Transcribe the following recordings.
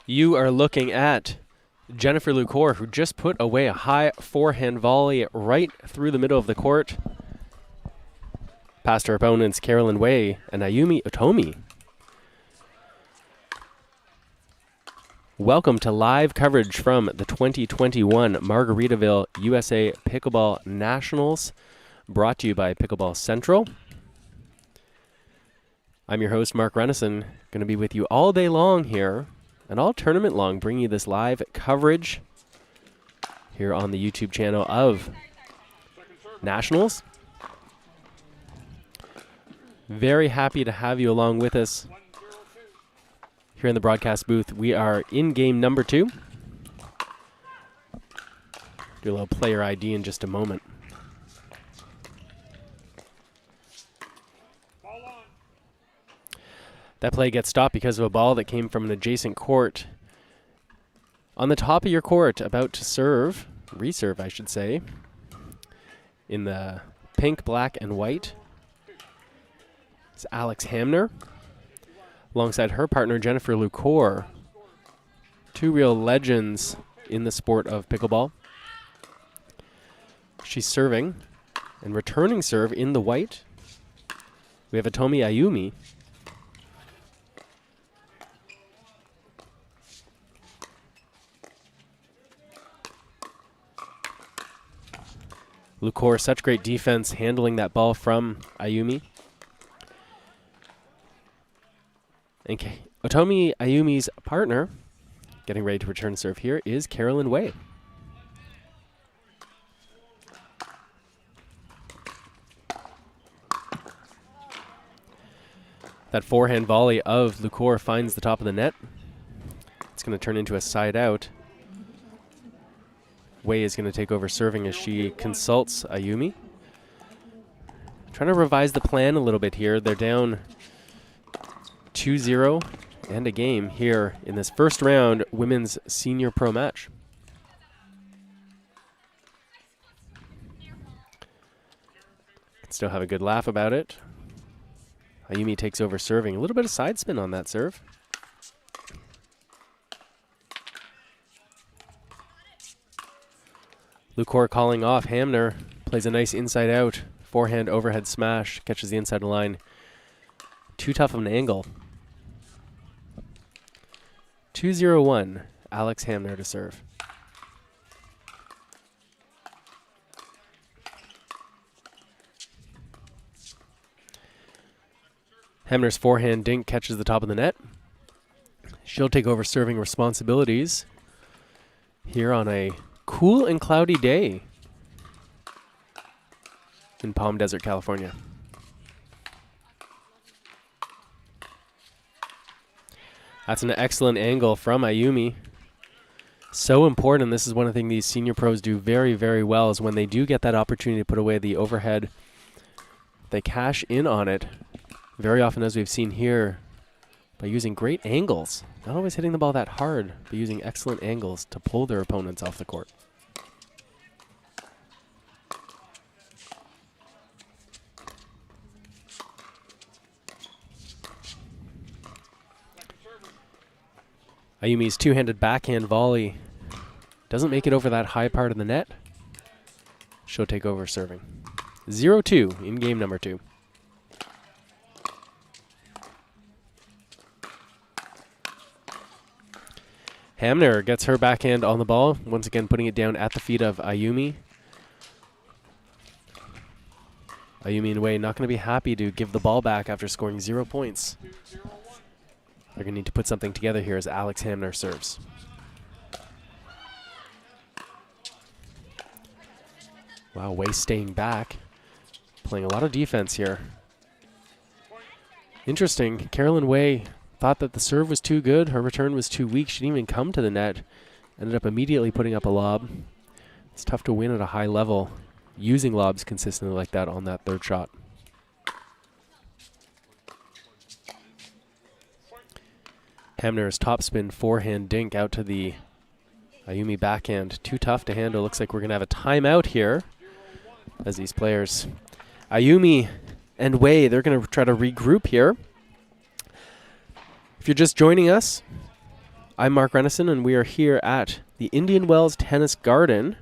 You are looking at Jennifer Lucor, who just put away a high forehand volley right through the middle of the court. Past her opponents Carolyn Wei and Ayumi Otomi. Welcome to live coverage from the 2021 Margaritaville USA Pickleball Nationals, brought to you by Pickleball Central. I'm your host, Mark Renison, going to be with you all day long here and all tournament long, bringing you this live coverage here on the YouTube channel of Nationals. Very happy to have you along with us here in the broadcast booth. We are in game number 2. Do a little player ID in just a moment. That play gets stopped because of a ball that came from an adjacent court. On the top of your court, about to serve, reserve I should say, in the pink, black, and white, it's Alex Hamner, alongside her partner Jennifer Lucor, two real legends in the sport of pickleball. She's serving and returning serve in the white. We have Otomi Ayumi. Lucor, such great defense handling that ball from Ayumi. And Otomi Ayumi's partner, getting ready to return serve here, is Carolyn Wei. That forehand volley of Lucor finds the top of the net. It's going to turn into a side out. Wei is going to take over serving as she consults Ayumi. Trying to revise the plan a little bit here. They're down 2-0 and a game here in this first round women's senior pro match. Can still have a good laugh about it. Ayumi takes over serving. A little bit of side spin on that serve. Lucor calling off. Hamner plays a nice inside out. Forehand overhead smash. Catches the inside line. Too tough of an angle. 2-0-1. Alex Hamner to serve. Hamner's forehand dink catches the top of the net. She'll take over serving responsibilities here on a cool and cloudy day in Palm Desert, California. That's an excellent angle from Ayumi. So important. This is one of the things these senior pros do very, very well, is when they do get that opportunity to put away the overhead, they cash in on it very often, as we've seen here, by using great angles. Not always hitting the ball that hard, but using excellent angles to pull their opponents off the court. Ayumi's two-handed backhand volley doesn't make it over that high part of the net. She'll take over serving. 0-2 in game number 2. Hamner gets her backhand on the ball, once again putting it down at the feet of Ayumi. Ayumi and Wei not going to be happy to give the ball back after scoring 0 points. They're going to need to put something together here as Alex Hamner serves. Wow, Wei staying back, playing a lot of defense here. Interesting, Carolyn Wei thought that the serve was too good, her return was too weak, she didn't even come to the net. Ended up immediately putting up a lob. It's tough to win at a high level using lobs consistently like that on that third shot. Hamner's topspin forehand dink out to the Ayumi backhand. Too tough to handle. Looks like we're going to have a timeout here as these players, Ayumi and Wei, they're going to try to regroup here. If you're just joining us I'm Mark Renison, and we are here at the Indian Wells Tennis Garden,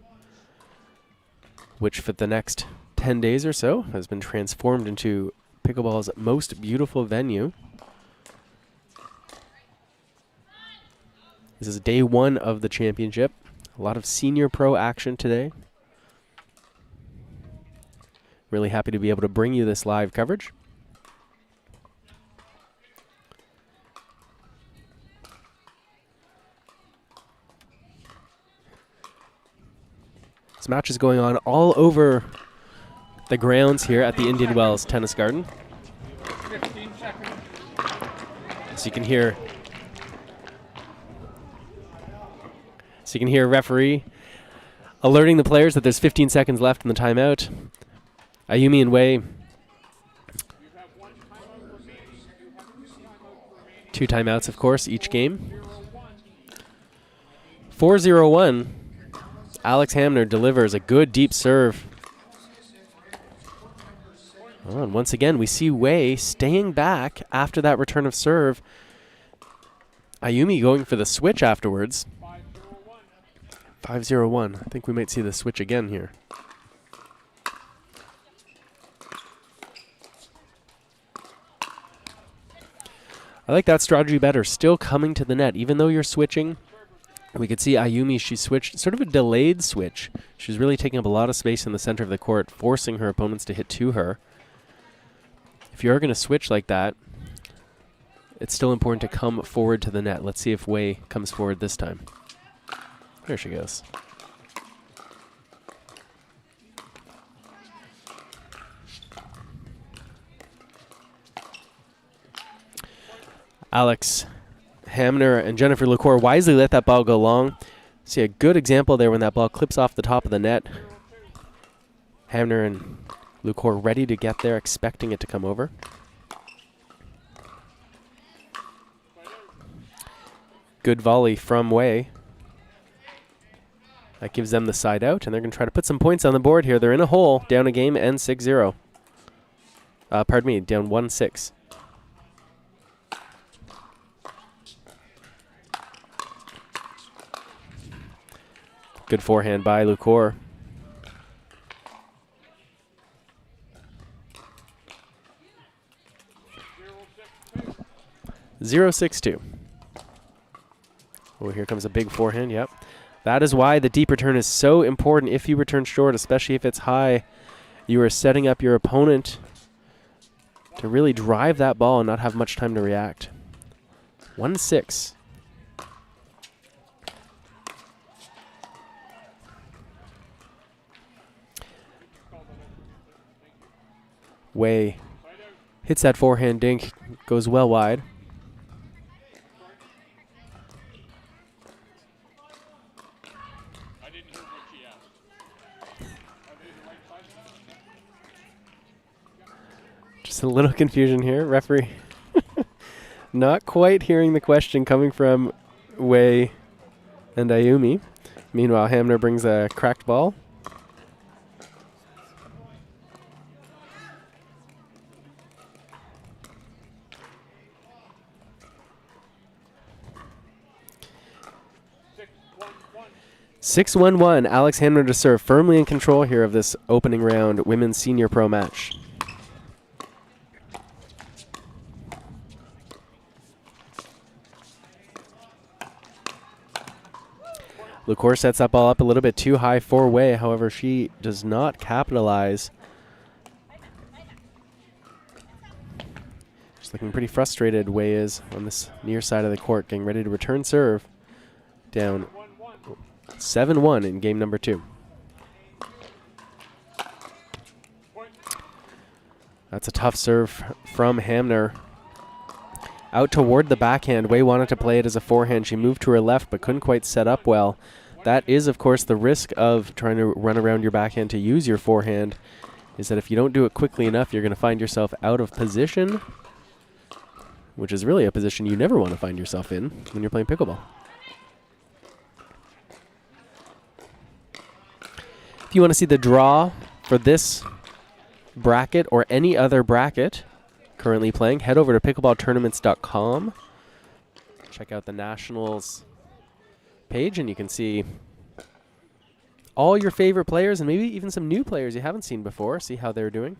which for the next 10 days or so has been transformed into pickleball's most beautiful venue. This is day one of the championship. A lot of senior pro action today. Really happy to be able to bring you this live coverage. This match is going on all over the grounds here at the Indian Wells Tennis Garden. So you can hear referee alerting the players that there's 15 seconds left in the timeout. Ayumi and Wei, 2 timeouts, of course, each game. 4-0-1. Alex Hamner delivers a good deep serve. Oh, and once again, we see Wei staying back after that return of serve. Ayumi going for the switch afterwards. 5-0-1. I think we might see the switch again here. I like that strategy better. Still coming to the net, even though you're switching. We could see Ayumi, she switched, sort of a delayed switch. She's really taking up a lot of space in the center of the court, forcing her opponents to hit to her. If you're going to switch like that, it's still important to come forward to the net. Let's see if Wei comes forward this time. There she goes. Alex Hamner and Jennifer LaCour wisely let that ball go long. See a good example there when that ball clips off the top of the net. Hamner and LaCour ready to get there, expecting it to come over. Good volley from Wei. That gives them the side out, and they're going to try to put some points on the board here. They're in a hole, down a game, and 6-0. Pardon me, down 1-6. Good forehand by LaCour. 0-6-2. Oh, here comes a big forehand, yep. That is why the deep return is so important. If you return short, especially if it's high, you are setting up your opponent to really drive that ball and not have much time to react. 1-6. Wei hits that forehand dink, goes well wide. Just a little confusion here. Referee not quite hearing the question coming from Wei and Ayumi. Meanwhile, Hamner brings a cracked ball. Six 1-1. Alex Hamner to serve, firmly in control here of this opening round women's senior pro match. LaCour sets that ball up a little bit too high for Wei. However, she does not capitalize. She's looking pretty frustrated, Wei is, on this near side of the court, getting ready to return serve. Down 7-1 in game number 2. That's a tough serve from Hamner. Out toward the backhand. Wei wanted to play it as a forehand. She moved to her left but couldn't quite set up well. That is, of course, the risk of trying to run around your backhand to use your forehand, is that if you don't do it quickly enough, you're going to find yourself out of position, which is really a position you never want to find yourself in when you're playing pickleball. If you want to see the draw for this bracket or any other bracket currently playing, head over to pickleballtournaments.com. check out the Nationals page and you can see all your favorite players and maybe even some new players you haven't seen before. See how they're doing.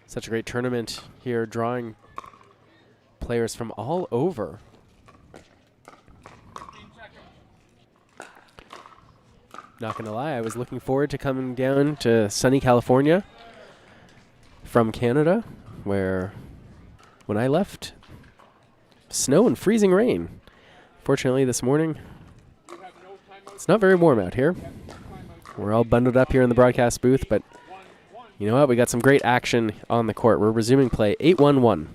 Such a great tournament here, drawing players from all over. Not gonna lie, I was looking forward to coming down to sunny California from Canada, where when I left, snow and freezing rain. Fortunately, this morning, it's not very warm out here. We're all bundled up here in the broadcast booth, but you know what? We got some great action on the court. We're resuming play, 8-1-1.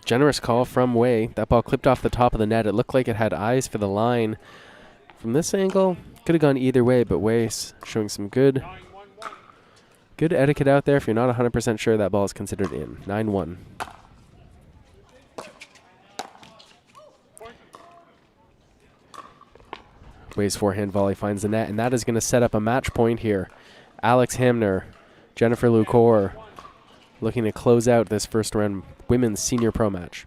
Generous call from Wei. That ball clipped off the top of the net. It looked like it had eyes for the line. From this angle, could have gone either way, but Wei's showing some good etiquette out there. If you're not 100% sure, that ball is considered in. 9-1. Wei's forehand volley finds the net, and that is going to set up a match point here. Alex Hamner, Jennifer Lucor looking to close out this first round women's senior pro match.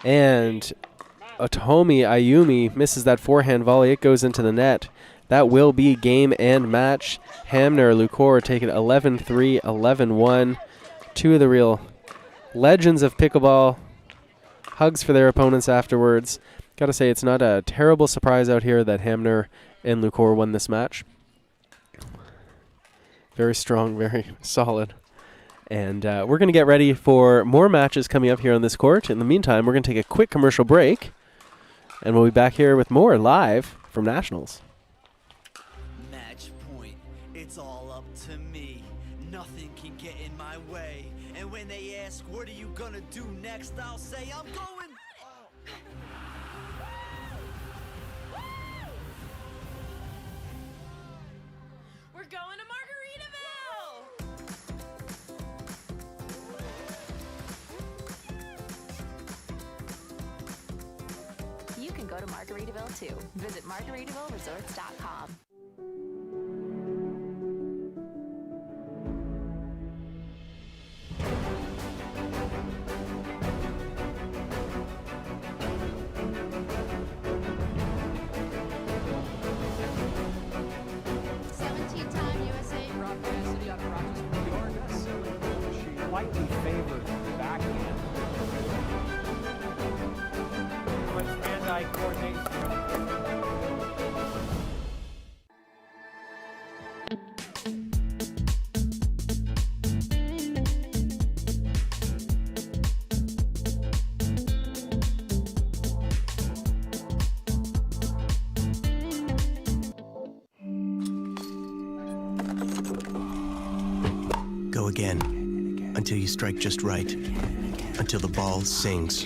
And Otomi Ayumi misses that forehand volley. It goes into the net. That will be game and match. Hamner, Lucor take it 11-3, 11-1. Two of the real legends of pickleball. Hugs for their opponents afterwards. Got to say, it's not a terrible surprise out here that Hamner and Lucor won this match. Very strong, very solid. And we're going to get ready for more matches coming up here on this court. In the meantime, we're going to take a quick commercial break. And we'll be back here with more live from Nationals. Match point. It's all up to me. Nothing can get in my way. And when they ask, what are you going to do next? I'll say, I'm going. We're going to Margaritaville! You can go to Margaritaville too. Visit MargaritavilleResorts.com. Slightly favored backhand. Much hand-eye coordination. Go again. Until you strike just right. Until the ball sings.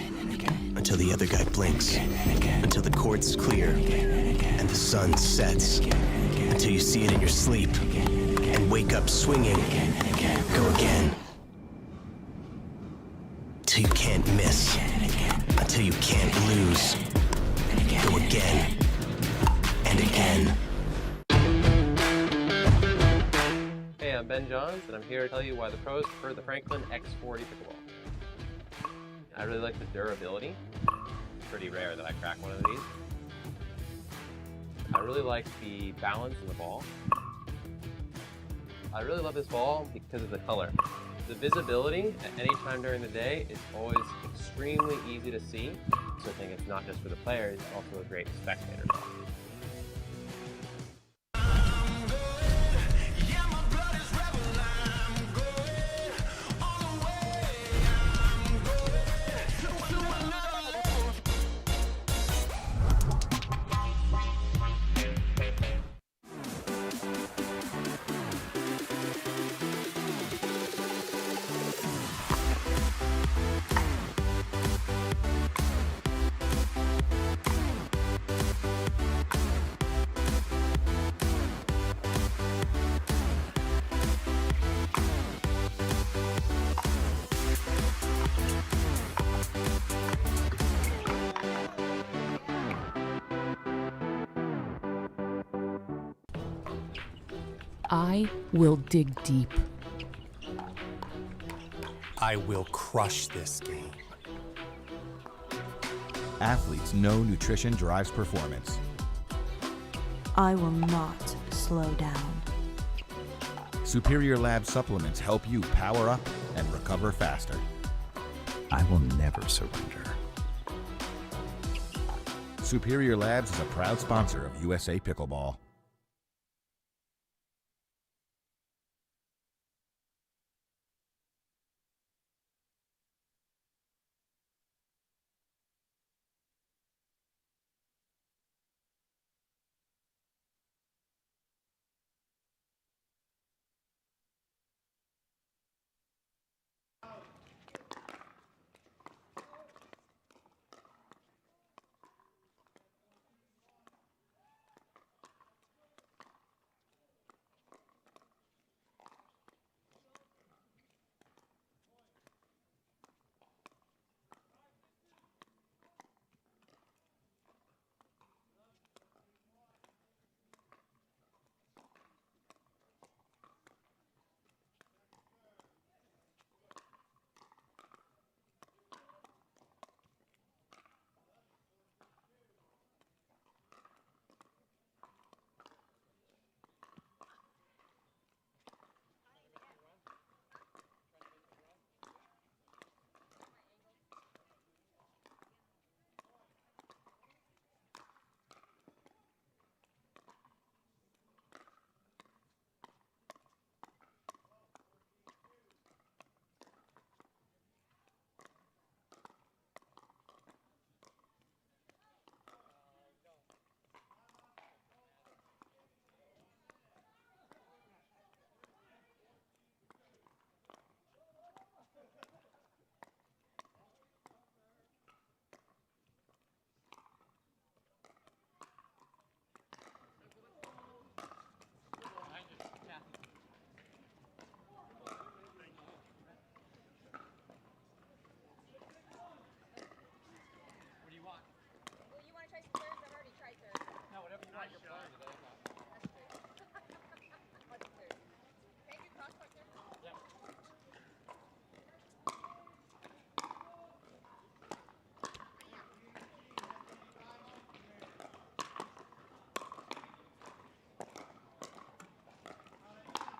Until the other guy blinks. Until the court's clear. And the sun sets. Until you see it in your sleep. And wake up swinging. Go again. Till you can't miss. Until you can't lose. Go again. And again. Hey, I'm Ben Johns, and I'm here to tell you why the pros prefer the Franklin X40 Pickleball. I really like the durability. It's pretty rare that I crack one of these. I really like the balance in the ball. I really love this ball because of the color. The visibility at any time during the day is always extremely easy to see. So I think it's not just for the players, it's also a great spectator ball. I will dig deep. I will crush this game. Athletes know nutrition drives performance. I will not slow down. Superior Lab supplements help you power up and recover faster. I will never surrender. Superior Labs is a proud sponsor of USA Pickleball.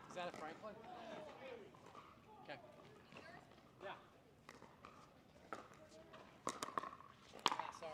Is that a Franklin? Okay. Yeah. Ah, sorry.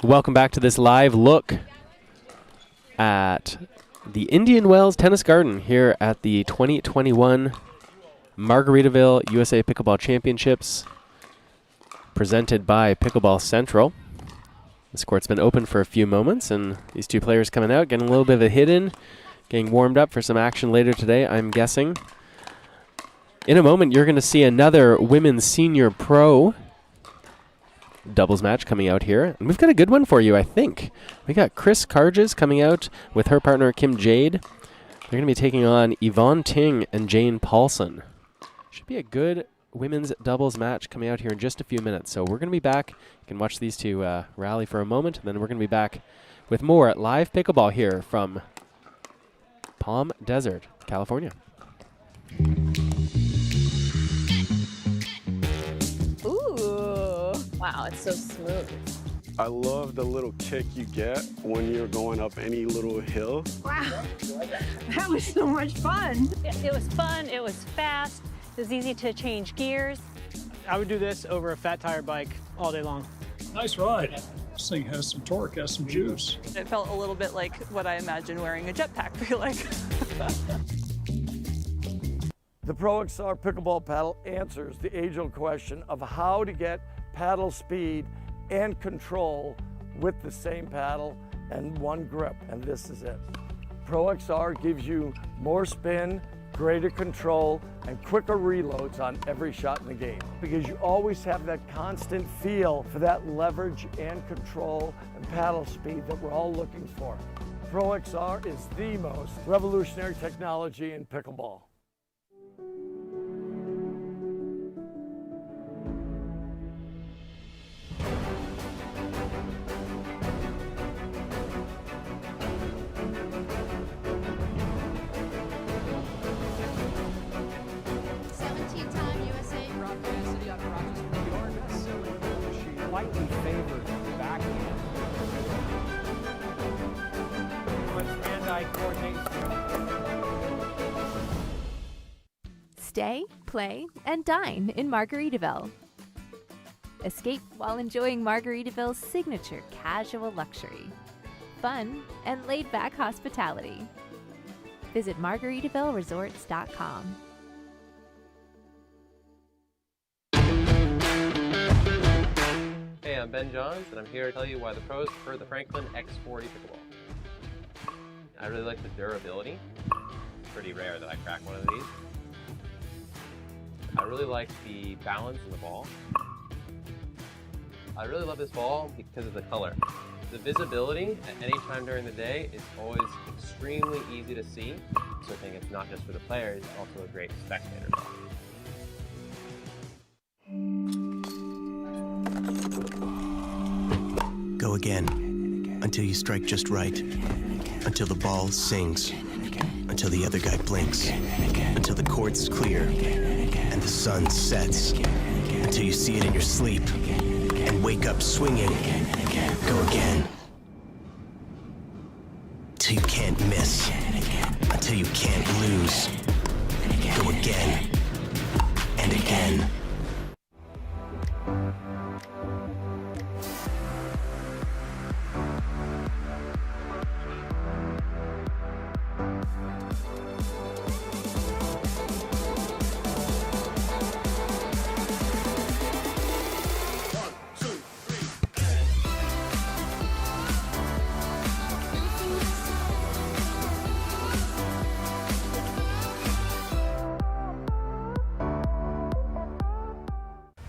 Welcome back to this live look at the Indian Wells Tennis Garden here at the 2021 Margaritaville USA Pickleball Championships, presented by Pickleball Central. This court's been open for a few moments, and these two players coming out, getting a little bit of a hit in, getting warmed up for some action later today, I'm guessing. In a moment, you're going to see another women's senior pro doubles match coming out here. And we've got a good one for you, I think. We got Chris Carges coming out with her partner, Kim Jade. They're going to be taking on Yvonne Ting and Jane Paulson. Should be a good women's doubles match coming out here in just a few minutes. So we're going to be back. You can watch these two rally for a moment, and then we're going to be back with more live pickleball here from Palm Desert, California. Ooh, wow, it's so smooth. I love the little kick you get when you're going up any little hill. Wow, that was so much fun. It was fun, it was fast, it was easy to change gears. I would do this over a fat tire bike all day long. Nice ride. This thing has some torque, has some juice. It felt a little bit like what I imagine wearing a jetpack feel like. The Pro XR pickleball paddle answers the age-old question of how to get paddle speed and control with the same paddle and one grip, and this is it. Pro XR gives you more spin, greater control, and quicker reloads on every shot in the game, because you always have that constant feel for that leverage and control and paddle speed that we're all looking for. Pro XR is the most revolutionary technology in pickleball. Slightly favored backhand. Hand-eye coordination. Stay, play, and dine in Margaritaville. Escape while enjoying Margaritaville's signature casual luxury, fun, and laid-back hospitality. Visit MargaritavilleResorts.com. Hey, I'm Ben Johns, and I'm here to tell you why the pros prefer the Franklin X40 Pickleball. I really like the durability. It's pretty rare that I crack one of these. I really like the balance in the ball. I really love this ball because of the color. The visibility at any time during the day is always extremely easy to see, so I think it's not just for the players, it's also a great spectator ball. Go again, until you strike just right, until the ball sings, until the other guy blinks, until the court's clear, and the sun sets, until you see it in your sleep, and wake up swinging. Go again, till you can't miss, until you can't lose. Go again, and again.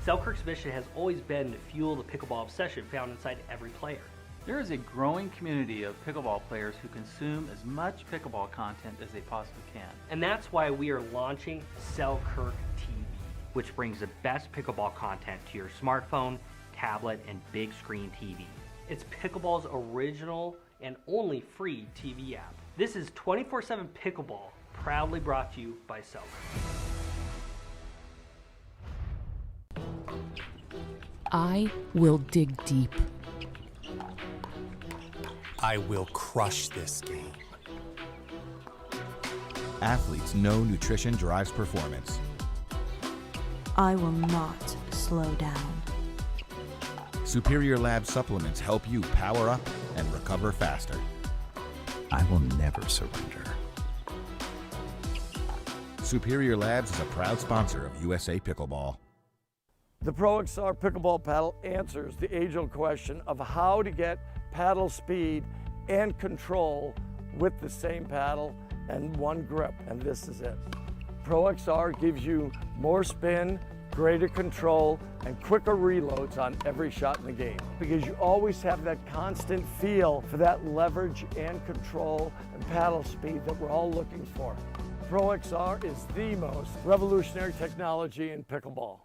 Selkirk's mission has always been to fuel the pickleball obsession found inside every player. There is a growing community of pickleball players who consume as much pickleball content as they possibly can. And that's why we are launching Selkirk TV, which brings the best pickleball content to your smartphone, tablet, and big screen TV. It's pickleball's original and only free TV app. This is 24/7 pickleball, proudly brought to you by Selkirk. I will dig deep. I will crush this game. Athletes know nutrition drives performance. I will not slow down. Superior Lab supplements help you power up and recover faster. I will never surrender. Superior Labs is a proud sponsor of USA Pickleball. The Pro XR Pickleball paddle answers the age-old question of how to get paddle speed and control with the same paddle and one grip, and this is it. Pro XR gives you more spin, greater control, and quicker reloads on every shot in the game, because you always have that constant feel for that leverage and control and paddle speed that we're all looking for. Pro XR is the most revolutionary technology in pickleball.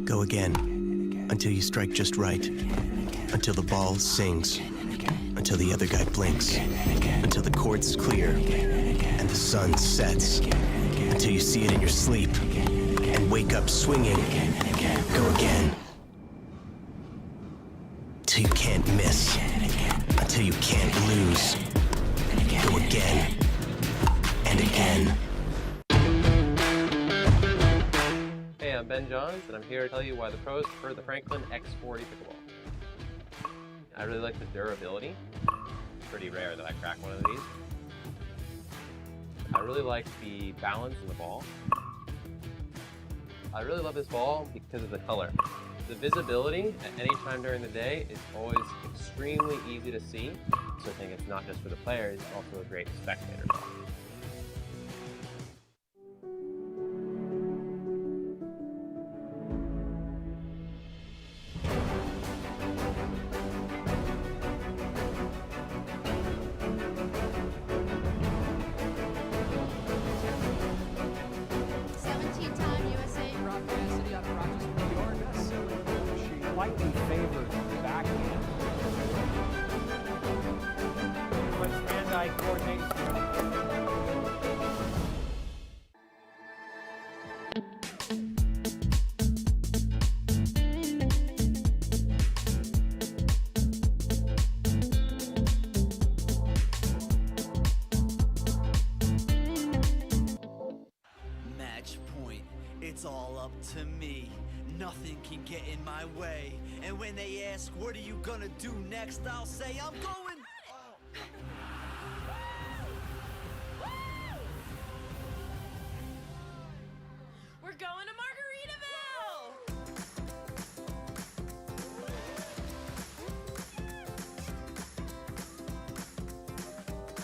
Go again, until you strike just right, until the ball sings, until the other guy blinks, until the court's clear, and the sun sets, until you see it in your sleep, and wake up swinging. Go again, till you can't miss, until you can't lose. Go again, and again. Hey, I'm Ben Johns, and I'm here to tell you why the pros prefer the Franklin X40 Pickleball. I really like the durability. It's pretty rare that I crack one of these. I really like the balance in the ball. I really love this ball because of the color. The visibility at any time during the day is always extremely easy to see. So I think it's not just for the players, it's also a great spectator ball. Slightly favored backhand. Much hand-eye coordination. Match point, it's all up to me. Nothing can get in my way. And when they ask, what are you gonna do next? I'll say, I'm going. We're going to Margaritaville!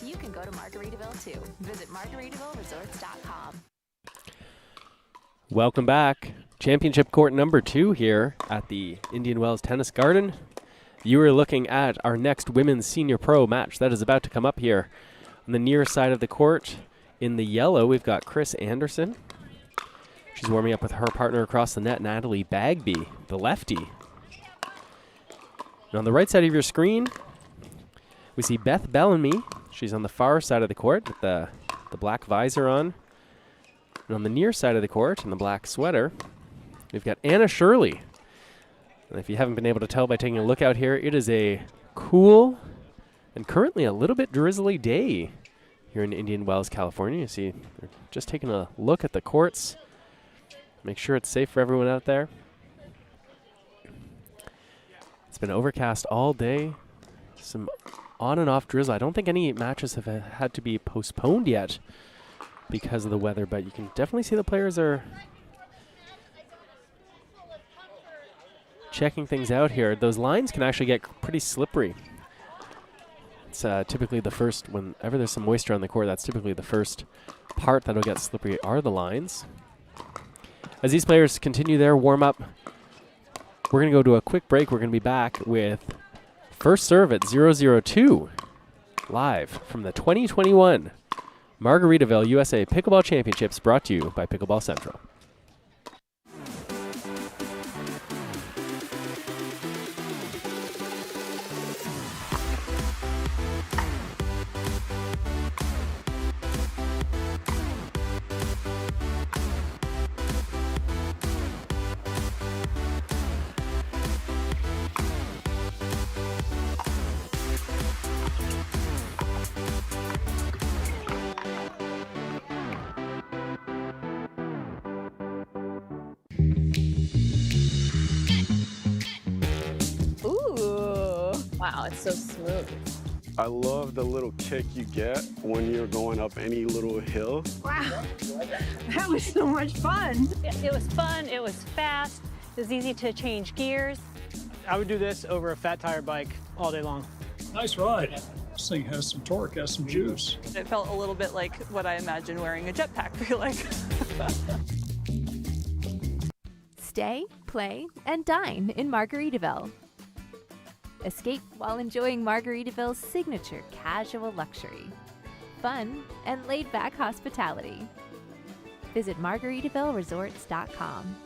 You can go to Margaritaville too. Visit MargaritavilleResorts.com. Welcome back. Championship court number 2 here at the Indian Wells Tennis Garden. You are looking at our next women's senior pro match that is about to come up here. On the near side of the court, in the yellow, we've got Chris Anderson. She's warming up with her partner across the net, Natalie Bagby, the lefty. And on the right side of your screen, we see Beth Bellamy. She's on the far side of the court with the black visor on. And on the near side of the court, in the black sweater, we've got Anna Shirley. And if you haven't been able to tell by taking a look out here, it is a cool and currently a little bit drizzly day here in Indian Wells, California. You see, they're just taking a look at the courts. Make sure it's safe for everyone out there. It's been overcast all day. Some on and off drizzle. I don't think any matches have had to be postponed yet because of the weather, but you can definitely see the players are checking things out here. Those lines can actually get pretty slippery. It's typically the first, whenever there's some moisture on the court, that's typically the first part that'll get slippery are the lines. As these players continue their warm-up, we're going to go to a quick break. We're going to be back with first serve at 0-0-2, live from the 2021 Margaritaville USA Pickleball Championships, brought to you by Pickleball Central. Wow, it's so smooth. I love the little kick you get when you're going up any little hill. Wow, that was so much fun. It was fun, it was fast, it was easy to change gears. I would do this over a fat tire bike all day long. Nice ride. This thing has some torque, has some juice. It felt a little bit like what I imagine wearing a jetpack feel like. Stay, play, and dine in Margaritaville. Escape while enjoying Margaritaville's signature casual luxury, fun, and laid-back hospitality. Visit MargaritavilleResorts.com.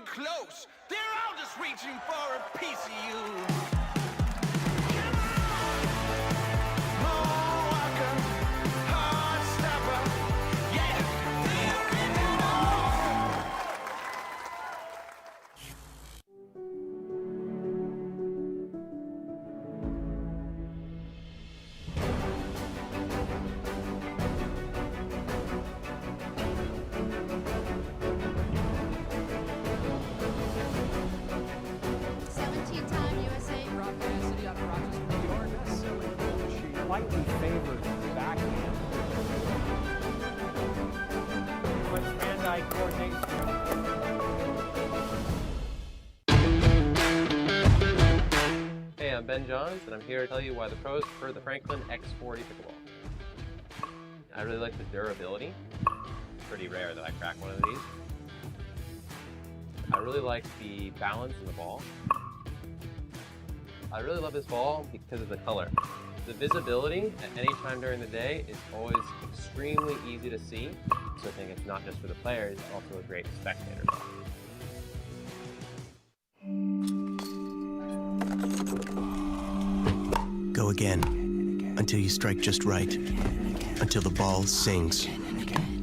Close. They're all just reaching for a piece of you. Slightly favored backhand. Let's hand-eye coordinate. Hey, I'm Ben Johns, and I'm here to tell you why the pros prefer the Franklin X40 Pickleball. I really like the durability. It's pretty rare that I crack one of these. I really like the balance in the ball. I really love this ball because of the color. The visibility at any time during the day is always extremely easy to see, so I think it's not just for the players, it's also a great spectator ball. Go again, until you strike just right, until the ball sings,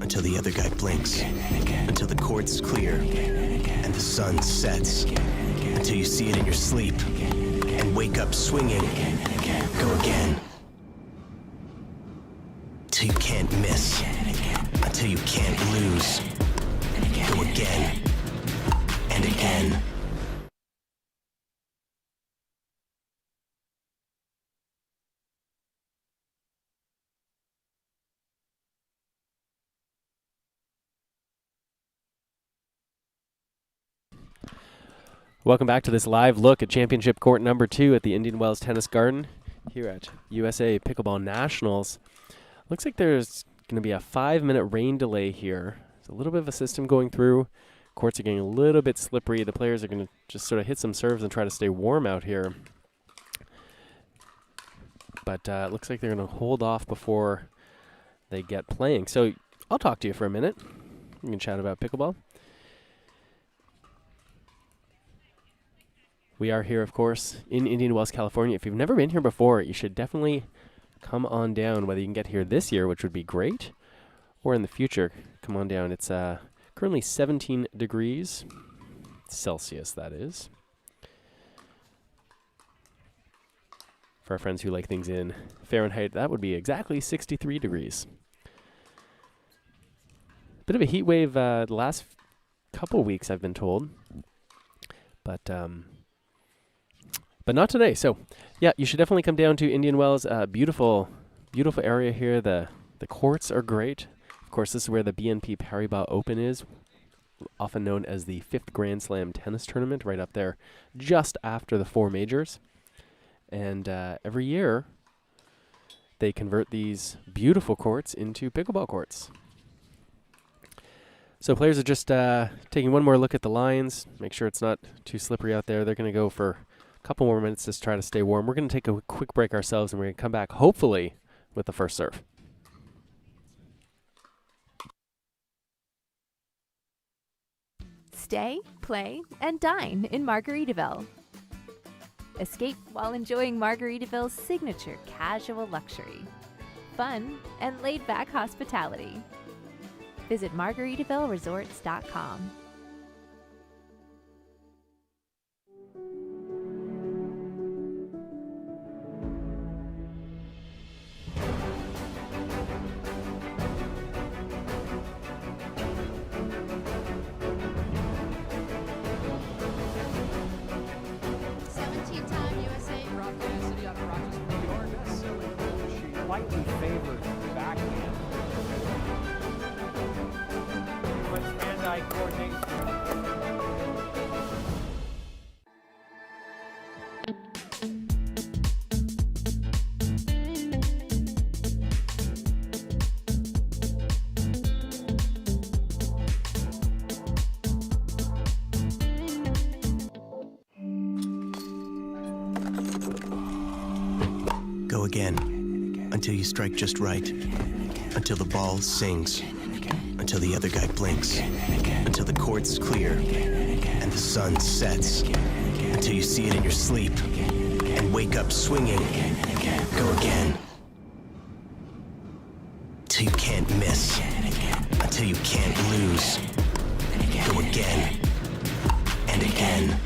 until the other guy blinks, until the court's clear, and the sun sets, until you see it in your sleep, and wake up swinging. Go again. Till you can't miss. Until you can't lose. Go again. And again. Welcome back to this live look at Championship Court number 2 at the Indian Wells Tennis Garden here at USA Pickleball Nationals. Looks like there's going to be a 5-minute rain delay here. There's a little bit of a system going through. Courts are getting a little bit slippery. The players are going to just sort of hit some serves and try to stay warm out here. But it looks like they're going to hold off before they get playing. So I'll talk to you for a minute. We can chat about pickleball. We are here, of course, in Indian Wells, California. If you've never been here before, you should definitely come on down, whether you can get here this year, which would be great, or in the future, come on down. It's currently 17 degrees Celsius, that is. For our friends who like things in Fahrenheit, that would be exactly 63 degrees. Bit of a heat wave the last couple weeks, I've been told. But not today. So, yeah, you should definitely come down to Indian Wells. Beautiful, beautiful area here. The courts are great. Of course, this is where the BNP Paribas Open is, often known as the 5th Grand Slam tennis tournament, right up there just after the 4 majors. And every year, they convert these beautiful courts into pickleball courts. So players are just taking one more look at the lines, make sure it's not too slippery out there. They're going to go for a couple more minutes to try to stay warm. We're going to take a quick break ourselves, and we're going to come back, hopefully, with the first serve. Stay, play, and dine in Margaritaville. Escape while enjoying Margaritaville's signature casual luxury, fun, and laid-back hospitality. Visit MargaritavilleResorts.com. Slightly favored backhand. Much hand-eye coordination. Go again. Until you strike just right. Until the ball sings. Until the other guy blinks. Until the court's clear. And the sun sets. Until you see it in your sleep. And wake up swinging. Go again. Till you can't miss. Until you can't lose. Go again. And again.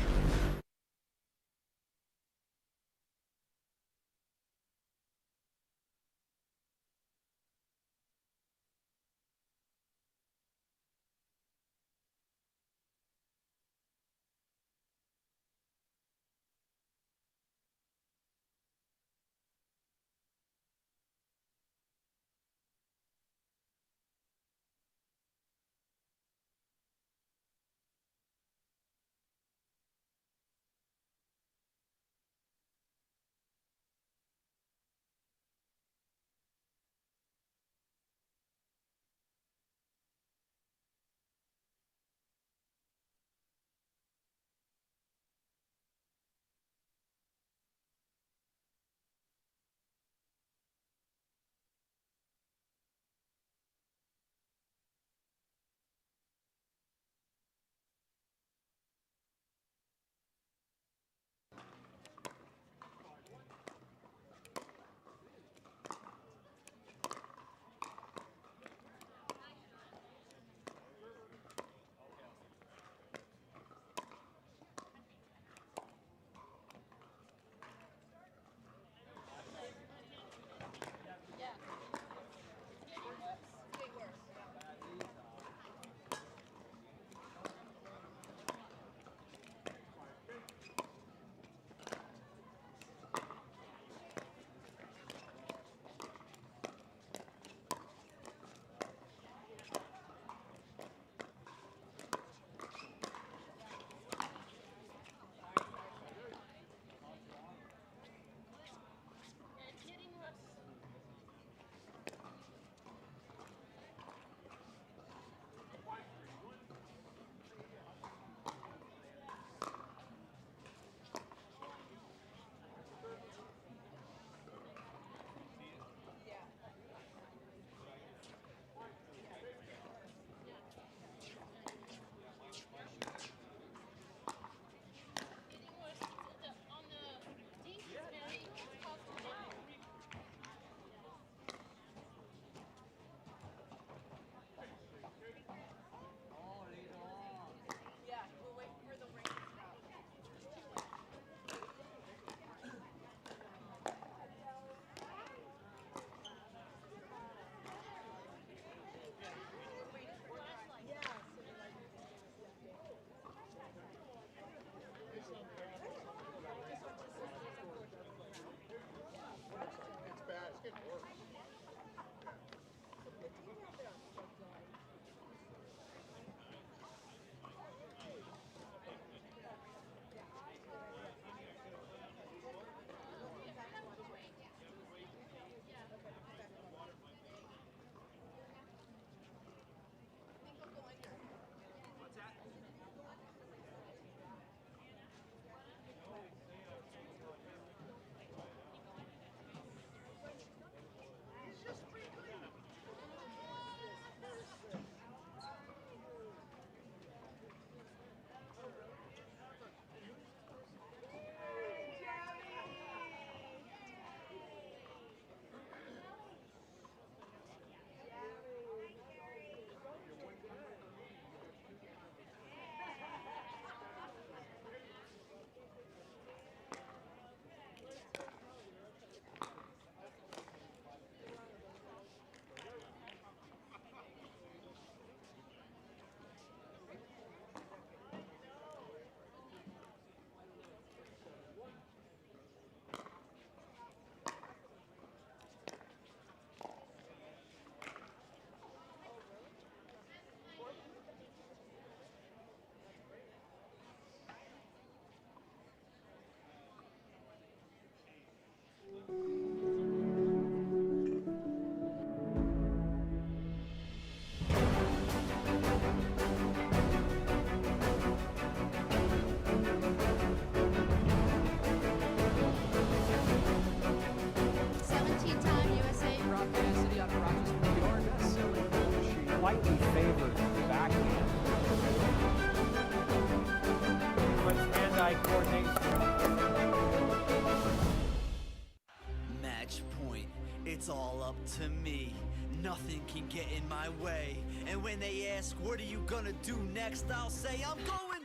it's all up to me. Nothing can get in my way. And when they ask, what are you gonna do next? I'll say, I'm going.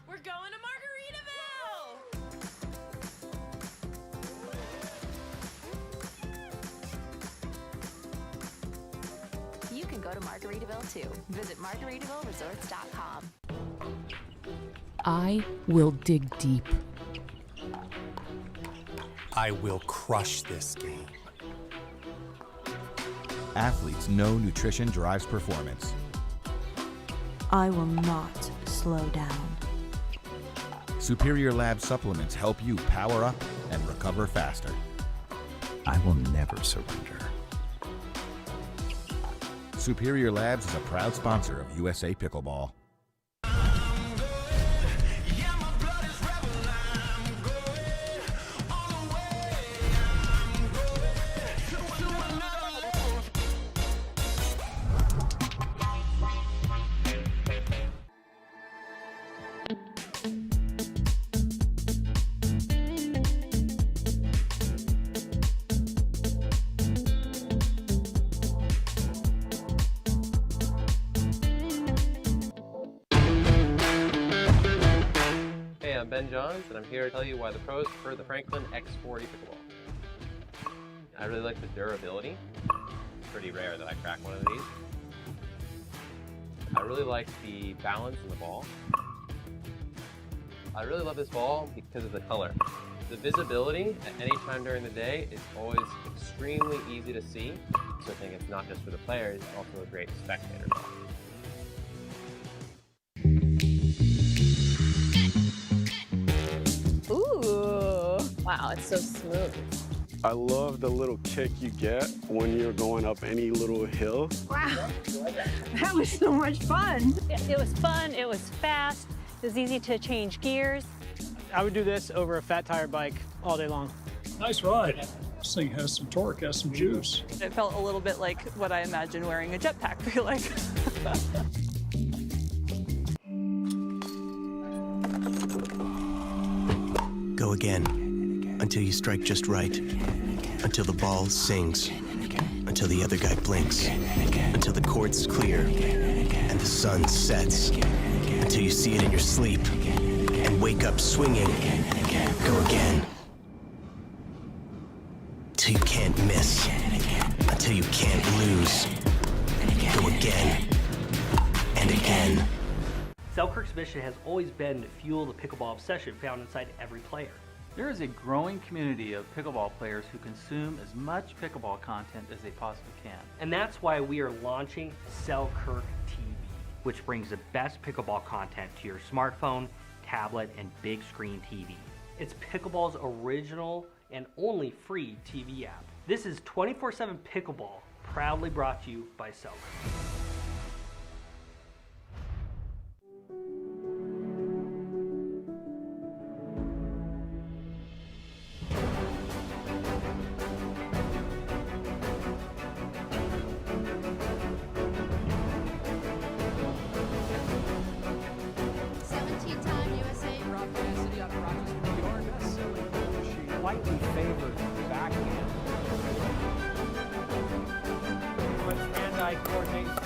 We're going to Margaritaville! You can go to Margaritaville too. Visit MargaritavilleResorts.com. I will dig deep. I will crush this game. Athletes know nutrition drives performance. I will not slow down. Superior Lab supplements help you power up and recover faster. I will never surrender. Superior Labs is a proud sponsor of USA Pickleball. I'm Ben Johns, and I'm here to tell you why the pros prefer the Franklin X40 Pickleball. I really like the durability. It's pretty rare that I crack one of these. I really like the balance in the ball. I really love this ball because of the color. The visibility at any time during the day is always extremely easy to see, so I think it's not just for the players, it's also a great spectator ball. Ooh, wow, it's so smooth. I love the little kick you get when you're going up any little hill. Wow, that was so much fun. It was fun, it was fast, it was easy to change gears. I would do this over a fat tire bike all day long. Nice ride. This thing has some torque, has some juice. It felt a little bit like what I imagine wearing a jetpack feel like. Go again, until you strike just right, until the ball sings, until the other guy blinks, until the court's clear, and the sun sets, until you see it in your sleep, and wake up swinging. Go again, till you can't miss, until you can't lose. Go again, and again. Selkirk's mission has always been to fuel the pickleball obsession found inside every player. There is a growing community of pickleball players who consume as much pickleball content as they possibly can. And that's why we are launching Selkirk TV, which brings the best pickleball content to your smartphone, tablet, and big screen TV. It's pickleball's original and only free TV app. This is 24/7 pickleball, proudly brought to you by Selkirk. Slightly favored backhand. With hand-eye coordination.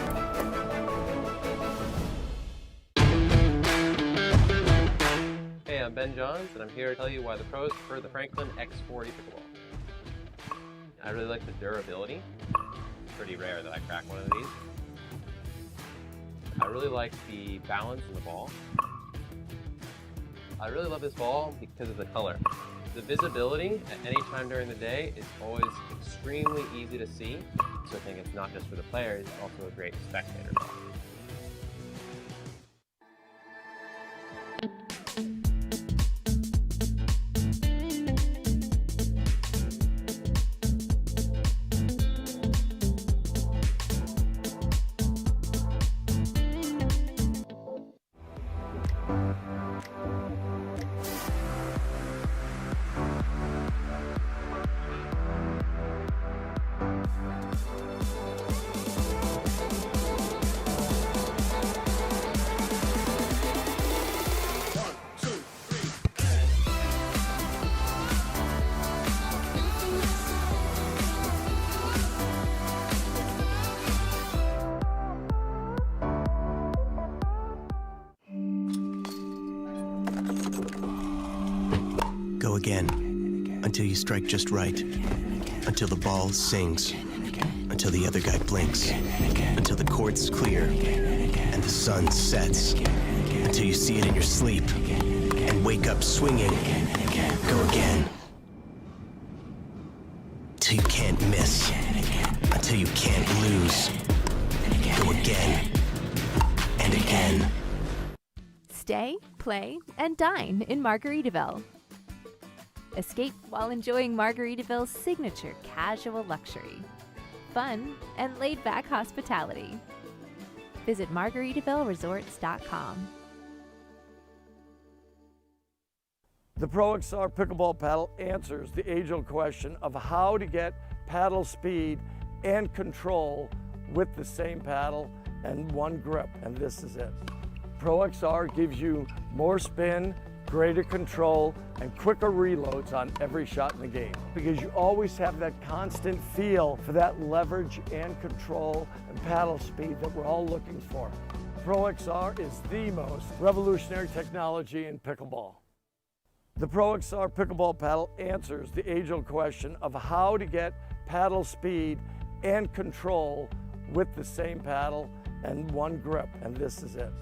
Hey, I'm Ben Johns, and I'm here to tell you why the pros prefer the Franklin X40 Pickleball. I really like the durability. It's pretty rare that I crack one of these. I really like the balance in the ball. I really love this ball because of the color. The visibility at any time during the day is always extremely easy to see, so I think it's not just for the players, it's also a great spectator ball. again. Until you strike just right. Until the ball sings. Until the other guy blinks. Until the court's clear. And the sun sets. Until you see it in your sleep. And wake up swinging. Go again. Till you can't miss. Until you can't lose. Go again. And again. Stay, play, and dine in Margaritaville. Escape while enjoying Margaritaville's signature casual luxury, fun, and laid-back hospitality. Visit MargaritavilleResorts.com. The Pro XR Pickleball Paddle answers the age-old question of how to get paddle speed and control with the same paddle and one grip, and this is it. Pro XR gives you more spin, greater control, and quicker reloads on every shot in the game, because you always have that constant feel for that leverage and control and paddle speed that we're all looking for. Pro XR is the most revolutionary technology in pickleball. The Pro XR Pickleball Paddle answers the age-old question of how to get paddle speed and control with the same paddle and one grip, and this is it.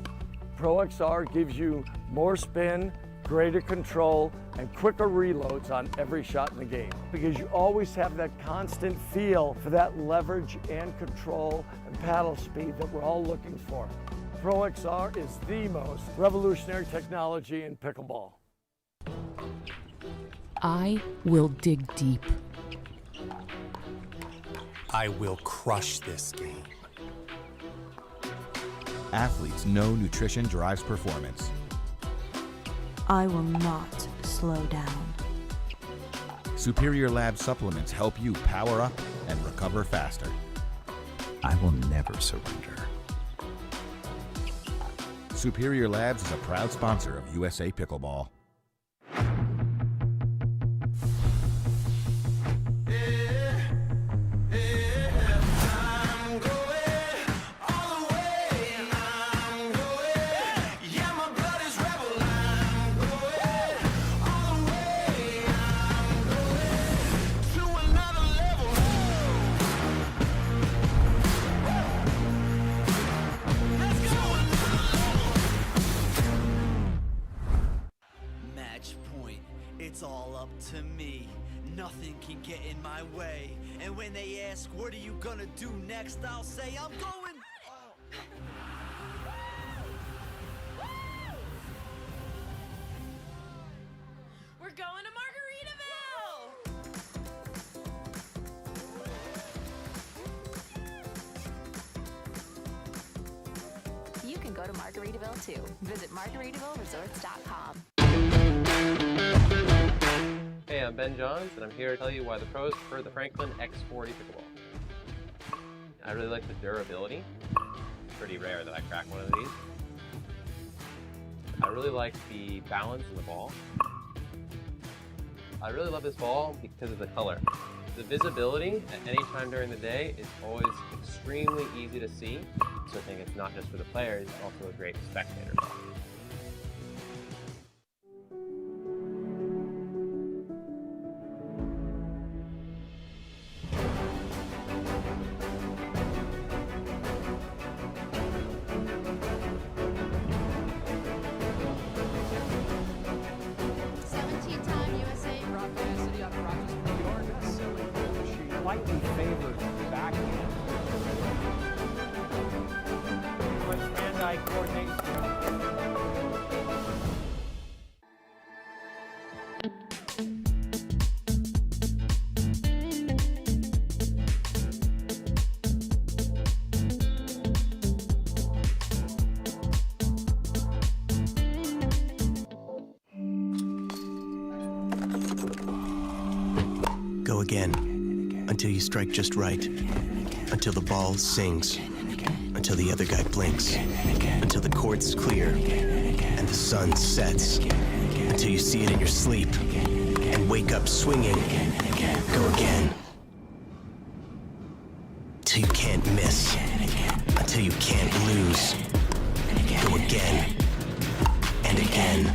Pro XR gives you more spin, greater control, and quicker reloads on every shot in the game, because you always have that constant feel for that leverage and control and paddle speed that we're all looking for. Pro XR is the most revolutionary technology in pickleball. I will dig deep. I will crush this game. Athletes know nutrition drives performance. I will not slow down. Superior Lab supplements help you power up and recover faster. I will never surrender. Superior Labs is a proud sponsor of USA Pickleball. It's all up to me. Nothing can get in my way. And when they ask, what are you gonna do next? I'll say, I'm going. We're going to Margaritaville! You can go to Margaritaville too. Visit MargaritavilleResorts.com. Hey, I'm Ben Johns, and I'm here to tell you why the pros prefer the Franklin X40 Pickleball. I really like the durability. It's pretty rare that I crack one of these. I really like the balance in the ball. I really love this ball because of the color. The visibility at any time during the day is always extremely easy to see. So I think it's not just for the players, it's also a great spectator ball. Slightly favored backhand. Much hand-eye coordination. Go again. Until you strike just right. Until the ball sings. Until the other guy blinks. Until the court's clear. And the sun sets. Until you see it in your sleep. And wake up swinging. Go again. Till you can't miss. Until you can't lose. Go again. And again.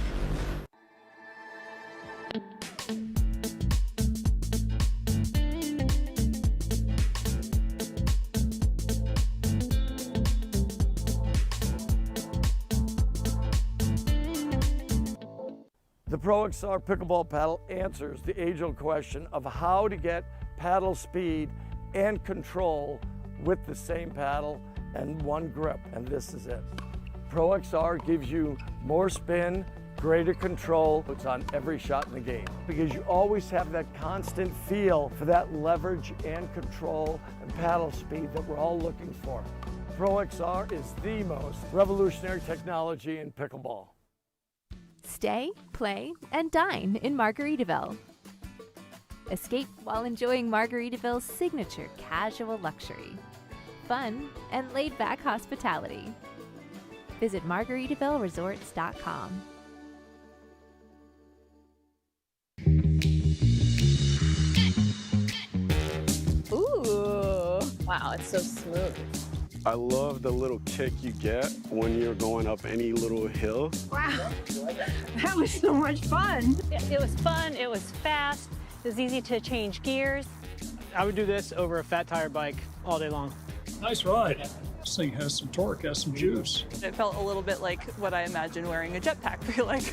The Pro XR Pickleball Paddle answers the age-old question of how to get paddle speed and control with the same paddle and one grip, and this is it. Pro XR gives you more spin, greater control. It's on every shot in the game because you always have that constant feel for that leverage and control and paddle speed that we're all looking for. Pro XR is the most revolutionary technology in pickleball. Stay, play, and dine in Margaritaville. Escape while enjoying Margaritaville's signature casual luxury, fun, and laid-back hospitality. Visit MargaritavilleResorts.com. Ooh, wow, it's so smooth. I love the little kick you get when you're going up any little hill. Wow, that was so much fun. It was fun, it was fast, it was easy to change gears. I would do this over a fat tire bike all day long. Nice ride. This thing has some torque, has some juice. It felt a little bit like what I imagine wearing a jetpack feel like.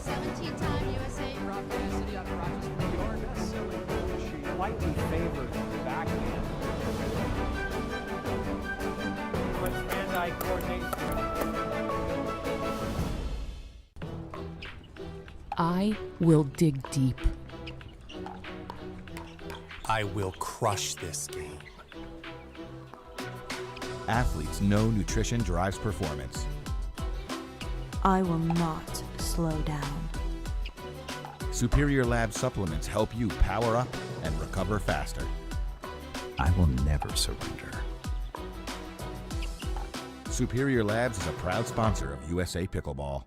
17-time USA broadcast city out of Rochester, New York. She lightly favored backhand. Much hand-eye coordination. I will dig deep. I will crush this game. Athletes know nutrition drives performance. I will not slow down. Superior Lab supplements help you power up and recover faster. I will never surrender. Superior Labs is a proud sponsor of USA Pickleball.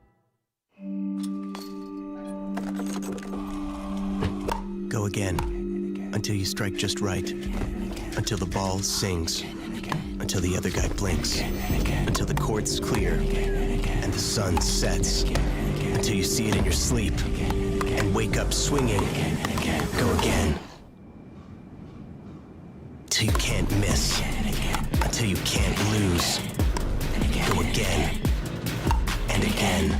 Go again, until you strike just right, until the ball sings, until the other guy blinks, until the court's clear, and the sun sets, until you see it in your sleep, and wake up swinging. Go again, till you can't miss, until you can't lose. Go again, and again.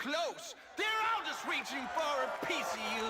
close. They're all just reaching for a piece of you.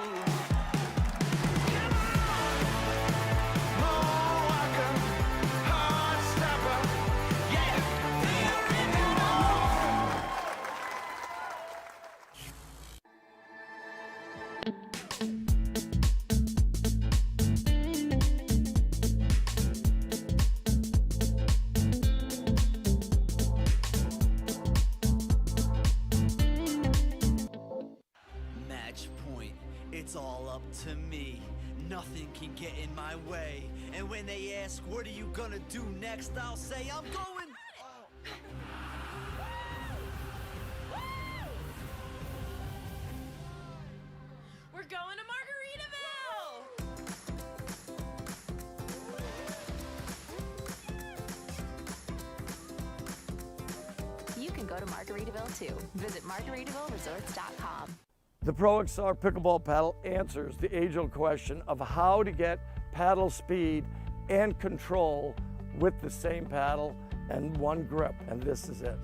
It's all up to me. Nothing can get in my way. And when they ask, what are you gonna do next? I'll say, I'm going. We're going to Margaritaville! go to Margaritaville too. Visit MargaritavilleResorts.com. The Pro XR Pickleball Paddle answers the age-old question of how to get paddle speed and control with the same paddle and one grip, and this is it.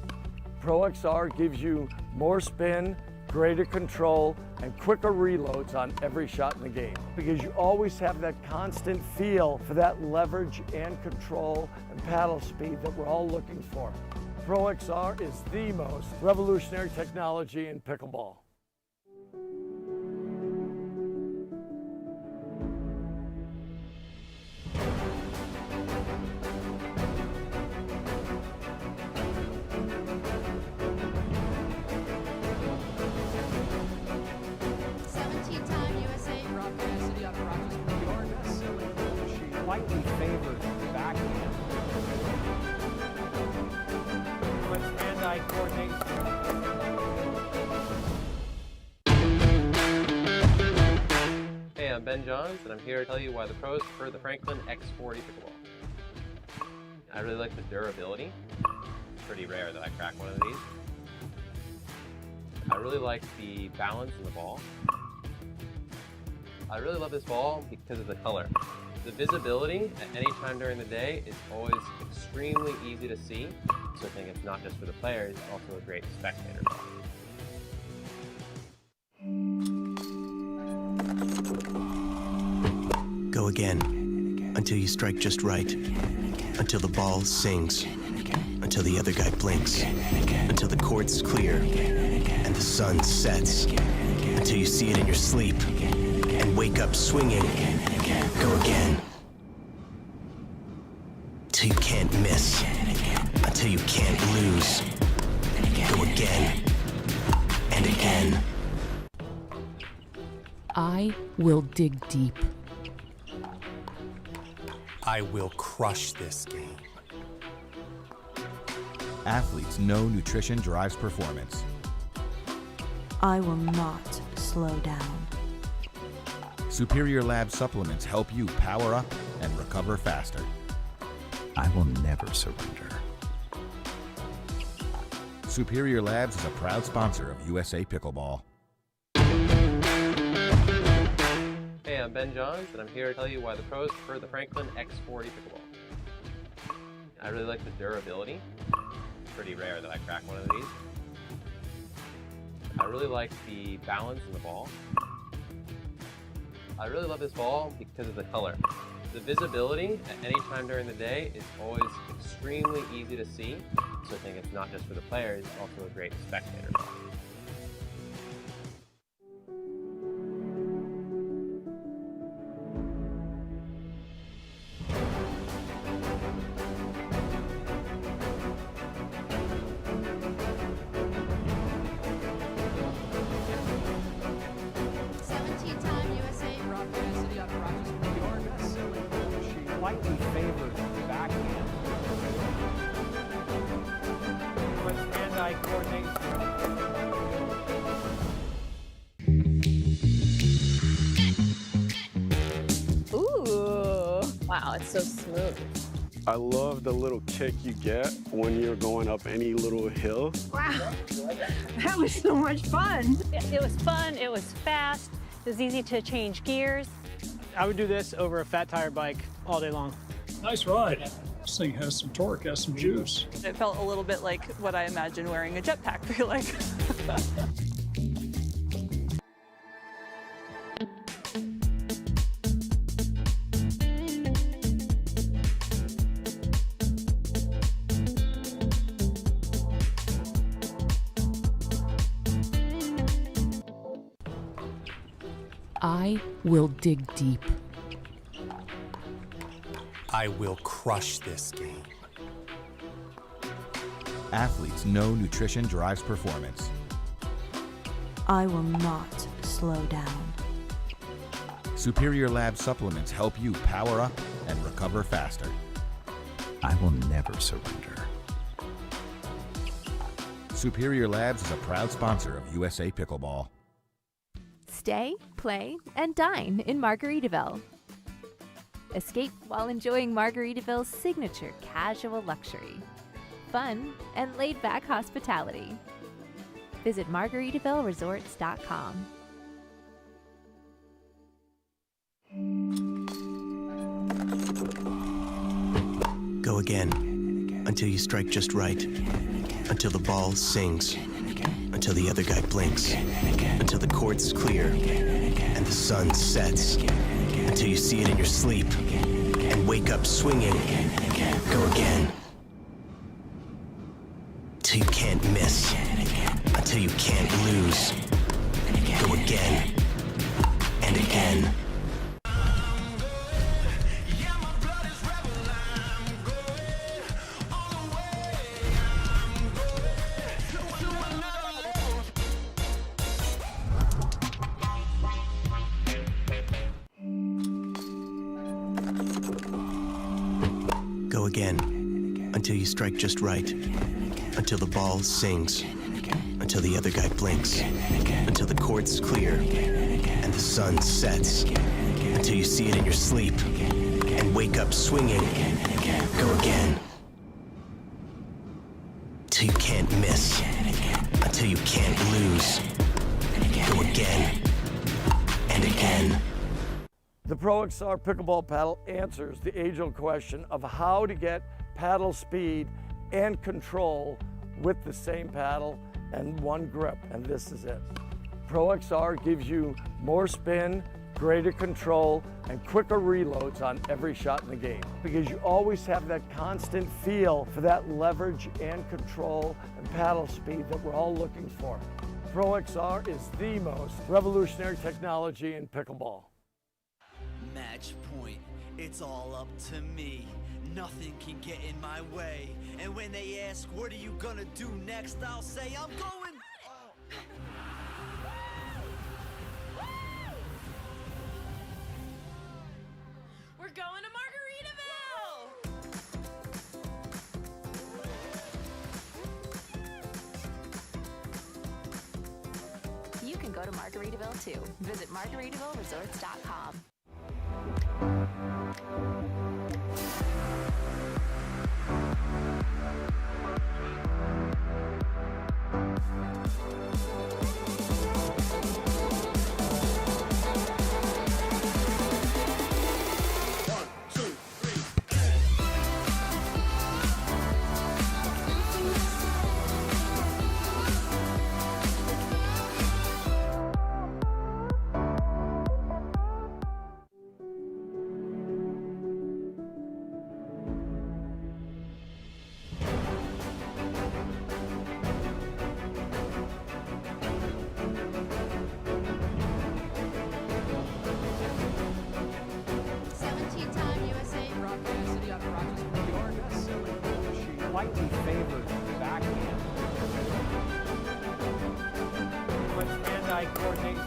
Pro XR gives you more spin, greater control, and quicker reloads on every shot in the game because you always have that constant feel for that leverage and control and paddle speed that we're all looking for. Pro XR is the most revolutionary technology in pickleball. Slightly favored backhand. With hand-eye coordination. Hey, I'm Ben Johns, and I'm here to tell you why the pros prefer the Franklin X40 Pickleball. I really like the durability. It's pretty rare that I crack one of these. I really like the balance in the ball. I really love this ball because of the color. The visibility at any time during the day is always extremely easy to see, so I think it's not just for the players, it's also a great spectator ball. Go again, until you strike just right, until the ball sings, until the other guy blinks, until the court's clear, and the sun sets, until you see it in your sleep, and wake up swinging. Go again. Till you can't miss. Until you can't lose. Go again. And again. I will dig deep. I will crush this game. Athletes know nutrition drives performance. I will not slow down. Superior Lab supplements help you power up and recover faster. I will never surrender. Superior Labs is a proud sponsor of USA Pickleball. Hey, I'm Ben Johns, and I'm here to tell you why the pros prefer the Franklin X40 Pickleball. I really like the durability. It's pretty rare that I crack one of these. I really like the balance in the ball. I really love this ball because of the color. The visibility at any time during the day is always extremely easy to see, so I think it's not just for the players, it's also a great spectator ball. Slightly favored backhand. With hand-eye coordination. Ooh. Wow, it's so smooth. I love the little kick you get when you're going up any little hill. Wow. That was so much fun. It was fun, it was fast, it was easy to change gears. I would do this over a fat tire bike all day long. Nice ride. This thing has some torque, has some juice. It felt a little bit like what I imagine wearing a jetpack feel like. I will dig deep. I will crush this game. Athletes know nutrition drives performance. I will not slow down. Superior Lab supplements help you power up and recover faster. I will never surrender. Superior Labs is a proud sponsor of USA Pickleball. Stay, play, and dine in Margaritaville. Escape while enjoying Margaritaville's signature casual luxury. fun, and laid-back hospitality. Visit MargaritavilleResorts.com. Go again, until you strike just right, until the ball sings, until the other guy blinks, until the court's clear, and the sun sets, until you see it in your sleep, and wake up swinging. Go again, till you can't miss, until you can't lose. Go again, and again. Go again, until you strike just right, until the ball sings, until the other guy blinks, until the court's clear, and the sun sets, until you see it in your sleep, and wake up swinging. Go again, till you can't miss, until you can't lose. Go again, and again. The Pro XR Pickleball Paddle answers the age-old question of how to get paddle speed and control with the same paddle and one grip, and this is it. Pro XR gives you more spin, greater control, and quicker reloads on every shot in the game, because you always have that constant feel for that leverage and control and paddle speed that we're all looking for. Pro XR is the most revolutionary technology in pickleball. Match point, it's all up to me. Nothing can get in my way. And when they ask, what are you gonna do next? I'll say, I'm going. We're going to Margaritaville! You can go to Margaritaville too. Visit MargaritavilleResorts.com. Slightly favored backhand. Much hand-eye coordination.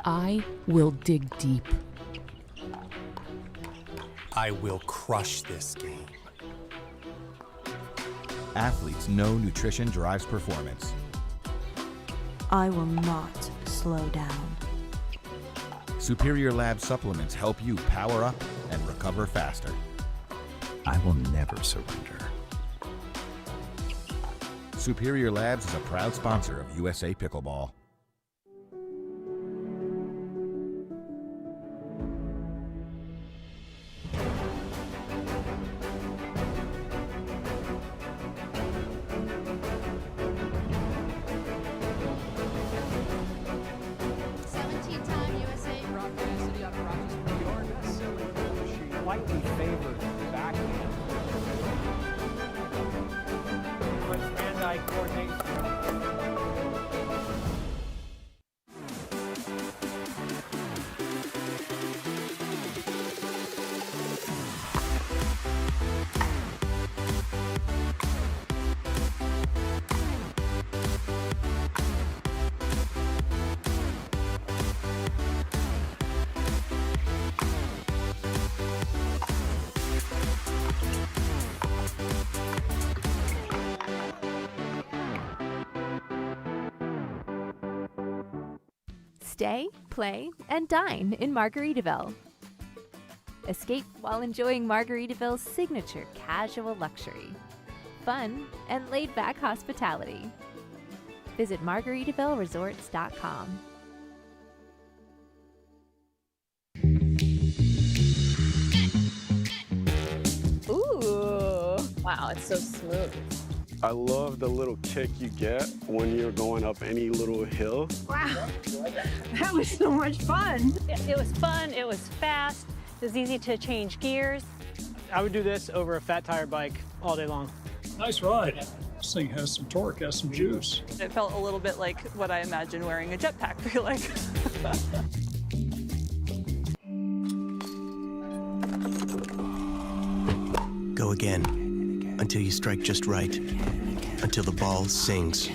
I will dig deep. I will crush this game. Athletes know nutrition drives performance. I will not slow down. Superior Lab supplements help you power up and recover faster. I will never surrender. Superior Labs is a proud sponsor of USA Pickleball. Slightly favored backhand. Stay, play, and dine in Margaritaville. Escape while enjoying Margaritaville's signature casual luxury, fun, and laid-back hospitality. Visit MargaritavilleResorts.com. Ooh. Wow, it's so smooth. I love the little kick you get when you're going up any little hill. Wow, that was so much fun. It was fun, it was fast, it was easy to change gears. I would do this over a fat tire bike all day long. Nice ride. This thing has some torque, has some juice. It felt a little bit like what I imagine wearing a jetpack feel like. Go again, until you strike just right, until the ball sings,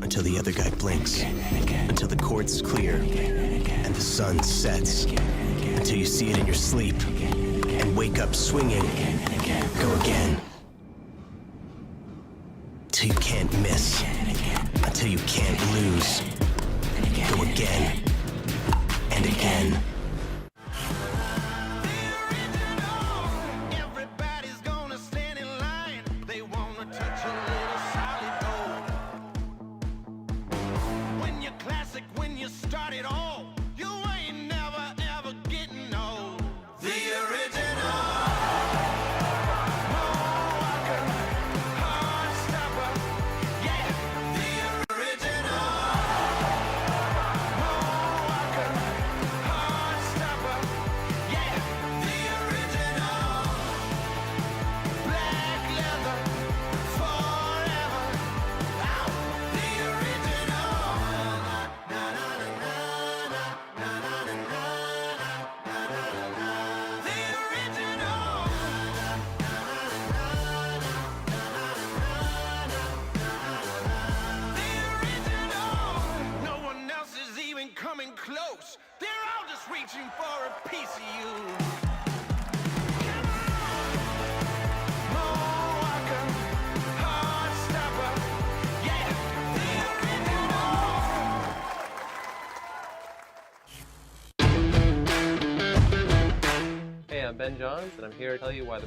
until the other guy blinks, until the court's clear, and the sun sets, until you see it in your sleep, and wake up swinging. Go again. Till you can't miss, until you can't lose. Go again, and again. Close. They're all just reaching for a piece of you. Hey, I'm Ben Johns, and I'm here to tell you why the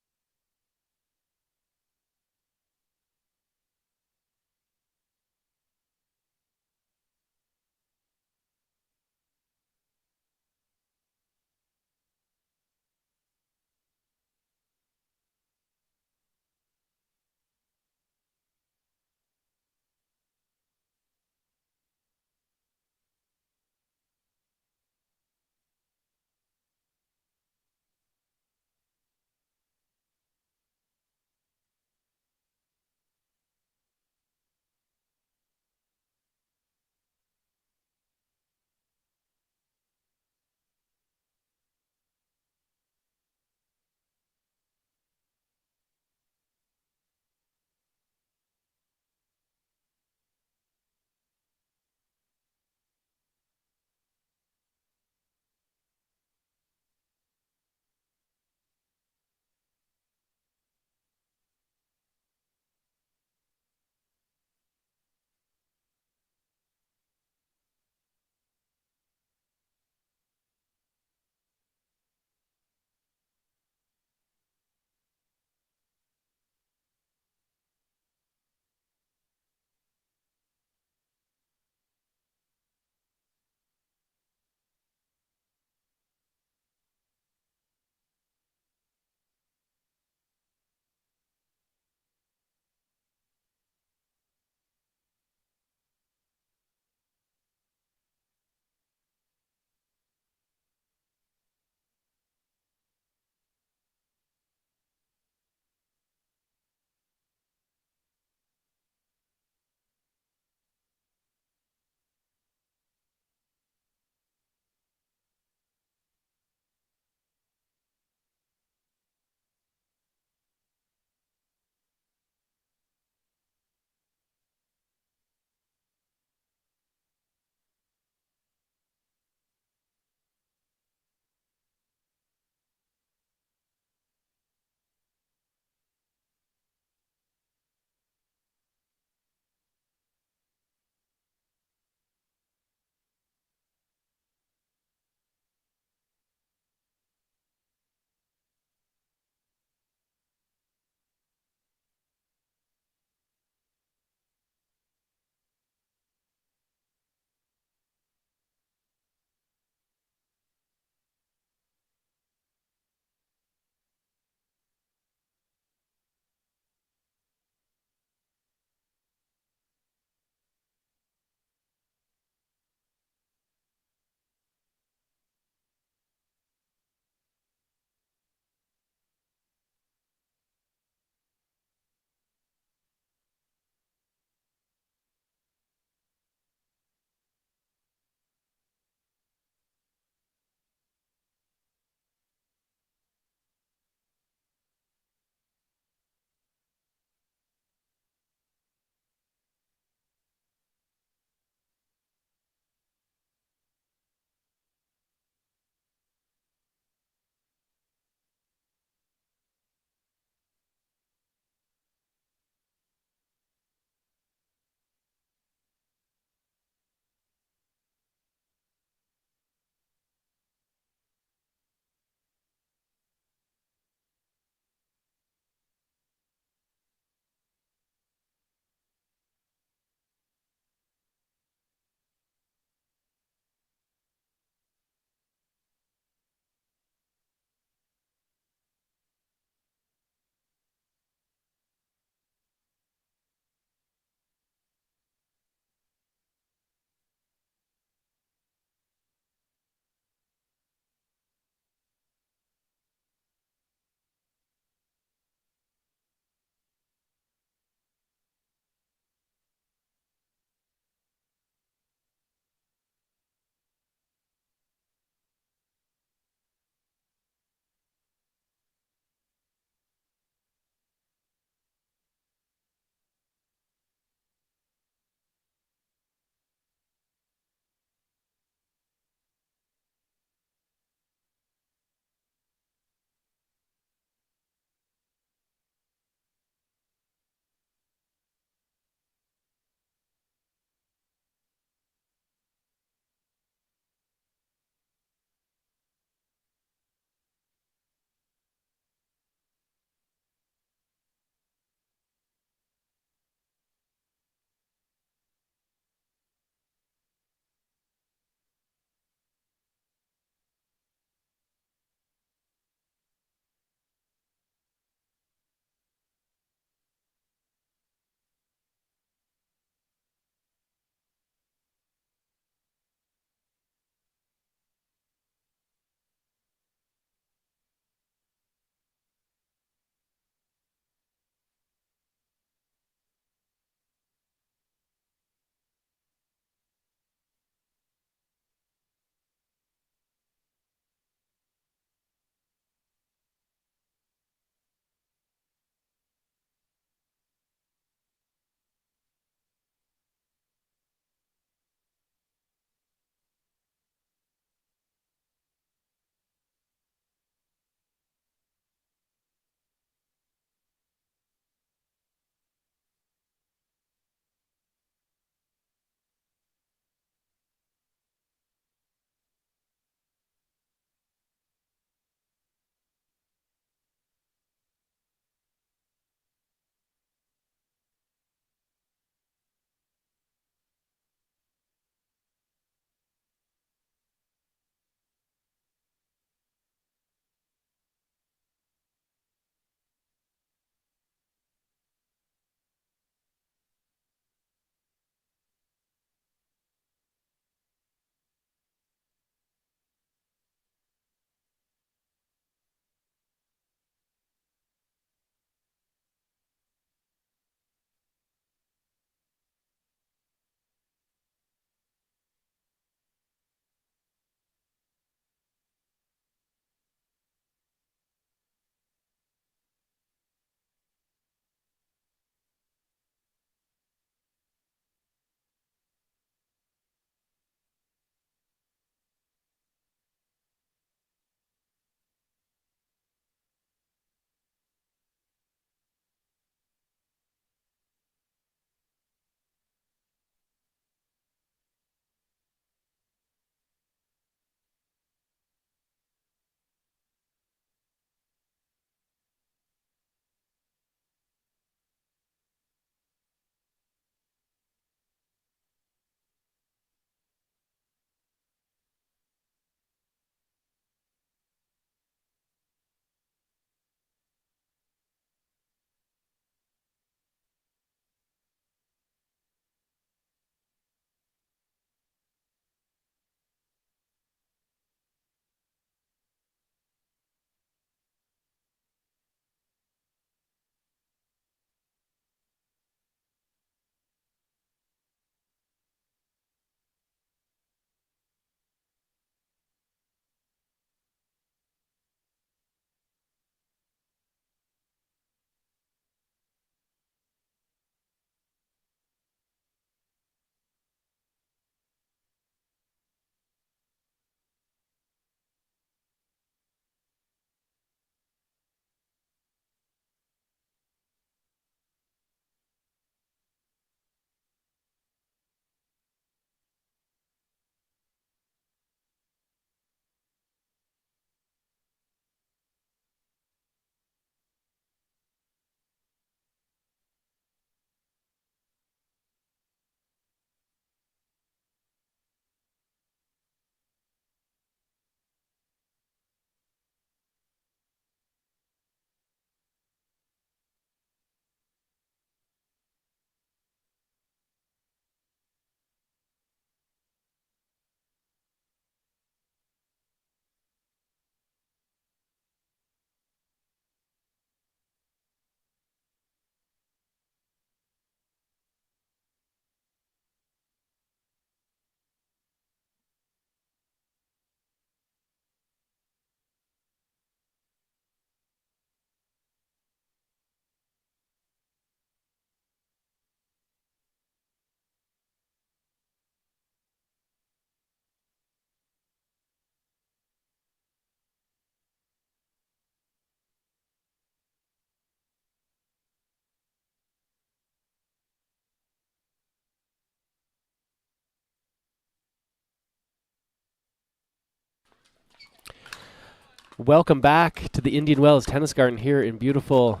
Welcome back to the Indian Wells Tennis Garden here in beautiful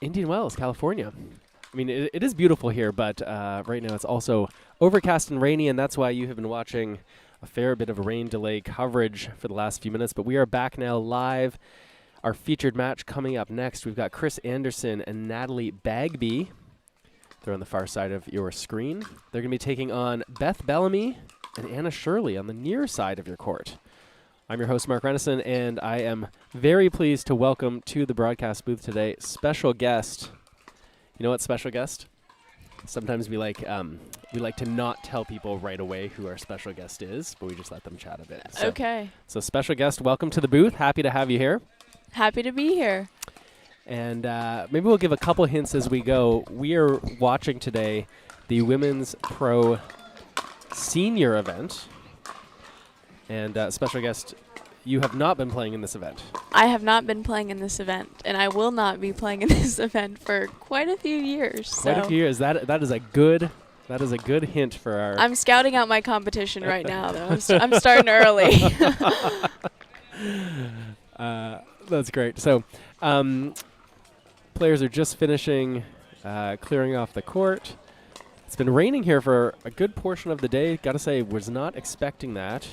Indian Wells, California. I mean, it is beautiful here, but right now it's also overcast and rainy, and that's why you have been watching a fair bit of rain delay coverage for the last few minutes. But we are back now live. Our featured match coming up next. We've got Chris Anderson and Natalie Bagby. They're on the far side of your screen. They're going to be taking on Beth Bellamy and Anna Shirley on the near side of your court. I'm your host, Mark Renison, and I am very pleased to welcome to the broadcast booth today special guest. You know what, special guest? Sometimes we like to not tell people right away who our special guest is, but we just let them chat a bit. So, okay. So special guest, welcome to the booth. Happy to have you here. Happy to be here. And maybe we'll give a couple hints as we go. We are watching today the Women's Pro Senior event. And special guest, you have not been playing in this event. I have not been playing in this event, and I will not be playing in this event for quite a few years. Quite a few years. That is a good hint for our. I'm scouting out my competition right now, though. I'm starting early. That's great. So, players are just finishing clearing off the court. It's been raining here for a good portion of the day. Got to say, was not expecting that.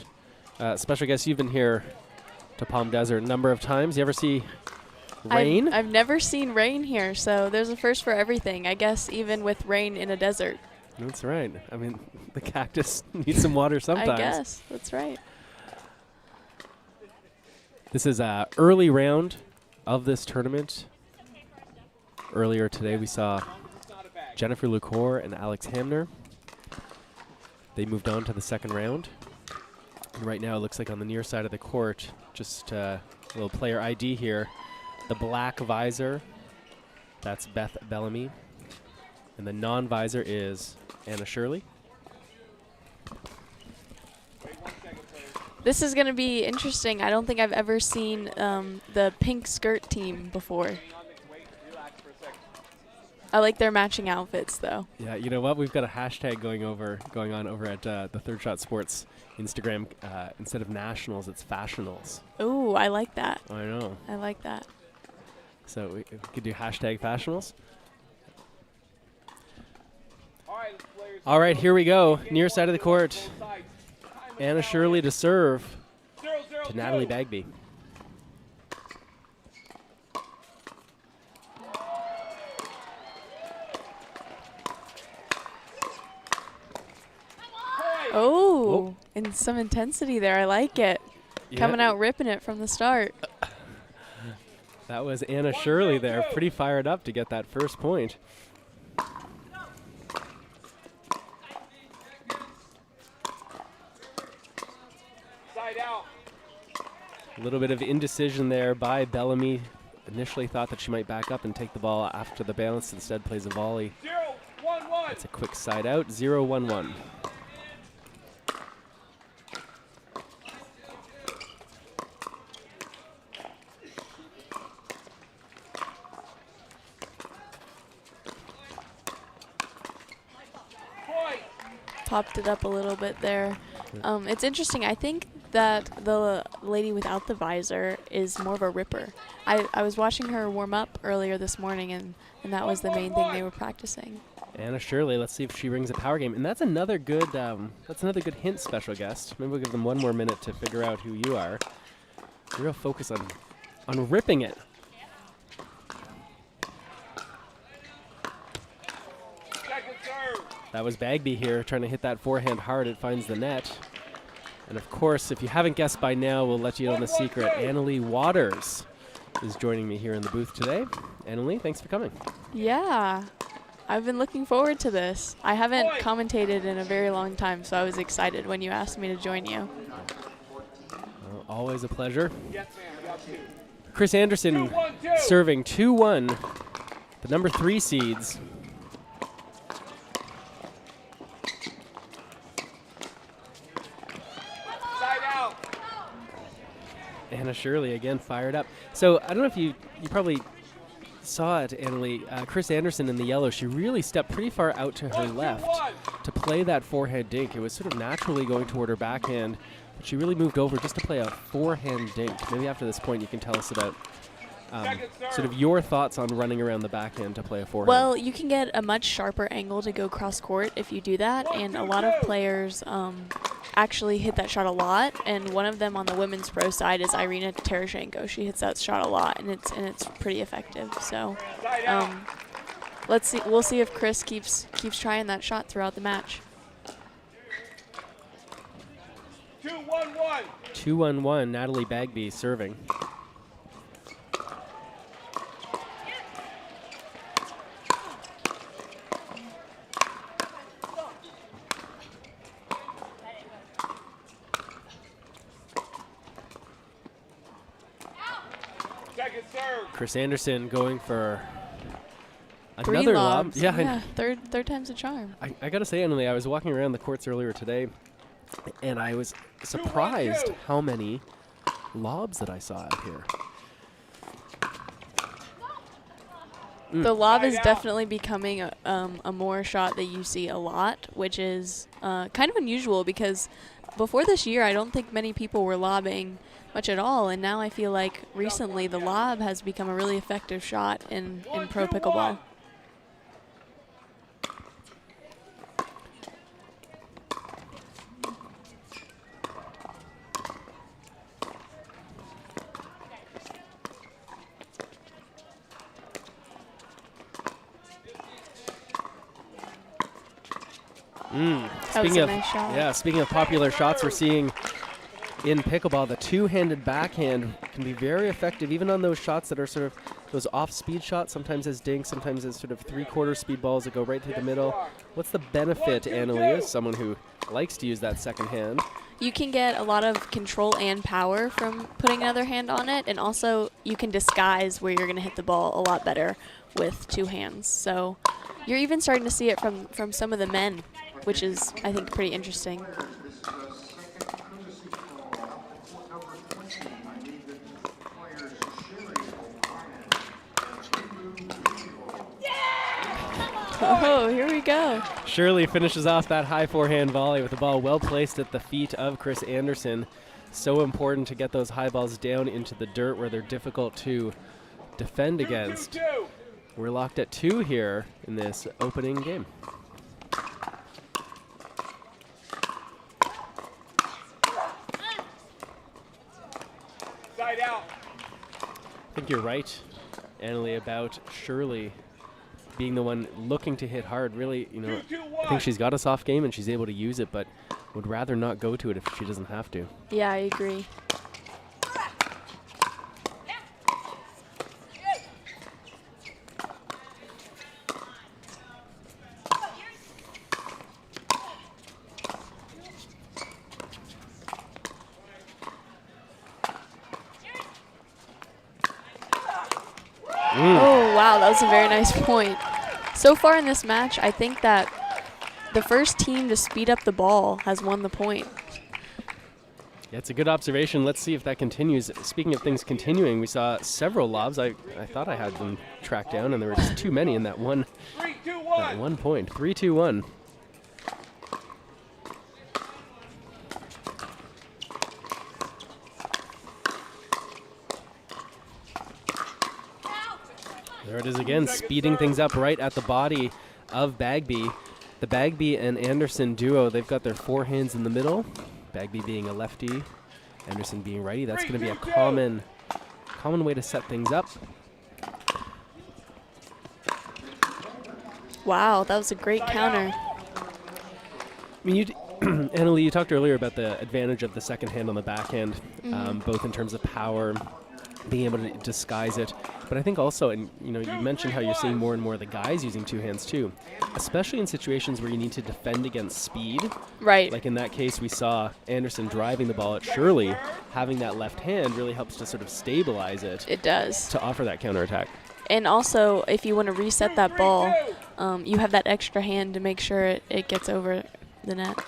Special guest, you've been here to Palm Desert a number of times. You ever see rain? I've never seen rain here, so there's a first for everything. I guess even with rain in a desert. That's right. I mean, the cactus needs some water sometimes. I guess. That's right. This is an early round of this tournament. Earlier today, we saw Jennifer Lucore and Alex Hamner. They moved on to the second round. And right now, it looks like on the near side of the court, just a little player ID here. The black visor, that's Beth Bellamy. And the non-visor is Anna Shirley. This is going to be interesting. I don't think I've ever seen the pink skirt team before. I like their matching outfits, though. Yeah, you know what? We've got a hashtag going on over at the Third Shot Sports Instagram. Instead of nationals, it's fashionals. Ooh, I like that. I know. I like that. So we could do hashtag fashionals. All right, here we go. Near side of the court. Anna Shirley to serve to Natalie Bagby. Oh, and some intensity there. I like it. Yeah. Coming out ripping it from the start. That was Anna Shirley there, pretty fired up to get that first point. A little bit of indecision there by Bellamy. Initially thought that she might back up and take the ball after the bounce. Instead plays a volley. 0-1-1. It's a quick side out. 0-1-1. Popped it up a little bit there. It's interesting. I think that the lady without the visor is more of a ripper. I was watching her warm up earlier this morning, and that was the main thing they were practicing. Anna Shirley, let's see if she brings a power game. And that's another good hint, special guest. Maybe we'll give them one more minute to figure out who you are. Real focus on ripping it. That was Bagby here trying to hit that forehand hard. It finds the net. And of course, if you haven't guessed by now, we'll let you in on the secret. Annalie Waters is joining me here in the booth today. Annalie, thanks for coming. Yeah, I've been looking forward to this. I haven't commentated in a very long time, so I was excited when you asked me to join you. Well, always a pleasure. Chris Anderson serving 2-1, the number 3 seeds. Anna Shirley again fired up. So I don't know if you probably saw it, Annalie, Chris Anderson in the yellow, she really stepped pretty far out to her left to play that forehand dink. It was sort of naturally going toward her backhand, but she really moved over just to play a forehand dink. Maybe after this point you can tell us about sort of your thoughts on running around the backhand to play a forehand. Well, you can get a much sharper angle to go cross court if you do that, and a lot of players actually hit that shot a lot, and one of them on the women's pro side is Irina Tereshchenko. She hits that shot a lot, and it's pretty effective. So let's see. We'll see if Chris keeps trying that shot throughout the match. 2-1-1. 2-1-1. Natalie Bagby serving. Chris Anderson going for another lob. Yeah, third time's a charm. I gotta say, Emily, I was walking around the courts earlier today, and I was surprised how many lobs that I saw out here. The lob is definitely becoming a more shot that you see a lot, which is kind of unusual because before this year, I don't think many people were lobbing much at all, and now I feel like recently the lob has become a really effective shot in pro pickleball. Speaking of popular shots we're seeing in pickleball, the two-handed backhand can be very effective even on those shots that are sort of those off-speed shots, sometimes as dinks, sometimes as sort of three-quarter speed balls that go right through the middle. What's the benefit, Annalie, as someone who likes to use that second hand? You can get a lot of control and power from putting another hand on it, and also you can disguise where you're going to hit the ball a lot better with two hands. So you're even starting to see it from some of the men, which is, I think, pretty interesting. Oh, here we go. Shirley finishes off that high forehand volley with the ball well placed at the feet of Chris Anderson. So important to get those high balls down into the dirt where they're difficult to defend against. We're locked at 2 here in this opening game. Side out. I think you're right, Annalie, about Shirley being the one looking to hit hard. Really, you know, I think she's got a soft game and she's able to use it, but would rather not go to it if she doesn't have to. Yeah, I agree. Oh, wow, that was a very nice point. So far in this match, I think that the first team to speed up the ball has won the point. Yeah, it's a good observation. Let's see if that continues. Speaking of things continuing, we saw several lobs. I thought I had them tracked down, and there were just too many in that one, that 1 point. 3-2-1. There it is again, speeding things up right at the body of Bagby. The Bagby and Anderson duo, they've got their forehands in the middle. Bagby being a lefty, Anderson being righty. That's going to be a common way to set things up. Wow, that was a great counter. I mean, Annalie, you talked earlier about the advantage of the second hand on the backhand, both in terms of power, being able to disguise it. But I think also, and you know, you mentioned how you're seeing more and more of the guys using two hands too, especially in situations where you need to defend against speed. Right. Like in that case, we saw Anderson driving the ball at Shirley. Having that left hand really helps to sort of stabilize it. It does. To offer that counterattack. And also, if you want to reset that ball, you have that extra hand to make sure it gets over the net.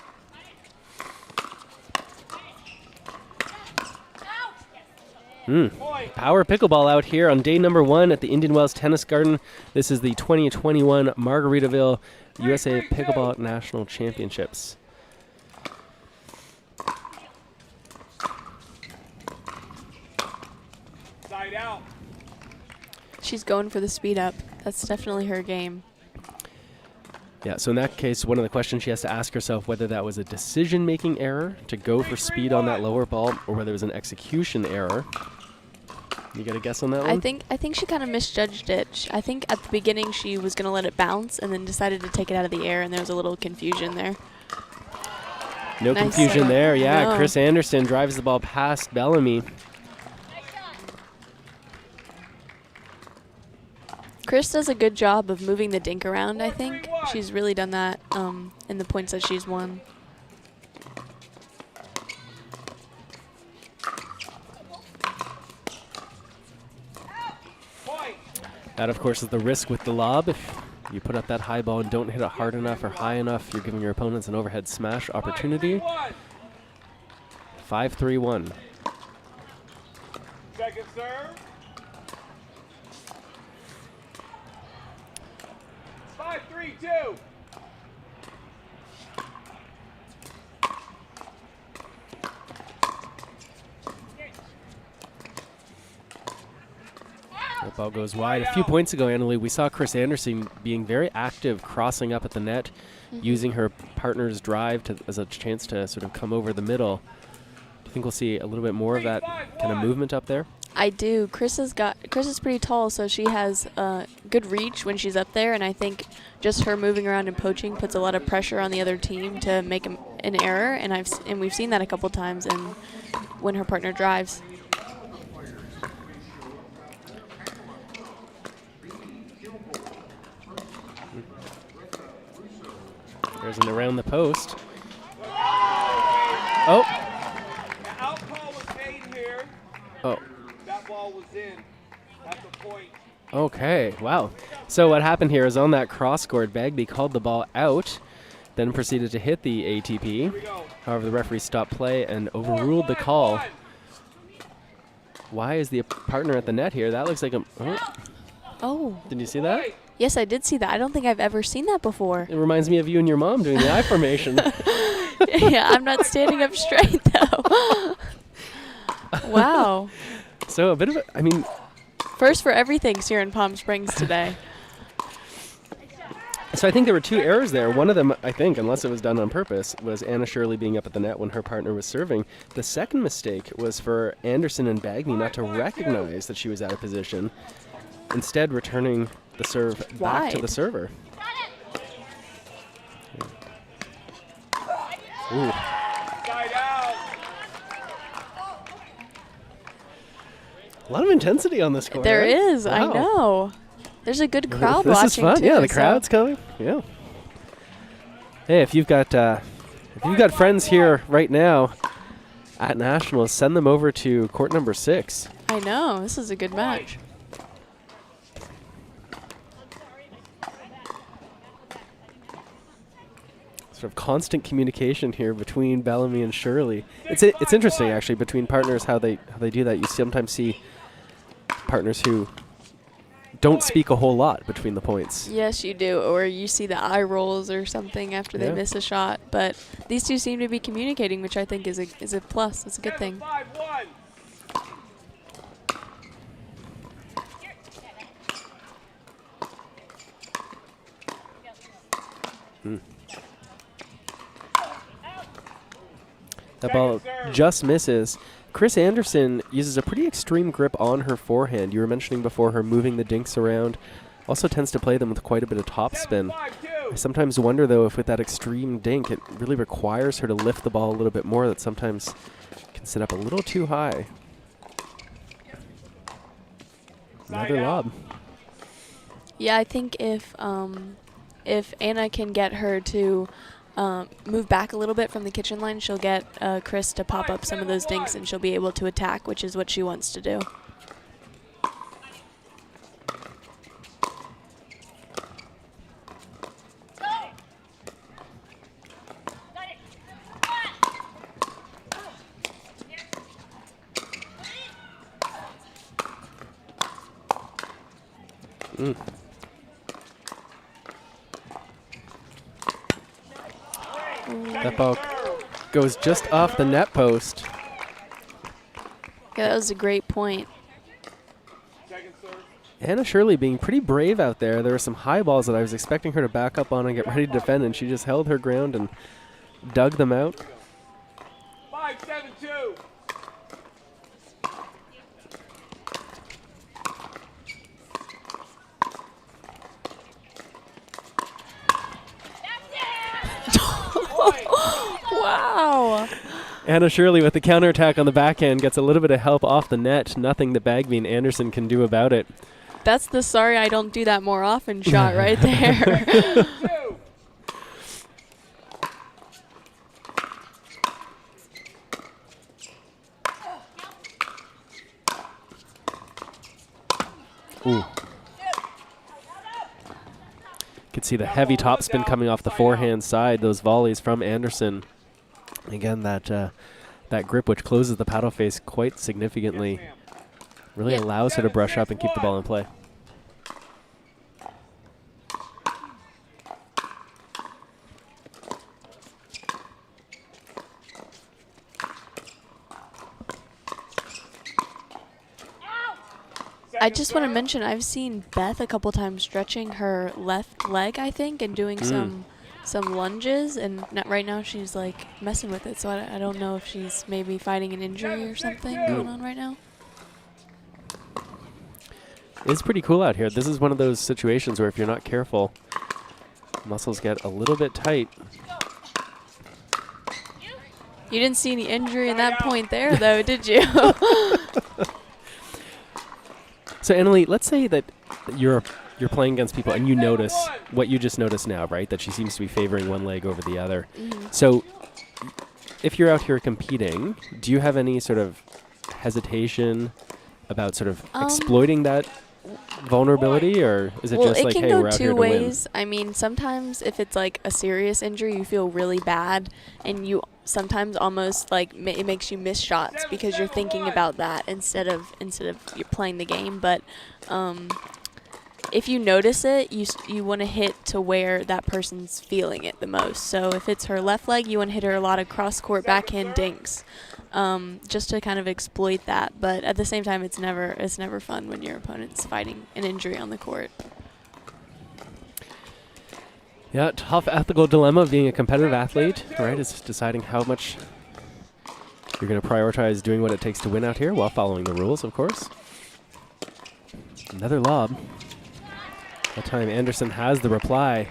Power pickleball out here on day number 1 at the Indian Wells Tennis Garden. This is the 2021 Margaritaville USA Pickleball National Championships. Side out. She's going for the speed up. That's definitely her game. Yeah, so in that case, one of the questions she has to ask herself whether that was a decision-making error to go for speed on that lower ball or whether it was an execution error. You got a guess on that one? I think she kind of misjudged it. I think at the beginning she was going to let it bounce and then decided to take it out of the air, and there was a little confusion there. No Nice confusion setup. there. Yeah, No. Chris Anderson drives the ball past Bellamy. Chris does a good job of moving the dink around, I think. She's really done that in the points that she's won. That, of course, is the risk with the lob. If you put up that high ball and don't hit it hard enough or high enough, you're giving your opponents an overhead smash opportunity. 5-3-1. Second serve. 5-3-2. That ball goes wide. A few points ago, Annalie, we saw Chris Anderson being very active, crossing up at the net, using her partner's drive as a chance to sort of come over the middle. Do you think we'll see a little bit more of that kind of movement up there? I do. Chris is pretty tall, so she has good reach when she's up there, and I think just her moving around and poaching puts a lot of pressure on the other team to make an error, and we've seen that a couple times when her partner drives. There's an around the post. Oh. The out call was made here. Oh. That ball was in at the point. Okay, wow. So what happened here is on that cross-court, Bagby called the ball out, then proceeded to hit the ATP. However, the referee stopped play and overruled the call. Why is the partner at the net here? That looks like a... Oh. Did you see that? Yes, I did see that. I don't think I've ever seen that before. It reminds me of you and your mom doing the I formation. Yeah, I'm not standing up straight, though. Wow. So a bit of a... I mean... First for everything here in Palm Springs today. So I think there were two errors there. One of them, I think, unless it was done on purpose, was Anna Shirley being up at the net when her partner was serving. The second mistake was for Anderson and Bagby not to recognize that she was out of position, instead returning the serve back to the server. Ooh. A lot of intensity on this court. There right? is, Wow. I know. There's a good crowd this watching is fun. too. Yeah, the crowd's coming. Yeah. Hey, if you've got friends here right now at Nationals, send them over to court number 6. I know. This is a good match. Sort of constant communication here between Bellamy and Shirley. It's interesting actually between partners how they do that. You sometimes see partners who don't speak a whole lot between the points. Yes, you do. Or you see the eye rolls or something after they miss a shot. But these two seem to be communicating, which I think is a plus. It's a good thing. That ball just misses. Chris Anderson uses a pretty extreme grip on her forehand. You were mentioning before her moving the dinks around. Also tends to play them with quite a bit of topspin. I sometimes wonder, though, if with that extreme dink, it really requires her to lift the ball a little bit more. That sometimes can sit up a little too high. Another lob. Yeah, I think if Anna can get her to move back a little bit from the kitchen line, she'll get Chris to pop up some of those dinks and she'll be able to attack, which is what she wants to do. That ball goes just off the net post. Yeah, that was a great point. Anna Shirley being pretty brave out there. There were some high balls that I was expecting her to back up on and get ready to defend, and she just held her ground and dug them out. 5-7-2. Wow. Anna Shirley with the counterattack on the backhand gets a little bit of help off the net. Nothing that Bagby and Anderson can do about it. That's the sorry I don't do that more often shot right there. Ooh. Could see the heavy topspin coming off the forehand side, those volleys from Anderson. Again, that grip which closes the paddle face quite significantly really allows her to brush up and keep the ball in play. I just want to mention I've seen Beth a couple times stretching her left leg, I think, and doing some lunges, and right now she's like messing with it, so I don't know if she's maybe fighting an injury or something going on right now. It's pretty cool out here. This is one of those situations where if you're not careful, muscles get a little bit tight. You didn't see any injury in that point there, though, did you? So, Annalie, let's say that you're playing against people and you notice what you just noticed now, right? That she seems to be favoring one leg over the other. So, if you're out here competing, do you have any sort of hesitation about sort of exploiting that vulnerability, or is it just like, hey, we're out here to win? Well, it can go two ways. I mean, sometimes if it's like a serious injury, you feel really bad, and you sometimes almost like it makes you miss shots because you're thinking about that instead of you're playing the game. But if you notice it, you want to hit to where that person's feeling it the most. So if it's her left leg, you want to hit her a lot of cross-court backhand dinks, just to kind of exploit that. But at the same time, it's never fun when your opponent's fighting an injury on the court. Yeah, tough ethical dilemma of being a competitive athlete, right? It's deciding how much you're going to prioritize doing what it takes to win out here while following the rules, of course. Another lob. That time Anderson has the reply.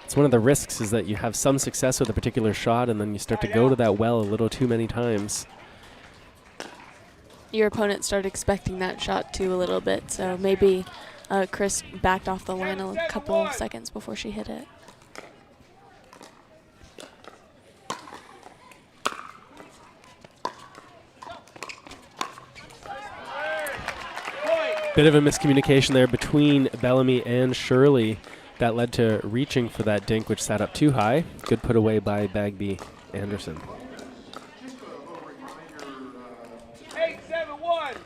It's one of the risks is that you have some success with a particular shot and then you start to go to that well a little too many times. Your opponent started expecting that shot too a little bit, so maybe Chris backed off the line a couple of seconds before she hit it. Bit of a miscommunication there between Bellamy and Shirley that led to reaching for that dink, which sat up too high. Good put away by Bagby Anderson. 8-7-1.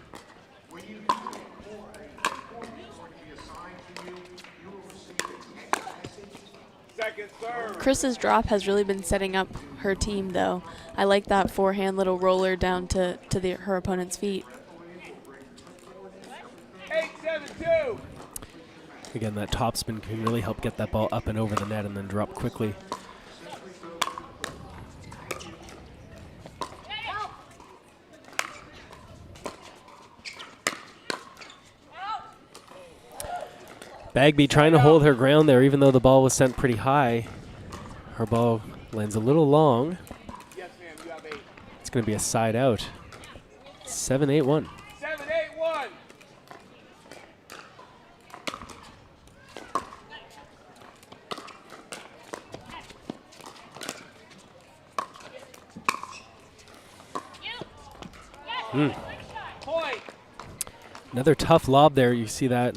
Second serve. Chris's drop has really been setting up her team, though. I like that forehand little roller down to her opponent's feet. 8-7-2. Again, that topspin can really help get that ball up and over the net and then drop quickly. Bagby trying to hold her ground there, even though the ball was sent pretty high. Her ball lands a little long. Yes, ma'am, you have 8. It's going to be a side out. 7-8-1. 7-8-1. Point. Another tough lob there. You see that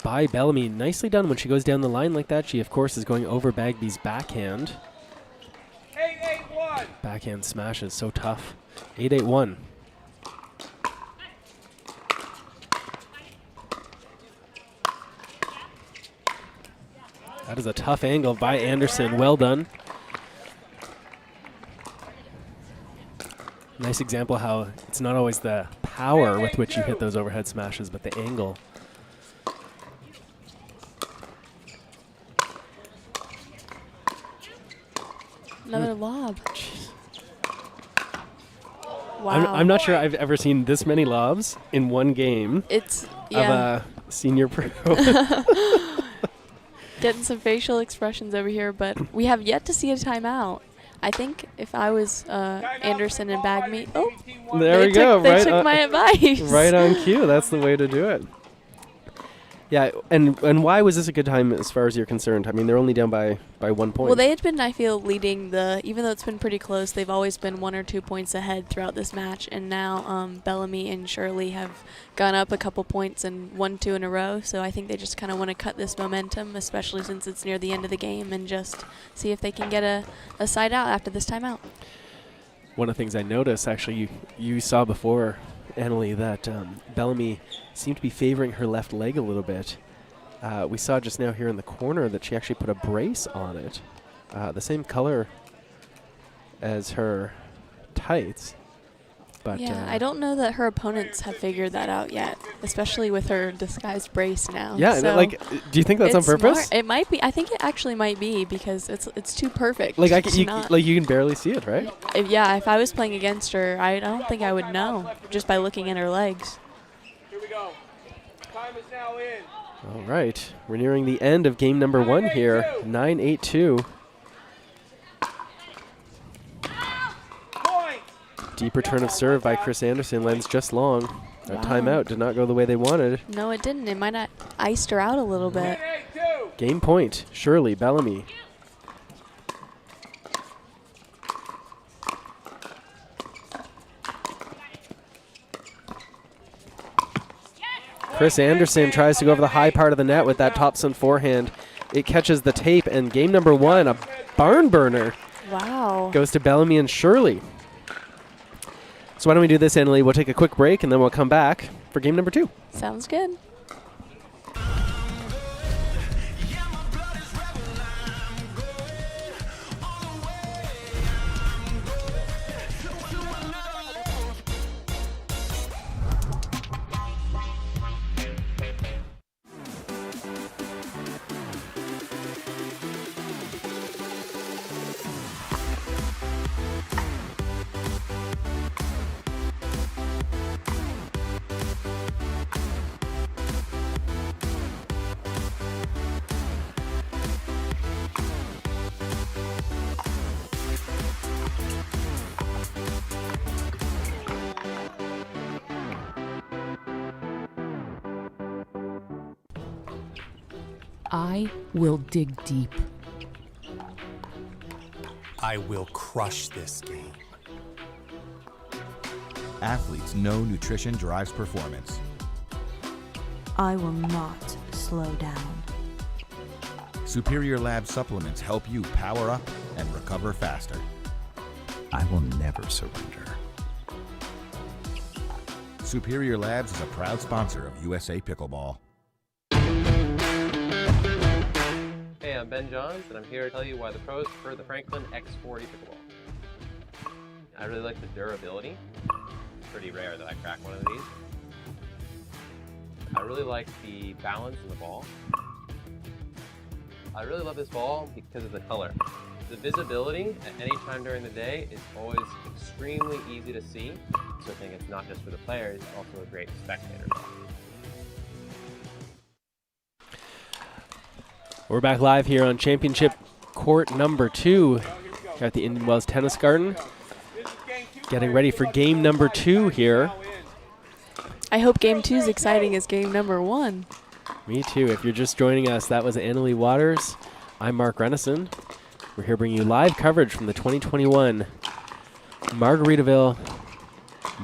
by Bellamy. Nicely done when she goes down the line like that. She, of course, is going over Bagby's backhand. 8-8-1. Backhand smash is so tough. 8-8-1. That is a tough angle by Anderson. Well done. Nice example how it's not always the power with which you hit those overhead smashes, but the angle. Another lob. Wow. I'm not sure I've ever seen this many lobs in one game. It's of a senior pro. Getting some facial expressions over here, but we have yet to see a timeout. I think if I was Anderson and Bagme, there we go. They took my advice. Right on cue. That's the way to do it. Yeah, and why was this a good time as far as you're concerned? I mean, they're only down by 1 point. Well, they had been, I feel, leading even though it's been pretty close, they've always been 1 or 2 points ahead throughout this match, and now Bellamy and Shirley have gone up a couple points and won 2 in a row, so I think they just kind of want to cut this momentum, especially since it's near the end of the game, and just see if they can get a side out after this timeout. One of the things I noticed, actually, you saw before, Annalie, that Bellamy seemed to be favoring her left leg a little bit. We saw just now here in the corner that she actually put a brace on it, the same color as her tights. But yeah, I don't know that her opponents have figured that out yet, especially with her disguised brace now. Yeah, so like, do you think that's on purpose? Smart. It might be. I think it actually might be because it's too perfect. Like you can barely see it, right? If I was playing against her, I don't think I would know just by looking at her legs. Here we go. Time is now in. All right, we're nearing the end of game number 1 here. 9-8-2. Deep return of serve by Chris Anderson lands just long. A timeout did not go the way they wanted. No, it didn't. It might have iced her out a little bit. Game point, Shirley Bellamy. Chris Anderson tries to go over the high part of the net with that topspin forehand. It catches the tape, and game number 1, a barn burner. Wow. Goes to Bellamy and Shirley. So why don't we do this, Annalie? We'll take a quick break, and then we'll come back for game number 2. Sounds good. I will dig deep. I will crush this game. Athletes know nutrition drives performance. I will not slow down. Superior Lab supplements help you power up and recover faster. I will never surrender. Superior Labs is a proud sponsor of USA Pickleball. Hey, I'm Ben Johns, and I'm here to tell you why the pros prefer the Franklin X40 Pickleball. I really like the durability. It's pretty rare that I crack one of these. I really like the balance in the ball. I really love this ball because of the color. The visibility at any time during the day is always extremely easy to see, so I think it's not just for the players, it's also a great spectator ball. We're back live here on Championship Court number 2 here at the Indian Wells Tennis Garden. Getting ready for game number 2 here. I hope game 2 is exciting as game number 1. Me too. If you're just joining us, that was Annalie Waters. I'm Mark Renison. We're here bringing you live coverage from the 2021 Margaritaville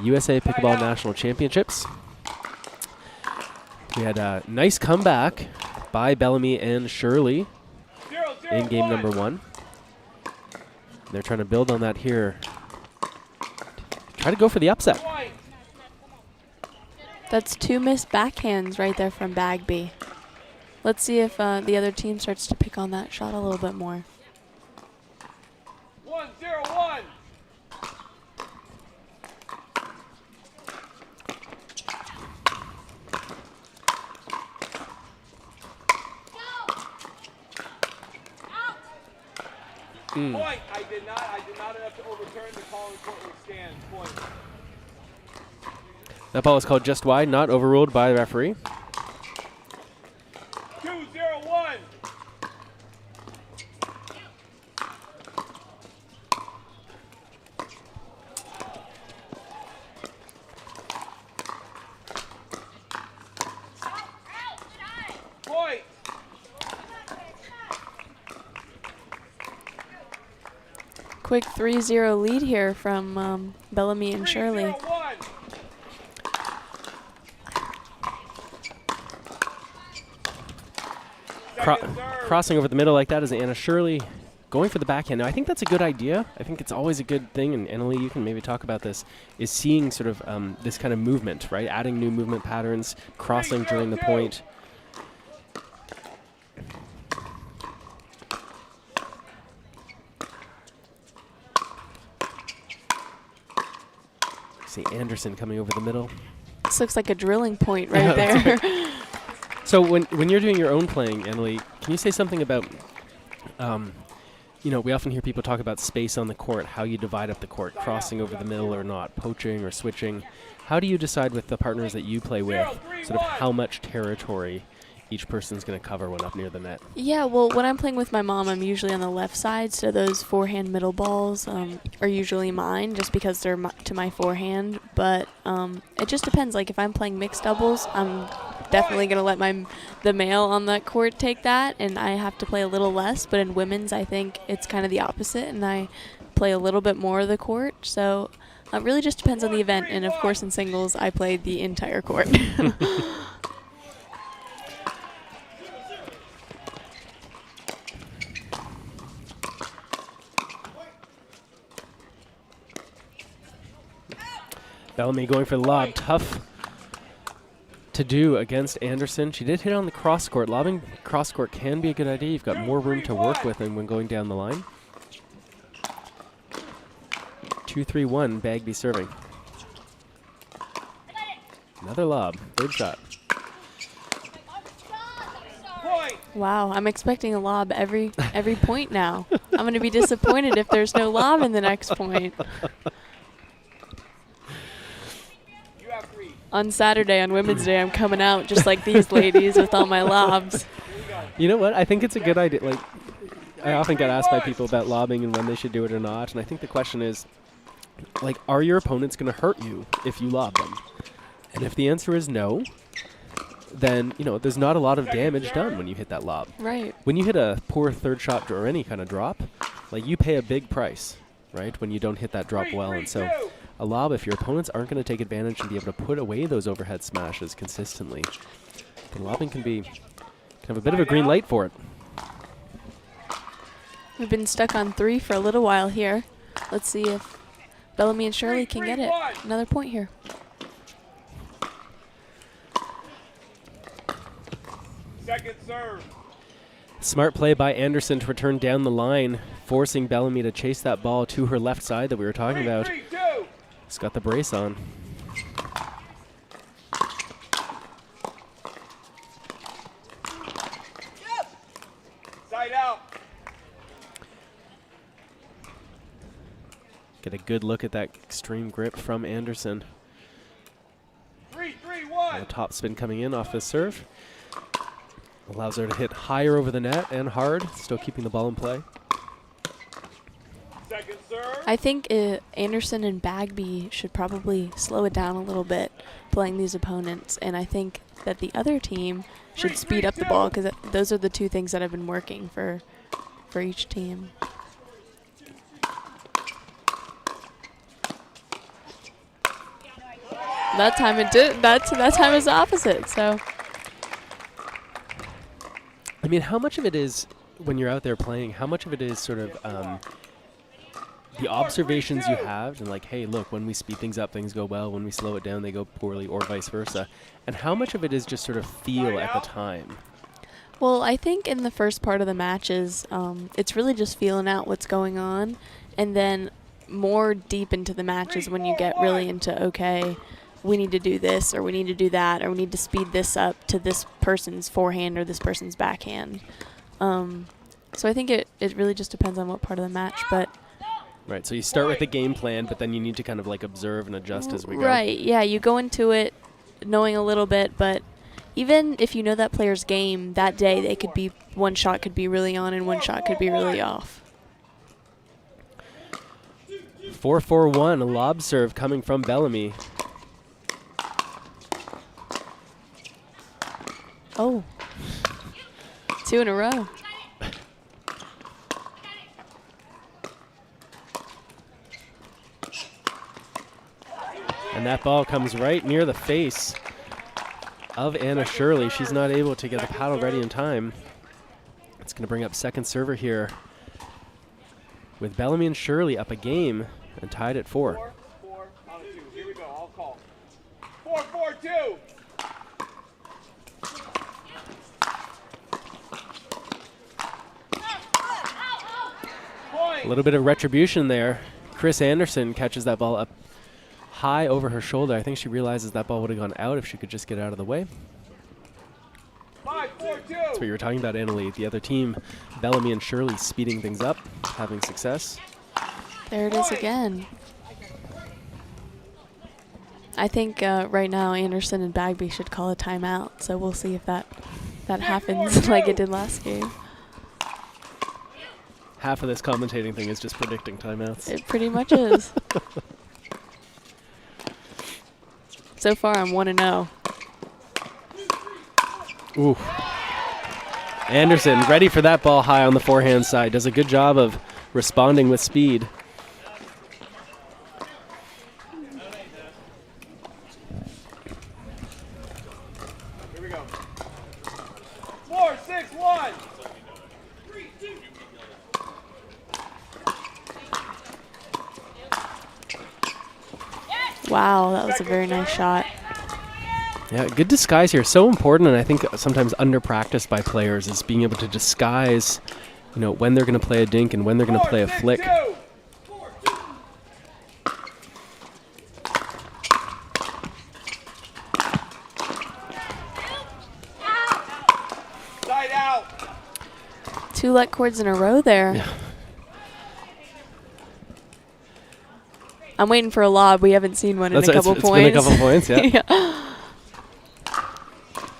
USA Pickleball National Championships. We had a nice comeback by Bellamy and Shirley in game number 1. They're trying to build on that here. Try to go for the upset. That's 2 missed backhands right there from Bagby. let's see if the other team starts to pick on that shot a little bit more. 1-0-1. Point. I did not have to overturn the call in court stand. Point. That ball is called just wide, not overruled by the referee. 2-0-1. Point. Quick 3-0 lead here from Bellamy and Shirley. Crossing over the middle like that is Anna Shirley going for the backhand. Now, I think that's a good idea. I think it's always a good thing, and Annalie, you can maybe talk about this, is seeing sort of this kind of movement, right? Adding new movement patterns, crossing during the point. See Anderson coming over the middle. This looks like a drilling point right there. So when you're doing your own playing, Annalie, can you say something about, you know, we often hear people talk about space on the court, how you divide up the court, crossing over the middle or not, poaching or switching. How do you decide with the partners that you play with sort of how much territory each person's going to cover when up near the net? Yeah, well, when I'm playing with my mom, I'm usually on the left side, so those forehand middle balls are usually mine just because they're to my forehand. But it just depends. Like if I'm playing mixed doubles, I'm definitely going to let the male on that court take that, and I have to play a little less. But in women's, I think it's kind of the opposite, and I play a little bit more of the court. So it really just depends on the event. And of course, in singles, I play the entire court. Bellamy going for the lob. Tough to do against Anderson. She did hit on the cross court. Lobbing cross court can be a good idea. You've got more room to work with when going down the line. 2-3-1, Bagby serving. Another lob. Third shot. Wow, I'm expecting a lob every point now. I'm going to be disappointed if there's no lob in the next point. On Saturday, on Women's Day, I'm coming out just like these ladies with all my lobs. You know what? I think it's a good idea. Like, I often get asked by people about lobbing and when they should do it or not. And I think the question is, like, are your opponents going to hurt you if you lob them? And if the answer is no, then, you know, there's not a lot of damage done when you hit that lob. Right. When you hit a poor third shot or any kind of drop, like, you pay a big price, right, when you don't hit that drop well. And so a lob, if your opponents aren't going to take advantage and be able to put away those overhead smashes consistently, then lobbing can be kind of a bit of a green light for it. We've been stuck on 3 for a little while here. Let's see if Bellamy and Shirley can get it. Another point here. Second serve. Smart play by Anderson to return down the line, forcing Bellamy to chase that ball to her left side that we were talking about. He's got the brace on. Side out. Get a good look at that extreme grip from Anderson. 3-3-1. The top spin coming in off the serve. Allows her to hit higher over the net and hard, still keeping the ball in play. Second serve. I think Anderson and Bagby should probably slow it down a little bit playing these opponents, and I think that the other team should speed up the ball because those are the two things that have been working for each team. That time it did. That time is the opposite. So. I mean, how much of it is, when you're out there playing, how much of it is sort of the observations you have and like, hey, look, when we speed things up, things go well. When we slow it down, they go poorly, or vice versa. And how much of it is just sort of feel at the time? Well, I think in the first part of the matches, it's really just feeling out what's going on, and then more deep into the matches when you get really into, okay, we need to do this, or we need to do that, or we need to speed this up to this person's forehand or this person's backhand. So I think it really just depends on what part of the match, but... Right, so you start with the game plan, but then you need to kind of like observe and adjust as we go. Right, yeah, you go into it knowing a little bit, but even if you know that player's game, that day they could be, one shot could be really on and one shot could be really off. 4-4-1, a lob serve coming from Bellamy. Oh. 2 in a row. And that ball comes right near the face of Anna Shirley. She's not able to get the paddle ready in time. It's going to bring up second server here with Bellamy and Shirley up a game and tied at 4. 4-4 on a 2. Here we go. I'll call. 4-4-2. A little bit of retribution there. Chris Anderson catches that ball up high over her shoulder. I think she realizes that ball would have gone out if she could just get out of the way. 5-4-2. That's what you were talking about, Annalie. The other team, Bellamy and Shirley, speeding things up, having success. There it is again. I think right now Anderson and Bagby should call a timeout, so we'll see if that happens like it did last game. Half of this commentating thing is just predicting timeouts. It pretty much is. So far, I'm 1-0. Ooh. Anderson ready for that ball high on the forehand side. Does a good job of responding with speed. Here we go. 4-6-1. Wow, that was a very nice shot. Yeah, good disguise here. So important, and I think sometimes under-practiced by players, is being able to disguise, you know, when they're going to play a dink and when they're going to play a flick. Side out. 2 let cords in a row there. Yeah. I'm waiting for a lob. We haven't seen one in a couple points. It's been a couple points, yeah. Yeah.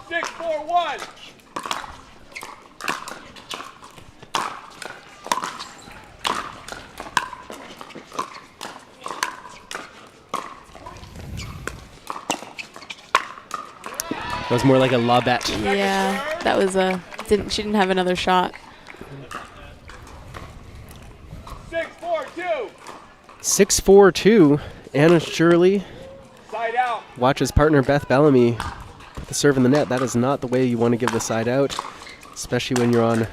6-4-1. That was more like a lobette. Yeah, that was a she didn't have another shot. 6-4-2. 6-4-2. Anna Shirley Side out. watches partner Beth Bellamy put the serve in the net. That is not the way you want to give the side out, especially when you're on a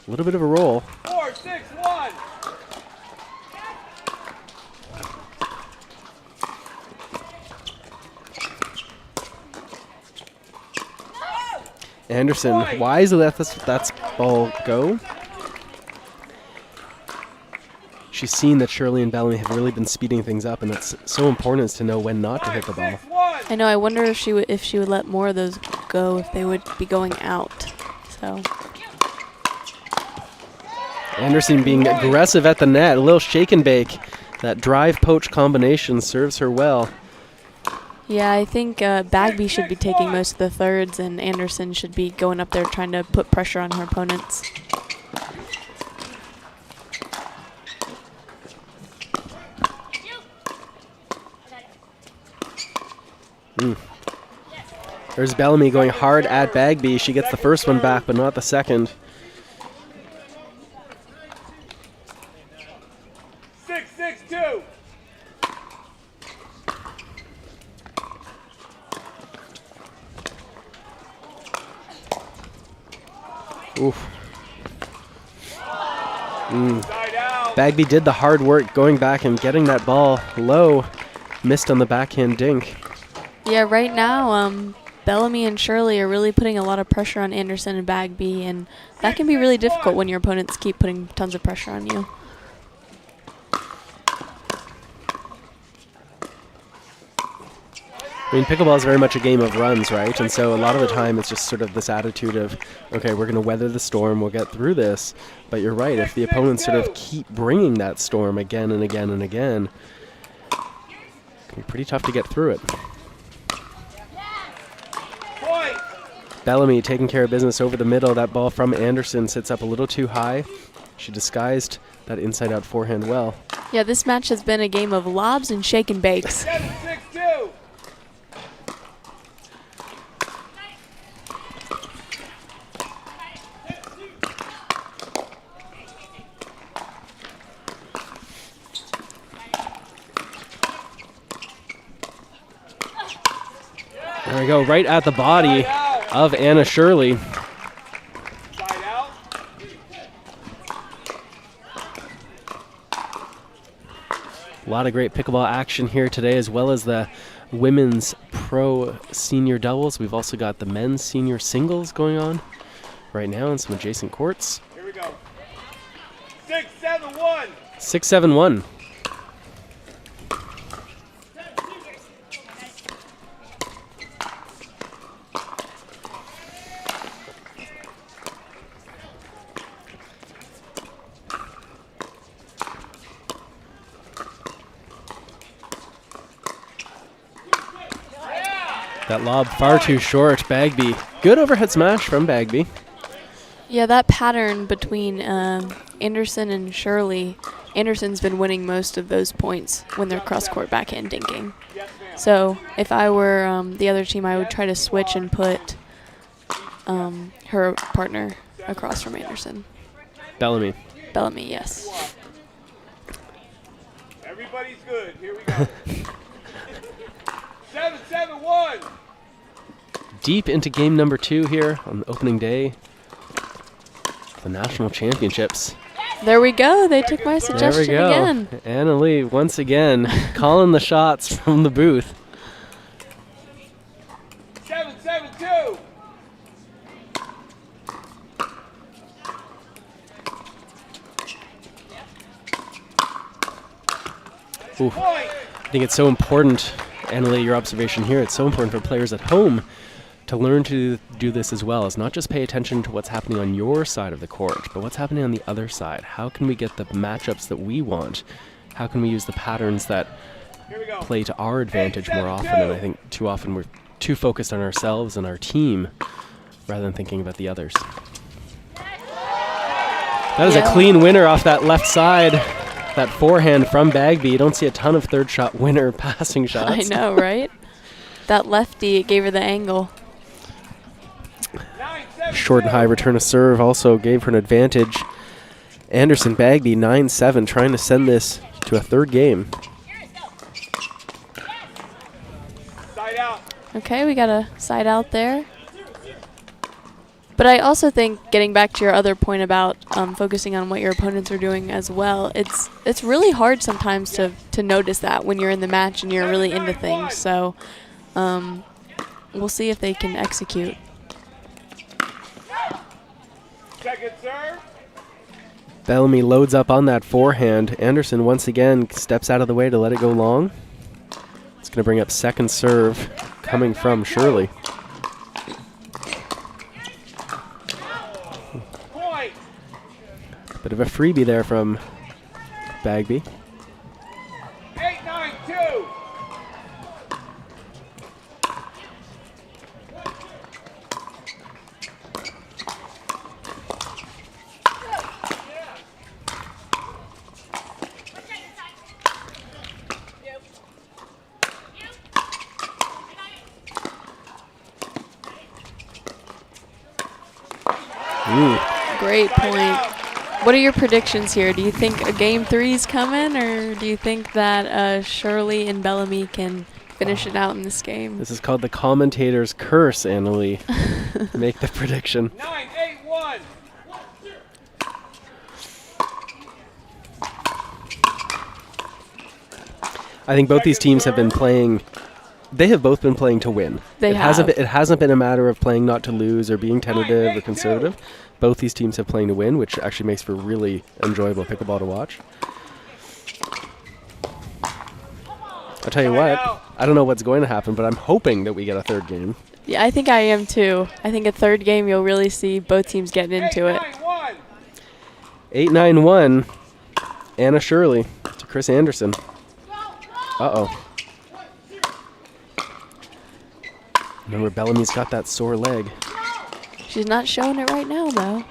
little bit of a roll. 4-6-1. Anderson wisely let that ball go. She's seen that Shirley and Bellamy have really been speeding things up, and it's so important to know when not to hit the ball. I know. I wonder if she would let more of those go if they would be going out. So Anderson being aggressive at the net, a little shake and bake. That drive poach combination serves her well. yeah, I think Bagby should be taking most of the thirds, and Anderson should be going up there trying to put pressure on her opponents. There's Bellamy going hard at Bagby. She gets the first one back, but not the second. 6-6-2. Oof. Bagby did the hard work going back and getting that ball low. Missed on the backhand dink. Yeah, right now Bellamy and Shirley are really putting a lot of pressure on Anderson and Bagby, and that can be really difficult when your opponents keep putting tons of pressure on you. I mean, pickleball is very much a game of runs, right? And so a lot of the time it's just sort of this attitude of, okay, we're going to weather the storm, we'll get through this. But you're right, if the opponents sort of keep bringing that storm again and again and again, it can be pretty tough to get through it. Bellamy taking care of business over the middle. That ball from Anderson sits up a little too high. She disguised that inside-out forehand well. Yeah, this match has been a game of lobs and shake and bakes. 7-6-2. There we go, right at the body of Anna Shirley. A lot of great pickleball action here today, as well as the women's pro senior doubles. We've also got the men's senior singles going on right now in some adjacent courts. Here we go. 6-7-1. 6-7-1. That lob far too short. Bagby. Good overhead smash from Bagby. Yeah, that pattern between Anderson and Shirley, Anderson's been winning most of those points when they're cross-court backhand dinking. So if I were the other team, I would try to switch and put her partner across from Anderson. Bellamy. Bellamy, yes. Everybody's good. Here we go. 7-7-1. Deep into game number 2 here on the opening day. The national championships. There we go. They took my suggestion there we go. again. Anna Lee once again calling the shots from the booth. 7-7-2. Ooh. I think it's so important, Anna Lee, your observation here, it's so important for players at home to learn to do this as well. Is not just pay attention to what's happening on your side of the court, but what's happening on the other side. How can we get the matchups that we want? How can we use the patterns that play to our advantage more often? And I think too often we're too focused on ourselves and our team rather than thinking about the others. That is a clean winner off that left side. That forehand from Bagby. You don't see a ton of third shot winner passing shots. I know, right? That lefty, it gave her the angle. Short and high return of serve also gave her an advantage. Anderson Bagby 9-7, trying to send this to a third game. Okay, we got a side out there. But I also think, getting back to your other point about focusing on what your opponents are doing as well, it's really hard sometimes to notice that when you're in the match and you're really into things. So we'll see if they can execute. Second serve. Bellamy loads up on that forehand. Anderson once again steps out of the way to let it go long. It's going to bring up second serve coming from Shirley. Bit of a freebie there from Bagby. 8-9-2. Great point. What are your predictions here? Do you think a game 3's coming, or do you think that Shirley and Bellamy can finish it out in this game? This is called the commentator's curse, Anna Lee. Make the prediction. 9-8-1. I think both these teams have been playing they have both been playing to win. They have. It hasn't been a matter of playing not to lose or being tentative or conservative. Both these teams have playing to win, which actually makes for really enjoyable pickleball to watch. I'll tell you what, I don't know what's going to happen, but I'm hoping that we get a third game. Yeah, I think I am too. I think a third game you'll really see both teams getting into it. 8-9-1. Anna Shirley to Chris Anderson. Uh-oh. Remember, Bellamy's got that sore leg. She's not showing it right now, though.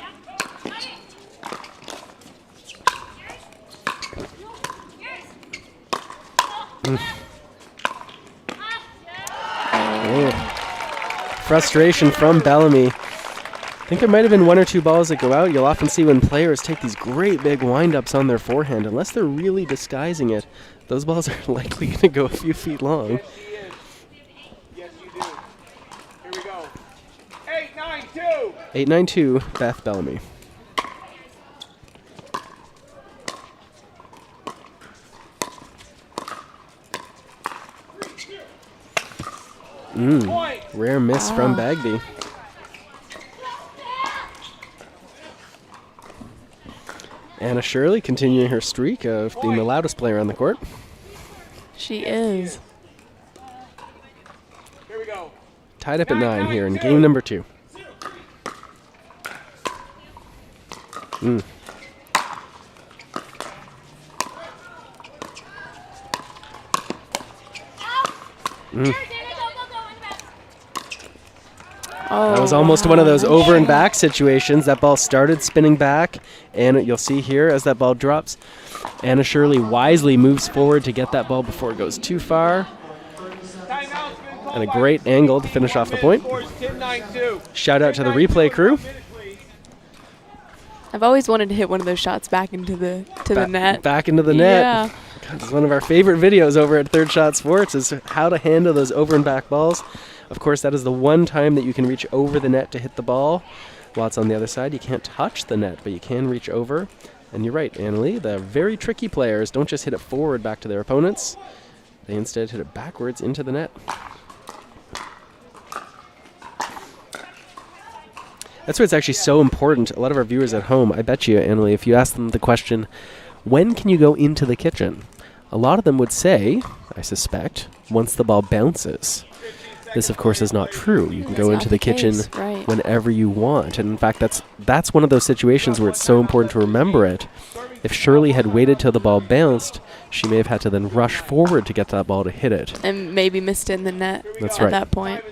Frustration from Bellamy. I think there might have been one or two balls that go out. You'll often see when players take these great big wind-ups on their forehand, unless they're really disguising it, those balls are likely going to go a few feet long. Yes, you do. Here we go. 8-9-2. 8-9-2, Beth Bellamy. Rare miss from Bagby. Anna Shirley continuing her streak of being the loudest player on the court. She is. Here we go. Tied up at 9 here in game number 2. That was almost one of those over and back situations. That ball started spinning back, and you'll see here as that ball drops, Anna Shirley wisely moves forward to get that ball before it goes too far. And a great angle to finish off the point. Shout out to the replay crew. I've always wanted to hit one of those shots back into the net. Back into the net. Yeah. God, it's one of our favorite videos over at Third Shot Sports is how to handle those over and back balls. Of course, that is the one time that you can reach over the net to hit the ball. While it's on the other side, you can't touch the net, but you can reach over. And you're right, Annalie, the very tricky players don't just hit it forward back to their opponents. They instead hit it backwards into the net. That's why it's actually so important. A lot of our viewers at home, I bet you, Annalie, if you ask them the question, when can you go into the kitchen? A lot of them would say, I suspect, once the ball bounces. This, of course, is not true. You can go into the kitchen whenever you want. And in fact, that's one of those situations where it's so important to remember it. If Shirley had waited till the ball bounced, she may have had to then rush forward to get that ball to hit it. And maybe missed it in the net at that point.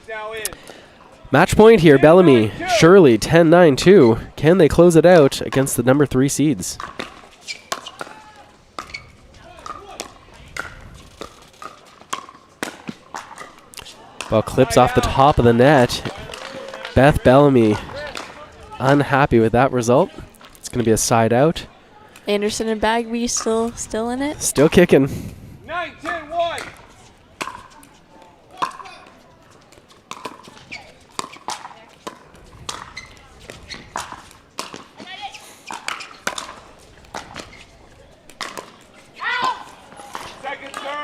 Match point here, Bellamy. Shirley, 10-9-2. Can they close it out against the number 3 seeds? Ball clips off the top of the net. Beth Bellamy unhappy with that result. It's going to be a side out. Anderson and Bagby still in it? Still kicking. 9-10-1.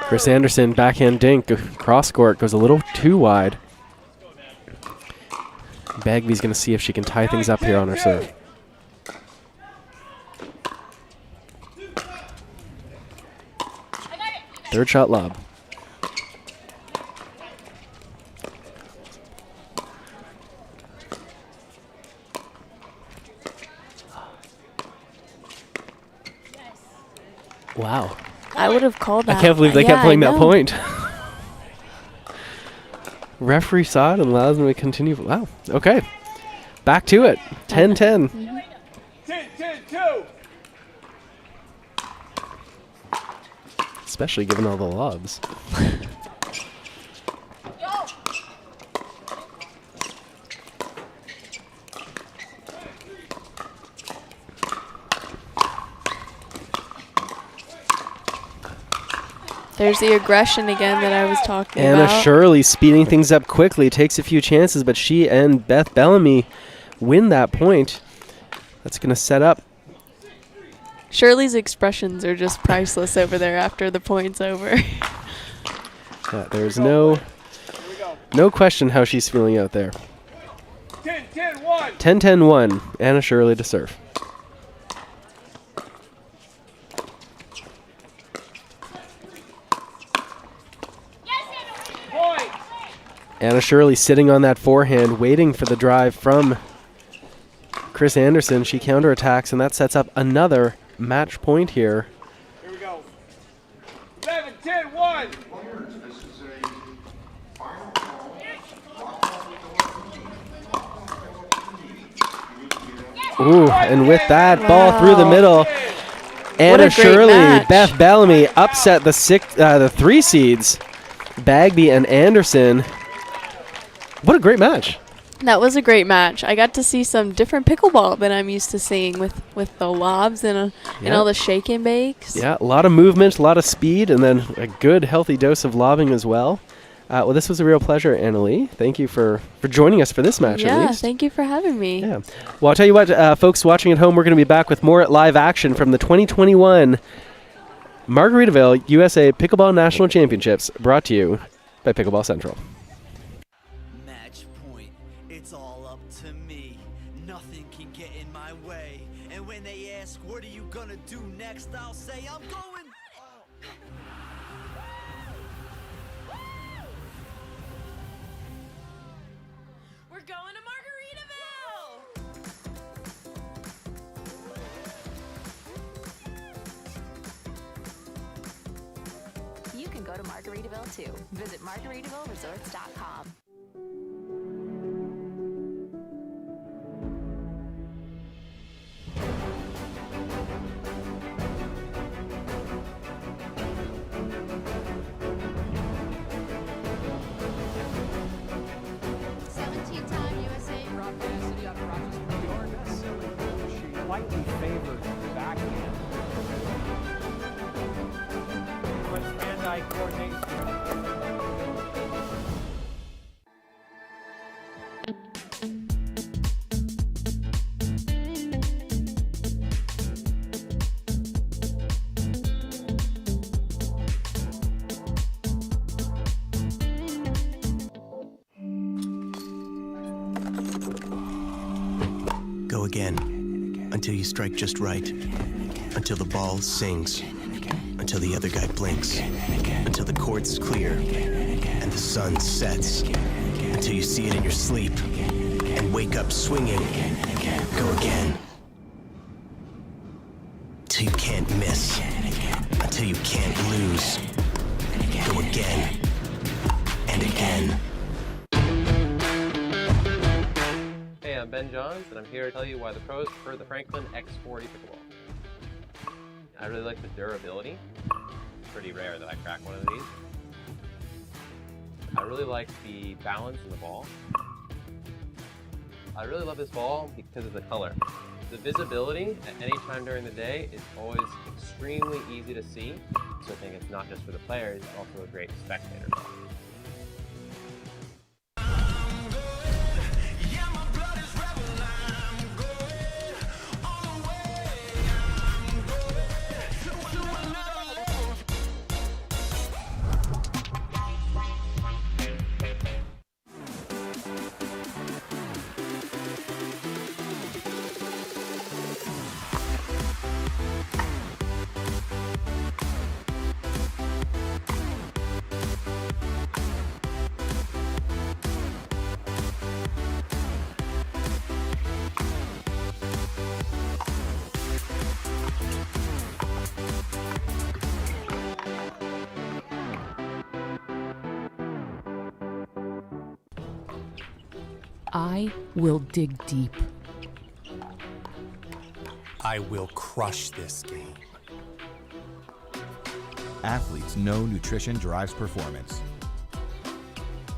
Chris Anderson, backhand dink, cross court, goes a little too wide. Bagby's going to see if she can tie things up here on her serve. Third shot lob. Wow. I would have called that. I can't believe they kept playing that point. Referee saw it and allows them to continue. Wow. Okay. Back to it. 10-10. 10-10-2. Especially given all the lobs. There's the aggression again that I was talking about. Anna Shirley speeding things up quickly, takes a few chances, but she and Beth Bellamy win that point. That's going to set up. Shirley's expressions are just priceless over there after the point's over. There's no No question how she's feeling out there. 10-10-1. 10-10-1. Anna Shirley to serve. Point. Anna Shirley sitting on that forehand, waiting for the drive from Chris Anderson. She counterattacks, and that sets up another match point here. Here we go. 11-10-1. Ooh, and with that ball through the middle, Anna Shirley, match. Beth Bellamy upset the 3 seeds, Bagby and Anderson. What a great match. That was a great match. I got to see some different pickleball than I'm used to seeing with the lobs and all the shake and bakes. Yeah, a lot of movement, a lot of speed, and then a good, healthy dose of lobbing as well. Well, this was a real pleasure, Annalie. Thank you for joining us for this match, at Yeah, least. thank you for having me. Yeah. Well, I'll tell you what, folks watching at home, we're going to be back with more live action from the 2021 Margaritaville USA Pickleball National Championships, brought to you by Pickleball Central. Match point, it's all up to me. Nothing can get in my way. And when they ask, what are you gonna do next? I'll say, I'm going. We're going to Margaritaville! You can go to Margaritaville too. Visit MargaritavilleResorts.com. Slightly favored backhand. Let's hand-eye coordination. Go again, until you strike just right, until the ball sings, until the other guy blinks, until the court's clear, and the sun sets, until you see it in your sleep, and wake up swinging. Go again, till you can't miss, until you can't lose. Go again, and again. Hey, I'm Ben Johns, and I'm here to tell you why the pros prefer the Franklin X40 Pickleball. I really like the durability. It's pretty rare that I crack one of these. I really like the balance in the ball. I really love this ball because of the color. The visibility at any time during the day is always extremely easy to see, so I think it's not just for the players, it's also a great spectator ball. I will dig deep. I will crush this game. Athletes know nutrition drives performance.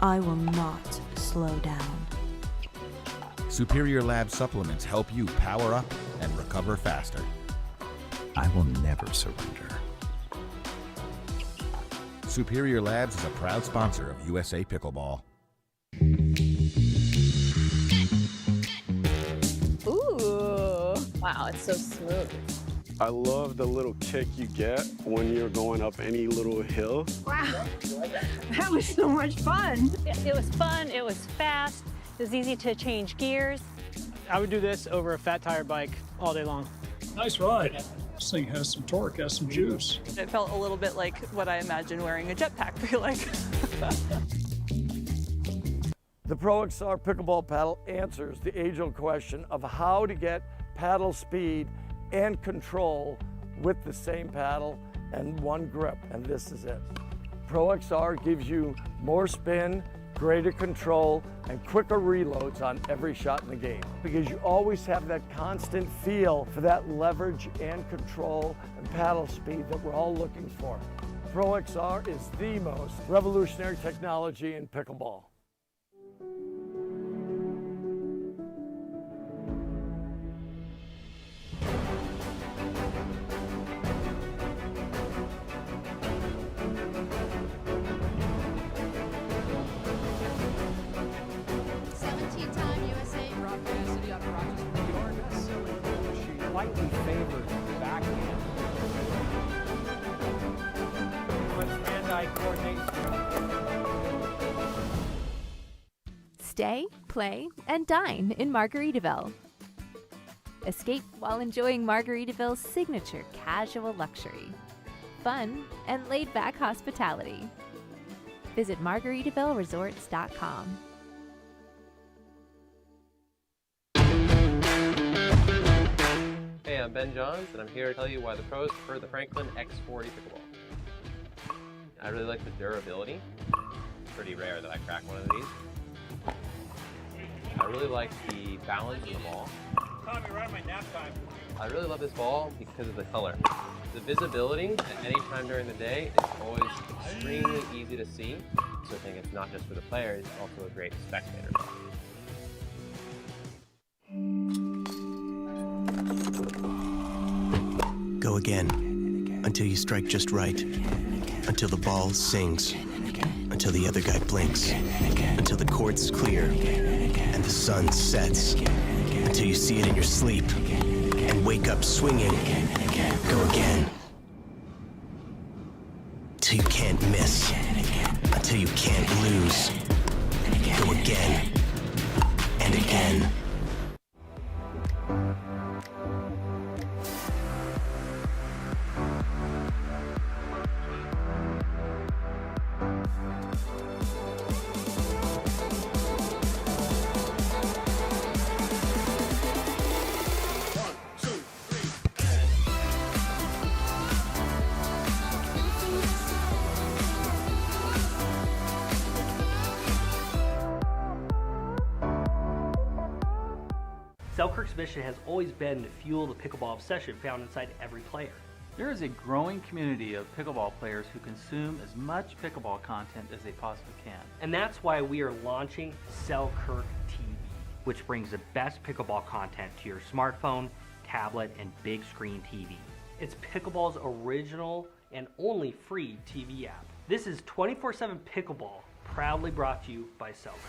I will not slow down. Superior Lab supplements help you power up and recover faster. I will never surrender. Superior Labs is a proud sponsor of USA Pickleball. Ooh, wow, it's so smooth. I love the little kick you get when you're going up any little hill. Wow, that was so much fun. It was fun, it was fast, it was easy to change gears. I would do this over a fat tire bike all day long. Nice ride. This thing has some torque, has some juice. It felt a little bit like what I imagine wearing a jetpack feel like. The Pro XR Pickleball paddle answers the age-old question of how to get paddle speed and control with the same paddle and one grip, and this is it. Pro XR gives you more spin, greater control, and quicker reloads on every shot in the game, because you always have that constant feel for that leverage and control and paddle speed that we're all looking for. Pro XR is the most revolutionary technology in pickleball. Slightly favored backhand. Let's hand-eye coordinate. Stay, play, and dine in Margaritaville. Escape while enjoying Margaritaville's signature casual luxury, fun, and laid-back hospitality. Visit MargaritaVilleResorts.com. Hey, I'm Ben Johns, and I'm here to tell you why the pros prefer the Franklin X40 Pickleball. I really like the durability. It's pretty rare that I crack one of these. I really like the balance of the ball. Tommy, we're out of my nap time. I really love this ball because of the color. The visibility at any time during the day is always extremely easy to see, so I think it's not just for the players, it's also a great spectator ball. Go again, until you strike just right, until the ball sings, until the other guy blinks, until the court's clear, and the sun sets, until you see it in your sleep, and wake up swinging. Go again, till you can't miss, until you can't lose. Go again, and again. Selkirk's mission has always been to fuel the pickleball obsession found inside every player. There is a growing community of pickleball players who consume as much pickleball content as they possibly can. And that's why we are launching Selkirk TV, which brings the best pickleball content to your smartphone, tablet, and big screen TV. It's pickleball's original and only free TV app. This is 24/7 Pickleball, proudly brought to you by Selkirk.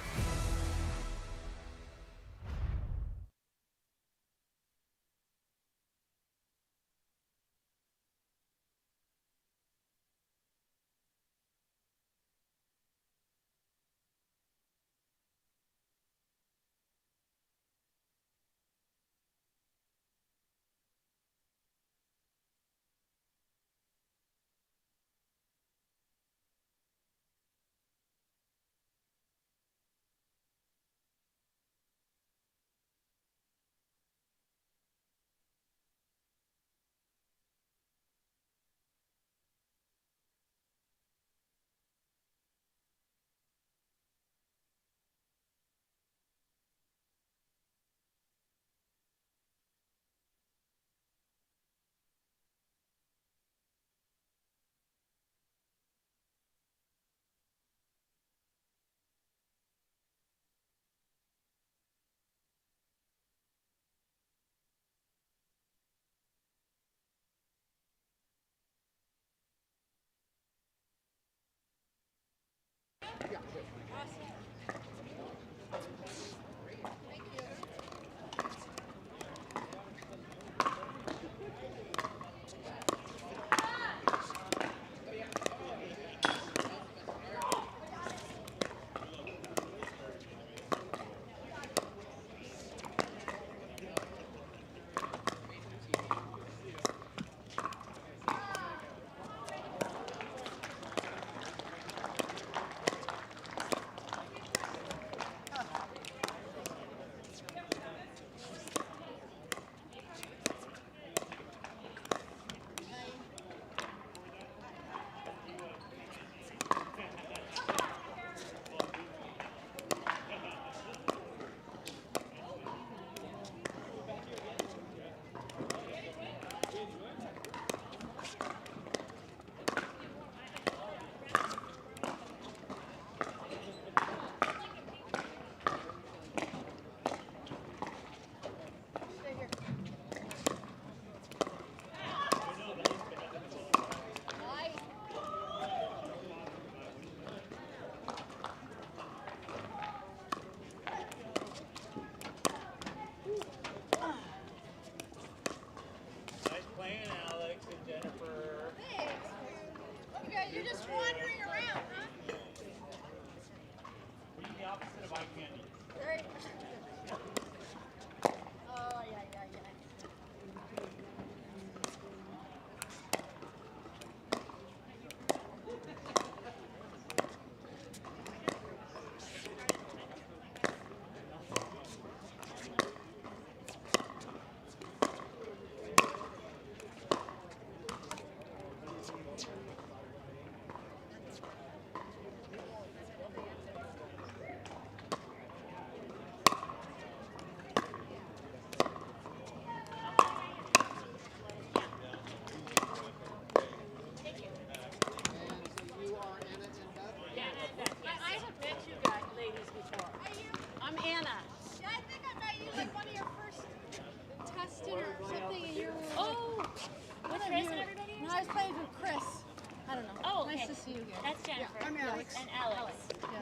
I was playing with Chris. I don't know. Oh, nice okay. to see you here. That's Jennifer. I'm Alex. And Alex.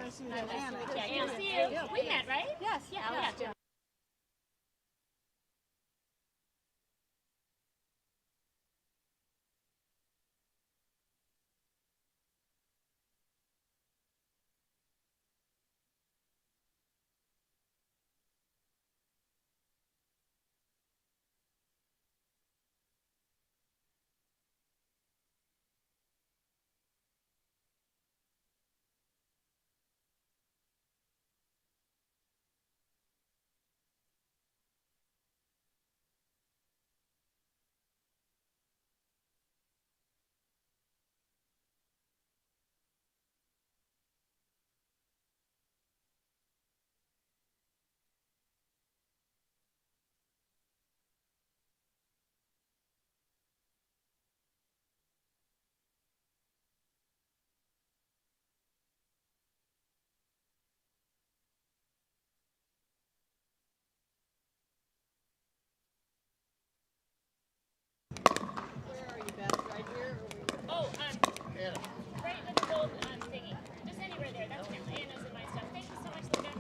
Nice to meet Nice you. to meet you. Yeah, good to see you. We met, right? Yes. Yeah. Right with the gold thingy. Just anywhere there. That's Anna's and my stuff. Thank you so much, Linda.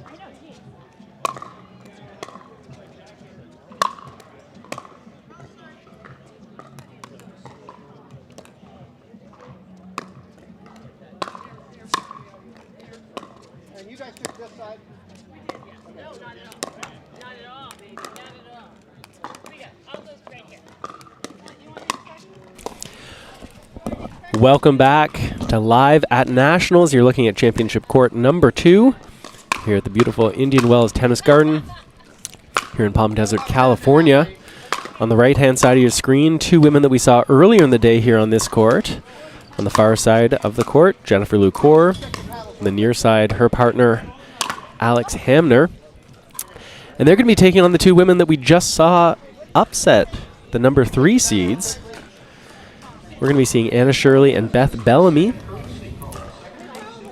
I know, geez. And you guys took this side? We did, yes. No, not at all. Not at all, baby. Not at all. Here we go. All those right here. Welcome back to Live at Nationals. You're looking at Championship Court number 2 here at the beautiful Indian Wells Tennis Garden here in Palm Desert, California. On the right-hand side of your screen, 2 women that we saw earlier in the day here on this court. On the far side of the court, Jennifer Lucor. On the near side, her partner, Alex Hamner. And they're going to be taking on the 2 women that we just saw upset the number 3 seeds. We're going to be seeing Anna Shirley and Beth Bellamy.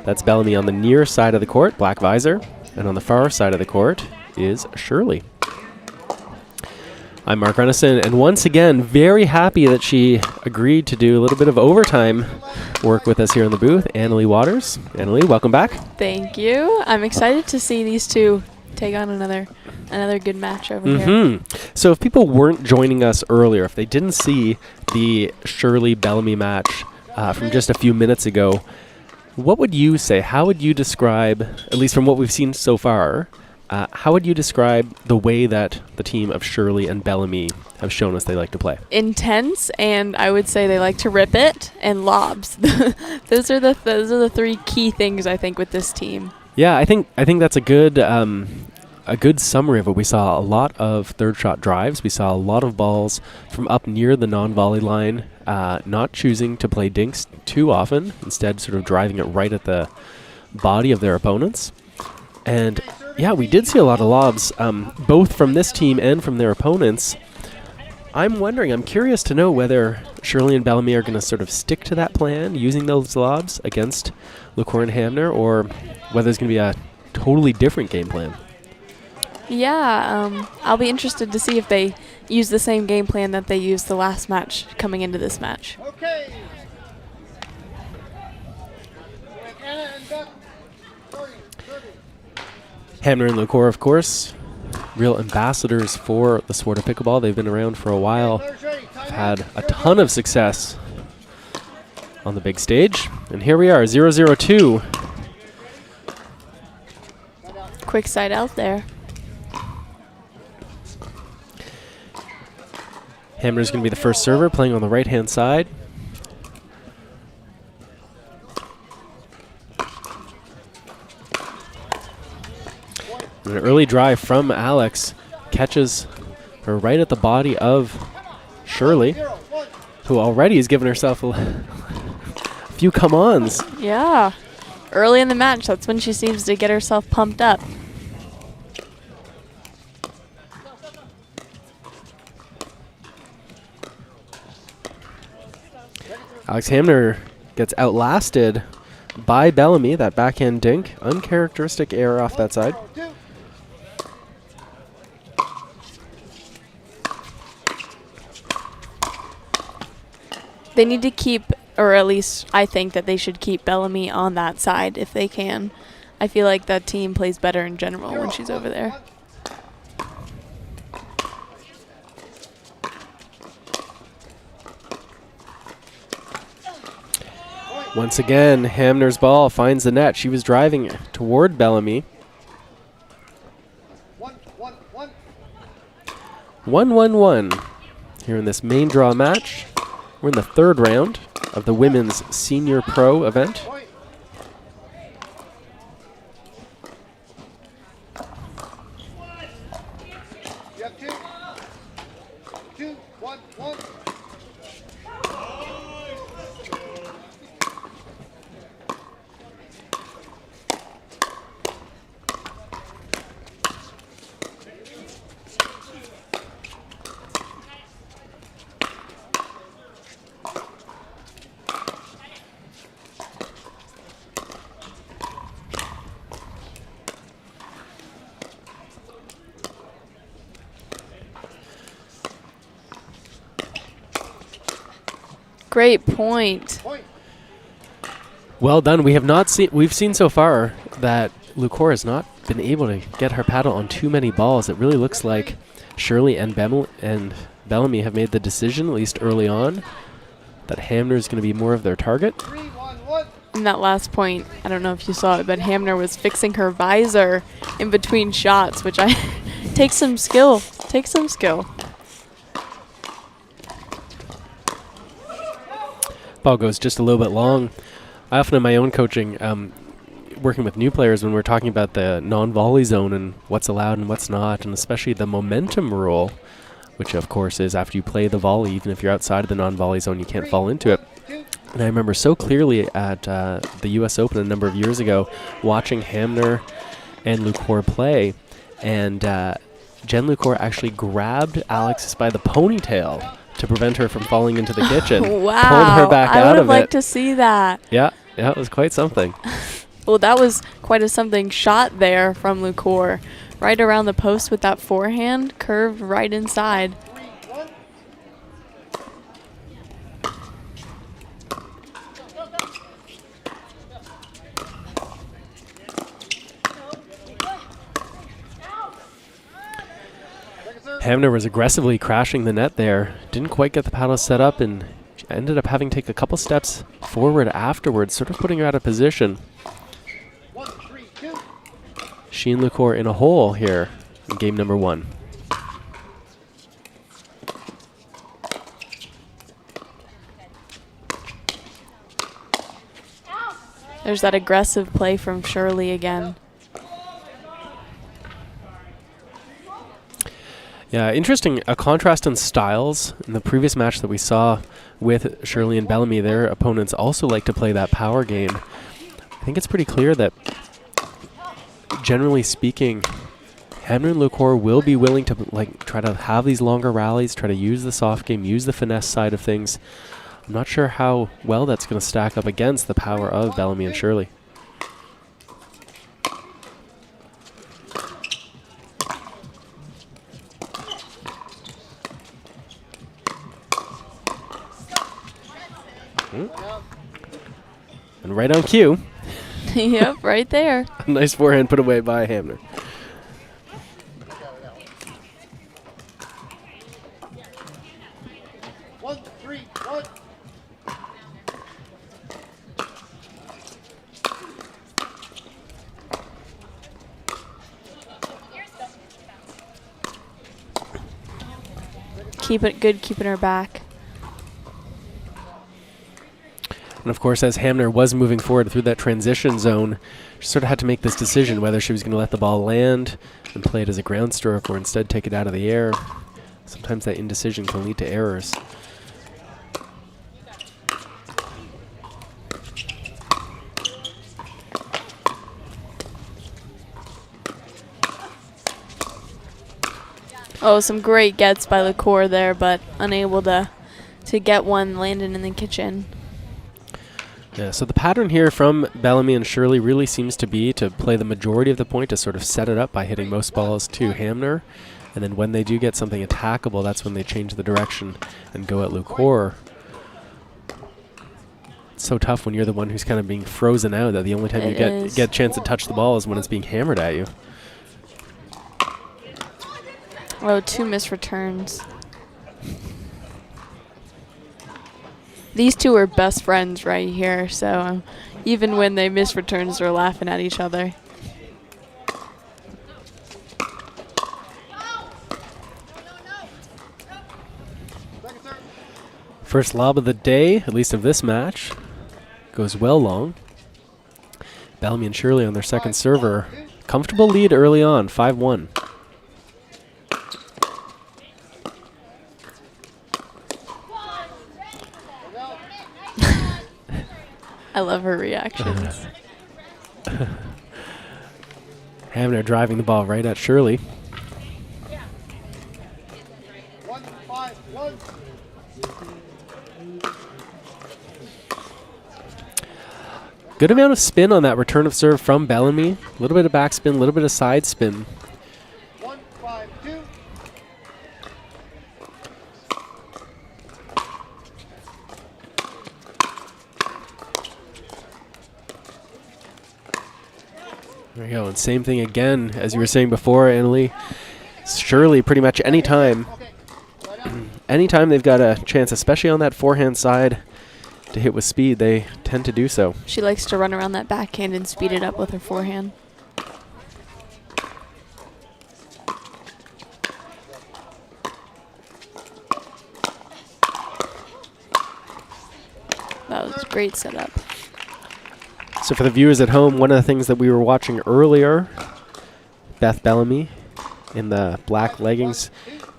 That's Bellamy on the near side of the court, black visor. And on the far side of the court is Shirley. I'm Mark Renison, and once again, very happy that she agreed to do a little bit of overtime work with us here in the booth. Annalie Waters. Annalie, welcome back. Thank you. I'm excited to see these 2 take on another good match over here. So if people weren't joining us earlier, if they didn't see the Shirley Bellamy match from just a few minutes ago, what would you say? How would you describe, at least from what we've seen so far, how would you describe the way that the team of Shirley and Bellamy have shown us they like to play? Intense, and I would say they like to rip it, and lobs. Those are the 3 key things I think with this team. Yeah, I think that's a good summary of it. We saw a lot of third shot drives. We saw a lot of balls from up near the non-volley line, not choosing to play dinks too often, instead sort of driving it right at the body of their opponents. And yeah, we did see a lot of lobs, both from this team and from their opponents. I'm curious to know whether Shirley and Bellamy are going to sort of stick to that plan, using those lobs against LaCour and Hamner, or whether there's going to be a totally different game plan. Yeah, I'll be interested to see if they use the same game plan that they used the last match coming into this match. Okay. Hamner and LaCour, of course, real ambassadors for the sport of pickleball. They've been around for a while, had a ton of success on the big stage. And here we are, 0-0-2. Quick side out there. Hamner's going to be the first server, playing on the right-hand side. An early drive from Alex catches her right at the body of Shirley, who already has given herself a few come-ons. Yeah. Early in the match, that's when she seems to get herself pumped up. Alex Hamner gets outlasted by Bellamy, that backhand dink. Uncharacteristic error off that side. They need to keep, or at least I think that they should keep Bellamy on that side if they can. I feel like that team plays better in general when she's over there. Once again, Hamner's ball finds the net. She was driving toward Bellamy. 1-1-1 here in this main draw match. We're in the third round of the women's senior pro event. You have two, one. Great point. Well done. We've seen so far that Lucor has not been able to get her paddle on too many balls. It really looks like Shirley and Bellamy have made the decision, at least early on, that Hamner is going to be more of their target. In that last point, I don't know if you saw it, but Hamner was fixing her visor in between shots, which takes some skill. Takes some skill. Ball goes just a little bit long. I often in my own coaching, working with new players, when we're talking about the non-volley zone and what's allowed and what's not, and especially the momentum rule, which of course is after you play the volley, even if you're outside of the non-volley zone, you can't fall into it. And I remember so clearly at the US Open a number of years ago, watching Hamner and Lucor play, and Jen Lucor actually grabbed Alexis by the ponytail to prevent her from falling into the kitchen. Wow. Pulled her back I out would of have liked it. to see that. Yeah, it was quite something. Well, that was quite a something shot there from Lucor. Right around the post with that forehand, curved right inside. Hamner was aggressively crashing the net there. Didn't quite get the paddle set up and ended up having to take a couple steps forward afterwards, sort of putting her out of position. She and Lucor in a hole here in game number 1. There's that aggressive play from Shirley again. Yeah, interesting. A contrast in styles. In the previous match that we saw with Shirley and Bellamy, their opponents also like to play that power game. I think it's pretty clear that, generally speaking, Hamner and Lucor will be willing to try to have these longer rallies, try to use the soft game, use the finesse side of things. I'm not sure how well that's going to stack up against the power of Bellamy and Shirley. And right on cue. Yep, right there. A nice forehand put away by Hamner. Keep it good, keeping her back. And of course, as Hamner was moving forward through that transition zone, she sort of had to make this decision whether she was going to let the ball land and play it as a ground stroke or instead take it out of the air. Sometimes that indecision can lead to errors. Oh, some great gets by Lucor there, but unable to get one landing in the kitchen. Yeah, so the pattern here from Bellamy and Shirley really seems to be to play the majority of the point, to sort of set it up by hitting most balls to Hamner. And then when they do get something attackable, that's when they change the direction and go at Lucor. It's so tough when you're the one who's kind of being frozen out that the only time you get a chance to touch the ball is when it's being hammered at you. Oh, 2 missed returns. These two are best friends right here, so even when they miss returns, they're laughing at each other. First lob of the day, at least of this match, goes well long. Bellamy and Shirley on their second server. Comfortable lead early on, 5-1. I love her reactions. Hamner driving the ball right at Shirley. Good amount of spin on that return of serve from Bellamy. A little bit of backspin, a little bit of side spin. 1-5-2. There you go. And same thing again, as you were saying before, Annalie. Shirley, pretty much anytime they've got a chance, especially on that forehand side, to hit with speed, they tend to do so. She likes to run around that backhand and speed it up with her forehand. That was a great setup. So for the viewers at home, one of the things that we were watching earlier, Beth Bellamy in the black leggings.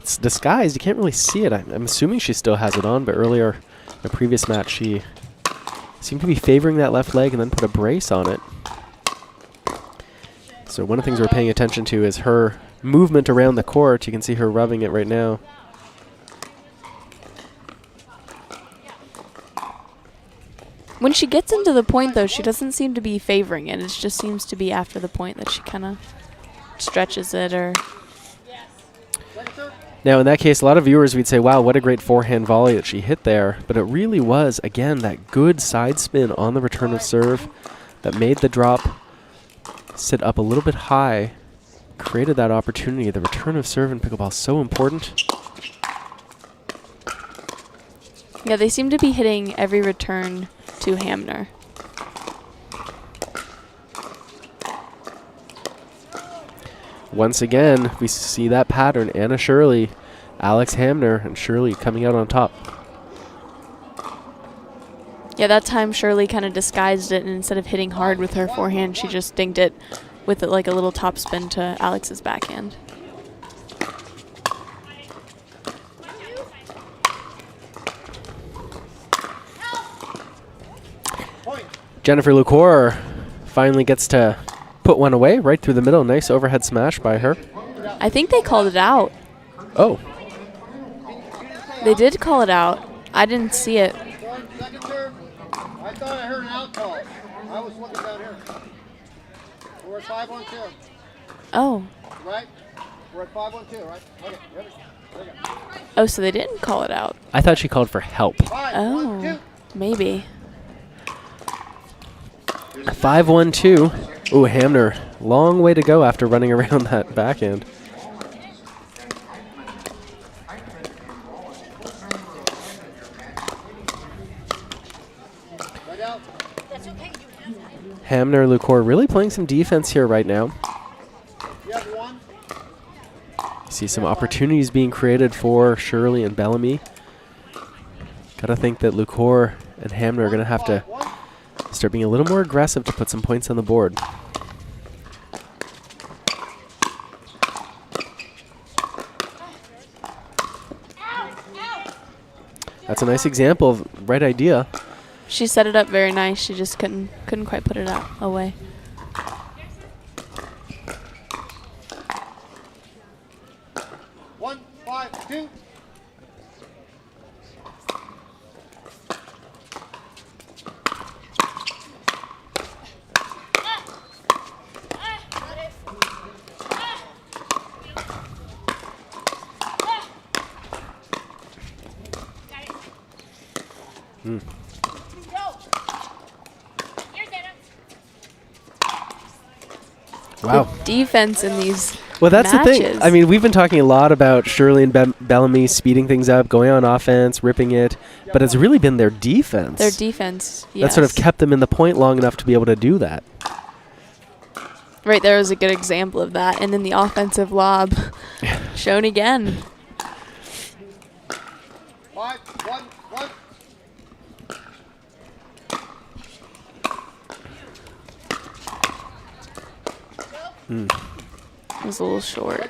It's disguised. You can't really see it. I'm assuming she still has it on, but earlier in a previous match, she seemed to be favoring that left leg and then put a brace on it. So one of the things we're paying attention to is her movement around the court. You can see her rubbing it right now. When she gets into the point, though, she doesn't seem to be favoring it. It just seems to be after the point that she kind of stretches it or... Now, in that case, a lot of viewers would say, wow, what a great forehand volley that she hit there. But it really was, again, that good side spin on the return of serve that made the drop sit up a little bit high, created that opportunity. The return of serve in pickleball is so important. Yeah, they seem to be hitting every return to Hamner. Once again, we see that pattern. Anna Shirley, Alex Hamner, and Shirley coming out on top. Yeah, that time Shirley kind of disguised it, and instead of hitting hard with her forehand, she just dinged it with like a little top spin to Alex's backhand. Jennifer Lucor finally gets to put one away right through the middle. Nice overhead smash by her. I think they called it out. Oh. They did call it out. I didn't see it. Second serve. I thought I heard an out call. I was looking down here. We're at 5-1-2. Oh. Right? We're at 5-1-2, right? Okay. Ready? Okay. Oh, so they didn't call it out. I thought she called for help. 5-1-2. Maybe. 5-1-2. Ooh, Hamner. Long way to go after running around that backhand. Hamner, Lucor really playing some defense here right now. You see some opportunities being created for Shirley and Bellamy. Gotta think that Lucor and Hamner are gonna have to start being a little more aggressive to put some points on the board. That's a nice example of right idea. She set it up very nice. She just couldn't quite put it out away. One, 5-2. Wow. the defense in these Well, that's matches. the thing. I mean, we've been talking a lot about Shirley and Bellamy speeding things up, going on offense, ripping it, but it's really been their defense. Their defense, yes. That sort of kept them in the point long enough to be able to do that. Right there is a good example of that. And then the offensive lob shown again. 5, 1, 1. It was a little short.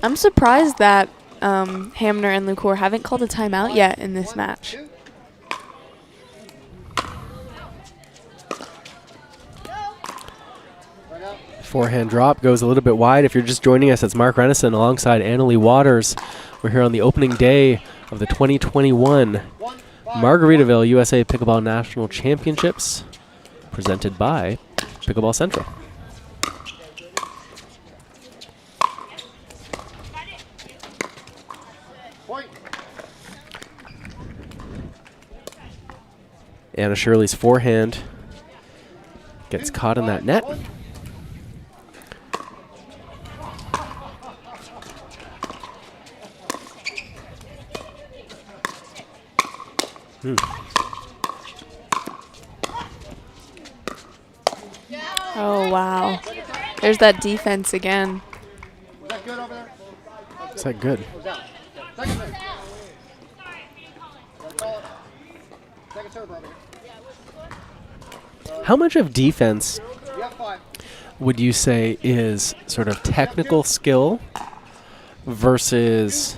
I'm surprised that Hamner and Lucour haven't called a timeout yet in this match. Forehand drop goes a little bit wide. If you're just joining us, it's Mark Renison alongside Annalie Waters. We're here on the opening day of the 2021 Margaritaville USA Pickleball National Championships, presented by Pickleball Central. Anna Shirley's forehand gets caught in that net. Oh, wow. There's that defense again. Was that good over there? Is that good? Second serve. Second serve over here. How much of defense You have 5. would you say is sort of technical skill versus,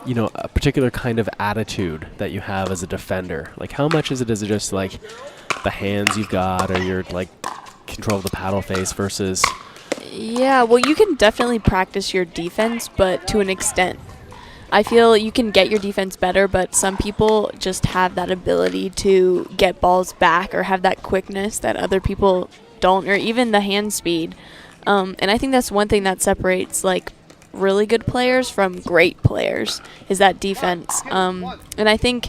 you know, a particular kind of attitude that you have as a defender? Like, how much is it just like the hands you've got or your like control of the paddle face versus? Yeah, well, you can definitely practice your defense, but to an extent. I feel you can get your defense better, but some people just have that ability to get balls back or have that quickness that other people don't, or even the hand speed. And I think that's one thing that separates like really good players from great players is that defense. And I think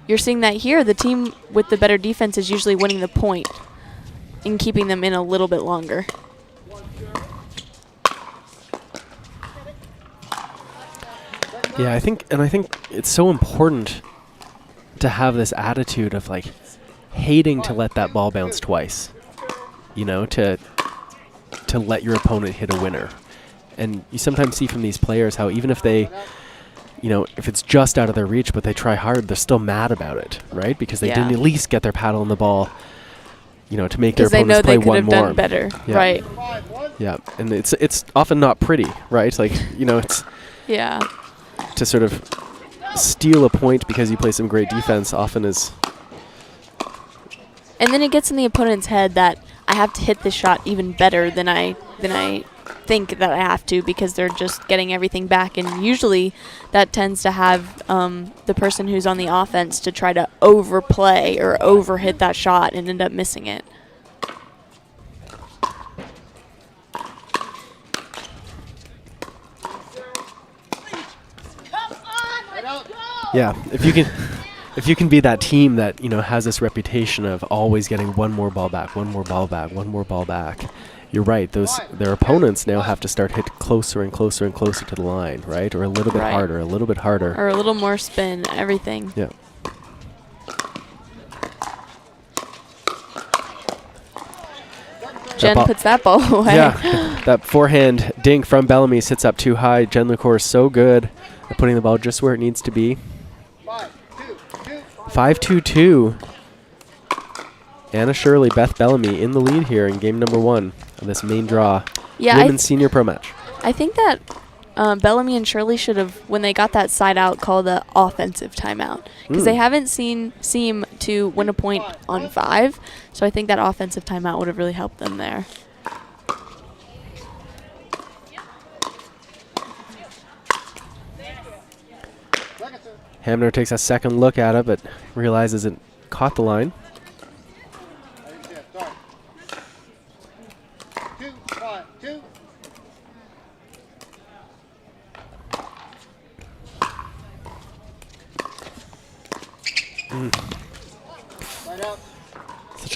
you're seeing that here. The team with the better defense is usually winning the point and keeping them in a little bit longer. Yeah, I think it's so important to have this attitude of like hating to let that ball bounce twice. You know, to let your opponent hit a winner. And you sometimes see from these players how even if they, you know, if it's just out of their reach, but they try hard, they're still mad about it, right? Because they didn't at least get their paddle in the ball, you know, to make their opponents play one more. Because they know they could have done better, right? Yeah, and it's often not pretty, right? Like, you know, it's to sort of steal a point because you play some great defense often is. And then it gets in the opponent's head that I have to hit this shot even better than I think that I have to, because they're just getting everything back. And usually that tends to have the person who's on the offense to try to overplay or overhit that shot and end up missing it. Yeah, if you can be that team that, you know, has this reputation of always getting one more ball back, one more ball back, one more ball back. You're right. Their opponents now have to start hit closer and closer and closer to the line, right? Or a little bit harder, a little bit harder. Or a little more spin, everything. Yeah. Jen puts that ball away. Yeah, that forehand dink from Bellamy sits up too high. Jen Lucour is so good at putting the ball just where it needs to be. 5-2-2. Anna Shirley, Beth Bellamy in the lead here in game number 1 of this main draw. Yeah, Women's Senior Pro Match. I think that Bellamy and Shirley should have, when they got that side out, called the offensive timeout, because they haven't seem to win a point on 5. So I think that offensive timeout would have really helped them there. Hamner takes a second look at it, but realizes it caught the line.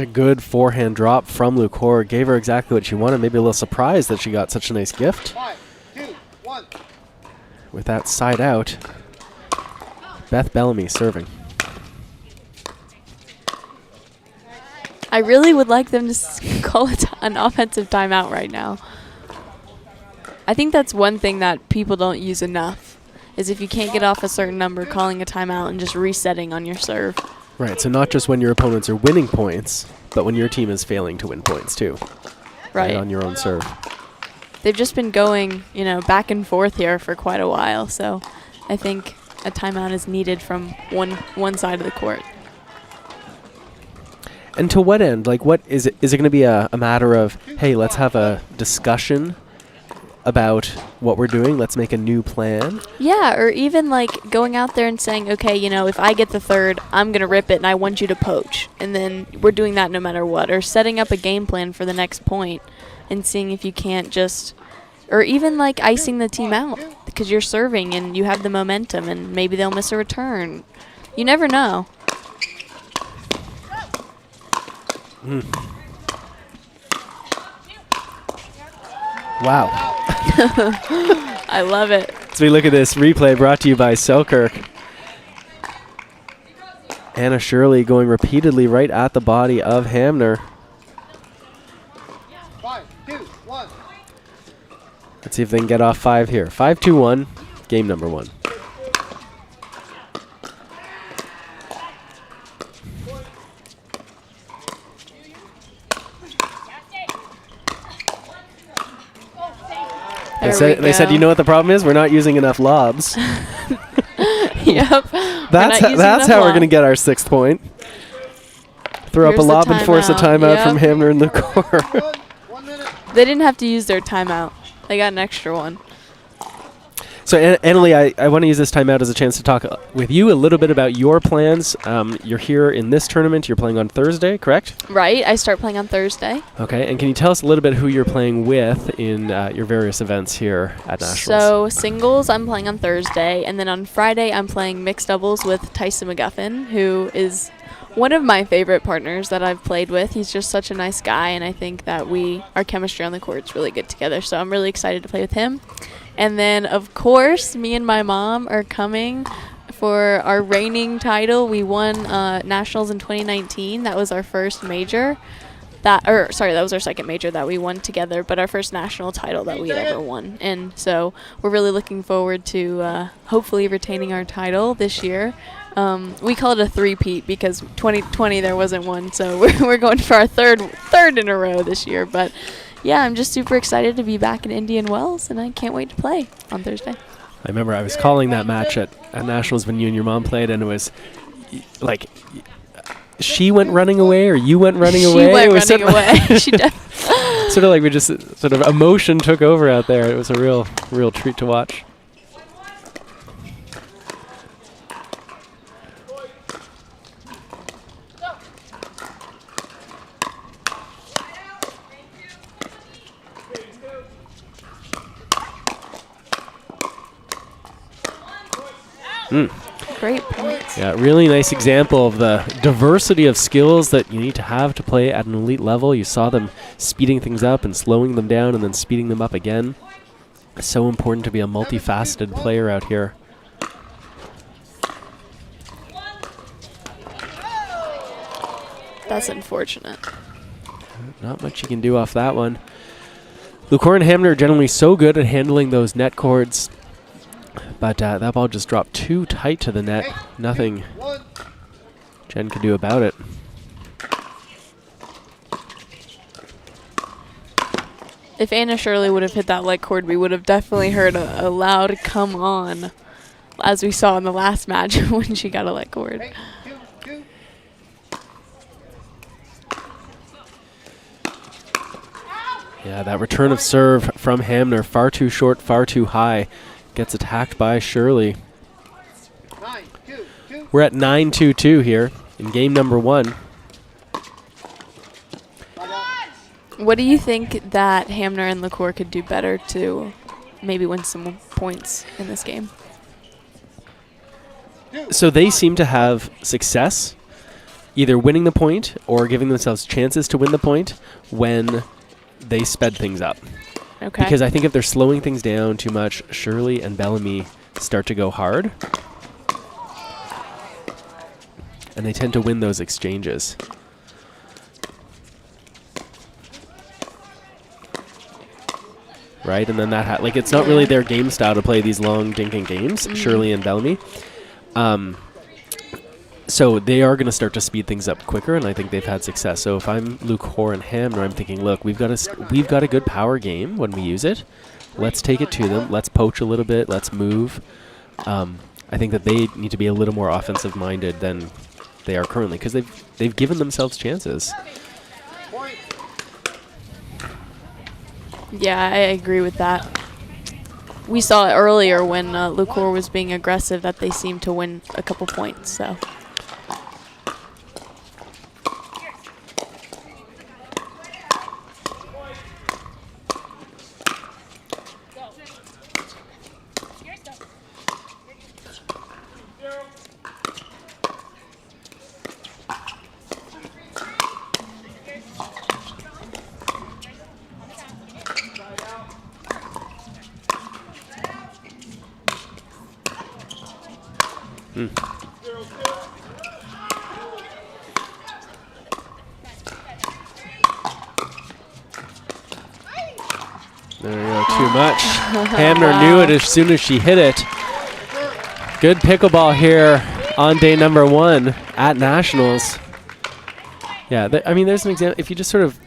such a good forehand drop from Lucor. Gave her exactly what she wanted. Maybe a little surprised that she got such a nice gift. 5, 2, 1. With that side out, Beth Bellamy serving. I really would like them to call it an offensive timeout right now. I think that's one thing that people don't use enough, is if you can't get off a certain number, calling a timeout and just resetting on your serve. Right, so not just when your opponents are winning points, but when your team is failing to win points too. Right. On your own serve. They've just been going, back and forth here for quite a while, so I think a timeout is needed from one side of the court. And to what end? Like, what is it? Is it going to be a matter of, hey, let's have a discussion about what we're doing. Let's make a new plan. Yeah, or even like going out there and saying, okay, if I get the third, I'm going to rip it and I want you to poach. And then we're doing that no matter what. Or setting up a game plan for the next point and seeing if you can't just, or even like icing the team out because you're serving and you have the momentum and maybe they'll miss a return. You never know. Wow. I love it. So we look at this replay brought to you by Selkirk. Anna Shirley going repeatedly right at the body of Hamner. 5, 2, 1. Let's see if they can get off 5 here. 5-2-1, game number 1. They said, you know what the problem is? We're not using enough lobs. Yep. That's how we're going to get our 6th point. Throw up a lob and force a timeout from Hamner in the core. They didn't have to use their timeout. They got an extra one. So, Annalie, I want to use this timeout as a chance to talk with you a little bit about your plans. You're here in this tournament. You're playing on Thursday, correct? Right. I start playing on Thursday. Okay. And can you tell us a little bit who you're playing with in your various events here at Nationals? So, singles, I'm playing on Thursday. And then on Friday, I'm playing mixed doubles with Tyson McGuffin, who is one of my favorite partners that I've played with. He's just such a nice guy, and I think that our chemistry on the court is really good together. So I'm really excited to play with him. And then, of course, me and my mom are coming for our reigning title. We won Nationals in 2019. That was our first major. That was our second major that we won together, but our first national title that we had ever won. And so we're really looking forward to hopefully retaining our title this year. We call it a three-peat because 2020 there wasn't one, so we're going for our third in a row this year. But yeah, I'm just super excited to be back in Indian Wells, and I can't wait to play on Thursday. I remember I was calling that match at Nationals when you and your mom played, and it was like she went running away or you went running away. She went running away. She sort of like we just sort of emotion took over out there. It was a real treat to watch. Great points. Yeah, really nice example of the diversity of skills that you need to have to play at an elite level. You saw them speeding things up and slowing them down and then speeding them up again. It's so important to be a multifaceted player out here. That's unfortunate. Not much you can do off that one. Lucor and Hamner are generally so good at handling those net cords. But that ball just dropped too tight to the net. Nothing Jen could do about it. If Anna Shirley would have hit that leg cord, we would have definitely heard a loud come on, as we saw in the last match when she got a leg cord. Yeah, that return of serve from Hamner, far too short, far too high. Gets attacked by Shirley. We're at 9-2-2 here in game number 1. What do you think that Hamner and Lucor could do better to maybe win some points in this game? So they seem to have success either winning the point or giving themselves chances to win the point when they sped things up. Okay. Because I think if they're slowing things down too much, Shirley and Bellamy start to go hard. And they tend to win those exchanges. Right? And then that like it's not really their game style to play these long dinking games, Shirley and Bellamy. So they are going to start to speed things up quicker, and I think they've had success. So if I'm Luke Hoare and Hamner, I'm thinking, look, we've got a good power game when we use it. Let's take it to them. Let's poach a little bit. Let's move. I think that they need to be a little more offensive minded than they are currently, because they've given themselves chances. Yeah, I agree with that. We saw it earlier when Luke Hoare was being aggressive that they seemed to win a couple points. So. There we go, too much. Hamner knew it as soon as she hit it. Good pickleball here on day number 1 at Nationals. Yeah, I mean, there's an example. If you just sort of,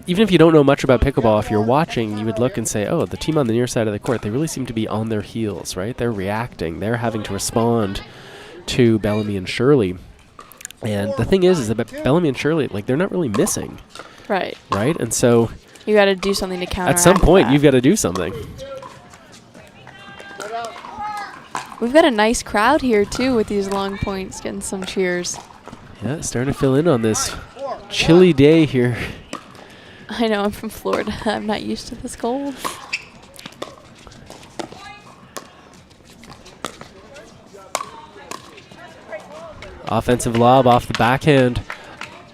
even if you don't know much about pickleball, if you're watching, you would look and say, oh, the team on the near side of the court, they really seem to be on their heels, right? They're reacting. They're having to respond to Bellamy and Shirley. And the thing is that Bellamy and Shirley, like, they're not really missing. Right. Right? And so you got to do something to counteract at some point, that. you've got to do something. We've got a nice crowd here, too, with these long points, getting some cheers. Yeah, it's starting to fill in on this chilly day here. I know, I'm from Florida. I'm not used to this cold. Offensive lob off the backhand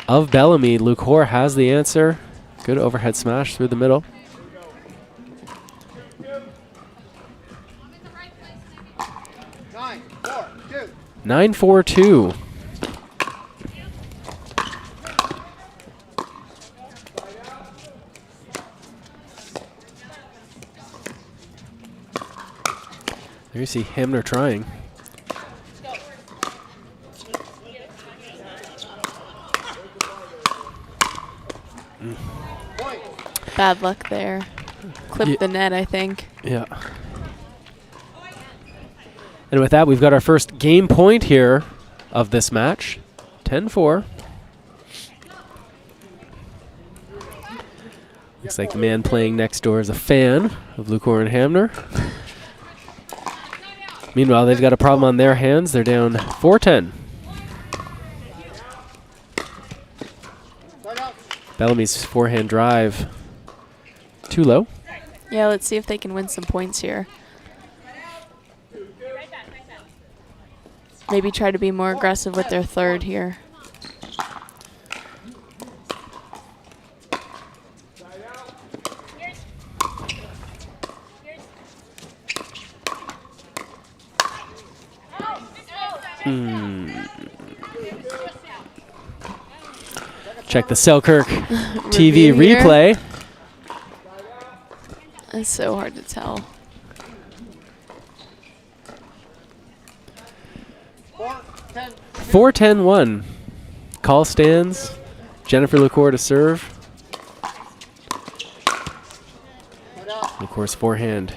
of Bellamy. Luke Hoare has the answer. Good overhead smash through the middle. Nine, 4-2. There you see Hamner trying. Bad luck there. Clipped the net, I think. Yeah. And with that, we've got our first game point here of this match. 10-4. Looks like the man playing next door is a fan of Luke Hoare and Hamner. Meanwhile, they've got a problem on their hands. They're down 4-10. Bellamy's forehand drive too low. Yeah, let's see if they can win some points here. Maybe try to be more aggressive with their third here. Check the Selkirk TV replay. It's so hard to tell. 4-10-1. Call stands. Jennifer Luke Hoare to serve. Of course, forehand.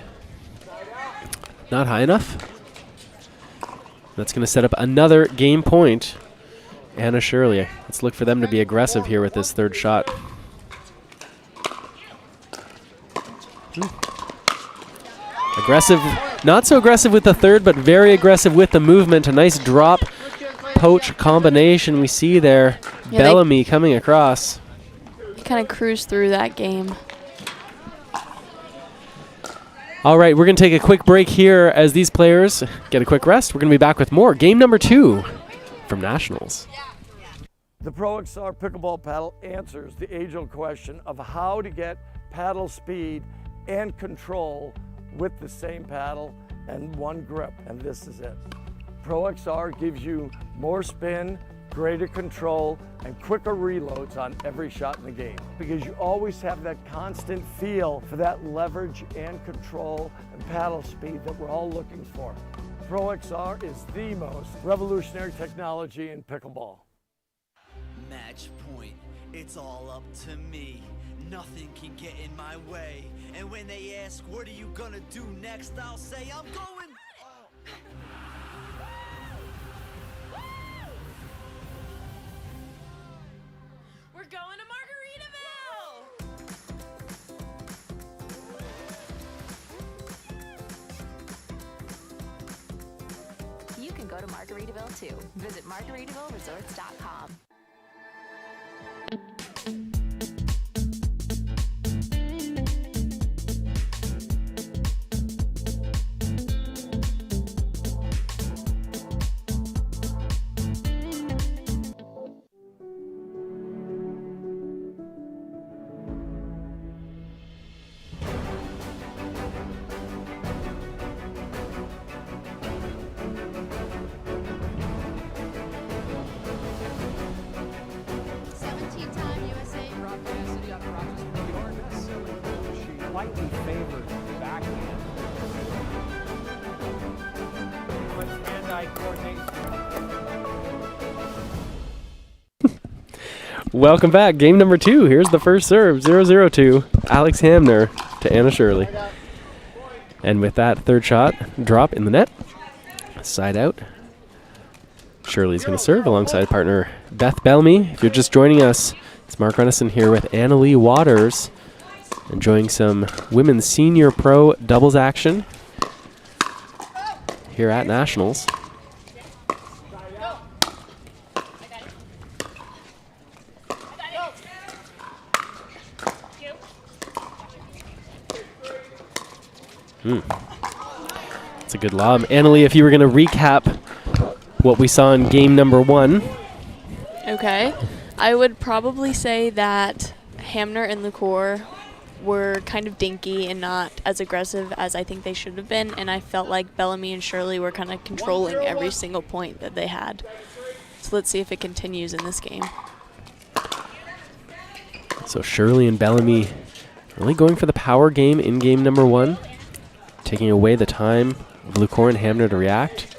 Not high enough. That's going to set up another game point. Anna Shirley. Let's look for them to be aggressive here with this third shot. Aggressive, not so aggressive with the third, but very aggressive with the movement. A nice drop poach combination we see there. Yeah, Bellamy coming across. They kind of cruised through that game. All right, we're going to take a quick break here as these players get a quick rest. We're going to be back with more. Game number 2 from Nationals. The Pro XR Pickleball Paddle answers the age-old question of how to get paddle speed and control with the same paddle and one grip, and this is it. Pro XR gives you more spin, greater control, and quicker reloads on every shot in the game, because you always have that constant feel for that leverage and control and paddle speed that we're all looking for. Pro XR is the most revolutionary technology in pickleball. Match point, it's all up to me. Nothing can get in my way. And when they ask, what are you gonna do next? I'll say, I'm going. We're going to Margaritaville! You can go to Margaritaville too. Visit MargaritavilleResorts.com. Slightly favored backhand. Good hand-eye coordination. Welcome back. Game number 2. Here's the first serve. 0-0-2. Alex Hamner to Anna Shirley. And with that third shot, drop in the net. Side out. Shirley's going to serve alongside partner Beth Bellamy. If you're just joining us, it's Mark Runnison here with Annalee Waters, enjoying some women's senior pro doubles action here at Nationals. It's a good lob. Annalee, if you were going to recap what we saw in game number 1. Okay. I would probably say that Hamner and LaCour were kind of dinky and not as aggressive as I think they should have been, and I felt like Bellamy and Shirley were kind of controlling every single point that they had. So let's see if it continues in this game. So Shirley and Bellamy really going for the power game in game number 1, taking away the time of LaCour and Hamner to react.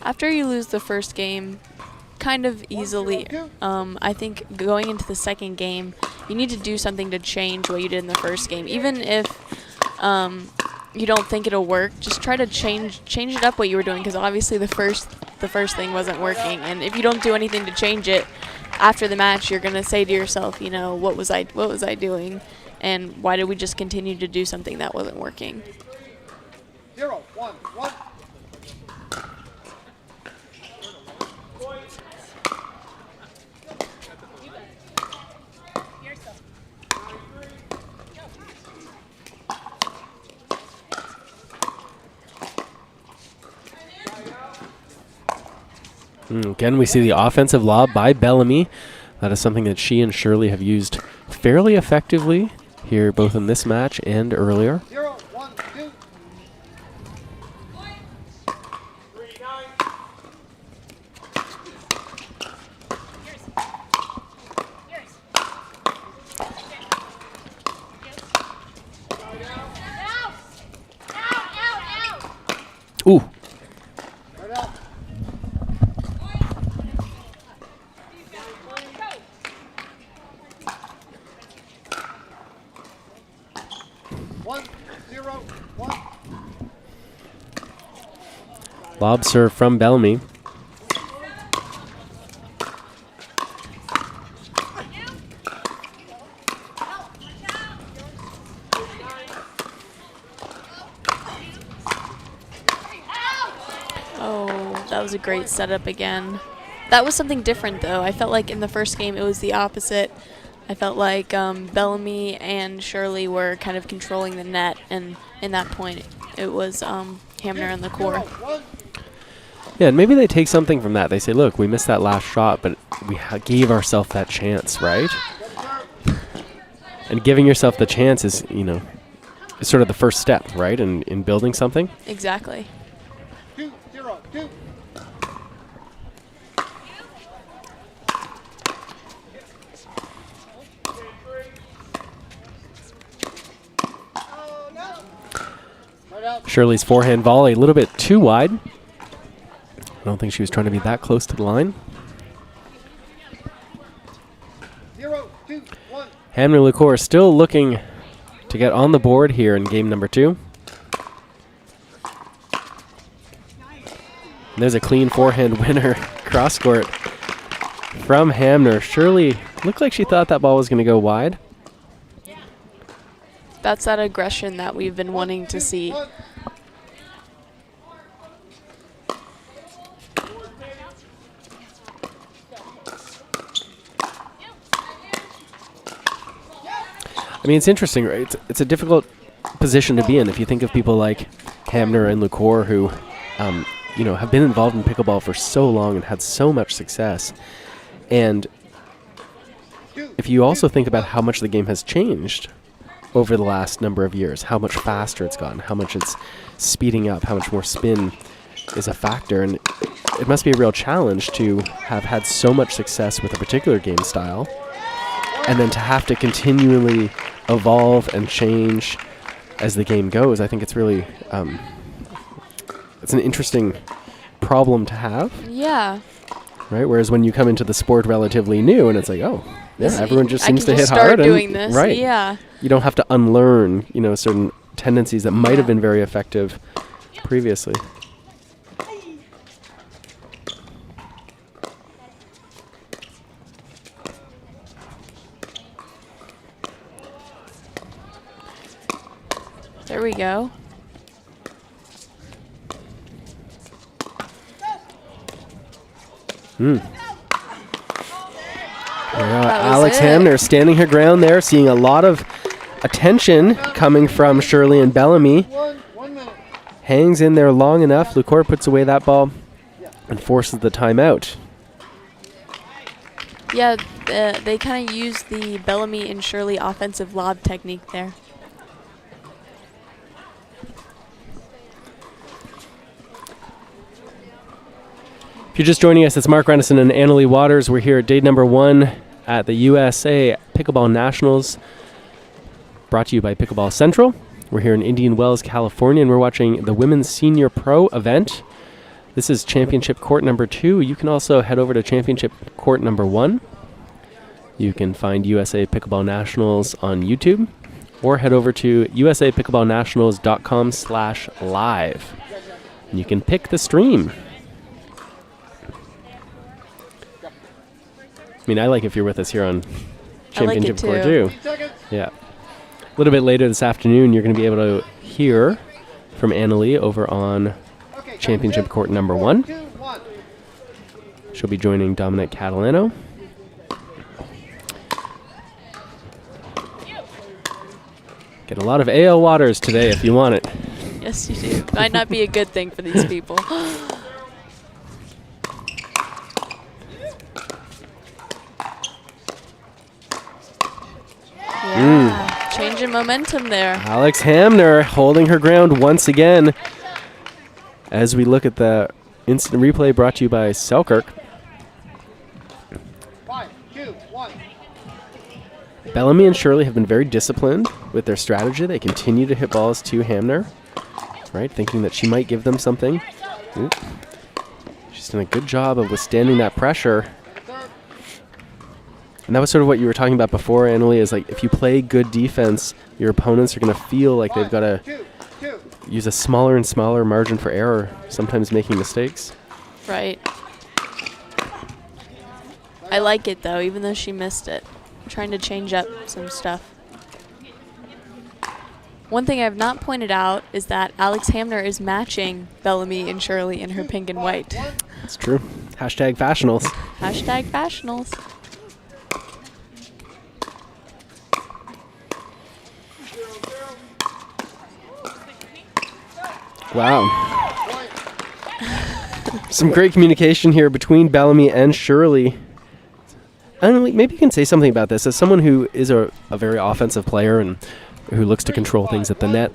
After you lose the first game kind of easily, I think going into the second game, you need to do something to change what you did in the first game. Even if you don't think it'll work, just try to change it up what you were doing, because obviously the first thing wasn't working. And if you don't do anything to change it after the match, you're gonna say to yourself, you know, what was I doing, and why did we just continue to do something that wasn't working? 0-1-1. Again, we see the offensive lob by Bellamy. That is something that she and Shirley have used fairly effectively here, both in this match and earlier. 0-1-2. Ooh. Lob serve from Bellamy. Oh, that was a great setup again. That was something different, though. I felt like in the first game it was the opposite. I felt like Bellamy and Shirley were kind of controlling the net, and in that point, it was Hamner and LaCour. Yeah, and maybe they take something from that. They say, look, we missed that last shot, but we gave ourselves that chance, right? And giving yourself the chance is, is sort of the first step, right, in building something. Exactly. 2-0, 2. Shirley's forehand volley a little bit too wide. I don't think she was trying to be that close to the line. 0-2-1. Hamner LaCour still looking to get on the board here in game number 2. And there's a clean forehand winner cross court from Hamner. Shirley looked like she thought that ball was going to go wide. That's that aggression that we've been wanting to see. I mean, it's interesting, right? It's a difficult position to be in. If you think of people like Hamner and LaCour who, have been involved in pickleball for so long and had so much success. And if you also think about how much the game has changed over the last number of years, how much faster it's gotten, how much it's speeding up, how much more spin is a factor. And it must be a real challenge to have had so much success with a particular game style and then to have to continually evolve and change as the game goes. I think it's really, it's an interesting problem to have. Yeah. Right? Whereas when you come into the sport relatively new and it's like, oh, yeah, everyone just seems to hit hard. Start doing this. Right. Yeah. You don't have to unlearn, certain tendencies that might have been very effective previously. There we go. Alex Hamner standing her ground there, seeing a lot of attention coming from Shirley and Bellamy. Hangs in there long enough. LaCour puts away that ball and forces the timeout. Yeah, they kind of use the Bellamy and Shirley offensive lob technique there. If you're just joining us, it's Mark Renison and Annalie Waters. We're here at day number 1 at the USA Pickleball Nationals, brought to you by Pickleball Central. We're here in Indian Wells, California, and we're watching the Women's Senior Pro event. This is Championship Court number 2. You can also head over to Championship Court number 1. You can find USA Pickleball Nationals on YouTube, or head over to usapickleballnationals.com/live. And you can pick the stream. I mean, I like if you're with us here on Championship Court too. Yeah. A little bit later this afternoon, you're going to be able to hear from Annalie over on Championship Court number 1. She'll be joining Dominic Catalano. Get a lot of AL waters today if you want it. Yes, you do. Might not be a good thing for these people. Yeah, change in momentum there. Alex Hamner holding her ground once again as we look at the instant replay brought to you by Selkirk. 5, 2, 1. Bellamy and Shirley have been very disciplined with their strategy. They continue to hit balls to Hamner, right, thinking that she might give them something. Ooh. She's done a good job of withstanding that pressure. And that was sort of what you were talking about before, Annalie, is like if you play good defense, your opponents are going to feel like they've got to use a smaller and smaller margin for error, sometimes making mistakes. Right. I like it, though, even though she missed it. I'm trying to change up some stuff. One thing I have not pointed out is that Alex Hamner is matching Bellamy and Shirley in her pink and white. It's true. Hashtag fashionals. Hashtag fashionals. Wow. Some great communication here between Bellamy and Shirley. I don't know, maybe you can say something about this. As someone who is a very offensive player and who looks to control things at the net,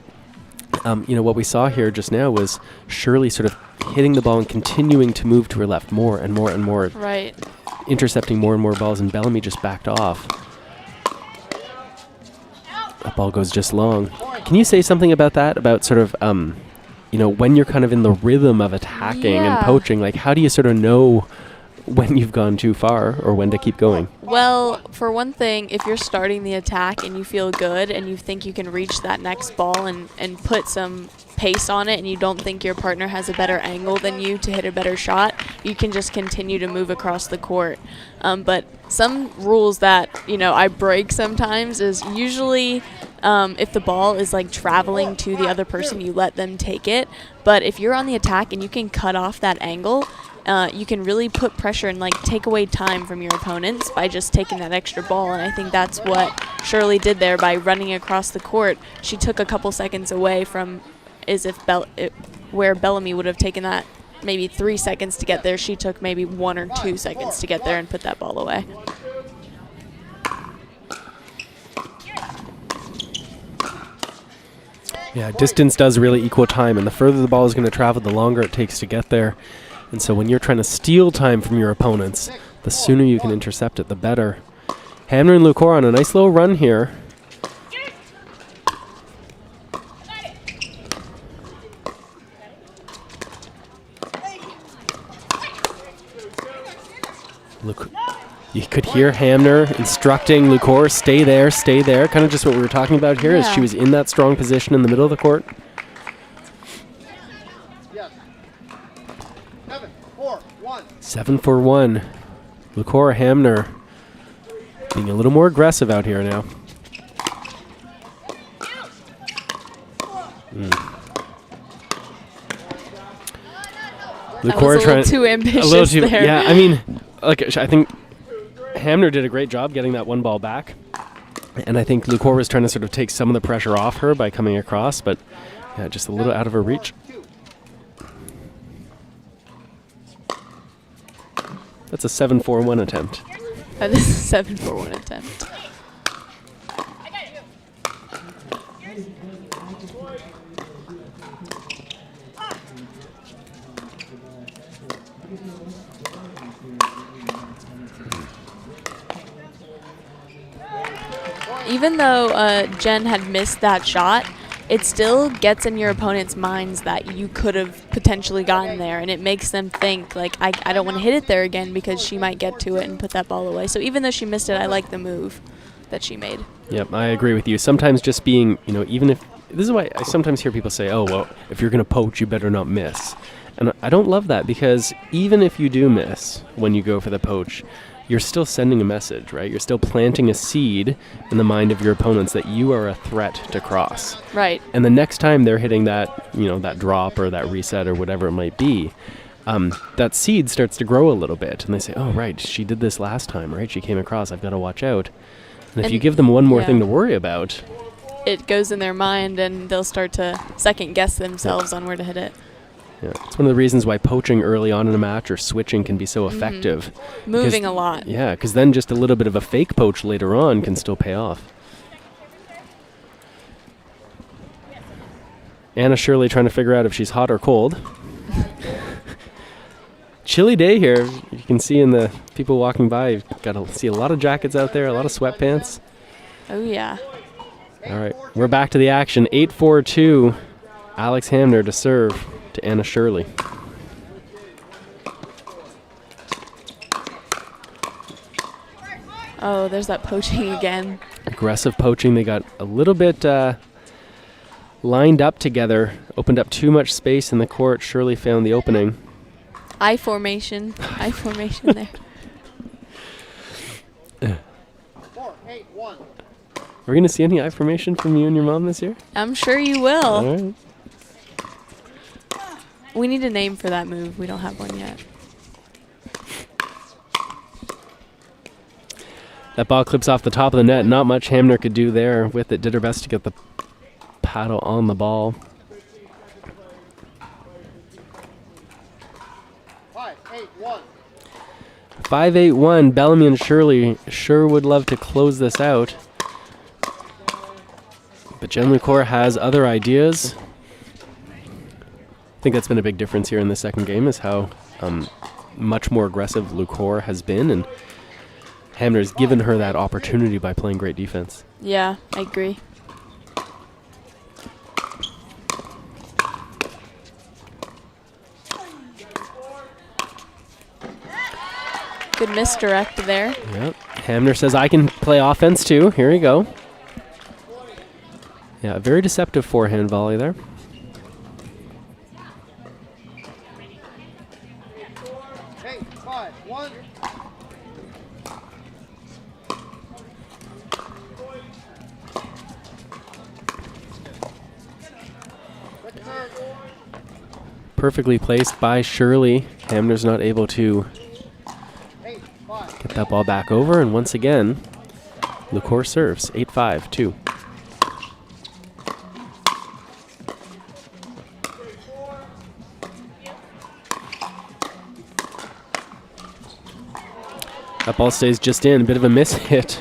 what we saw here just now was Shirley sort of hitting the ball and continuing to move to her left more and more and more. Right. Intercepting more and more balls, and Bellamy just backed off. That ball goes just long. Can you say something about that? About sort of, when you're kind of in the rhythm of attacking and poaching, like how do you sort of know when you've gone too far or when to keep going? Well, for one thing, if you're starting the attack and you feel good and you think you can reach that next ball and put some pace on it and you don't think your partner has a better angle than you to hit a better shot, you can just continue to move across the court. But some rules that, I break sometimes is usually if the ball is like traveling to the other person, you let them take it. But if you're on the attack and you can cut off that angle, you can really put pressure and take away time from your opponents by just taking that extra ball. And I think that's what Shirley did there by running across the court. She took a couple seconds away from where Bellamy would have taken that maybe 3 seconds to get there. She took maybe 1 or 2 seconds to get there and put that ball away. Yeah, distance does really equal time, and the further the ball is going to travel, the longer it takes to get there. And so when you're trying to steal time from your opponents, the sooner you can intercept it, the better. Hamner and Lucor on a nice little run here. Look, you could hear Hamner instructing Lucor, stay there, kind of just what we were talking about here, as she was in that strong position in the middle of the court. 7-4-1. Lucor Hamner being a little more aggressive out here now. That was a little too ambitious there. Yeah, I mean, I think Hamner did a great job getting that one ball back. And I think Lucor was trying to sort of take some of the pressure off her by coming across, but yeah, just a little out of her reach. That's a 7-4-1 attempt. That is a 7-4-1 attempt. Even though Jen had missed that shot, it still gets in your opponent's minds that you could have potentially gotten there, and it makes them think, I don't want to hit it there again because she might get to it and put that ball away. So even though she missed it, I like the move that she made. Yep, I agree with you. Sometimes just being, even if, this is why I sometimes hear people say, oh, well, if you're going to poach, you better not miss. And I don't love that, because even if you do miss when you go for the poach, you're still sending a message, right? You're still planting a seed in the mind of your opponents that you are a threat to cross. Right. And the next time they're hitting that, that drop or that reset or whatever it might be, that seed starts to grow a little bit. And they say, oh, right, she did this last time, right? She came across, I've got to watch out. And if you give them one more thing to worry about, it goes in their mind and they'll start to second guess themselves on where to hit it. Yeah, it's one of the reasons why poaching early on in a match or switching can be so effective. Moving a lot. Yeah, because then just a little bit of a fake poach later on can still pay off. Anna Shirley trying to figure out if she's hot or cold. Chilly day here. You can see in the people walking by, you've got to see a lot of jackets out there, a lot of sweatpants. Oh, yeah. All right, we're back to the action. 8-4-2. Alex Hamner to serve to Anna Shirley. Oh, there's that poaching again. Aggressive poaching. They got a little bit lined up together, opened up too much space in the court. Shirley found the opening. I formation there. 4-8-1. We're going to see any I formation from you and your mom this year? I'm sure you will. All right. We need a name for that move. We don't have one yet. That ball clips off the top of the net. Not much Hamner could do there with it. Did her best to get the paddle on the ball. 5-8-1. 5-8-1. Bellamy and Shirley sure would love to close this out. But Jen Lucor has other ideas. I think that's been a big difference here in the second game is how much more aggressive Lucor has been, and Hamner's given her that opportunity by playing great defense. Yeah, I agree. Good misdirect there. Yep. Hamner says, I can play offense too. Here we go. Yeah, a very deceptive forehand volley there. Hey, 5-1. Perfectly placed by Shirley. Hamner's not able to get that ball back over, and once again, Lucor serves 8-5-2. That ball stays just in, a bit of a miss hit.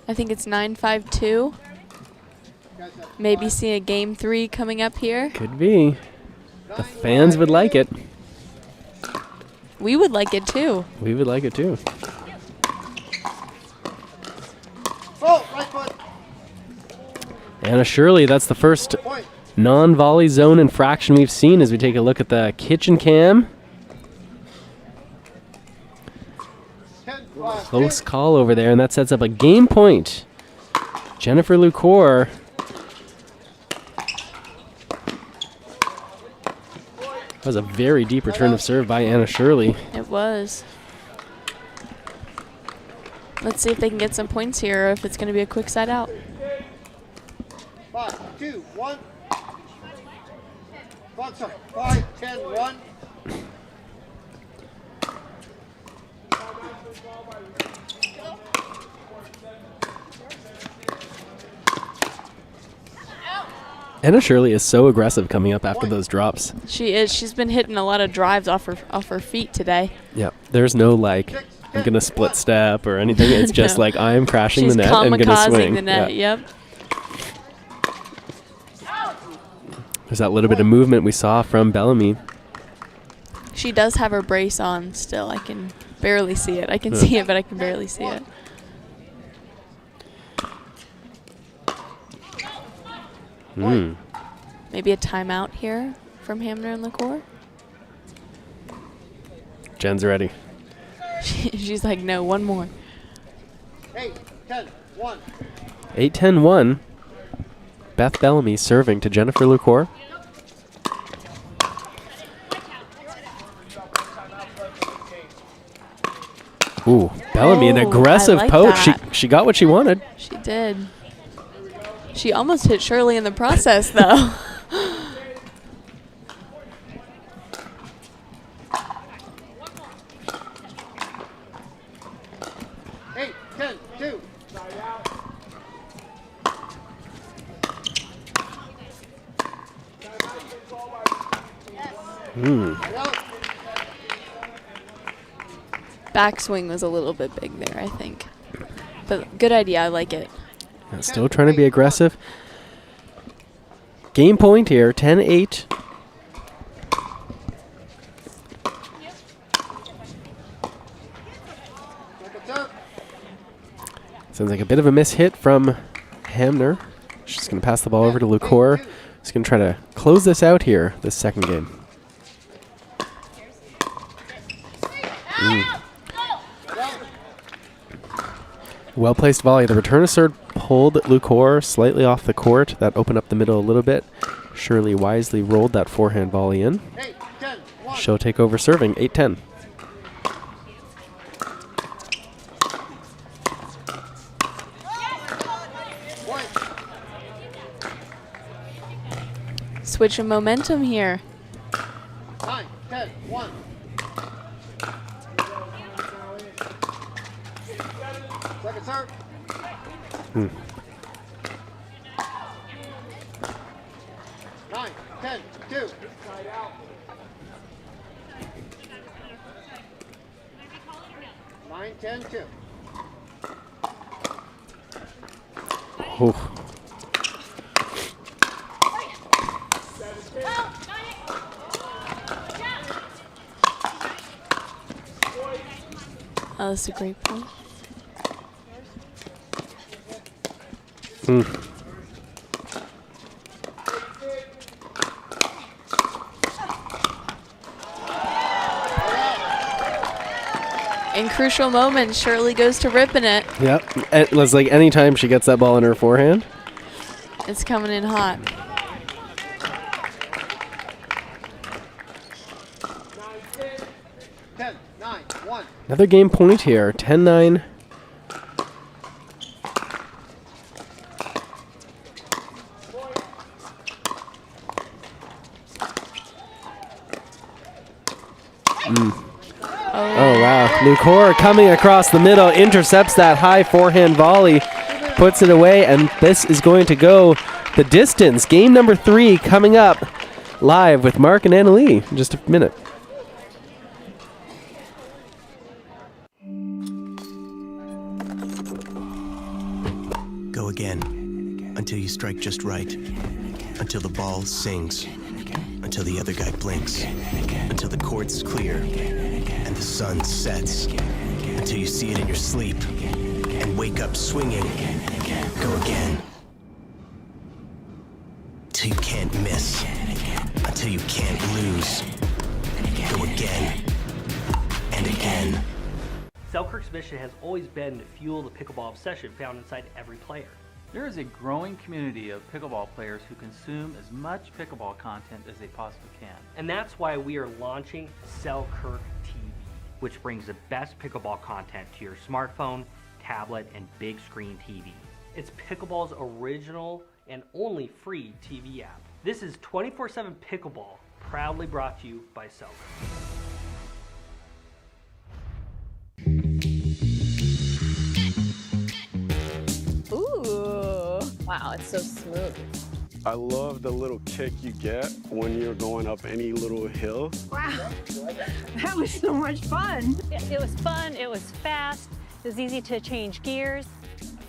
I think it's 9-5-2. Maybe see a game 3 coming up here. Could be. The fans would like it. We would like it too. We would like it too. Oh, right foot. Anna Shirley, that's the first non-volley zone infraction we've seen as we take a look at the kitchen cam. Close call over there, and that sets up a game point. Jennifer Lucor. That was a very deep return of serve by Anna Shirley. It was. Let's see if they can get some points here or if it's going to be a quick side out. 5-2-1. 5-10-1. Anna Shirley is so aggressive coming up after those drops. She is. She's been hitting a lot of drives off her feet today. Yeah, there's no like, I'm going to split step or anything. It's just like, I am crashing the net and going to swing. The net, yeah. Yep. There's that little bit of movement we saw from Bellamy. She does have her brace on still. I can barely see it. I can see it, but I can barely see it. Maybe a timeout here from Hamner and Lucor. Jen's ready. She's like, no, one more. 8-10-1. 8-10-1. Beth Bellamy serving to Jennifer Lucor. Ooh, Bellamy, an aggressive poach. She got what she wanted. She did. She almost hit Shirley in the process, though. Backswing was a little bit big there, I think. But good idea. I like it. Yeah, still trying to be aggressive. Game point here, 10-8. Sounds like a bit of a miss hit from Hamner. She's going to pass the ball over to Lucor. She's going to try to close this out here, this second game. Well-placed volley. The return of serve pulled Lucor slightly off the court. That opened up the middle a little bit. Shirley wisely rolled that forehand volley in. She'll take over serving, 8-10. Switch of momentum here. 9-10-1. Second serve. 10-2. 9-10-2. Oh. Oh, that's a great point. In crucial moments, Shirley goes to ripping it. Yep. It was like anytime she gets that ball in her forehand. It's coming in hot. Another game point here. 10-9. Oh, wow. Lucor coming across the middle, intercepts that high forehand volley, puts it away, and this is going to go the distance. Game number 3 coming up live with Mark and Annalie in just a minute. Go again until you strike just right, until the ball sings, until the other guy blinks, until the court's clear and the sun sets, until you see it in your sleep and wake up swinging. Go again till you can't miss, until you can't lose. Go again and again. Selkirk's mission has always been to fuel the pickleball obsession found inside every player. There is a growing community of pickleball players who consume as much pickleball content as they possibly can. And that's why we are launching Selkirk TV, which brings the best pickleball content to your smartphone, tablet, and big screen TV. It's pickleball's original and only free TV app. This is 24/7 pickleball, proudly brought to you by Selkirk. Ooh. Wow, it's so smooth. I love the little kick you get when you're going up any little hill. Wow, that was so much fun. It was fun, it was fast, it was easy to change gears.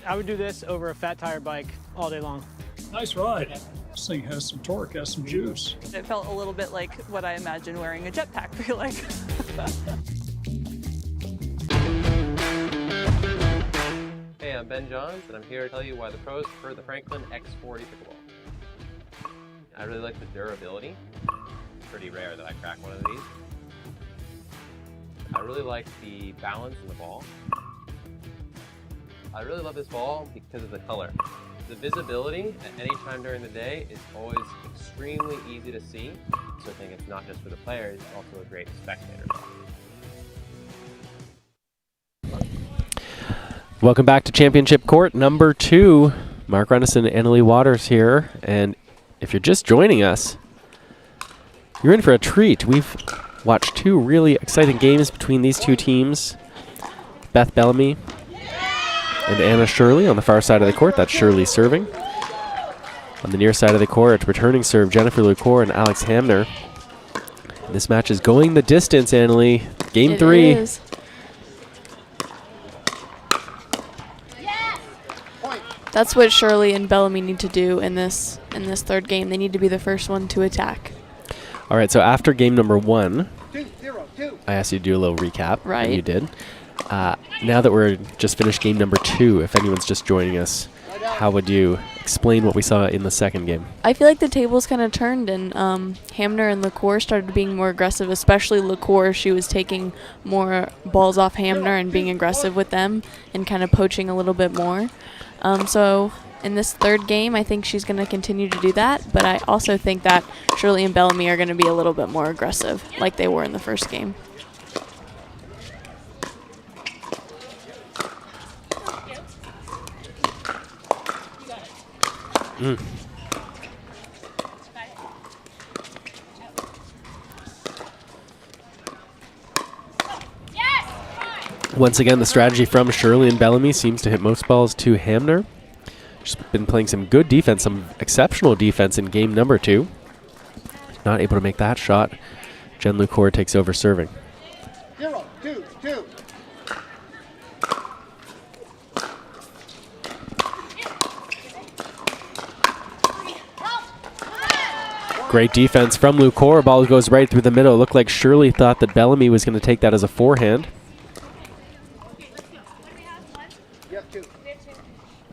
I would do this over a fat tire bike all day long. Nice ride. This thing has some torque, has some juice. It felt a little bit like what I imagine wearing a jetpack feel like. Hey, I'm Ben Johns, and I'm here to tell you why the pros prefer the Franklin X40 Pickleball. I really like the durability. It's pretty rare that I crack one of these. I really like the balance in the ball. I really love this ball because of the color. The visibility at any time during the day is always extremely easy to see, so I think it's not just for the players, it's also a great spectator ball. Welcome back to Championship Court number 2. Mark Runnison and Annalie Waters here. And if you're just joining us, you're in for a treat. We've watched 2 really exciting games between these 2 teams. Beth Bellamy and Anna Shirley on the far side of the court. That's Shirley serving. On the near side of the court, returning serve Jennifer Lucor and Alex Hamner. And this match is going the distance, Annalie. Game 3. It is. That's what Shirley and Bellamy need to do in this third game. They need to be the first one to attack. All right, so after game number 1, I asked you to do a little recap. Right. And you did. Now that we're just finished game number 2, if anyone's just joining us, how would you explain what we saw in the second game? I feel like the tables kind of turned, and Hamner and LaCour started being more aggressive, especially LaCour. She was taking more balls off Hamner and being aggressive with them and kind of poaching a little bit more. So in this third game, I think she's going to continue to do that, but I also think that Shirley and Bellamy are going to be a little bit more aggressive like they were in the first game. Once again, the strategy from Shirley and Bellamy seems to hit most balls to Hamner. She's been playing some good defense, some exceptional defense in game number 2. not able to make that shot. Jen Lucore takes over serving. 0-2-2. Great defense from Lucore. Ball goes right through the middle. It looked like Shirley thought that Bellamy was going to take that as a forehand. You have 2.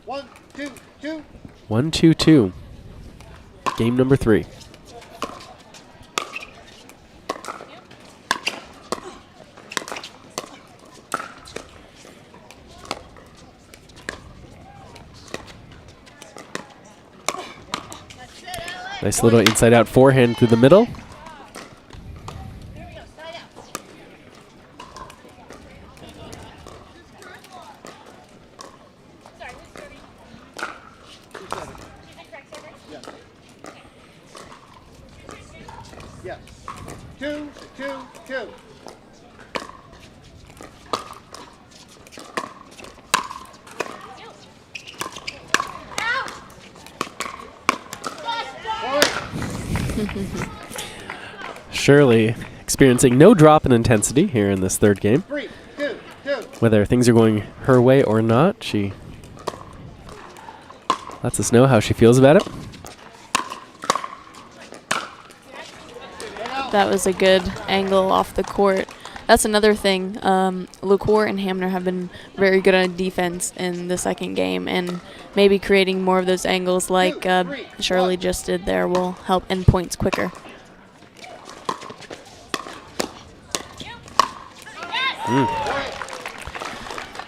1-2-2. 1-2-2. Game number 3. Nice little inside-out forehand through the middle. Yes. 2-2-2. Shirley experiencing no drop in intensity here in this third game. 3-2-2. Whether things are going her way or not, she lets us know how she feels about it. That was a good angle off the court. That's another thing. Lucore and Hamner have been very good on defense in the second game, and maybe creating more of those angles like Shirley just did there will help end points quicker.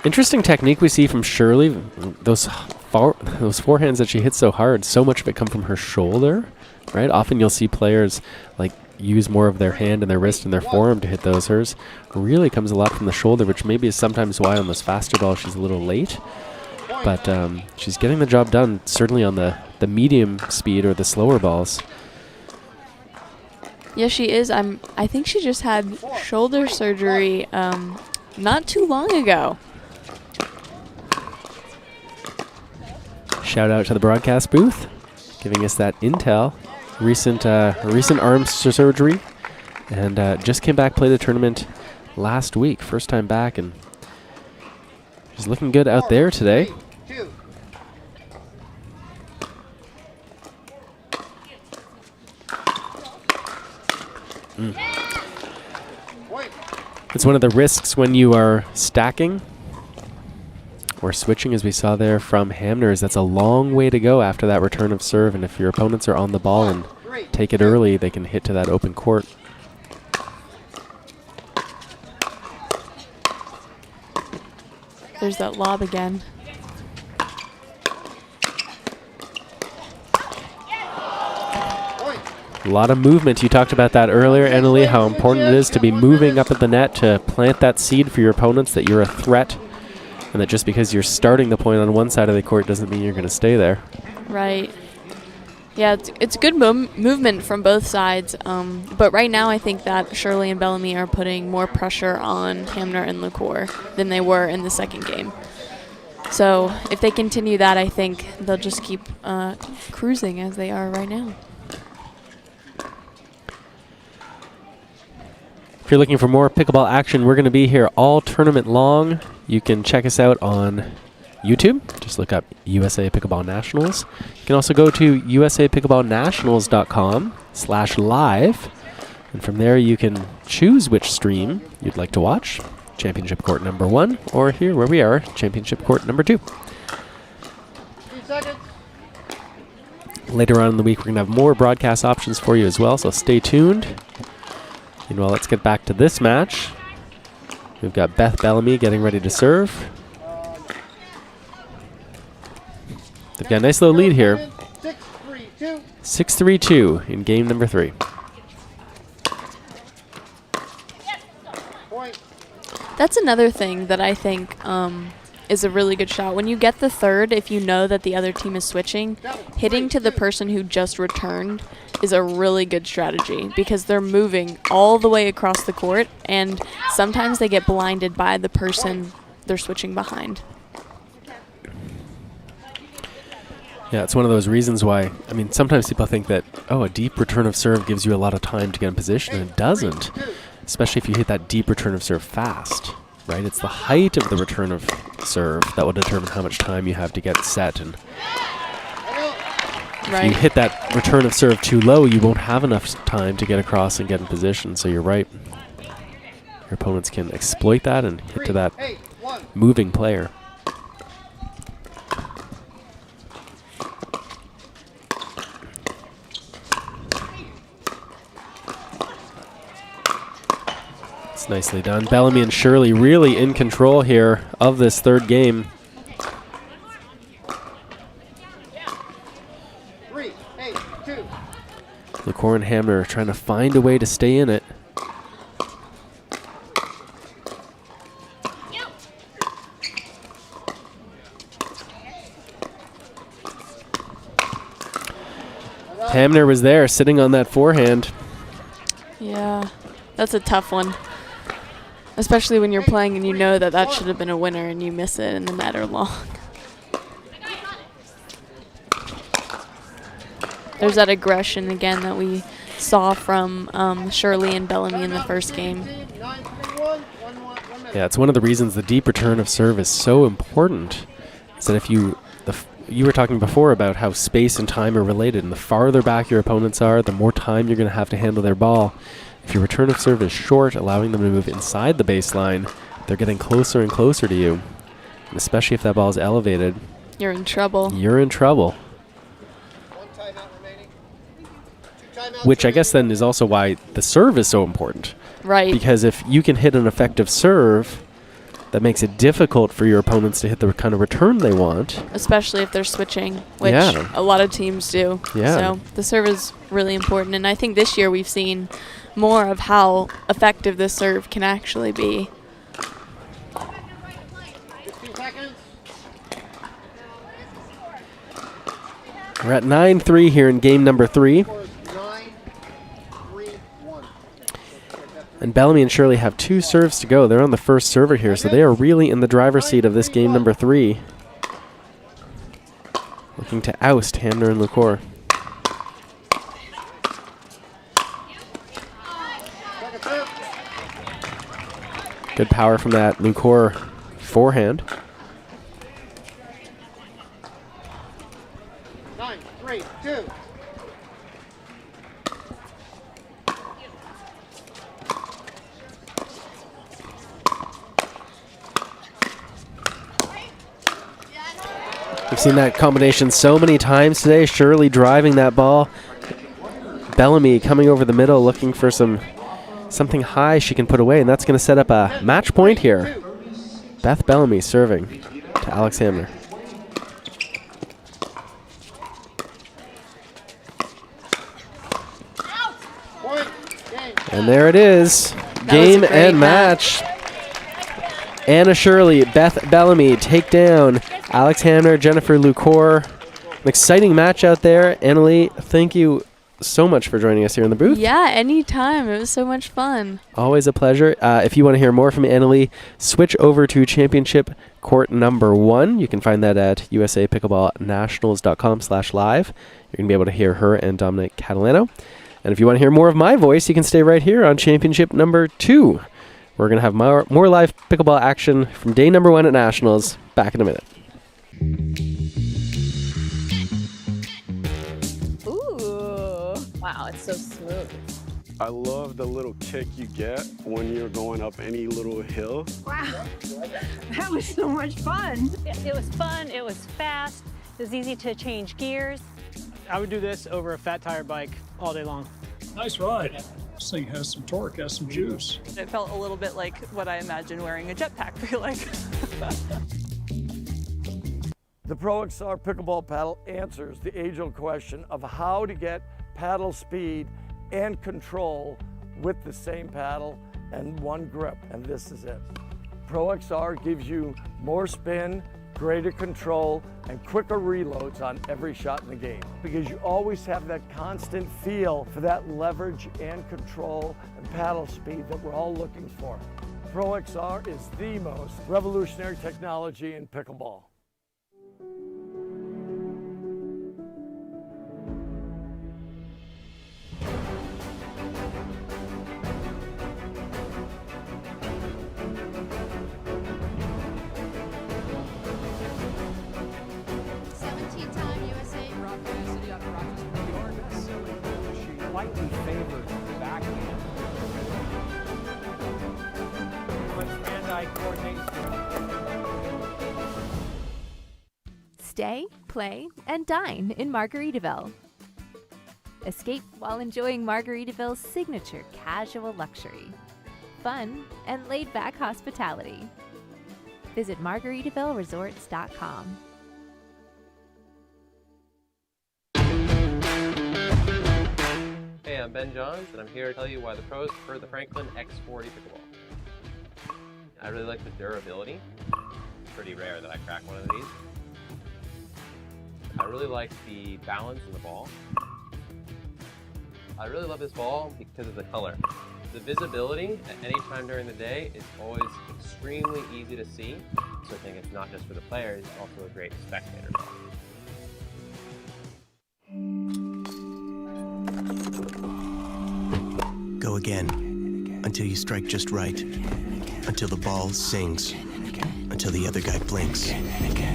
Interesting technique we see from Shirley. Those forehands that she hits so hard, so much of it come from her shoulder, right? Often you'll see players like use more of their hand and their wrist and their forearm to hit those. Hers really comes a lot from the shoulder, which maybe is sometimes why on those faster balls she's a little late. But she's getting the job done, certainly on the medium speed or the slower balls. Yeah, she is. I think she just had shoulder surgery not too long ago. Shout out to the broadcast booth, giving us that intel. Recent arm surgery, and just came back, played a tournament last week. First time back, and she's looking good out there today. It's one of the risks when you are stacking or switching, as we saw there from Hamner, is that's a long way to go after that return of serve, and if your opponents are on the ball and take it early, they can hit to that open court. There's that lob again. A lot of movement. You talked about that earlier, Annalie, how important it is to be moving up at the net to plant that seed for your opponents that you're a threat, and that just because you're starting the point on one side of the court doesn't mean you're going to stay there. Right. Yeah, it's good movement from both sides. But right now I think that Shirley and Bellamy are putting more pressure on Hamner and Lucore than they were in the second game. So if they continue that, I think they'll just keep cruising as they are right now. If you're looking for more pickleball action, we're going to be here all tournament long. You can check us out on YouTube. Just look up USA Pickleball Nationals. You can also go to usapickleballnationals.com/live. And from there you can choose which stream you'd like to watch. Championship Court number 1, or here where we are, Championship Court number 2. 3 seconds. Later on in the week, we're going to have more broadcast options for you as well, so stay tuned. Meanwhile, let's get back to this match. We've got Beth Bellamy getting ready to serve. They've got a nice little lead here. 6-3-2. 6-3-2 in game number 3. That's another thing that I think is a really good shot. When you get the third, if you know that the other team is switching, hitting to the person who just returned is a really good strategy because they're moving all the way across the court, and sometimes they get blinded by the person they're switching behind. Yeah, it's one of those reasons why, I mean, sometimes people think that, oh, a deep return of serve gives you a lot of time to get in position, and it doesn't, especially if you hit that deep return of serve fast, right? It's the height of the return of serve that will determine how much time you have to get set. And if you hit that return of serve too low, you won't have enough time to get across and get in position. So you're right. Your opponents can exploit that and hit to that moving player. It's nicely done. Bellamy and Shirley really in control here of this third game. 3, 8, 2. LaCour and Hamner trying to find a way to stay in it. Hamner was there sitting on that forehand. Yeah, that's a tough one. Especially when you're playing and you know that that should have been a winner and you miss it in the net or long. There's that aggression again that we saw from Shirley and Bellamy in the first game. Yeah, it's one of the reasons the deep return of serve is so important. Is that if you were talking before about how space and time are related, and the farther back your opponents are, the more time you're going to have to handle their ball. If your return of serve is short, allowing them to move inside the baseline, they're getting closer and closer to you. And especially if that ball is elevated. You're in trouble. You're in trouble. Which I guess then is also why the serve is so important. Right. Because if you can hit an effective serve, that makes it difficult for your opponents to hit the kind of return they want. Especially if they're switching, which a lot of teams do. Yeah. So the serve is really important. And I think this year we've seen more of how effective this serve can actually be. 15 seconds. We're at 9-3 here in game number 3. And Bellamy and Shirley have 2 serves to go. They're on the first server here, so they are really in the driver's seat of this game number 3. Looking to oust Hamner and LaCour. Good power from that LaCour forehand. 9, 3, 2. We've seen that combination so many times today. Shirley driving that ball. Bellamy coming over the middle looking for something high she can put away, and that's going to set up a match point here. Beth Bellamy serving to Alex Hamner. And there it is. Game and match. Anna Shirley, Beth Bellamy take down Alex Hamner, Jennifer LaCour. An exciting match out there. Annalie, thank you so much for joining us here in the booth. Yeah, anytime. It was so much fun. Always a pleasure. If you want to hear more from Annalie, switch over to Championship Court number 1. You can find that at usapickleballnationals.com/live. You're going to be able to hear her and Dominic Catalano. And if you want to hear more of my voice, you can stay right here on Championship number 2. We're going to have more live pickleball action from day number 1 at Nationals. Back in a minute. Ooh. Wow, it's so smooth. I love the little kick you get when you're going up any little hill. Wow, that was so much fun. It was fun, it was fast, it was easy to change gears. I would do this over a fat tire bike all day long. Nice ride. This thing has some torque, has some juice. It felt a little bit like what I imagine wearing a jetpack feel like. The Pro XR Pickleball Paddle answers the age-old question of how to get paddle speed and control with the same paddle and one grip, and this is it. Pro XR gives you more spin, greater control, and quicker reloads on every shot in the game, because you always have that constant feel for that leverage and control and paddle speed that we're all looking for. Pro XR is the most revolutionary technology in pickleball. Slightly favored backhand. Much hand-eye coordination. Stay, play, and dine in Margaritaville. Escape while enjoying Margaritaville's signature casual luxury, fun, and laid-back hospitality. Visit MargaritavilleResorts.com. Hey, I'm Ben Johns, and I'm here to tell you why the pros prefer the Franklin X40 Pickleball. I really like the durability. It's pretty rare that I crack one of these. I really like the balance in the ball. I really love this ball because of the color. The visibility at any time during the day is always extremely easy to see, so I think it's not just for the players, it's also a great spectator ball. Go again, until you strike just right, until the ball sings, until the other guy blinks,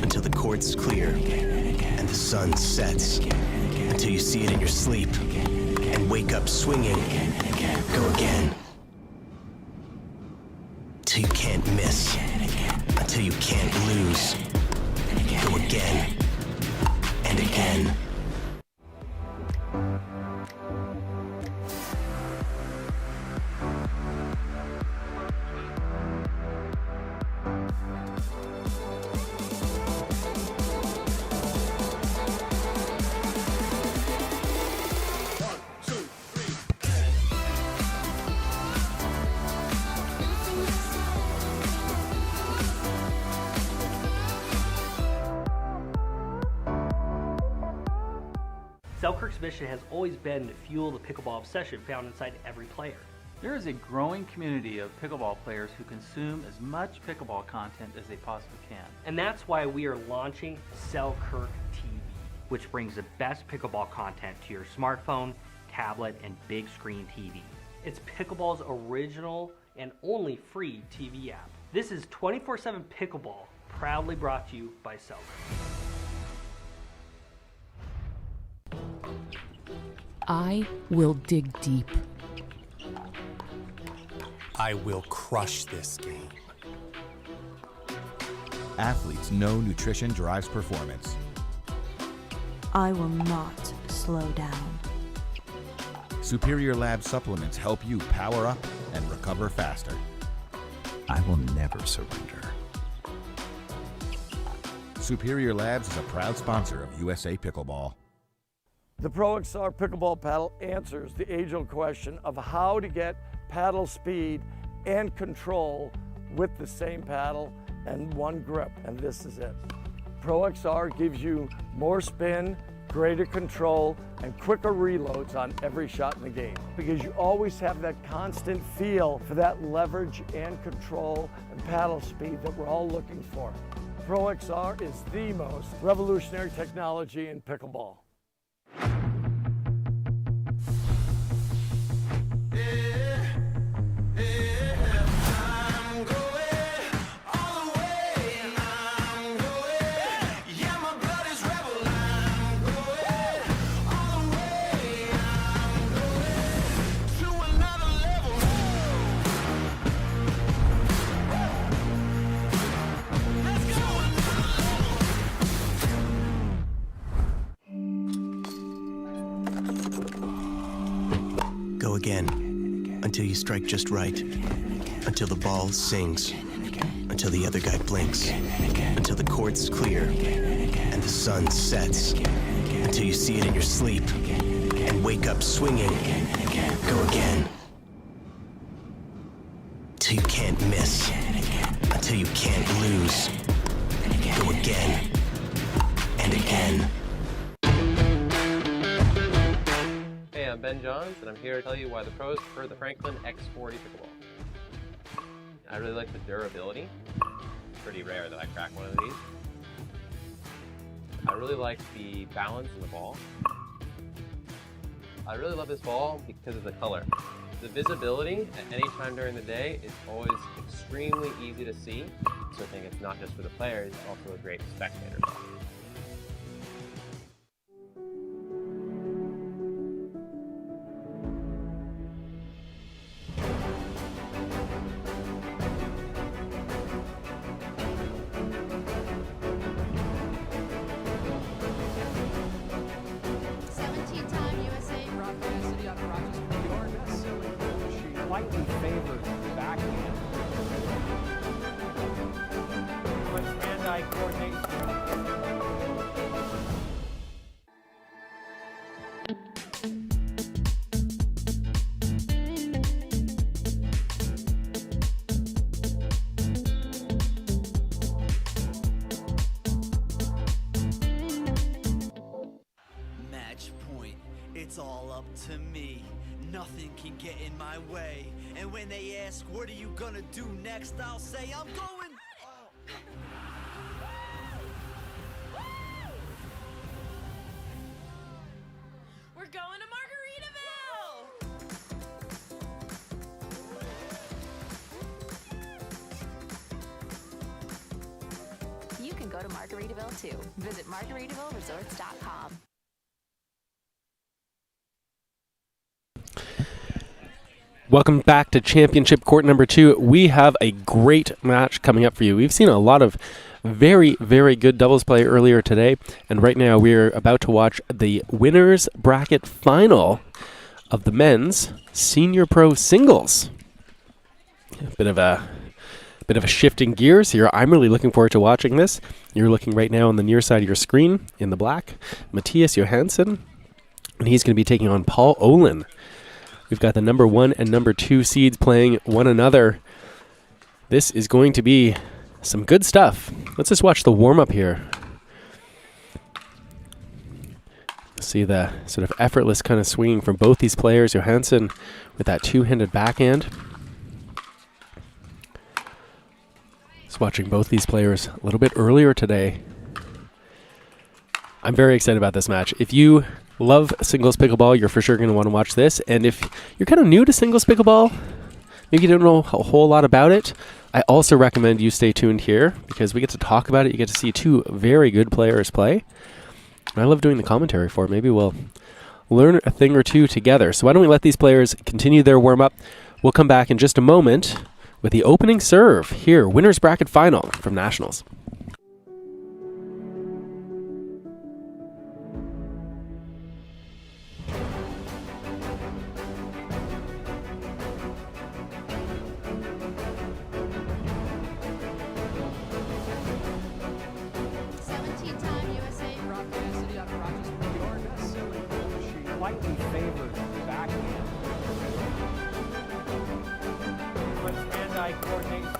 until the court's clear, and the sun sets, until you see it in your sleep, and wake up swinging. Go again, till you can't miss, until you can't lose. Go again, and again. Selkirk's mission has always been to fuel the pickleball obsession found inside every player. There is a growing community of pickleball players who consume as much pickleball content as they possibly can. And that's why we are launching Selkirk TV, which brings the best pickleball content to your smartphone, tablet, and big screen TV. It's pickleball's original and only free TV app. This is 24/7 Pickleball, proudly brought to you by Selkirk. I will dig deep. I will crush this game. Athletes know nutrition drives performance. I will not slow down. Superior Lab supplements help you power up and recover faster. I will never surrender. Superior Labs is a proud sponsor of USA Pickleball. The Pro XR Pickleball Paddle answers the age-old question of how to get paddle speed and control with the same paddle and one grip, and this is it. Pro XR gives you more spin, greater control, and quicker reloads on every shot in the game, because you always have that constant feel for that leverage and control and paddle speed that we're all looking for. Pro XR is the most revolutionary technology in pickleball. Go again, until you strike just right, until the ball sings, until the other guy blinks, until the court's clear, and the sun sets, until you see it in your sleep, and wake up swinging. Go again, till you can't miss, until you can't lose. Go again, and again. Hey, I'm Ben Johns, and I'm here to tell you why the pros prefer the Franklin X40 Pickleball. I really like the durability. It's pretty rare that I crack one of these. I really like the balance in the ball. I really love this ball because of the color. The visibility at any time during the day is always extremely easy to see, so I think it's not just for the players, it's also a great spectator ball. slightly favors the backhand. Much hand-eye coordination. Match point, it's all up to me. Nothing can get in my way. And when they ask, what are you gonna do next? I'll say, I'm going. We're going to Margaritaville! You can go to Margaritaville too. Visit MargaritavilleResorts.com. Welcome back to Championship Court number 2. We have a great match coming up for you. We've seen a lot of very, very good doubles play earlier today, and right now we're about to watch the winners bracket final of the men's senior pro singles. A bit of a shift in gears here. I'm really looking forward to watching this. You're looking right now on the near side of your screen in the black, Matthias Johansson, and he's going to be taking on Paul Olin. We've got the number 1 and number 2 seeds playing one another. This is going to be some good stuff. Let's just watch the warm-up here. See the sort of effortless kind of swinging from both these players. Johansson with that two-handed backhand. Just watching both these players a little bit earlier today. I'm very excited about this match. If you love singles pickleball, you're for sure going to want to watch this. And if you're kind of new to singles pickleball, maybe you don't know a whole lot about it, I also recommend you stay tuned here because we get to talk about it. You get to see two very good players play. And I love doing the commentary for it. Maybe we'll learn a thing or two together. So why don't we let these players continue their warm-up. We'll come back in just a moment with the opening serve here, winners bracket final from Nationals. Slightly favors the backhand. Much hand-eye coordination.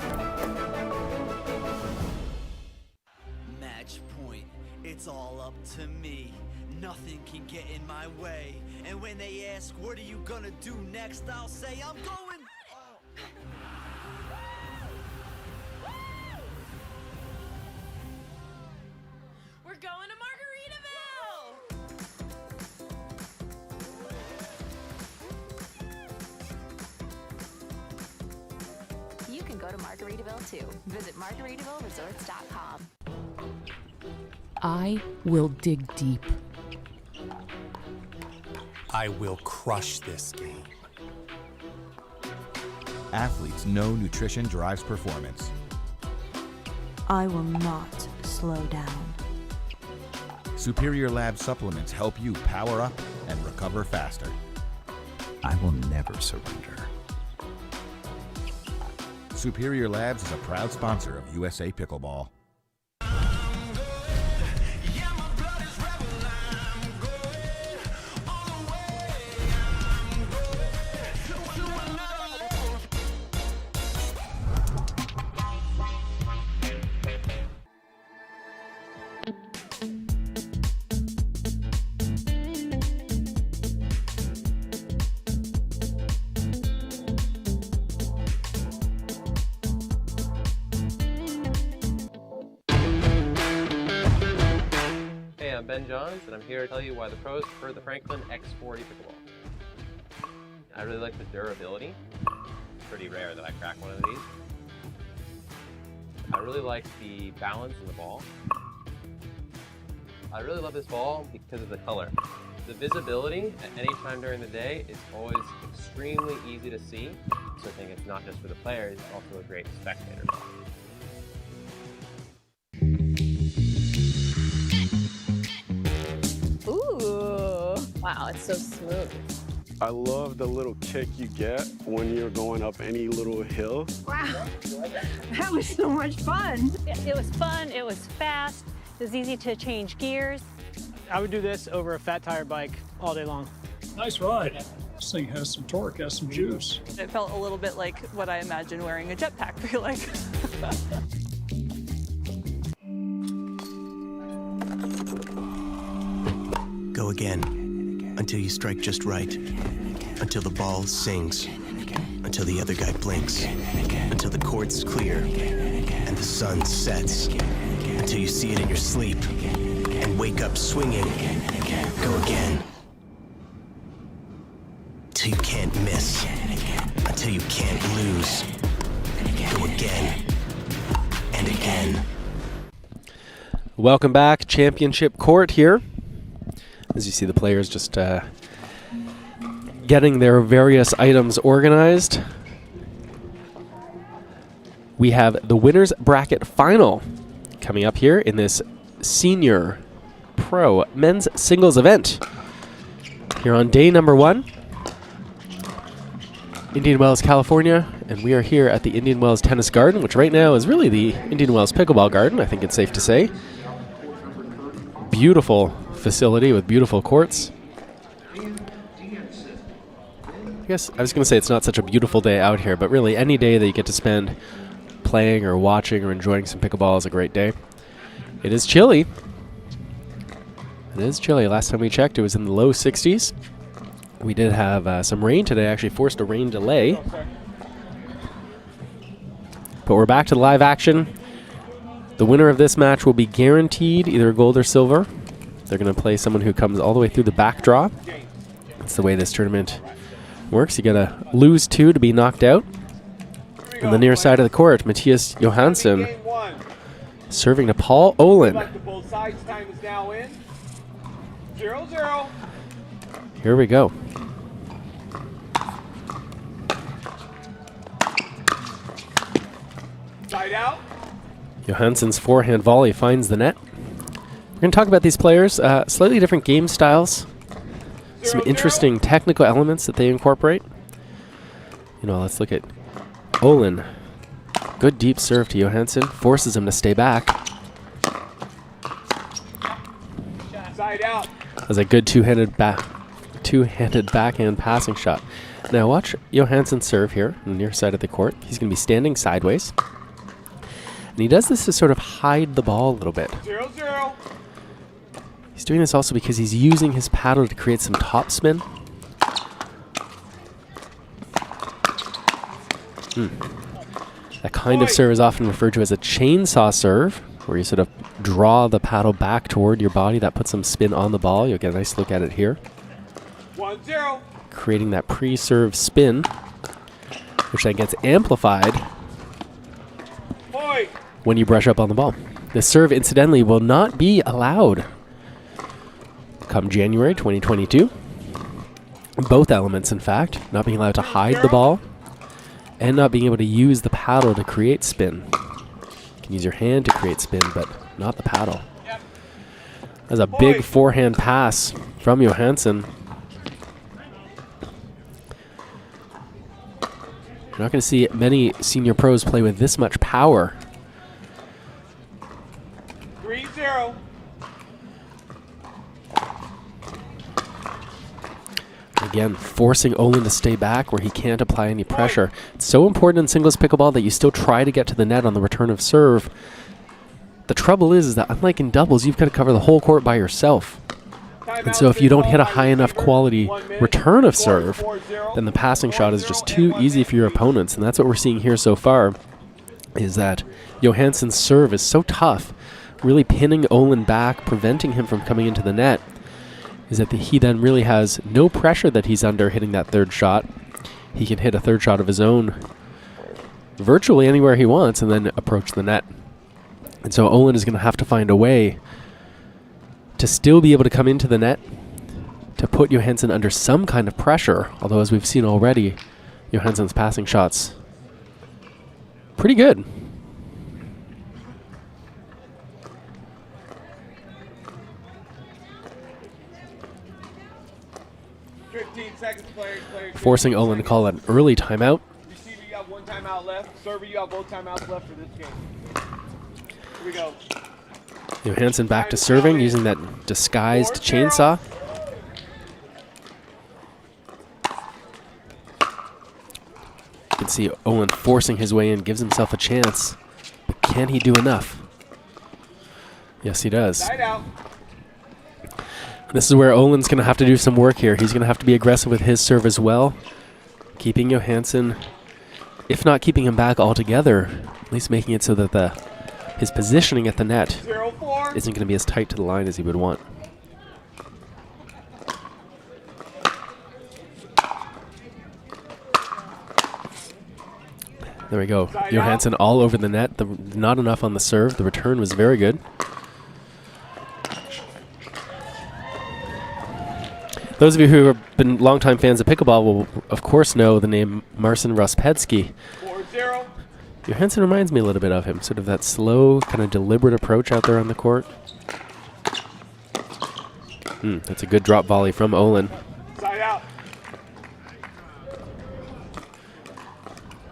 Match point, it's all up to me. Nothing can get in my way. And when they ask, what are you gonna do next? I'll say, I'm going. We're going to Margaritaville! You can go to Margaritaville too. Visit MargaritavilleResorts.com. I will dig deep. I will crush this game. Athletes know nutrition drives performance. I will not slow down. Superior Lab supplements help you power up and recover faster. I will never surrender. Superior Labs is a proud sponsor of USA Pickleball. I'm Ben Johns, and I'm here to tell you why the pros prefer the Franklin X40 Pickleball. I really like the durability. It's pretty rare that I crack one of these. I really like the balance in the ball. I really love this ball because of the color. The visibility at any time during the day is always extremely easy to see, so I think it's not just for the players, it's also a great spectator ball. Ooh, wow, it's so smooth. I love the little kick you get when you're going up any little hill. Wow, that was so much fun. It was fun, it was fast, it was easy to change gears. I would do this over a fat tire bike all day long. Nice ride. This thing has some torque, has some juice. It felt a little bit like what I imagine wearing a jetpack feel like. Go again until you strike just right. Until the ball sings. Until the other guy blinks. Until the court's clear and the sun sets. Until you see it in your sleep and wake up swinging. Go again. Until you can't miss. Until you can't lose. Go again and again. Welcome back, Championship Court here. As you see the players just getting their various items organized. We have the winners bracket final coming up here in this senior pro men's singles event. Here on day number 1, Indian Wells, California, and we are here at the Indian Wells Tennis Garden, which right now is really the Indian Wells Pickleball Garden, I think it's safe to say. Beautiful facility with beautiful courts. I guess I was going to say it's not such a beautiful day out here, but really any day that you get to spend playing or watching or enjoying some pickleball is a great day. It is chilly. It is chilly. Last time we checked, it was in the low 60s. We did have some rain today, actually forced a rain delay. But we're back to the live action. The winner of this match will be guaranteed either gold or silver. They're going to play someone who comes all the way through the back draw. That's the way this tournament works. You got to lose 2 to be knocked out. On the near side of the court, Matthias Johansson serving to Paul Olin. Here we go. Side out. Johansson's forehand volley finds the net. We're going to talk about these players, slightly different game styles, some interesting technical elements that they incorporate. You know, let's look at Olin. Good deep serve to Johansson, forces him to stay back. Side out. That's a good two-handed backhand passing shot. Now watch Johansson serve here on the near side of the court. He's going to be standing sideways. And he does this to sort of hide the ball a little bit. 0-0. He's doing this also because he's using his paddle to create some topspin. That kind of serve is often referred to as a chainsaw serve, where you sort of draw the paddle back toward your body. That puts some spin on the ball. You'll get a nice look at it here. 1-0. Creating that pre-serve spin, which then gets amplified when you brush up on the ball. The serve, incidentally, will not be allowed come January 2022. Both elements, in fact, not being allowed to hide the ball and not being able to use the paddle to create spin. You can use your hand to create spin, but not the paddle. That's a big forehand pass from Johansson. You're not going to see many senior pros play with this much power. 3-0. Again, forcing Olin to stay back where he can't apply any pressure. It's so important in singles pickleball that you still try to get to the net on the return of serve. The trouble is that unlike in doubles, you've got to cover the whole court by yourself. And so if you don't hit a high enough quality return of serve, then the passing shot is just too easy for your opponents. And that's what we're seeing here so far, is that Johansson's serve is so tough, really pinning Olin back, preventing him from coming into the net, is that he then really has no pressure that he's under hitting that third shot. He can hit a third shot of his own virtually anywhere he wants and then approach the net. And so Olin is going to have to find a way to still be able to come into the net, to put Johansson under some kind of pressure, although as we've seen already, Johansson's passing shots pretty good. 15 seconds, players. Forcing Olin to call an early timeout. Receiver, you have 1 timeout left. Server, you have both timeouts left for this game. Here we go. Johansson back to serving using that disguised chainsaw. You can see Olin forcing his way in, gives himself a chance. But can he do enough? Yes, he does. Side out. This is where Olin's going to have to do some work here. He's going to have to be aggressive with his serve as well. Keeping Johansson, if not keeping him back altogether, at least making it so that his positioning at the net isn't going to be as tight to the line as he would want. There we go. Johansson all over the net. Not enough on the serve. The return was very good. Those of you who have been longtime fans of pickleball will, of course, know the name Marcin Rospetsky. 4-0. Johansson reminds me a little bit of him, sort of that slow, kind of deliberate approach out there on the court. That's a good drop volley from Olin. Side out.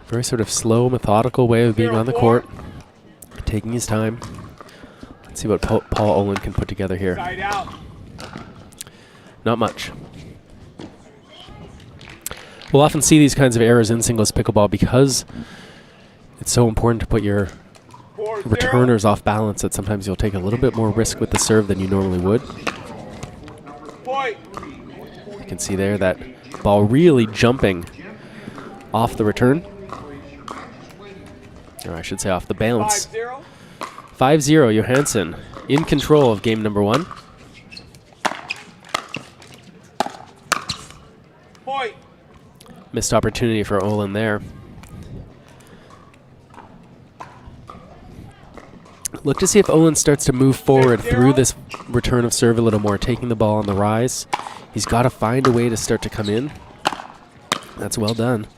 Very sort of slow, methodical way of being on the court, taking his time. Let's see what Paul Olin can put together here. Side out. Not much. We'll often see these kinds of errors in singles pickleball because it's so important to put your returners off balance that sometimes you'll take a little bit more risk with the serve than you normally would. You can see there that ball really jumping off the return. Or I should say off the bounce. 5-0, Johansson in control of game number 1. Missed opportunity for Olin there. Look to see if Olin starts to move forward through this return of serve a little more, taking the ball on the rise. He's got to find a way to start to come in. That's well done.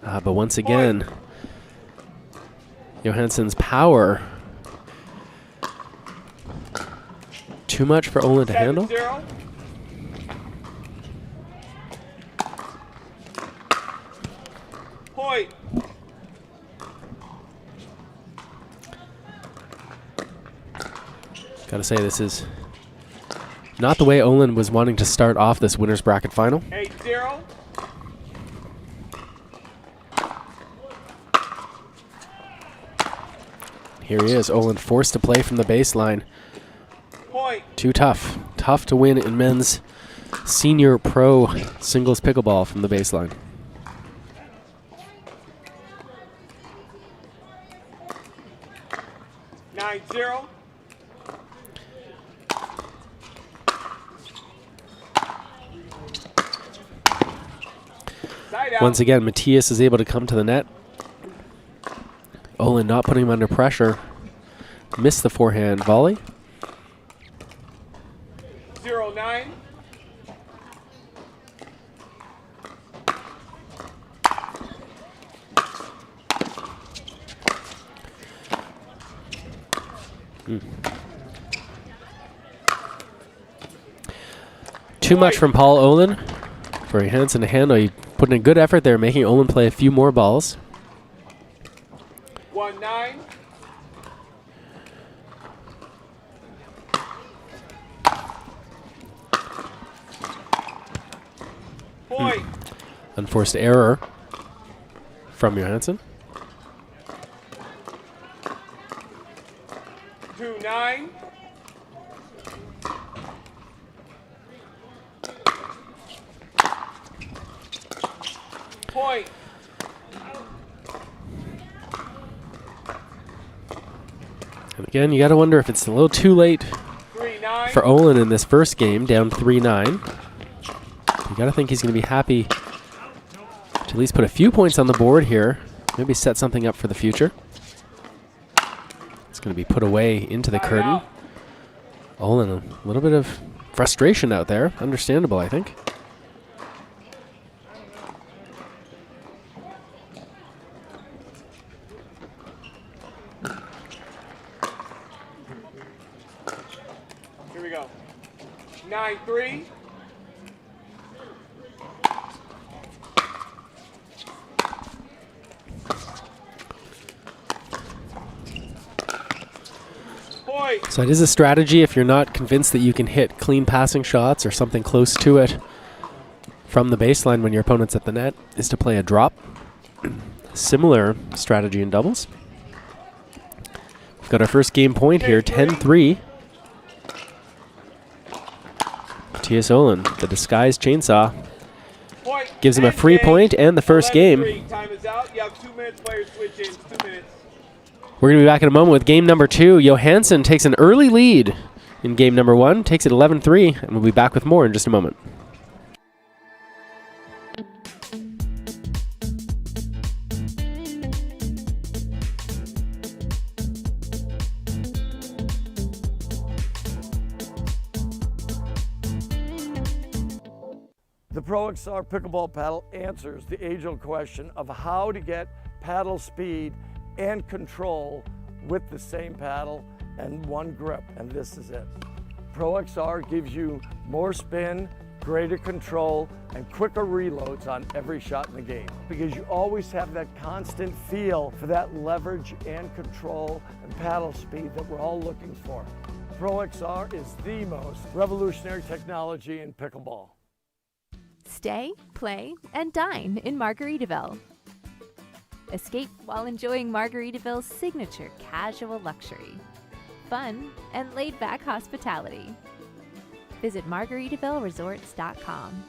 But once again, Johansson's power. Too much for Olin to handle. Gotta say, this is not the way Olin was wanting to start off this winner's bracket final. 8-0. Here he is, Olin forced to play from the baseline. Too tough. Tough to win in men's senior pro singles pickleball from the baseline. Once again, Matthias is able to come to the net. Olin not putting him under pressure. Missed the forehand volley. 0-9. Too much from Paul Olin for Johansson to handle. He put in a good effort there, making Olin play a few more balls. 1-9. Unforced error from Johansson. 2-9. Point. And again, you got to wonder if it's a little too late for Olin in this first game, down 3-9. You got to think he's going to be happy to at least put a few points on the board here. Maybe set something up for the future. It's going to be put away into the curtain. Olin, a little bit of frustration out there. Understandable, I think. Here we go. 9-3. So it is a strategy if you're not convinced that you can hit clean passing shots or something close to it from the baseline when your opponent's at the net, is to play a drop. Similar strategy in doubles. We've got our first game point here, 10-3. Matthias Olin, the disguised chainsaw, gives him a free point and the first game. Time is out. You have 2 minutes. Players switch in. 2 minutes. We're going to be back in a moment with game number 2. Johansson takes an early lead in game number 1, takes it 11-3, and we'll be back with more in just a moment. The Pro XR Pickleball Paddle answers the age-old question of how to get paddle speed and control with the same paddle and one grip, and this is it. Pro XR gives you more spin, greater control, and quicker reloads on every shot in the game, because you always have that constant feel for that leverage and control and paddle speed that we're all looking for. Pro XR is the most revolutionary technology in pickleball. Stay, play, and dine in Margaritaville. Escape while enjoying Margaritaville's signature casual luxury, fun, and laid-back hospitality. Visit MargaritavilleResorts.com.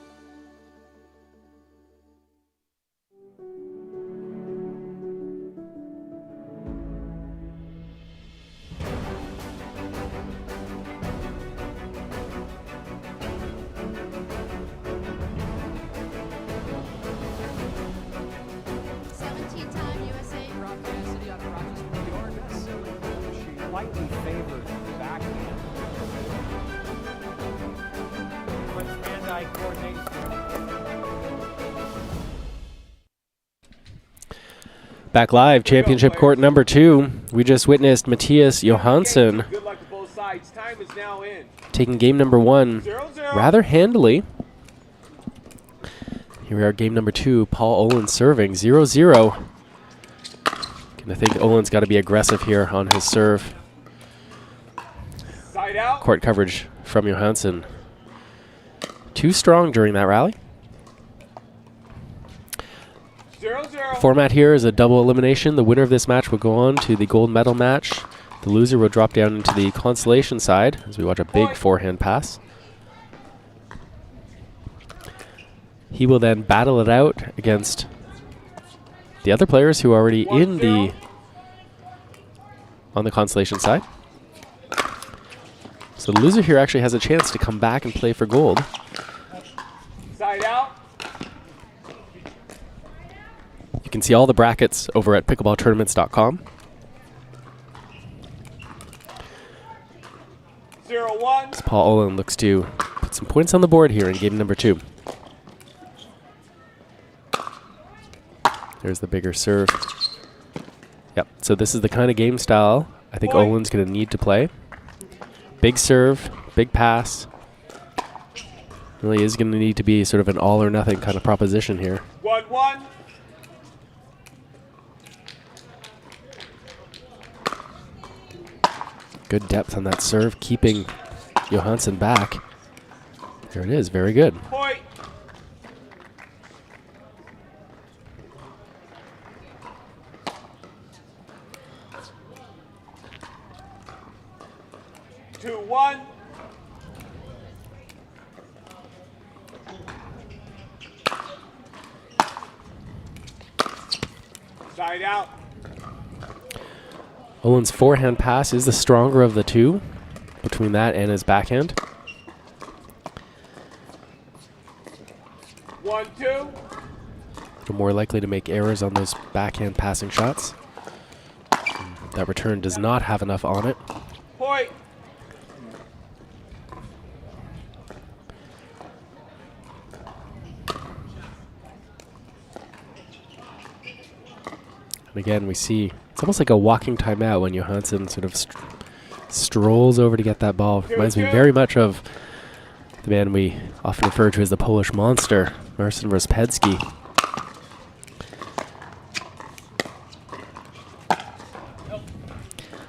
Lightly favored backhand. Hand-eye coordination. Back live, championship court number 2. We just witnessed Matthias Johansson Good luck to both sides. Time is now in. taking game number 1 0-0. rather handily. Here we are, game number 2. Paul Olin serving 0-0. And I think Olin's got to be aggressive here on his serve. Side out. Court coverage from Johansson. Too strong during that rally. 0-0. Format here is a double elimination. The winner of this match will go on to the gold medal match. The loser will drop down into the consolation side as we watch a big forehand pass. He will then battle it out against the other players who are already in on the consolation side. So the loser here actually has a chance to come back and play for gold. Side out. You can see all the brackets over at pickleballtournaments.com. 0-1. As Paul Olin looks to put some points on the board here in game number 2. There's the bigger serve. Yep, so this is the kind of game style I think Olin's going to need to play. Big serve, big pass. Really is going to need to be sort of an all or nothing kind of proposition here. 1-1. Good depth on that serve, keeping Johansson back. There it is, very good. Point. Two, 1. Side out. Olin's forehand pass is the stronger of the two, between that and his backhand. 1-2. More likely to make errors on those backhand passing shots. That return does not have enough on it. Point. And again, we see it's almost like a walking timeout when Johansson sort of strolls over to get that ball. Reminds me very much of the man we often refer to as the Polish monster, Marcin Rozpedzki.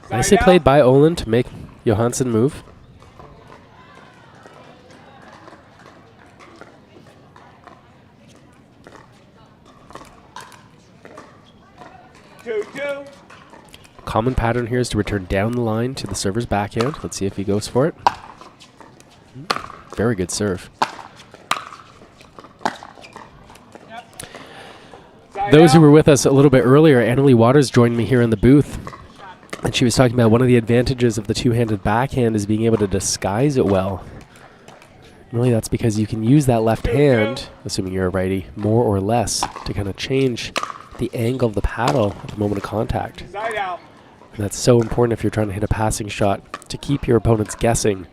Nicely played by Olin to make Johansson move. Common pattern here is to return down the line to the server's backhand. Let's see if he goes for it. Very good serve. Those who were with us a little bit earlier, Annalie Waters joined me here in the booth, and she was talking about one of the advantages of the two-handed backhand is being able to disguise it well. Really, that's because you can use that left hand, assuming you're a righty, more or less, to kind of change the angle of the paddle at the moment of contact. And that's so important if you're trying to hit a passing shot, to keep your opponents guessing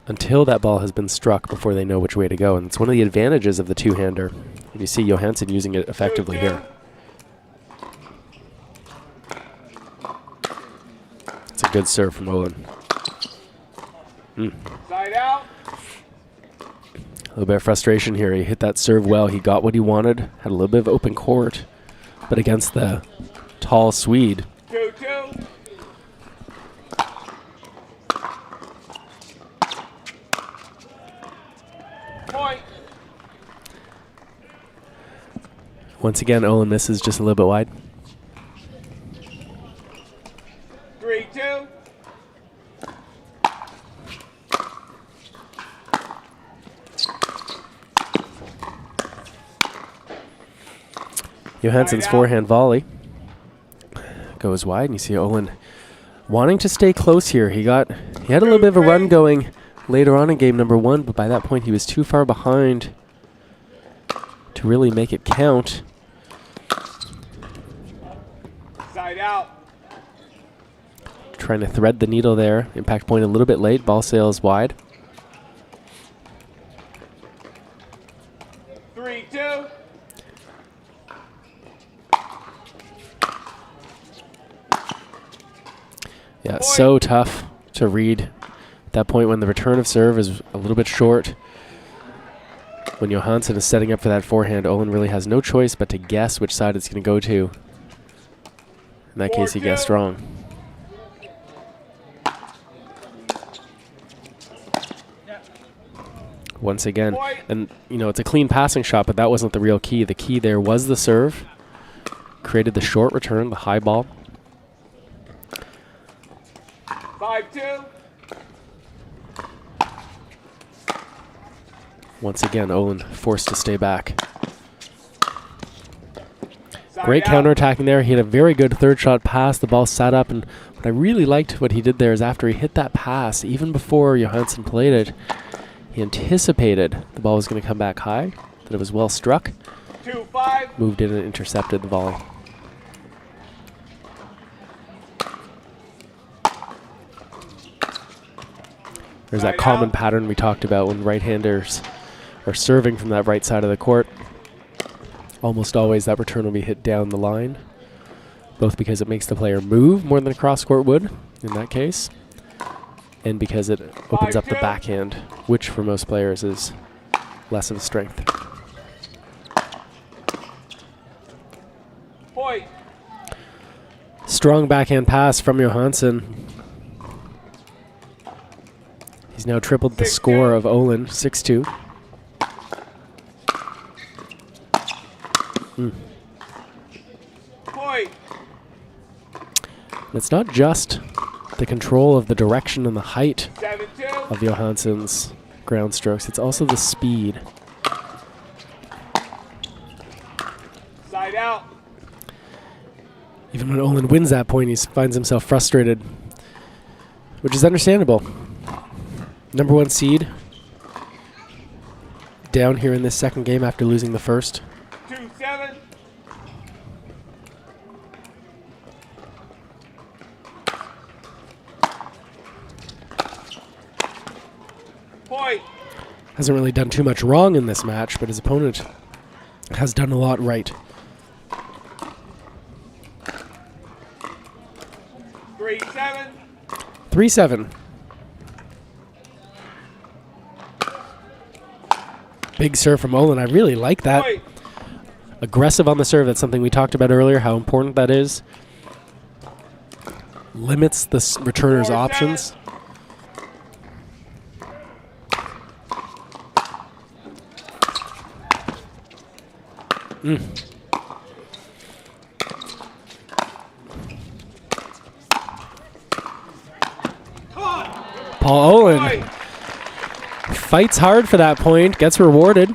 until that ball has been struck before they know which way to go. And it's one of the advantages of the two-hander. And you see Johansson using it effectively here. It's a good serve from Olin. Side out. A little bit of frustration here. He hit that serve well. He got what he wanted. Had a little bit of open court. But against the tall Swede. 2-2. Point. Once again, Olin misses just a little bit wide. 3-2. Johansson's forehand volley goes wide, and you see Olin wanting to stay close here. He had a little bit of a run going later on in game number one, but by that point he was too far behind to really make it count. Side out. Trying to thread the needle there. Impact point a little bit late. Ball sails wide. 3-2. Yeah, it's so tough to read at that point when the return of serve is a little bit short. When Johansson is setting up for that forehand, Olin really has no choice but to guess which side it's going to go to. In that case, he guessed wrong. Once again, and you know, it's a clean passing shot, but that wasn't the real key. The key there was the serve. Created the short return, the high ball. 5-2. Once again, Olin forced to stay back. Great counterattacking there. He had a very good third shot pass. The ball sat up, and what I really liked what he did there is after he hit that pass, even before Johansson played it, he anticipated the ball was going to come back high, that it was well struck, 2-5. moved in and intercepted the volley. There's that common pattern we talked about when right-handers are serving from that right side of the court. Almost always that return will be hit down the line, both because it makes the player move more than a cross-court would in that case, and because it opens up the backhand, which for most players is less of a strength. Point. Strong backhand pass from Johansson. He's now tripled the score of Olin, 6-2. Point. It's not just the control of the direction and the height 7-2. of Johansson's ground strokes. It's also the speed. Side out. Even when Olin wins that point, he finds himself frustrated, which is understandable. Number one seed down here in this second game after losing the first. 2-7. Point. Hasn't really done too much wrong in this match, but his opponent has done a lot right. 3-7. 3-7. Big serve from Olin. I really like that. Point. Aggressive on the serve. That's something we talked about earlier, how important that is. Limits the returner's options. Paul Olin fights hard for that point, gets rewarded.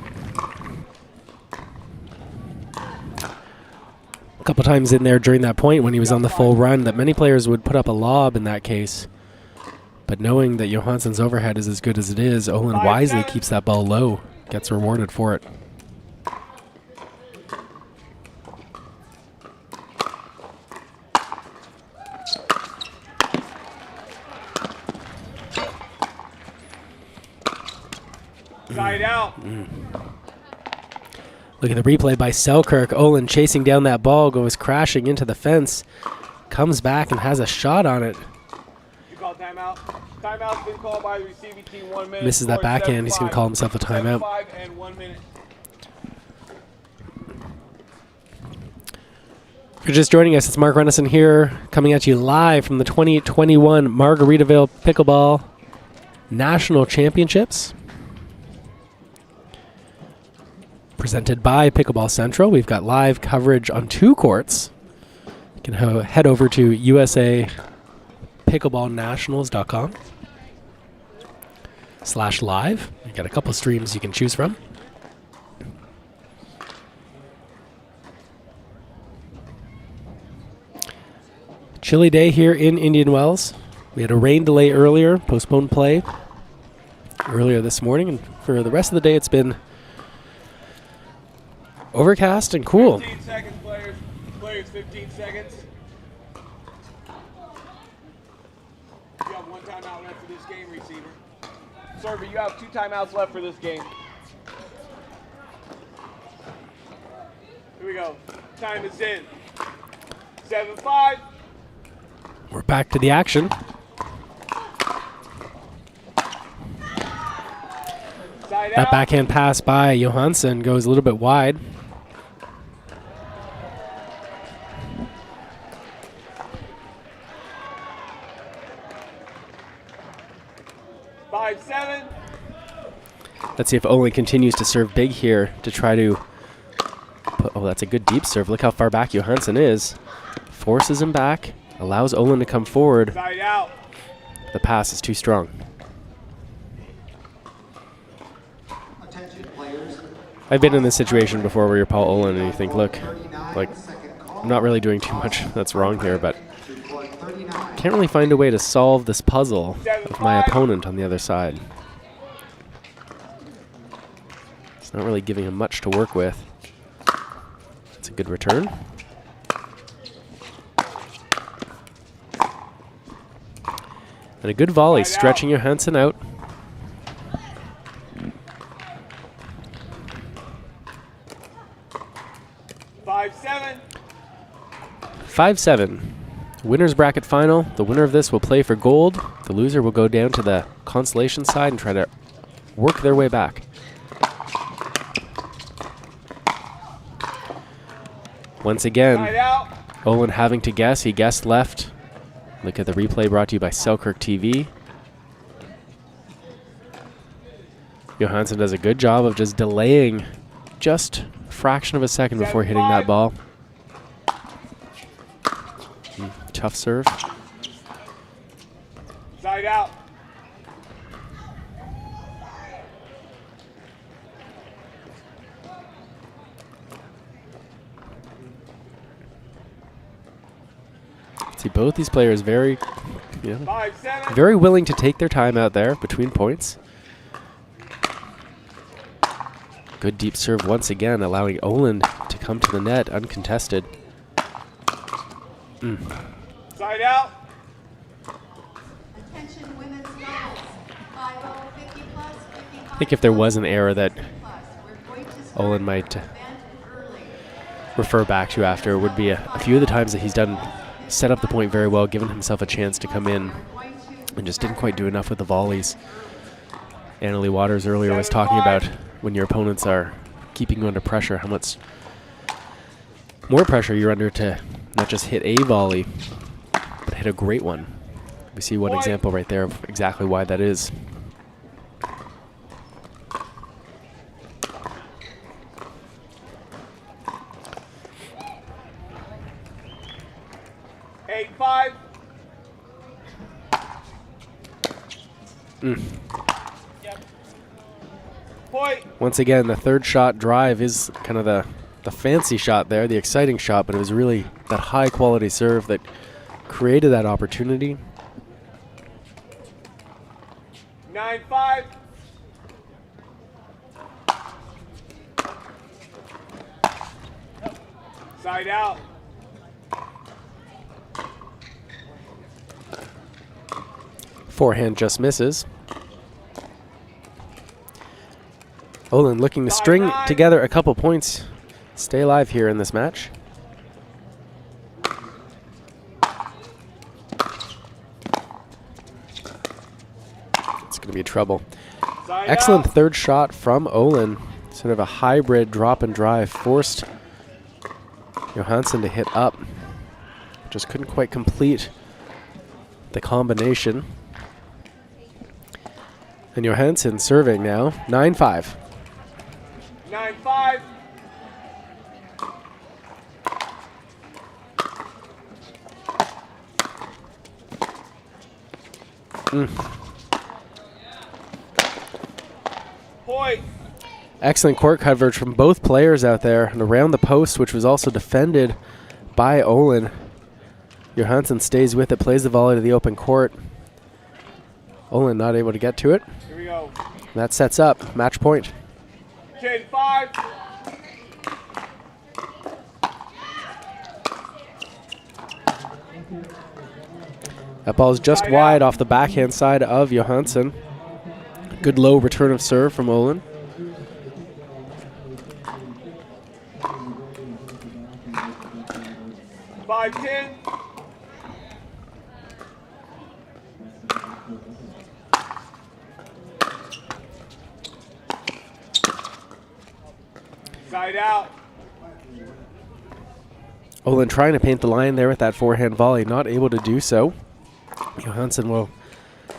A couple times in there during that point when he was on the full run that many players would put up a lob in that case. But knowing that Johansson's overhead is as good as it is, Olin wisely keeps that ball low, gets rewarded for it. Side out. Look at the replay by Selkirk. Olin chasing down that ball, goes crashing into the fence, comes back and has a shot on it. You call timeout. Timeout's been called by the receiving team. 1 minute. Misses that backhand. He's going to call himself a timeout. 5 and 1 minute. If you're just joining us, it's Mark Renneson here, coming at you live from the 2021 Margaritaville Pickleball National Championships. Presented by Pickleball Central. We've got live coverage on 2 courts. You can head over to usapickleballnationals.com/live. You've got a couple streams you can choose from. Chilly day here in Indian Wells. We had a rain delay earlier, postponed play earlier this morning, and for the rest of the day it's been overcast and cool. 15 seconds, players. Players, 15 seconds. You have 1 timeout left for this game, receiver. Server, you have 2 timeouts left for this game. Here we go. Time is in. 7-5. We're back to the action. That backhand pass by Johansson goes a little bit wide. Let's see if Olin continues to serve big here to try to put, oh, that's a good deep serve. Look how far back Johansson is. Forces him back, allows Olin to come forward. Side out. The pass is too strong. I've been in this situation before where you're Paul Olin and you think, look, like, I'm not really doing too much that's wrong here, but can't really find a way to solve this puzzle of my opponent on the other side. It's not really giving him much to work with. It's a good return. And a good volley, stretching Johansson out. 5-7. 5-7. Winner's bracket final. The winner of this will play for gold. The loser will go down to the consolation side and try to work their way back. Once again, Olin having to guess. He guessed left. Look at the replay brought to you by Selkirk TV. Johansson does a good job of just delaying just a fraction of a second before hitting that ball. Tough serve. Side out. See, both these players very, very willing to take their time out there between points. Good deep serve once again, allowing Olin to come to the net uncontested. Side out. I think if there was an error that Olin might refer back to after, would be a few of the times that he's done set up the point very well, given himself a chance to come in, and just didn't quite do enough with the volleys. Annalie Waters earlier was talking about when your opponents are keeping you under pressure, how much more pressure you're under to not just hit a volley, but hit a great one. We see one example right there of exactly why that is. Point. Once again, the third shot drive is kind of the fancy shot there, the exciting shot, but it was really that high quality serve that created that opportunity. 9-5. Side out. Forehand just misses. Olin looking to string together a couple points, stay alive here in this match. It's going to be trouble. Excellent third shot from Olin. Sort of a hybrid drop and drive. Forced Johansson to hit up. Just couldn't quite complete the combination. And Johansson serving now, 9-5. 9-5. Point. Excellent court coverage from both players out there and around the post, which was also defended by Olin. Johansson stays with it, plays the volley to the open court. Olin not able to get to it. Here we go. That sets up match point. 10-5. That ball is just wide off the backhand side of Johansson. Good low return of serve from Olin. Five, 10. Side out. Olin trying to paint the line there with that forehand volley, not able to do so. Johansson will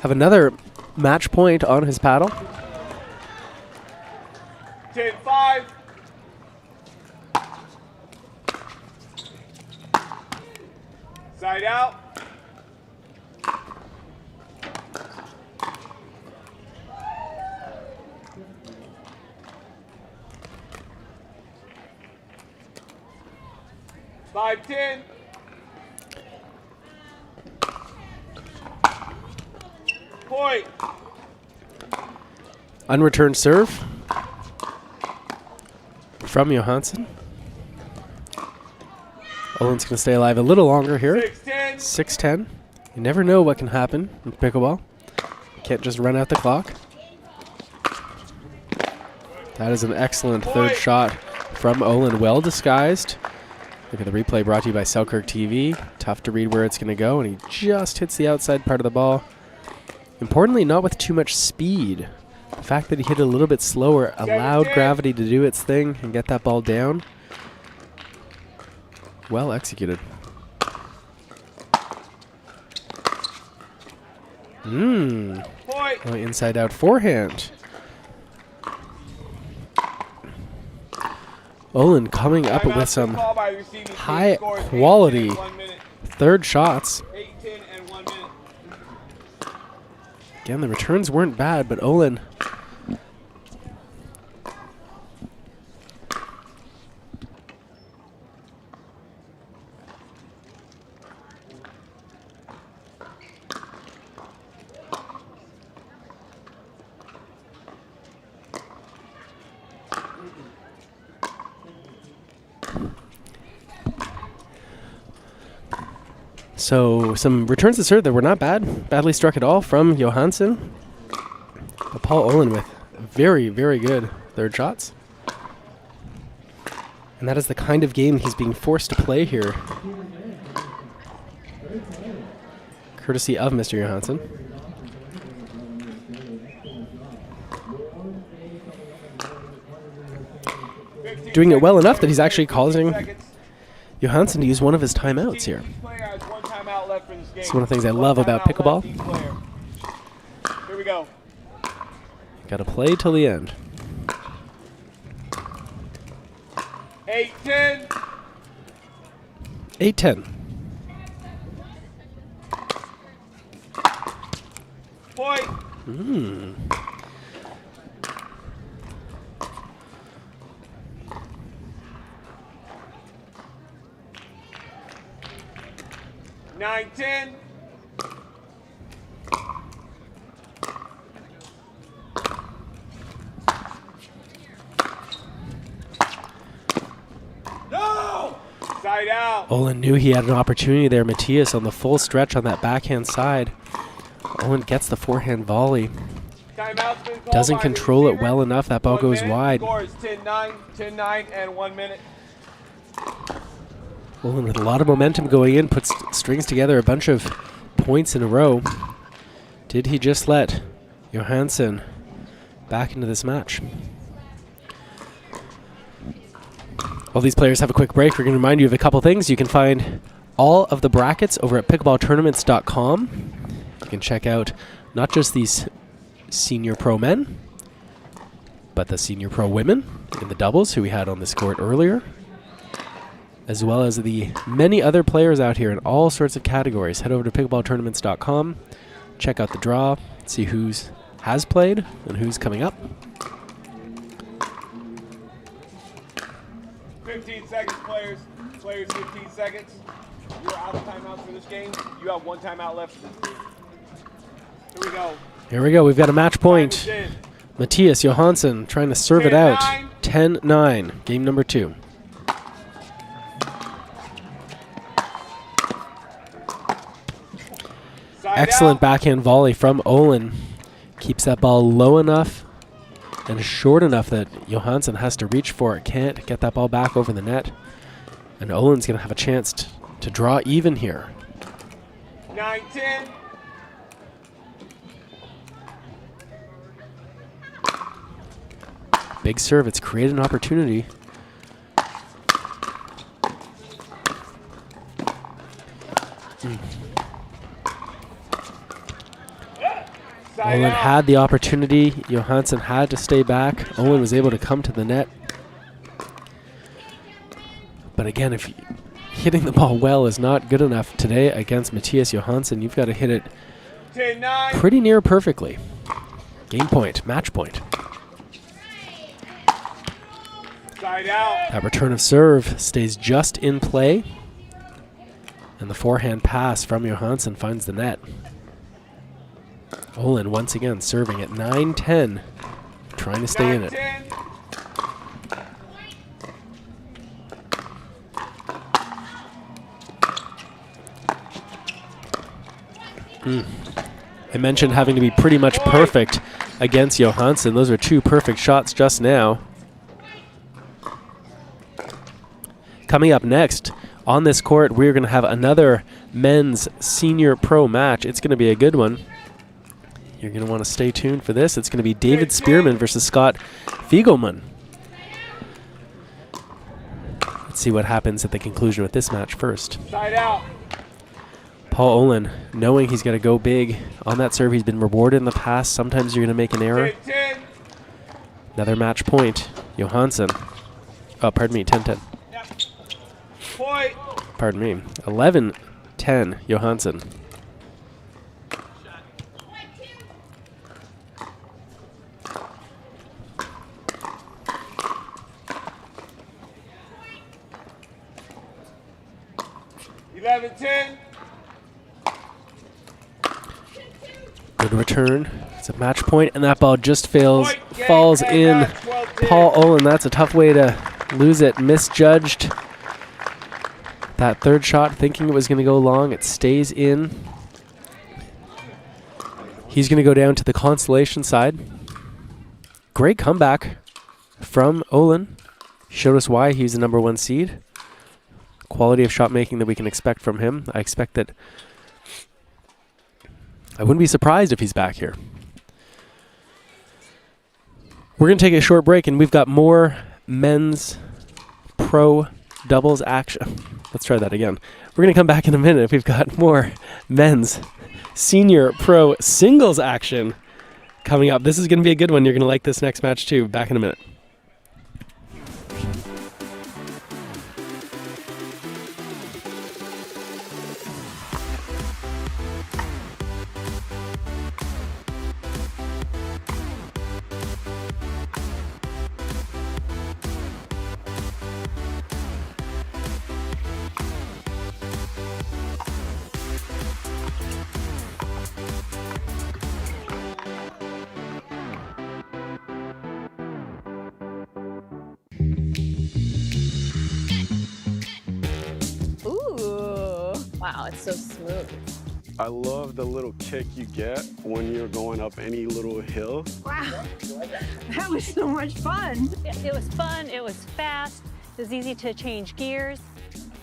have another match point on his paddle. 10-5. Side out. Five, 10. Point. Unreturned serve from Johansson. Olin's going to stay alive a little longer here. 6-10. 6-10. You never know what can happen in pickleball. You can't just run out the clock. That is an excellent third shot from Olin, well disguised. Look at the replay brought to you by Selkirk TV. Tough to read where it's going to go, and he just hits the outside part of the ball. Importantly, not with too much speed. The fact that he hit it a little bit slower allowed gravity to do its thing and get that ball down. Well executed. Oh, inside out forehand. Olin coming up with some high quality third shots. Again, the returns weren't bad, but Olin So some returns to serve that were not bad, badly struck at all from Johansson. But Paul Olin with very, very good third shots. And that is the kind of game he's being forced to play here. Courtesy of Mr. Johansson. Doing it well enough that he's actually causing Johansson to use one of his timeouts here. It's one of the things I love about pickleball. Here we go. Got to play till the end. 8-10. 8-10. Point. Hmm. Nine, 10. No! Side out. Olin knew he had an opportunity there. Matthias on the full stretch on that backhand side. Olin gets the forehand volley. Timeout's been called Doesn't by the control it receiver. well enough. That ball 1 goes minute. wide. Score is 10-9, 10-9, and 1 minute. Olin with a lot of momentum going in, puts strings together a bunch of points in a row. Did he just let Johansson back into this match? While these players have a quick break, we're going to remind you of a couple things. You can find all of the brackets over at pickleballtournaments.com. You can check out not just these senior pro men, but the senior pro women in the doubles who we had on this court earlier, as well as the many other players out here in all sorts of categories. Head over to pickleballtournaments.com, check out the draw, see who's has played and who's coming up. 15 seconds, players. Players, 15 seconds. You're out of timeouts for this game. You have 1 timeout left. Here we go. Here we go. We've got a match point. Matthias Johansson trying to serve it out. 10-9. Game number 2. Excellent backhand volley from Olin. Keeps that ball low enough and short enough that Johansson has to reach for it. Can't get that ball back over the net. And Olin's going to have a chance to draw even here. 9-10. Big serve. It's created an opportunity. Olin had the opportunity. Johansson had to stay back. Olin was able to come to the net. But again, if hitting the ball well is not good enough today against Matthias Johansson, you've got to hit it 10-9. pretty near perfectly. Game point, match point. Side out. That return of serve stays just in play. And the forehand pass from Johansson finds the net. Olin once again serving at 9-10, trying to stay in it. I mentioned having to be pretty much perfect against Johansson. Those are 2 perfect shots just now. Coming up next on this court, we're going to have another men's senior pro match. It's going to be a good one. You're going to want to stay tuned for this. It's going to be David Spearman versus Scott Fiegelman. Let's see what happens at the conclusion with this match first. Side out. Paul Olin, knowing he's got to go big on that serve. He's been rewarded in the past. Sometimes you're going to make an error. 10-10. Another match point. Johansson. Oh, pardon me, 10-10. Point. Pardon me. 11-10, Johansson. Good return. It's a match point, and that ball just falls in. Paul Olin, that's a tough way to lose it. Misjudged that third shot, thinking it was going to go long. It stays in. He's going to go down to the consolation side. Great comeback from Olin. Showed us why he's the #1 seed. Quality of shot making that we can expect from him. I expect that. I wouldn't be surprised if he's back here. We're going to take a short break, and we've got more men's pro doubles action. Let's try that again. We're going to come back in a minute. We've got more men's senior pro singles action coming up. This is going to be a good one. You're going to like this next match too. Back in a minute. Wow, it's so smooth. I love the little kick you get when you're going up any little hill. Wow, that was so much fun. It was fun, it was fast, it was easy to change gears.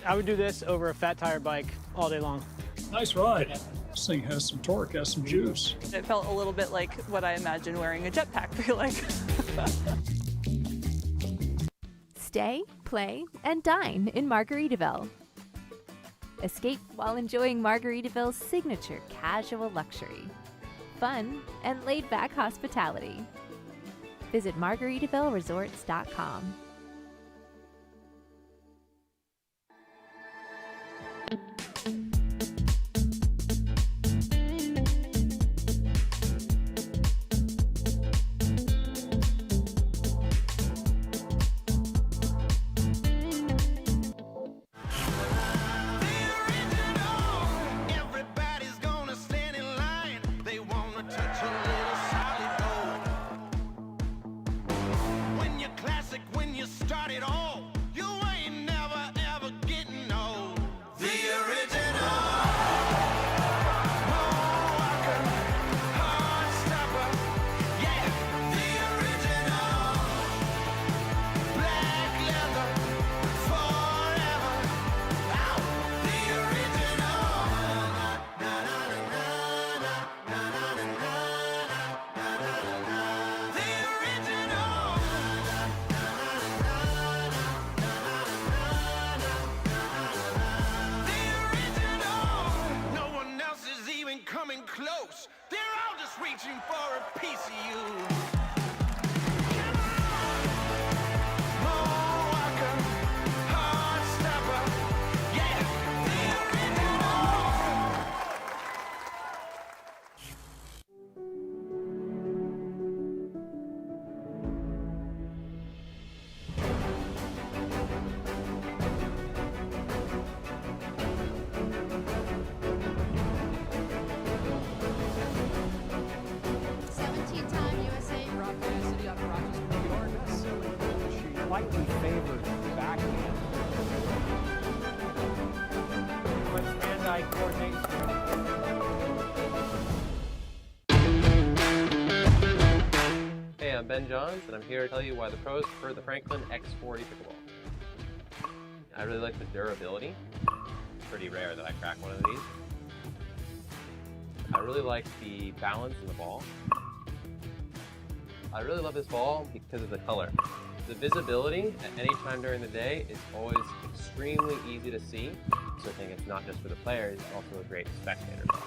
I would do this over a fat tire bike all day long. Nice ride. This thing has some torque, has some juice. It felt a little bit like what I imagine wearing a jetpack feel like. Stay, play, and dine in Margaritaville. Escape while enjoying Margaritaville's signature casual luxury, fun, and laid-back hospitality. Visit MargaritavilleResorts.com. Everybody's gonna stand in line. They wanna touch a little solid gold. When you're classic, when you start it all, you ain't never ever getting old. The original. Walker, hard stopper. Yeah, the original. Black leather, forever. Ow, the original. The original. The original. No one else is even coming close. They're all just reaching for a piece of you. Walker, hard stopper. Yeah, the original. Slightly favored backhand. With hand-eye coordination. Hey, I'm Ben Johns, and I'm here to tell you why the pros prefer the Franklin X40 Pickleball. I really like the durability. It's pretty rare that I crack one of these. I really like the balance in the ball. I really love this ball because of the color. The visibility at any time during the day is always extremely easy to see, so I think it's not just for the players, it's also a great spectator ball.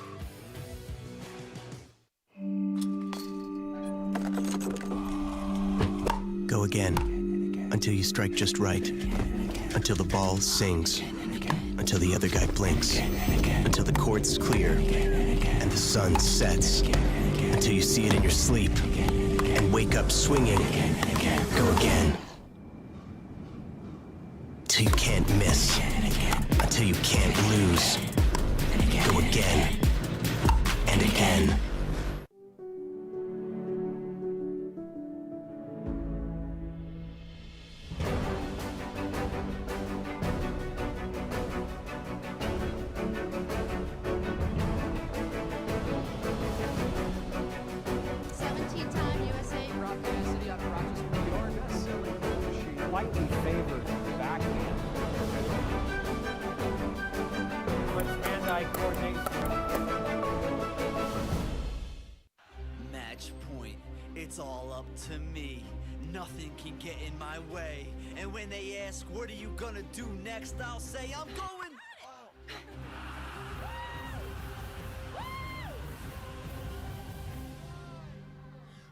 Go again until you strike just right, until the ball sings, until the other guy blinks, until the court's clear and the sun sets, until you see it in your sleep and wake up swinging. Go again. Till you can't miss. Until you can't lose. Go again. And again. Slightly favored backhand. With hand-eye coordination. Match point, it's all up to me. Nothing can get in my way. And when they ask, what are you gonna do next? I'll say, I'm going.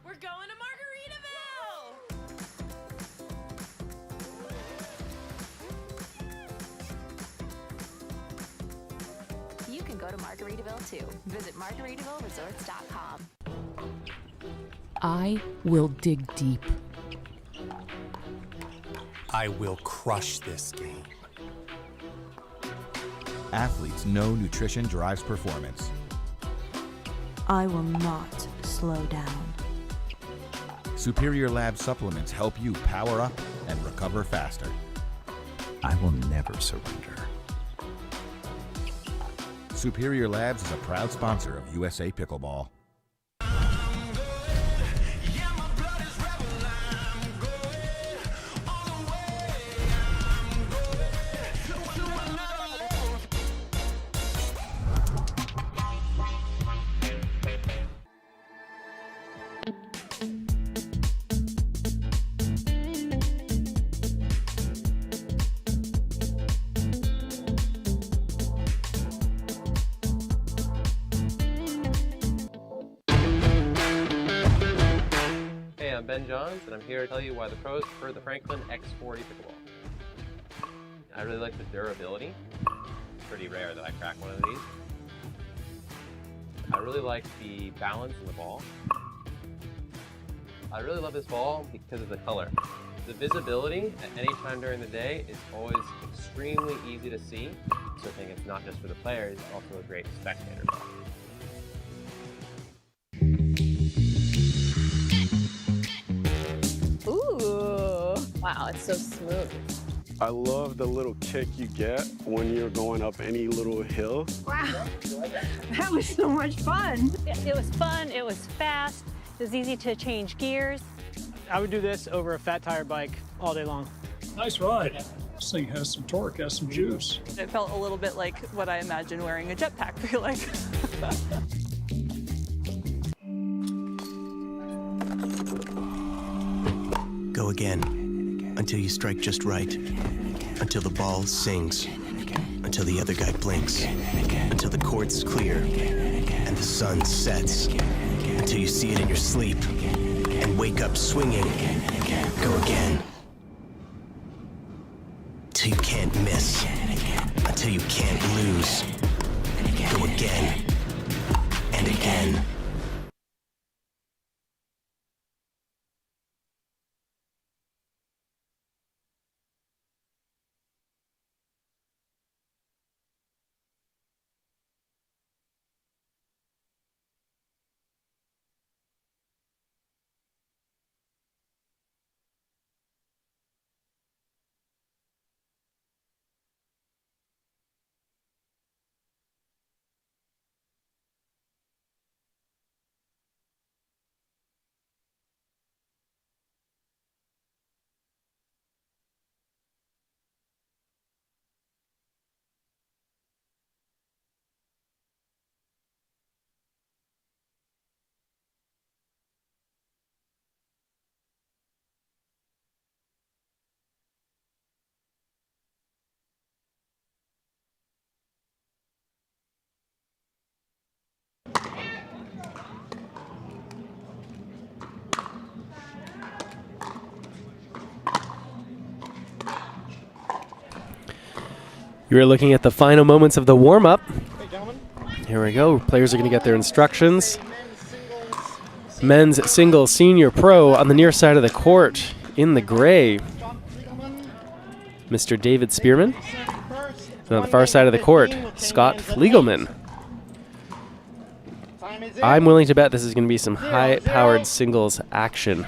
We're going to Margaritaville! You can go to Margaritaville too. Visit MargaritavilleResorts.com. I will dig deep. I will crush this game. Athletes know nutrition drives performance. I will not slow down. Superior Lab supplements help you power up and recover faster. I will never surrender. Superior Labs is a proud sponsor of USA Pickleball. Hey, I'm Ben Johns, and I'm here to tell you why the pros prefer the Franklin X40 Pickleball. I really like the durability. It's pretty rare that I crack one of these. I really like the balance in the ball. I really love this ball because of the color. The visibility at any time during the day is always extremely easy to see, so I think it's not just for the players, it's also a great spectator ball. Ooh, wow, it's so smooth. I love the little kick you get when you're going up any little hill. Wow, that was so much fun. It was fun, it was fast, it was easy to change gears. I would do this over a fat tire bike all day long. Nice ride. This thing has some torque, has some juice. It felt a little bit like what I imagine wearing a jetpack feel like. Go again until you strike just right. Until the ball sings. Until the other guy blinks. Until the court's clear and the sun sets. Until you see it in your sleep and wake up swinging. Go again. Till you can't miss. Until you can't lose. Go again and again. You're looking at the final moments of the warm-up. Here we go. Players are going to get their instructions. Men's singles senior pro on the near side of the court in the gray, Mr. David Spearman. And on the far side of the court, Scott Fliegelman. I'm willing to bet this is going to be some high-powered singles action.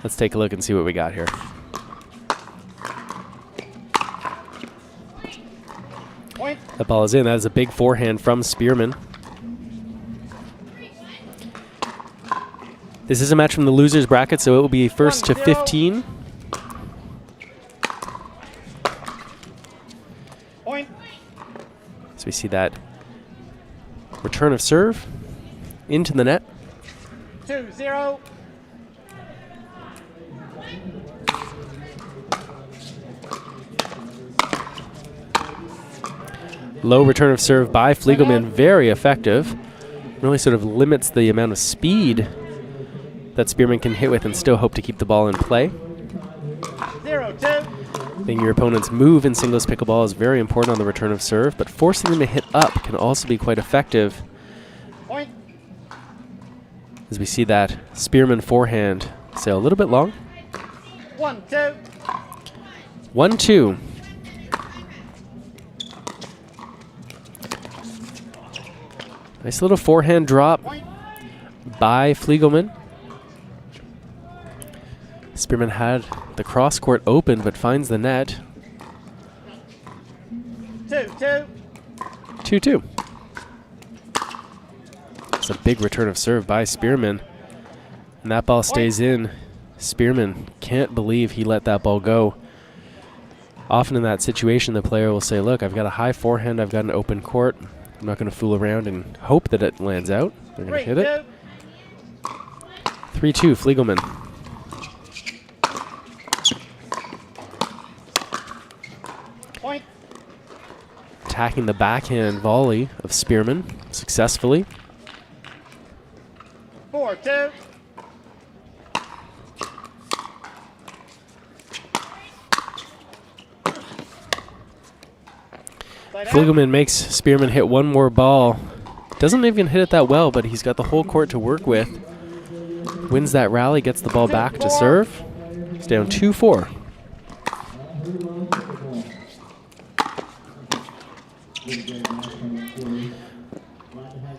Let's take a look and see what we got here. That ball is in. That is a big forehand from Spearman. This is a match from the losers bracket, so it will be first to 15. So we see that return of serve into the net. 2-0. Low return of serve by Fliegelman, very effective. Really sort of limits the amount of speed that Spearman can hit with and still hope to keep the ball in play. 0-2. Being your opponent's move in singles pickleball is very important on the return of serve, but forcing them to hit up can also be quite effective. Point. As we see that Spearman forehand sail a little bit long. 1-2. 1-2. Nice little forehand drop by Fliegelman. Spearman had the cross court open but finds the net. 2-2. 2-2. It's a big return of serve by Spearman. And that ball stays in. Spearman can't believe he let that ball go. Often in that situation, the player will say, look, I've got a high forehand, I've got an open court. I'm not going to fool around and hope that it lands out. They're going to hit it. 3-2, Fliegelman. Point. Attacking the backhand volley of Spearman successfully. 4-2. Fliegelman makes Spearman hit one more ball. Doesn't even hit it that well, but he's got the whole court to work with. Wins that rally, gets the ball back to serve. It's down 2-4.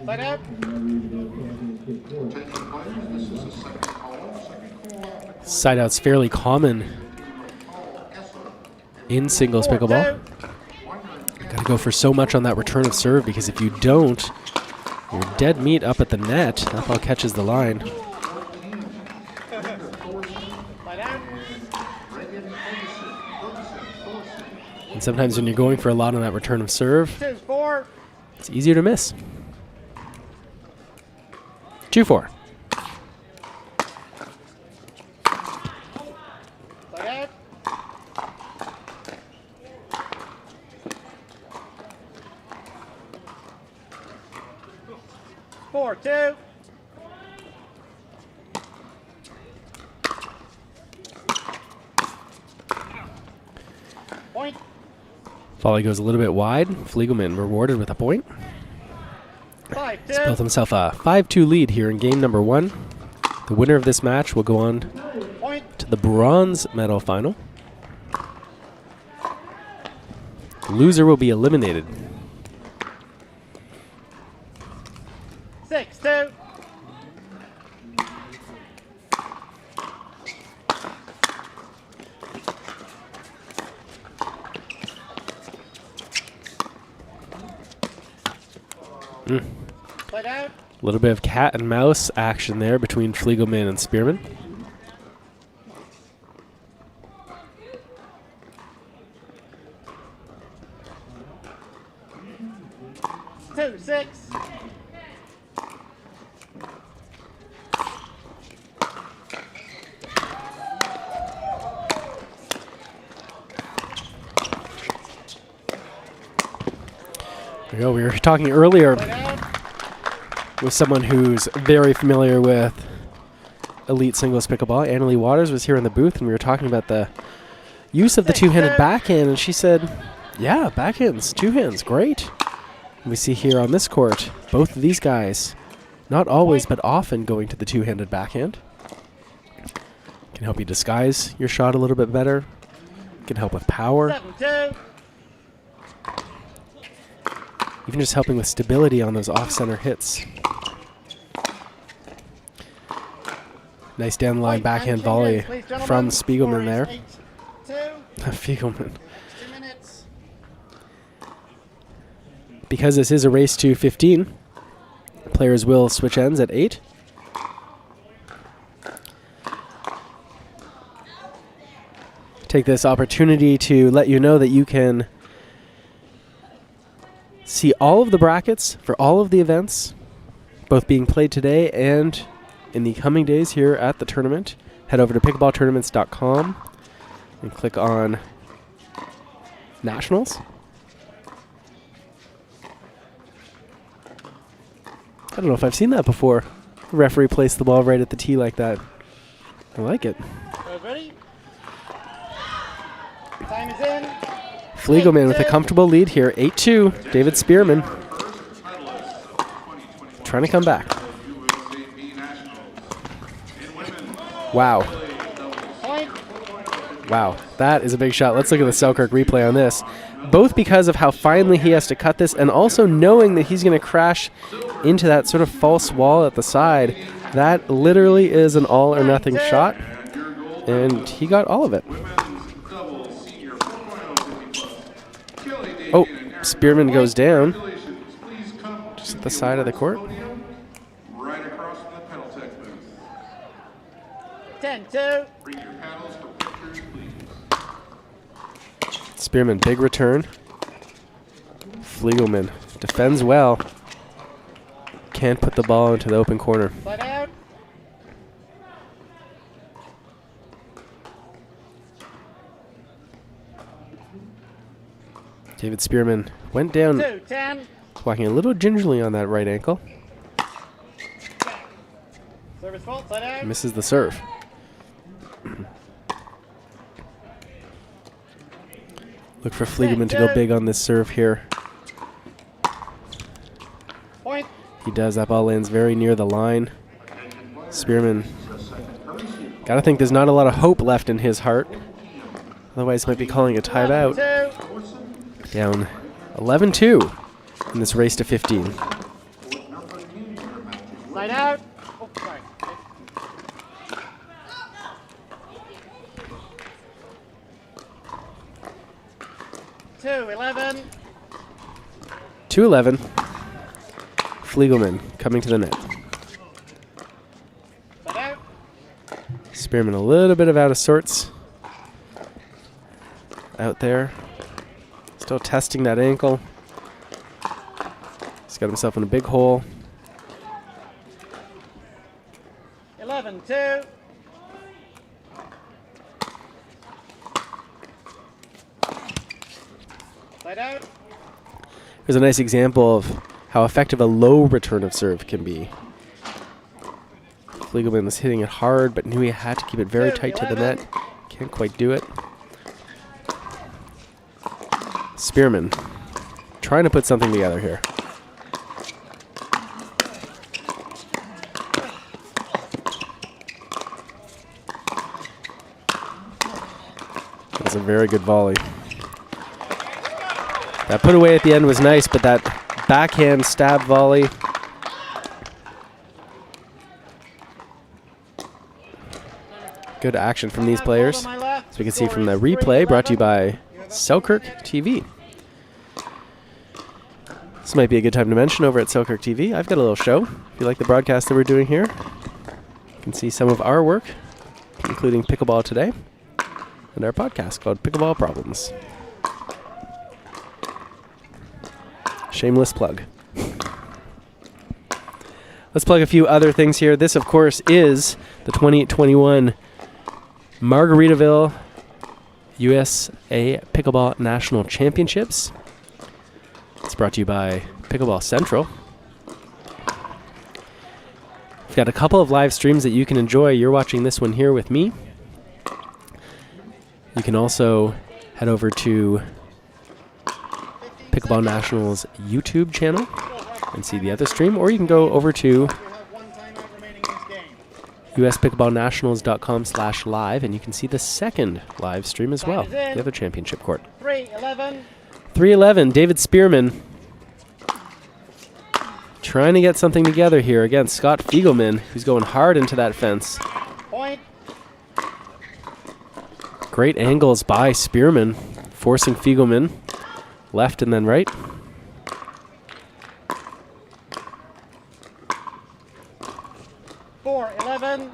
Side out. Side out's fairly common in singles pickleball. Gotta go for so much on that return of serve, because if you don't, you're dead meat up at the net. That ball catches the line. And sometimes when you're going for a lot on that return of serve, it's easier to miss. 2-4. Point. Volley goes a little bit wide. Fliegelman rewarded with a point. He's built himself a 5-2 lead here in game number 1. The winner of this match will go on to the bronze medal final. The loser will be eliminated. 6-2. A little bit of cat and mouse action there between Fliegelman and Spearman. Two, 6. There you go. We were talking earlier with someone who's very familiar with elite singles pickleball. Annalie Waters was here in the booth, and we were talking about the use of the two-handed backhand, and she said, yeah, backhands, two hands, great. And we see here on this court, both of these guys, not always but often going to the two-handed backhand. Can help you disguise your shot a little bit better. Can help with power. 7-2. Even just helping with stability on those off-center hits. Nice down the line backhand volley from Spiegelman there. Spiegelman. Because this is a race to 15, players will switch ends at 8. Take this opportunity to let you know that you can see all of the brackets for all of the events, both being played today and in the coming days here at the tournament. Head over to pickleballtournaments.com and click on Nationals. I don't know if I've seen that before. The referee placed the ball right at the tee like that. I like it. Ready? Time is in. Fliegelman with a comfortable lead here, 8-2. David Spearman trying to come back. Wow. Wow, that is a big shot. Let's look at the Selkirk replay on this. Both because of how finely he has to cut this and also knowing that he's going to crash into that sort of false wall at the side. That literally is an all or nothing shot, and he got all of it. Oh, Spearman goes down just at the side of the court. 2. Spearman, big return. Fliegelman defends well. Can't put the ball into the open corner. Slide out. David Spearman went down, 2-10. walking a little gingerly on that right ankle. Service fault. Slide out. Misses the serve. Look for Fliegelman to go big on this serve here. Point. He does. That ball lands very near the line. Spearman, gotta think there's not a lot of hope left in his heart. Otherwise, might be calling a timeout. Down 11-2 in this race to 15. Slide out. Oh, sorry. 2-11. 2-11. Fliegelman coming to the net. Slide out. Spearman a little bit of out of sorts out there. Still testing that ankle. He's got himself in a big hole. 11-2. Slide out. Here's a nice example of how effective a low return of serve can be. Fliegelman was hitting it hard, but knew he had to keep it very tight to the net. Can't quite do it. Spearman trying to put something together here. That's a very good volley. That put away at the end was nice, but that backhand stab volley. Good action from these players. As we can see from the replay, brought to you by Selkirk TV. This might be a good time to mention over at Selkirk TV, I've got a little show. If you like the broadcast that we're doing here, you can see some of our work, including Pickleball Today, and our podcast called Pickleball Problems. Shameless plug. Let's plug a few other things here. This, of course, is the 2021 Margaritaville USA Pickleball National Championships. It's brought to you by Pickleball Central. We've got a couple of live streams that you can enjoy. You're watching this one here with me. You can also head over to Pickleball National's YouTube channel and see the other stream, or you can go over to uspickleballnationals.com/live and you can see the second live stream as well, the other championship court. 3-11. 3-11, David Spearman trying to get something together here against Scott Fliegelman, who's going hard into that fence. Point. Great angles by Spearman, forcing Fliegelman left and then right. $4-11.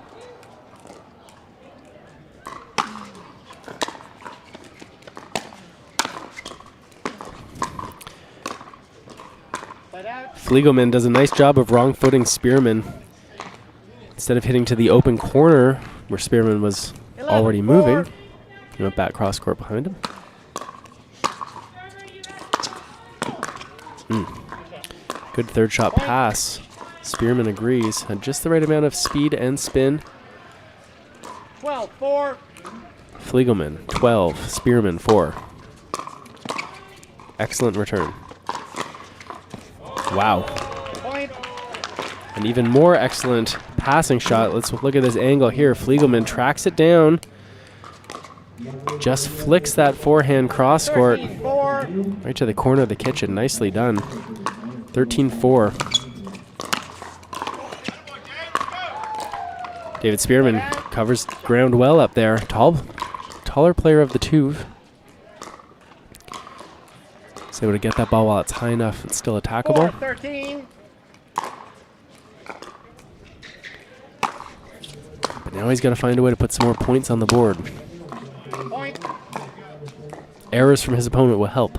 Fliegelman does a nice job of wrong-footing Spearman. Instead of hitting to the open corner where Spearman was already moving, he went back cross court behind him. Good third shot pass. Spearman agrees. Had just the right amount of speed and spin. 12-4. Fliegelman, 12. Spearman, 4. Excellent return. Wow. Point. An even more excellent passing shot. Let's look at this angle here. Fliegelman tracks it down. Just flicks that forehand cross court right to the corner of the kitchen. Nicely done. 13-4. David Spearman covers ground well up there. Taller player of the two. He's able to get that ball while it's high enough. It's still attackable. 4-13. But Now he's got to find a way to put some more points on the board. Point. Errors from his opponent will help.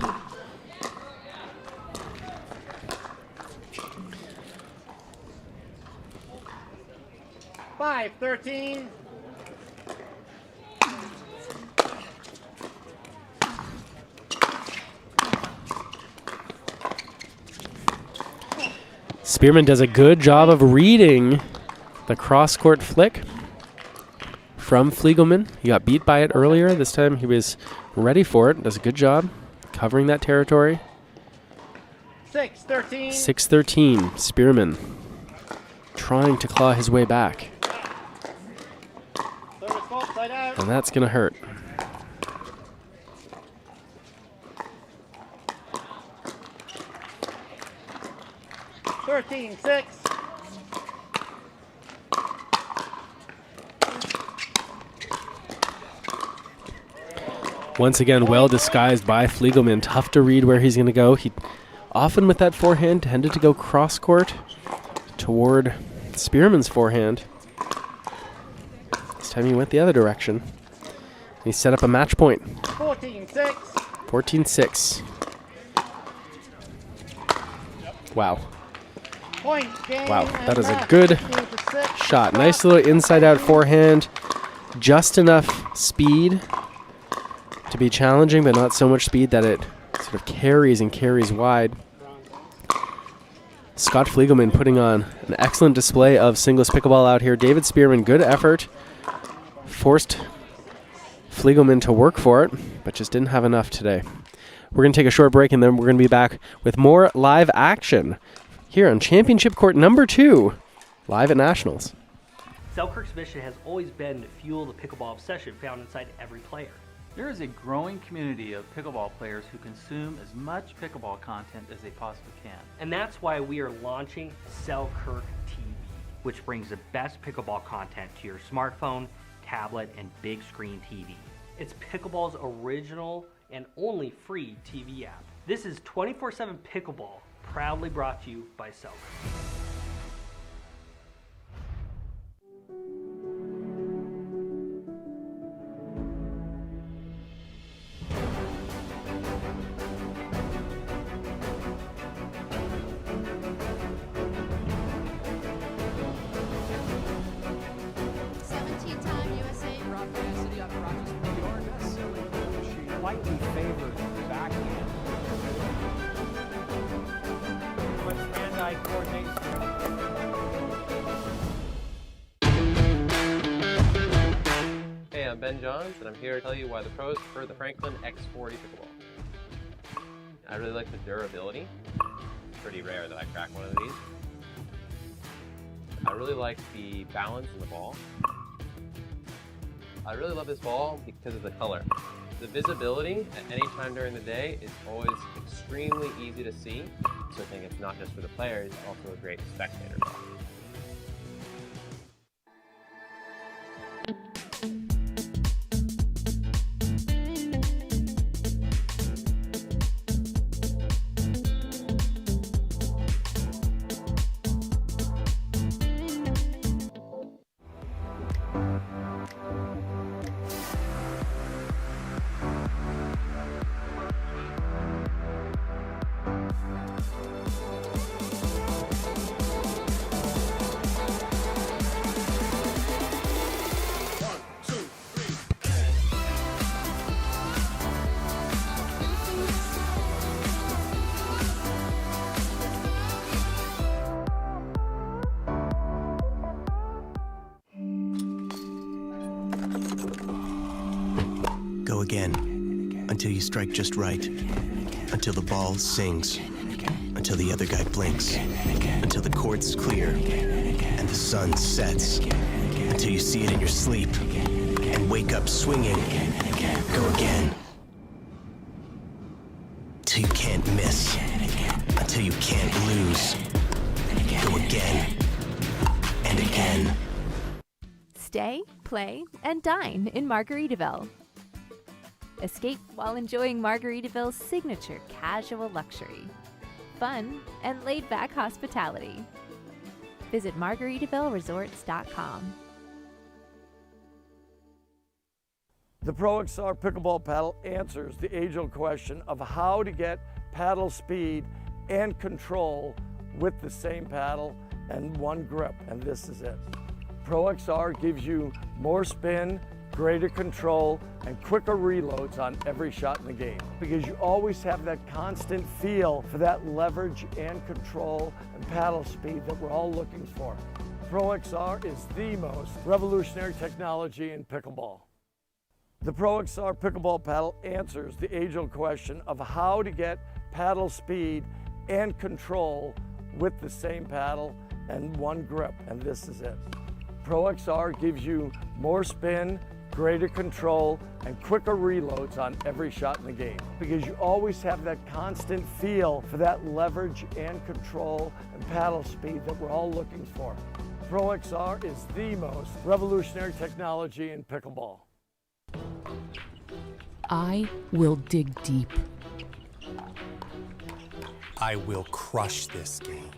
Five, 13. Spearman does a good job of reading the cross-court flick from Fliegelman. He got beat by it earlier. This time he was ready for it. Does a good job covering that territory. 6-13. 6-13. Spearman trying to claw his way back. And that's going to hurt. Six. Once again, well disguised by Fliegelman. Tough to read where he's going to go. He often with that forehand tended to go cross-court toward Spearman's forehand. This time he went the other direction. He set up a match point. 14-6. 14-6. Wow. Point game. Wow, that is a good shot. Nice little inside-out forehand. Just enough speed to be challenging, but not so much speed that it sort of carries and carries wide. Scott Fliegelman putting on an excellent display of singles pickleball out here. David Spearman, good effort. Forced Fliegelman to work for it, but just didn't have enough today. We're going to take a short break, and then we're going to be back with more live action here on Championship Court number 2, live at Nationals. Selkirk's mission has always been to fuel the pickleball obsession found inside every player. There is a growing community of pickleball players who consume as much pickleball content as they possibly can. And that's why we are launching Selkirk TV, which brings the best pickleball content to your smartphone, tablet, and big screen TV. It's pickleball's original and only free TV app. This is 24/7 Pickleball, proudly brought to you by Selkirk. Slightly favored backhand. Much hand-eye coordination. Hey, I'm Ben Johns, and I'm here to tell you why the pros prefer the Franklin X40 Pickleball. I really like the durability. It's pretty rare that I crack one of these. I really like the balance in the ball. I really love this ball because of the color. The visibility at any time during the day is always extremely easy to see, so I think it's not just for the players, it's also a great spectator ball. Go again, until you strike just right, until the ball sings, until the other guy blinks, until the court's clear, and the sun sets, until you see it in your sleep, and wake up swinging. Go again, till you can't miss, until you can't lose. Go again, and again. Stay, play, and dine in Margaritaville. Escape while enjoying Margaritaville's signature casual luxury, fun, and laid-back hospitality. Visit MargaritavilleResorts.com. The Pro XR Pickleball Paddle answers the age-old question of how to get paddle speed and control with the same paddle and one grip, and this is it. Pro XR gives you more spin, greater control, and quicker reloads on every shot in the game, because you always have that constant feel for that leverage and control and paddle speed that we're all looking for. Pro XR is the most revolutionary technology in pickleball. The Pro XR Pickleball Paddle answers the age-old question of how to get paddle speed and control with the same paddle and one grip, and this is it. Pro XR gives you more spin, greater control, and quicker reloads on every shot in the game, because you always have that constant feel for that leverage and control and paddle speed that we're all looking for. Pro XR is the most revolutionary technology in pickleball. I will dig deep. I will crush this game.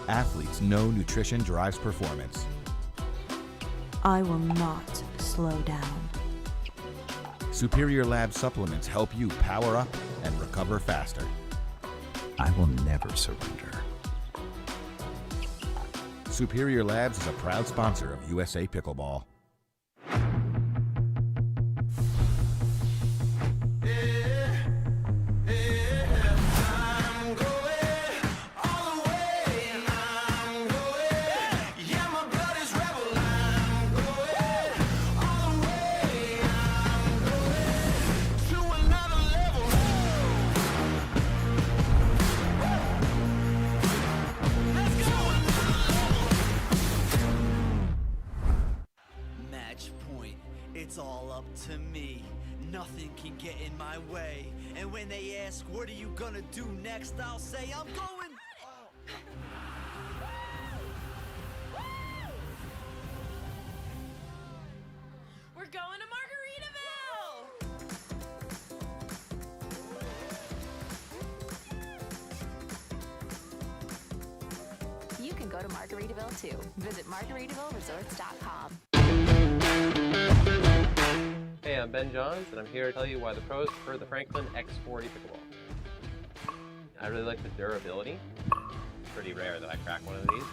Athletes know nutrition drives performance. I will not slow down. Superior Lab supplements help you power up and recover faster. I will never surrender. Superior Labs is a proud sponsor of USA Pickleball. It's all up to me. Nothing can get in my way. And when they ask, what are you gonna do next? I'll say, I'm going. We're going to Margaritaville! You can go to Margaritaville too. Visit Margaritavilleresorts.com. Hey, I'm Ben Johns, and I'm here to tell you why the pros prefer the Franklin X40 Pickleball. I really like the durability. It's pretty rare that I crack one of these.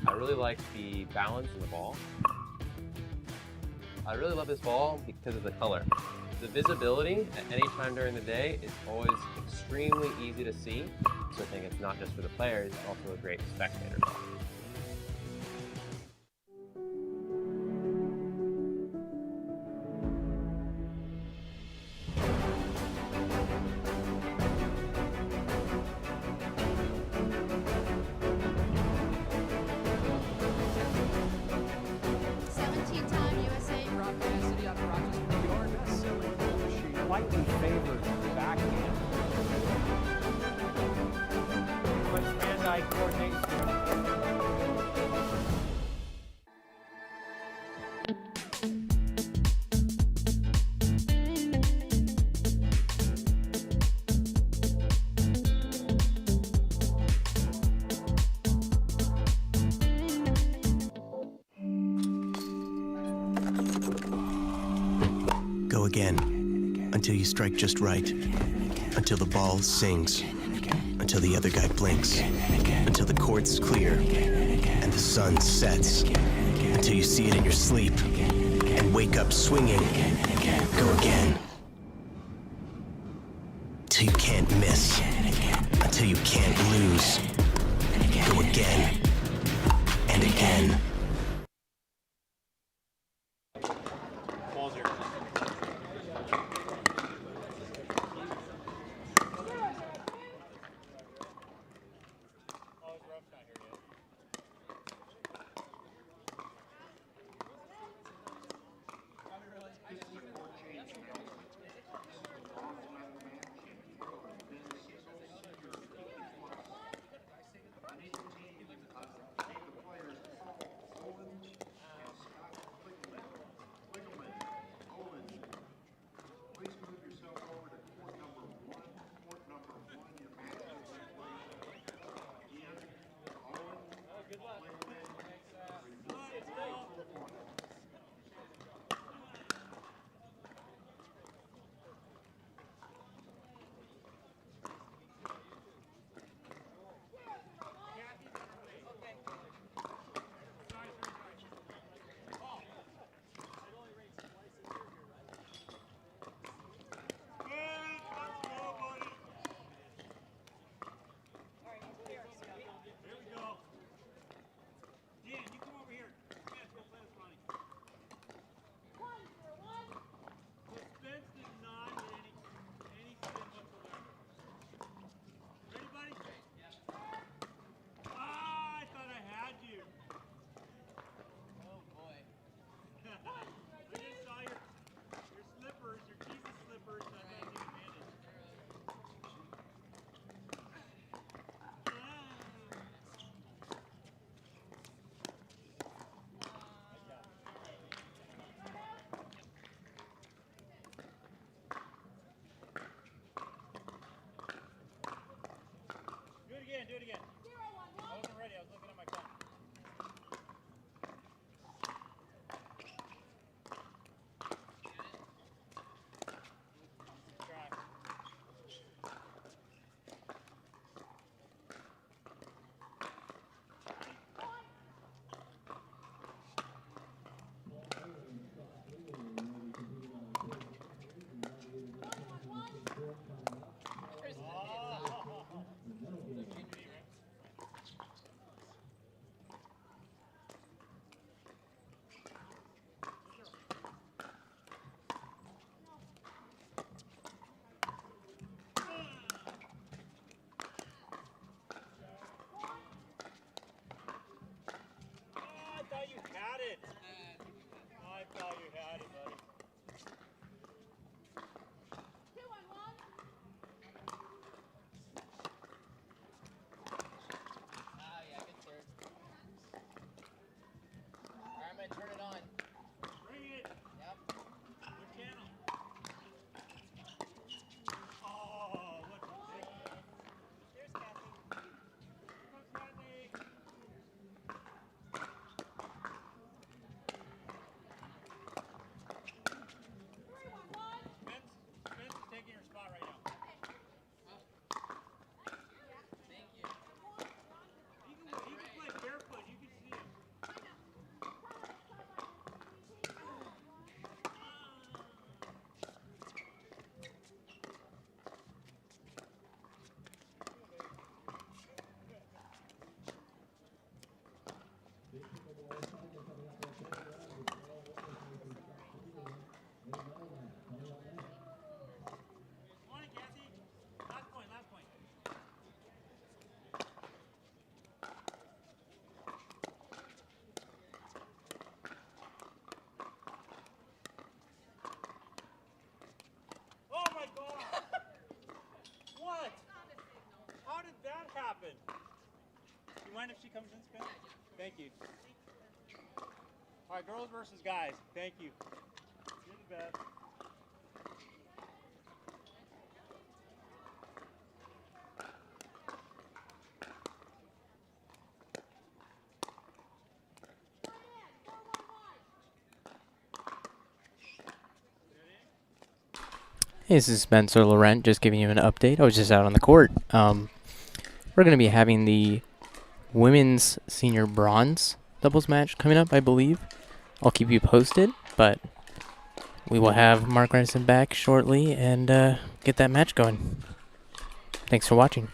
I really like the balance in the ball. I really love this ball because of the color. The visibility at any time during the day is always extremely easy to see, so I think it's not just for the players, it's also a great spectator ball. Slightly favored backhand. But hand-eye coordination. Go again. Until you strike just right. Until the ball sings. Until the other guy blinks. Until the court's clear. And the sun sets. Until you see it in your sleep. And wake up swinging. Go again. Till you can't miss. Until you can't lose. Go again. And again. mind if she comes in spin? Thank you. All right, girls versus guys. Thank you. You're the best. Hey, this is Spencer Laurent, just giving you an update. I was just out on the court. We're going to be having the women's senior bronze doubles match coming up, I believe. I'll keep you posted, but we will have Mark Ryerson back shortly and get that match going. Thanks for watching.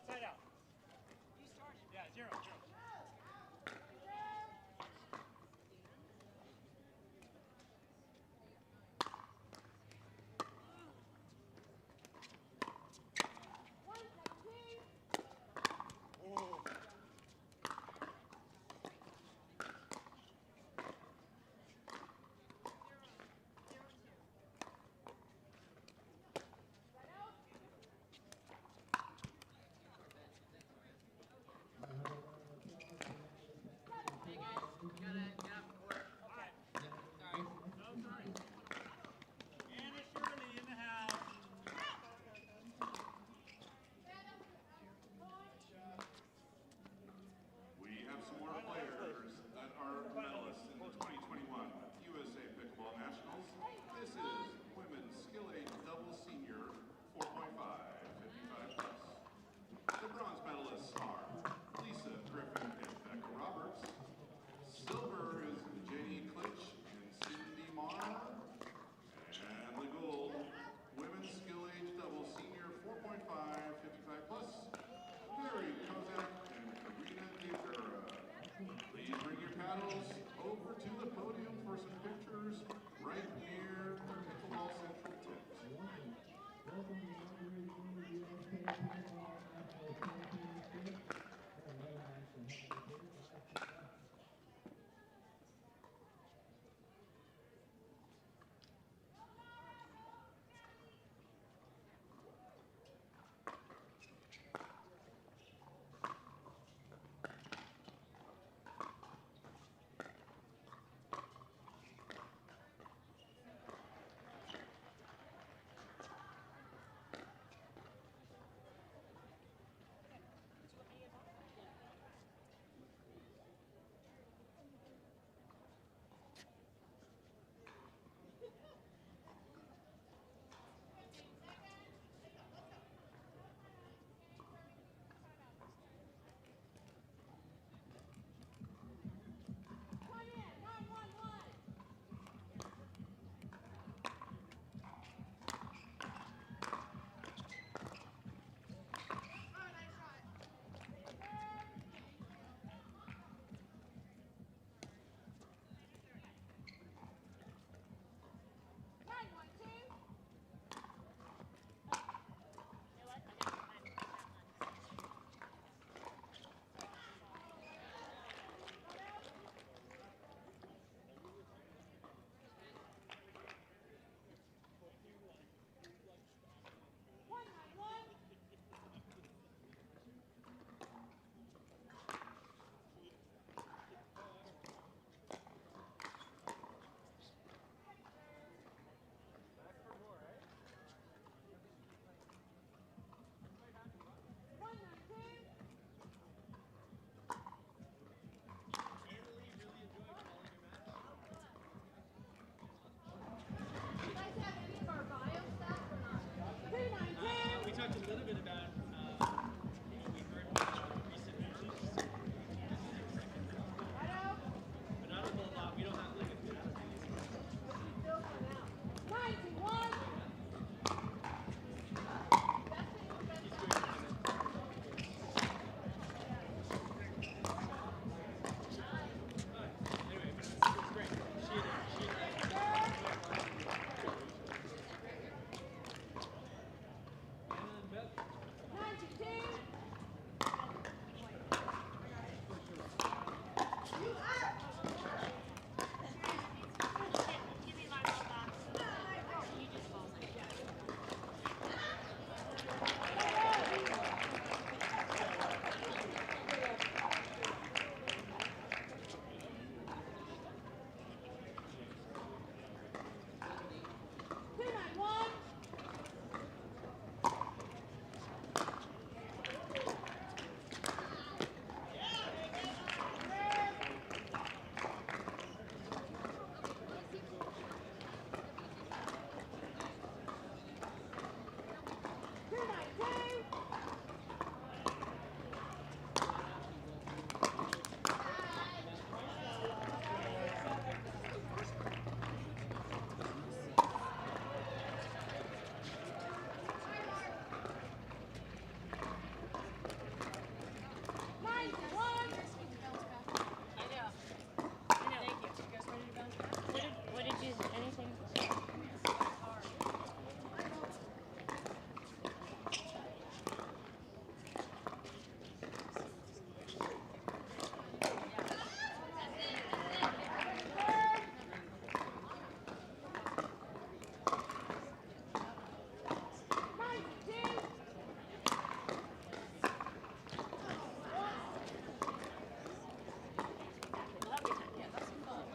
Side out. You started. Yeah, 0, 0.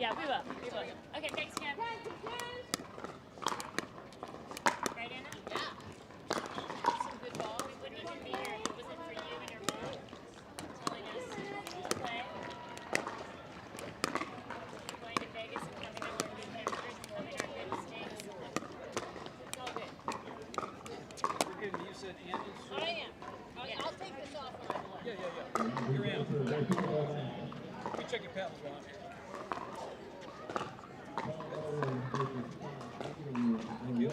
Yeah, we will. We will. Okay, thanks, Cam. Right, Anna? Yeah. Some good ball. We wouldn't even be here if it wasn't for you and your mom telling us to play. Going to Vegas and coming over and being hamsters and loving our good mistakes. It's all good. Forgive me, you said Anna's? I am. I'll take this off on the way. Yeah. You're in. Let me check your paddles while I'm here. Thank you.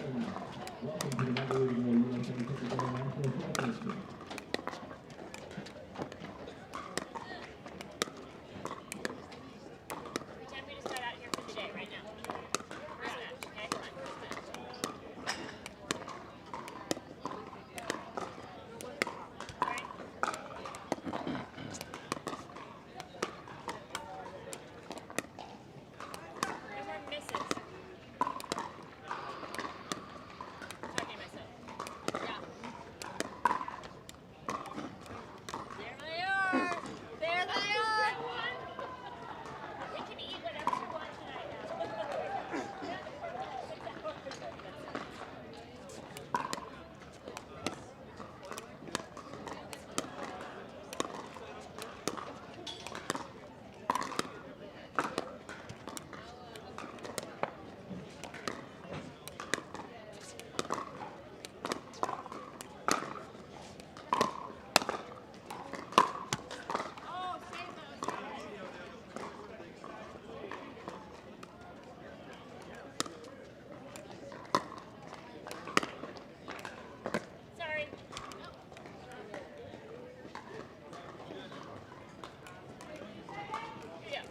Pretend we just got out here for the day right now. First match, okay? Come on, first match. Alright. No more misses. Talking to myself. Yeah. There they are! There they are! We can eat whatever we want tonight now. Sorry. Yeah.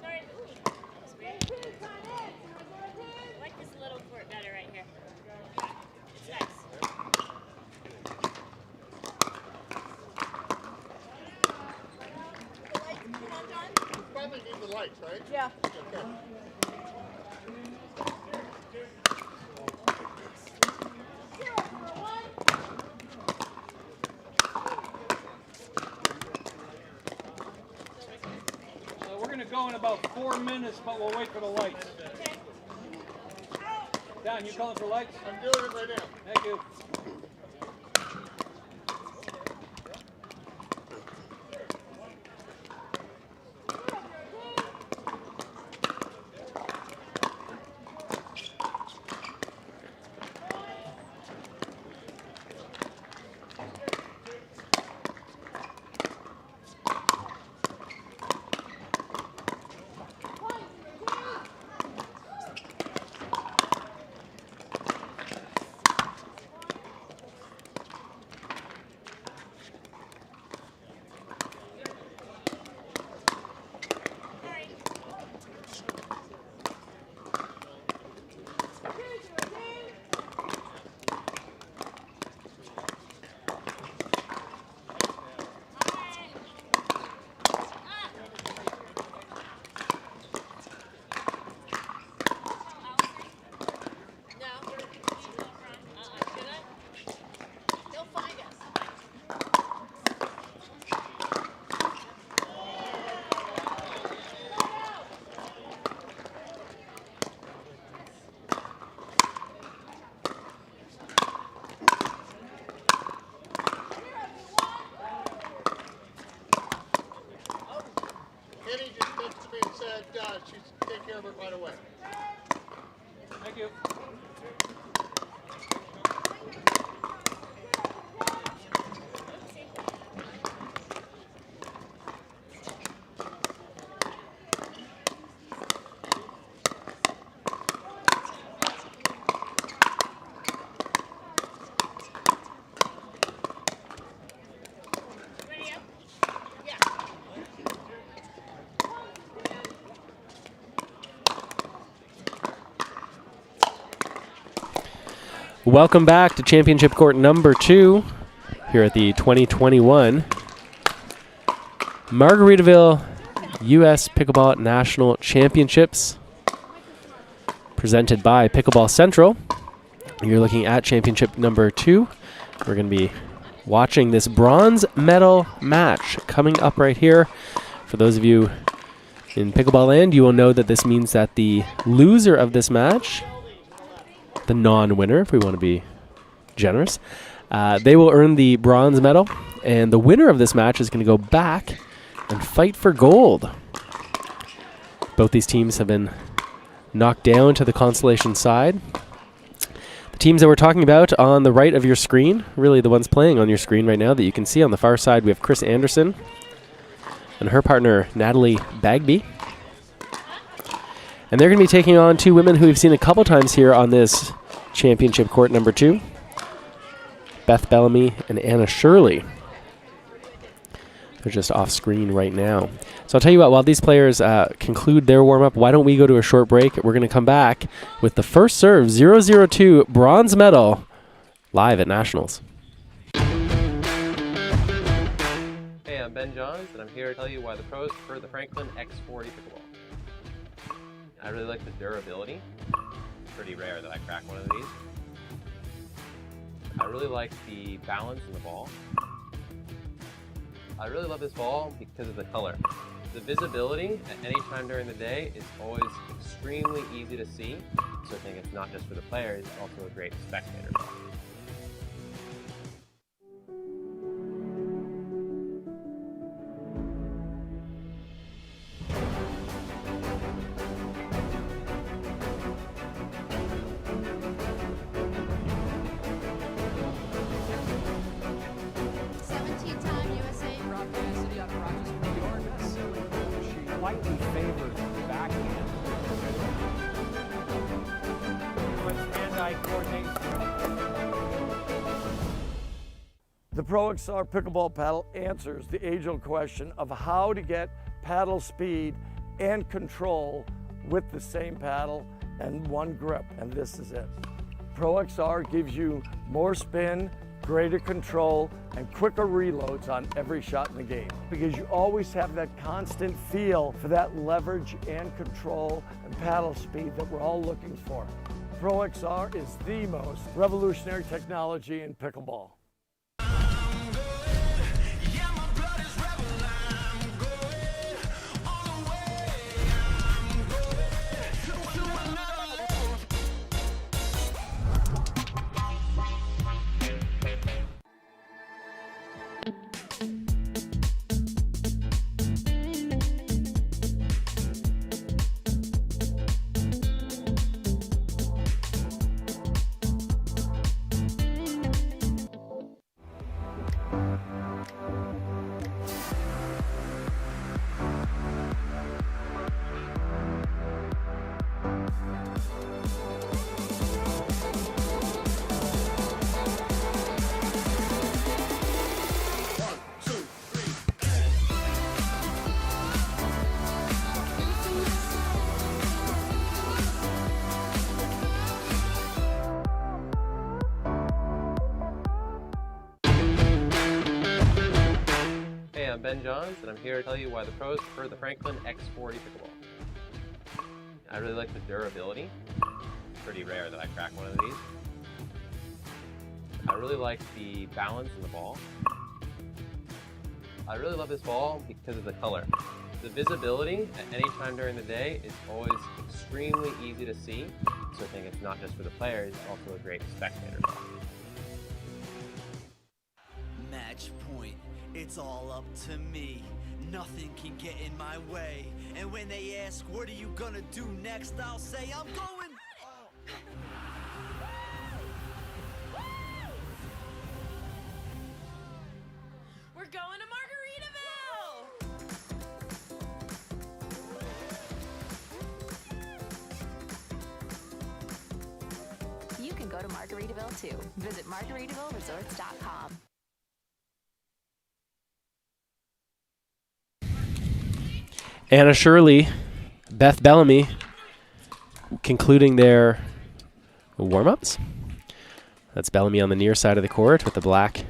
Sorry. Ooh, that was weird. I like this little court better right here. It's nice. Probably need the lights, right? Yeah. Okay. So we're going to go in about 4 minutes, but we'll wait for the lights. Don, you calling for lights? I'm doing it right now. Thank you. Kenny just texted me and said she's take care of it right away. Thank you. Welcome back to Championship Court number 2 here at the 2021 Margaritaville U.S. Pickleball National Championships, presented by Pickleball Central. You're looking at championship number 2. We're going to be watching this bronze medal match coming up right here. For those of you in pickleball land, you will know that this means that the loser of this match, the non-winner, if we want to be generous, they will earn the bronze medal, and the winner of this match is going to go back and fight for gold. Both these teams have been knocked down to the consolation side. The teams that we're talking about on the right of your screen, really the ones playing on your screen right now that you can see on the far side, we have Chris Anderson and her partner Natalie Bagby. And they're going to be taking on 2 women who we've seen a couple times here on this championship court number 2, Beth Bellamy and Anna Shirley. They're just off screen right now. So I'll tell you what, while these players conclude their warm-up, why don't we go to a short break? We're going to come back with the first serve 002 bronze medal live at Nationals. Hey, I'm Ben Johns, and I'm here to tell you why the pros prefer the Franklin X40 Pickleball. I really like the durability. It's pretty rare that I crack one of these. I really like the balance in the ball. I really love this ball because of the color. The visibility at any time during the day is always extremely easy to see, so I think it's not just for the players, it's also a great spectator ball. Slightly favored backhand. Hand-eye coordination. The Pro XR Pickleball Paddle answers the age-old question of how to get paddle speed and control with the same paddle and one grip, and this is it. Pro XR gives you more spin, greater control, and quicker reloads on every shot in the game, because you always have that constant feel for that leverage and control and paddle speed that we're all looking for. Pro XR is the most revolutionary technology in pickleball. I'm Ben Johns, and I'm here to tell you why the pros prefer the Franklin X40 Pickleball. I really like the durability. It's pretty rare that I crack one of these. I really like the balance in the ball. I really love this ball because of the color. The visibility at any time during the day is always extremely easy to see, so I think it's not just for the players, it's also a great spectator ball. Match point. It's all up to me. Nothing can get in my way. And when they ask, what are you gonna do next? I'll say, I'm going. We're going to Margaritaville! You can go to Margaritaville too. Visit MargaritavilleResorts.com. Anna Shirley, Beth Bellamy concluding their warm-ups. That's Bellamy on the near side of the court with the black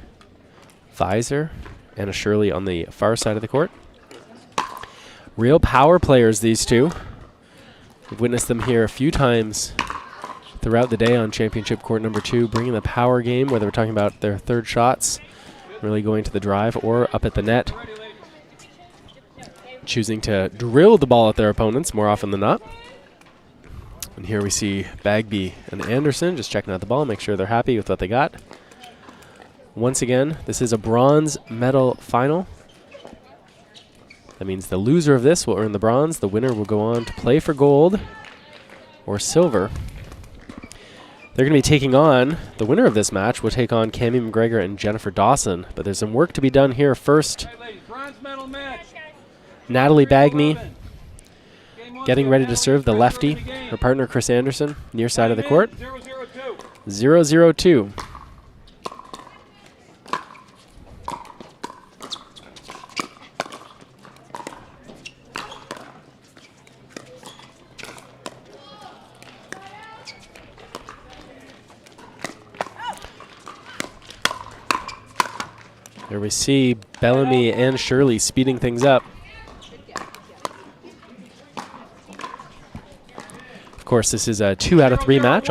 visor. Anna Shirley on the far side of the court. Real power players, these two. We've witnessed them here a few times throughout the day on championship court number 2, bringing the power game, whether we're talking about their third shots, really going to the drive or up at the net, choosing to drill the ball at their opponents more often than not. And here we see Bagby and Anderson just checking out the ball, make sure they're happy with what they got. Once again, this is a bronze medal final. That means the loser of this will earn the bronze. The winner will go on to play for gold or silver. They're going to be taking on, the winner of this match will take on Cammie McGregor and Jennifer Dawson. But there's some work to be done here first. Natalie Bagby getting ready to serve the lefty. Her partner, Chris Anderson, near side of the court. 0-0-2. There we see Bellamy and Shirley speeding things up. Of course, this is a 2 out of 3 match.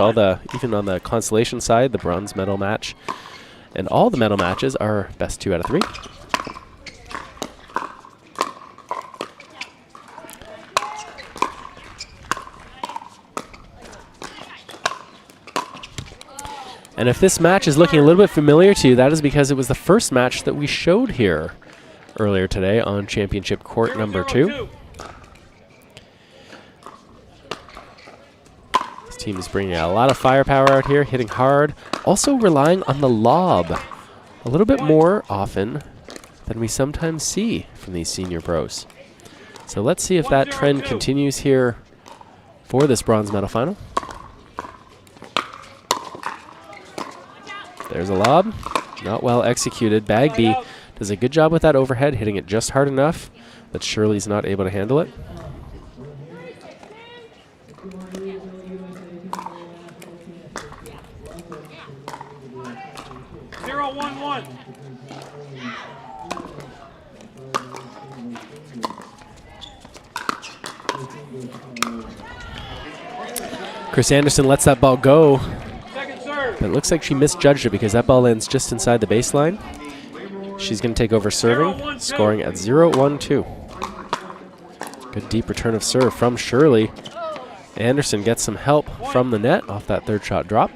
Even on the consolation side, the bronze medal match, and all the medal matches are best 2 out of 3. And if this match is looking a little bit familiar to you, that is because it was the first match that we showed here earlier today on championship court number 2. This team is bringing a lot of firepower out here, hitting hard, also relying on the lob a little bit more often than we sometimes see from these senior pros. So let's see if that trend continues here for this bronze medal final. There's a lob, not well executed. Bagby does a good job with that overhead, hitting it just hard enough that Shirley's not able to handle it. Chris Anderson lets that ball go. But it looks like she misjudged it because that ball lands just inside the baseline. She's going to take over serving, scoring at 0-1-2. Good deep return of serve from Shirley. Anderson gets some help from the net off that third shot drop.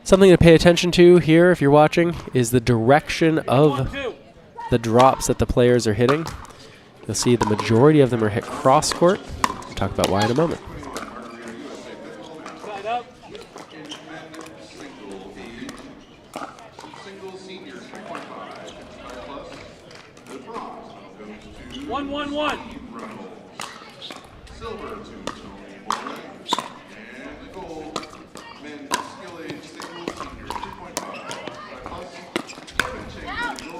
Something to pay attention to here, if you're watching, is the direction of the drops that the players are hitting. You'll see the majority of them are hit cross court. We'll talk about why in a moment.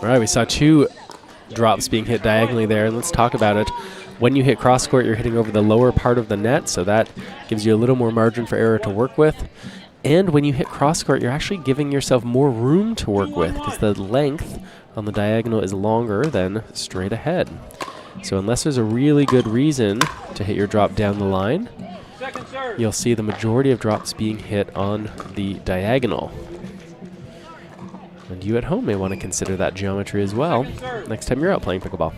All right, we saw 2 drops being hit diagonally there, and let's talk about it. When you hit cross court, you're hitting over the lower part of the net, so that gives you a little more margin for error to work with. And when you hit cross court, you're actually giving yourself more room to work with because the length on the diagonal is longer than straight ahead. So unless there's a really good reason to hit your drop down the line, you'll see the majority of drops being hit on the diagonal. And you at home may want to consider that geometry as well next time you're out playing pickleball.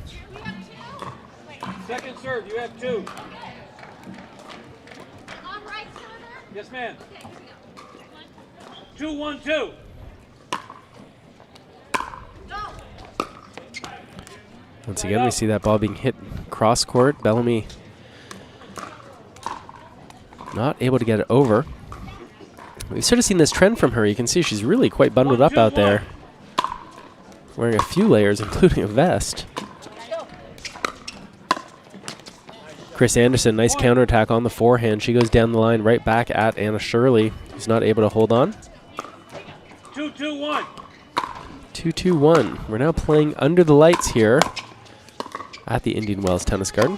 Second serve, you have 2. Yes, ma'am. 2-1-2. Once again, we see that ball being hit cross court. Bellamy not able to get it over. We've sort of seen this trend from her. You can see she's really quite bundled up out there, wearing a few layers, including a vest. Chris Anderson, nice counterattack on the forehand. She goes down the line right back at Anna Shirley, who's not able to hold on. 2-2-1. 2-2-1. We're now playing under the lights here at the Indian Wells Tennis Garden.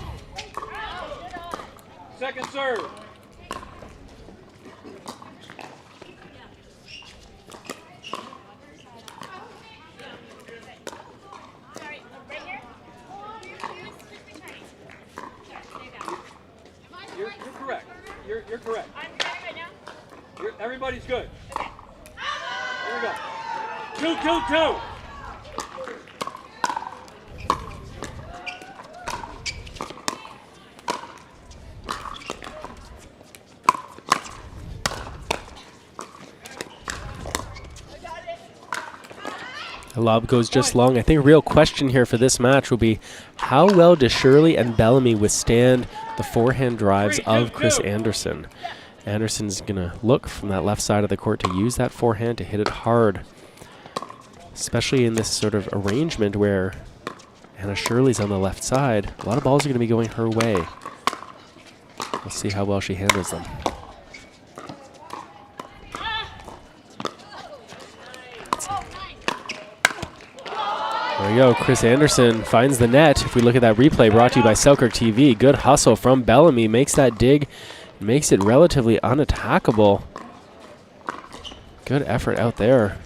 Second serve. You're correct. I'm correct right now? Everybody's good. Okay. Here we go. 2, 2, 2. The lob goes just long. I think a real question here for this match will be how well does Shirley and Bellamy withstand the forehand drives of Chris Anderson? Anderson's going to look from that left side of the court to use that forehand to hit it hard, especially in this sort of arrangement where Anna Shirley's on the left side. A lot of balls are going to be going her way. We'll see how well she handles them. There we go. Chris Anderson finds the net. If we look at that replay brought to you by Selkirk TV, good hustle from Bellamy. Makes that dig, makes it relatively unattackable. Good effort out there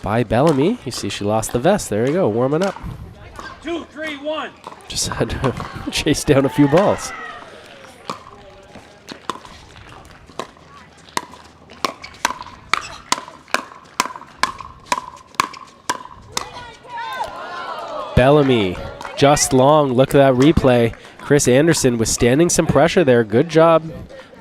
by Bellamy. You see she lost the vest. There you go, warming up. 2, 3, 1. Just had to chase down a few balls. Bellamy, just long. Look at that replay. Chris Anderson withstanding some pressure there. Good job.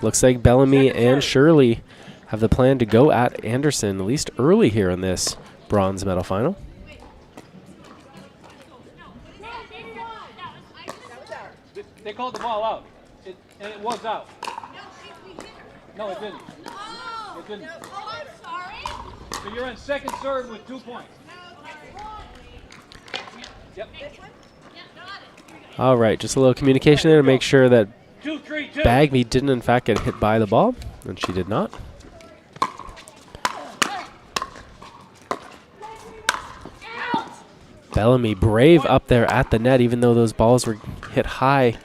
Looks like Bellamy and Shirley have the plan to go at Anderson, at least early here in this bronze medal final. They called the ball out, and it was out. No, it didn't. It didn't. Oh, I'm sorry. So you're in second serve with 2 points. Yep. All right, just a little communication there to make sure that 2, 3, 2. Bagby didn't in fact get hit by the ball, and she did not. Bellamy brave up there at the net, even though those balls were hit high.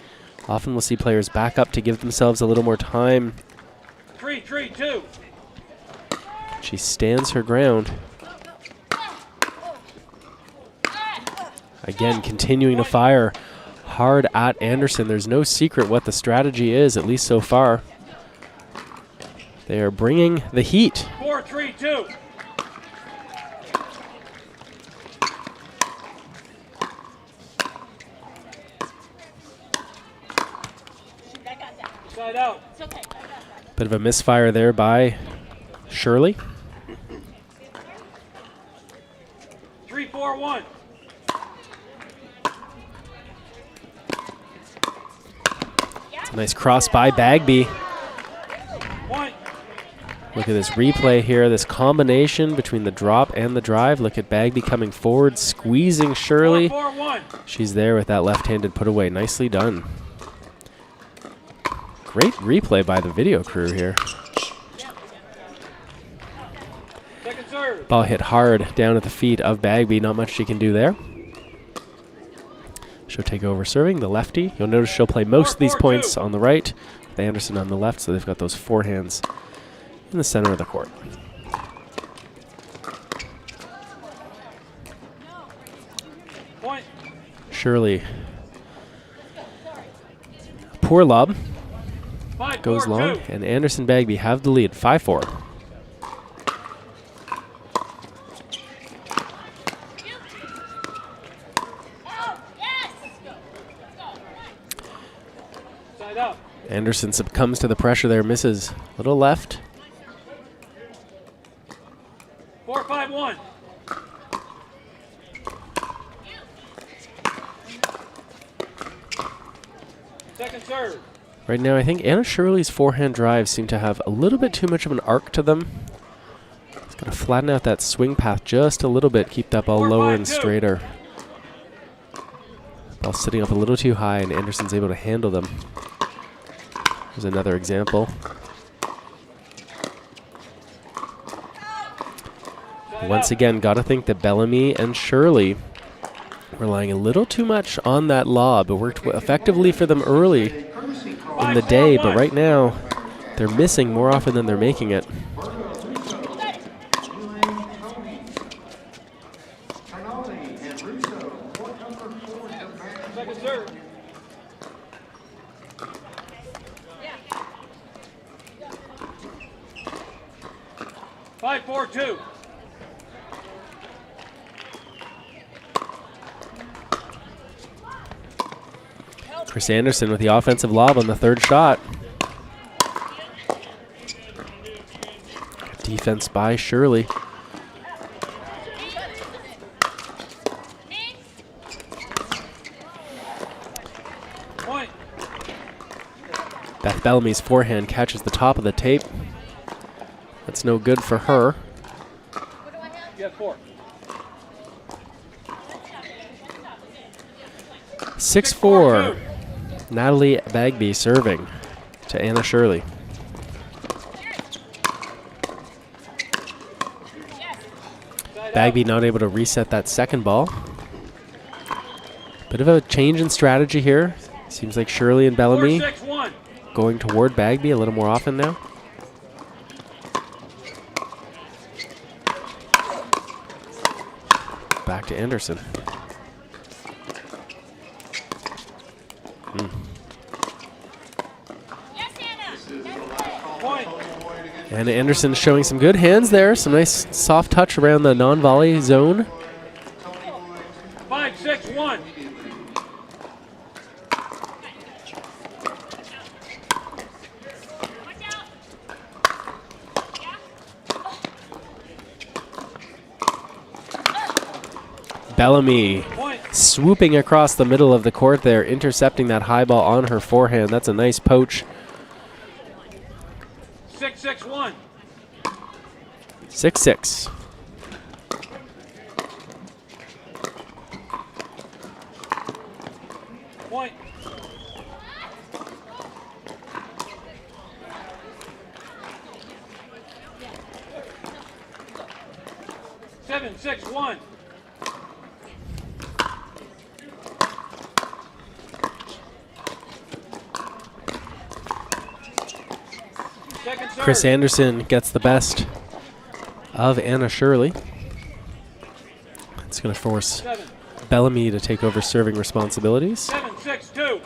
Often we'll see players back up to give themselves a little more time. 3, 3, 2. She stands her ground. Again, continuing to fire hard at Anderson. There's no secret what the strategy is, at least so far. They are bringing the heat. 4, 3, 2. Side out. It's okay. Bit of a misfire there by Shirley. 3, 4, 1. Nice cross by Bagby. Look at this replay here, this combination between the drop and the drive. Look at Bagby coming forward, squeezing Shirley. 4, 1. She's there with that left-handed put away. Nicely done. Great replay by the video crew here. Second serve. Ball hit hard down at the feet of Bagby. Not much she can do there. She'll take over serving, the lefty. You'll notice she'll play most of these points on the right, with Anderson on the left, so they've got those forehands in the center of the court. Point. Shirley. Poor lob. 5, Goes 4, long, 2. and Anderson Bagby have the lead, 5-4. Anderson succumbs to the pressure there, misses. Little left. 4, 5, 1. Second serve. Right now, I think Anna Shirley's forehand drives seem to have a little bit too much of an arc to them. It's got to flatten out that swing path just a little bit, keep that ball lower and straighter. Ball sitting up a little too high, and Anderson's able to handle them. Here's another example. Once again, got to think that Bellamy and Shirley relying a little too much on that lob. It worked effectively for them early in the day, but right now they're missing more often than they're making it. 5-4-2. Chris Anderson with the offensive lob on the third shot. Defense by Shirley. Point. Beth Bellamy's forehand catches the top of the tape. That's no good for her. You have 4. 6-4. Natalie Bagby serving to Anna Shirley. Bagby not able to reset that second ball. Bit of a change in strategy here. Seems like Shirley and Bellamy 4-6-1. going toward Bagby a little more often now. Back to Anderson. And Anderson showing some good hands there. Some nice soft touch around the non-volley zone. 5-6-1. Bellamy swooping across the middle of the court there, intercepting that high ball on her forehand. That's a nice poach. 6-6-1. 6-6. Point. Seven, 6-1. Chris Anderson gets the best of Anna Shirley. It's going to force Bellamy to take over serving responsibilities. 7-6-2.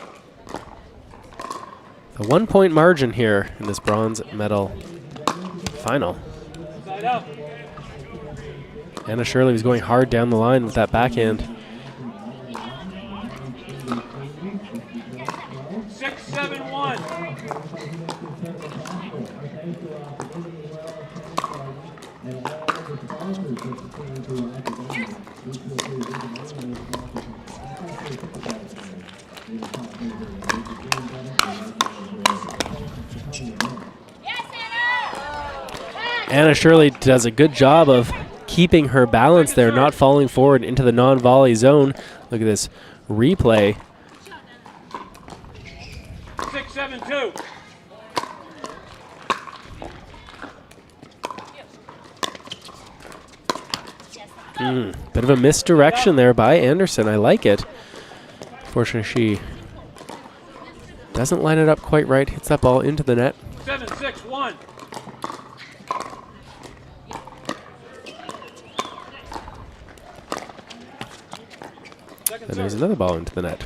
A 1-point margin here in this bronze medal final. Side out. Anna Shirley was going hard down the line with that backhand. 6-7-1. Anna Shirley does a good job of keeping her balance there, not falling forward into the non-volley zone. Look at this replay. 6-7-2. Bit of a misdirection there by Anderson. I like it. Fortunately, she doesn't line it up quite right. Hits that ball into the net. 7-6-1. And there's another ball into the net.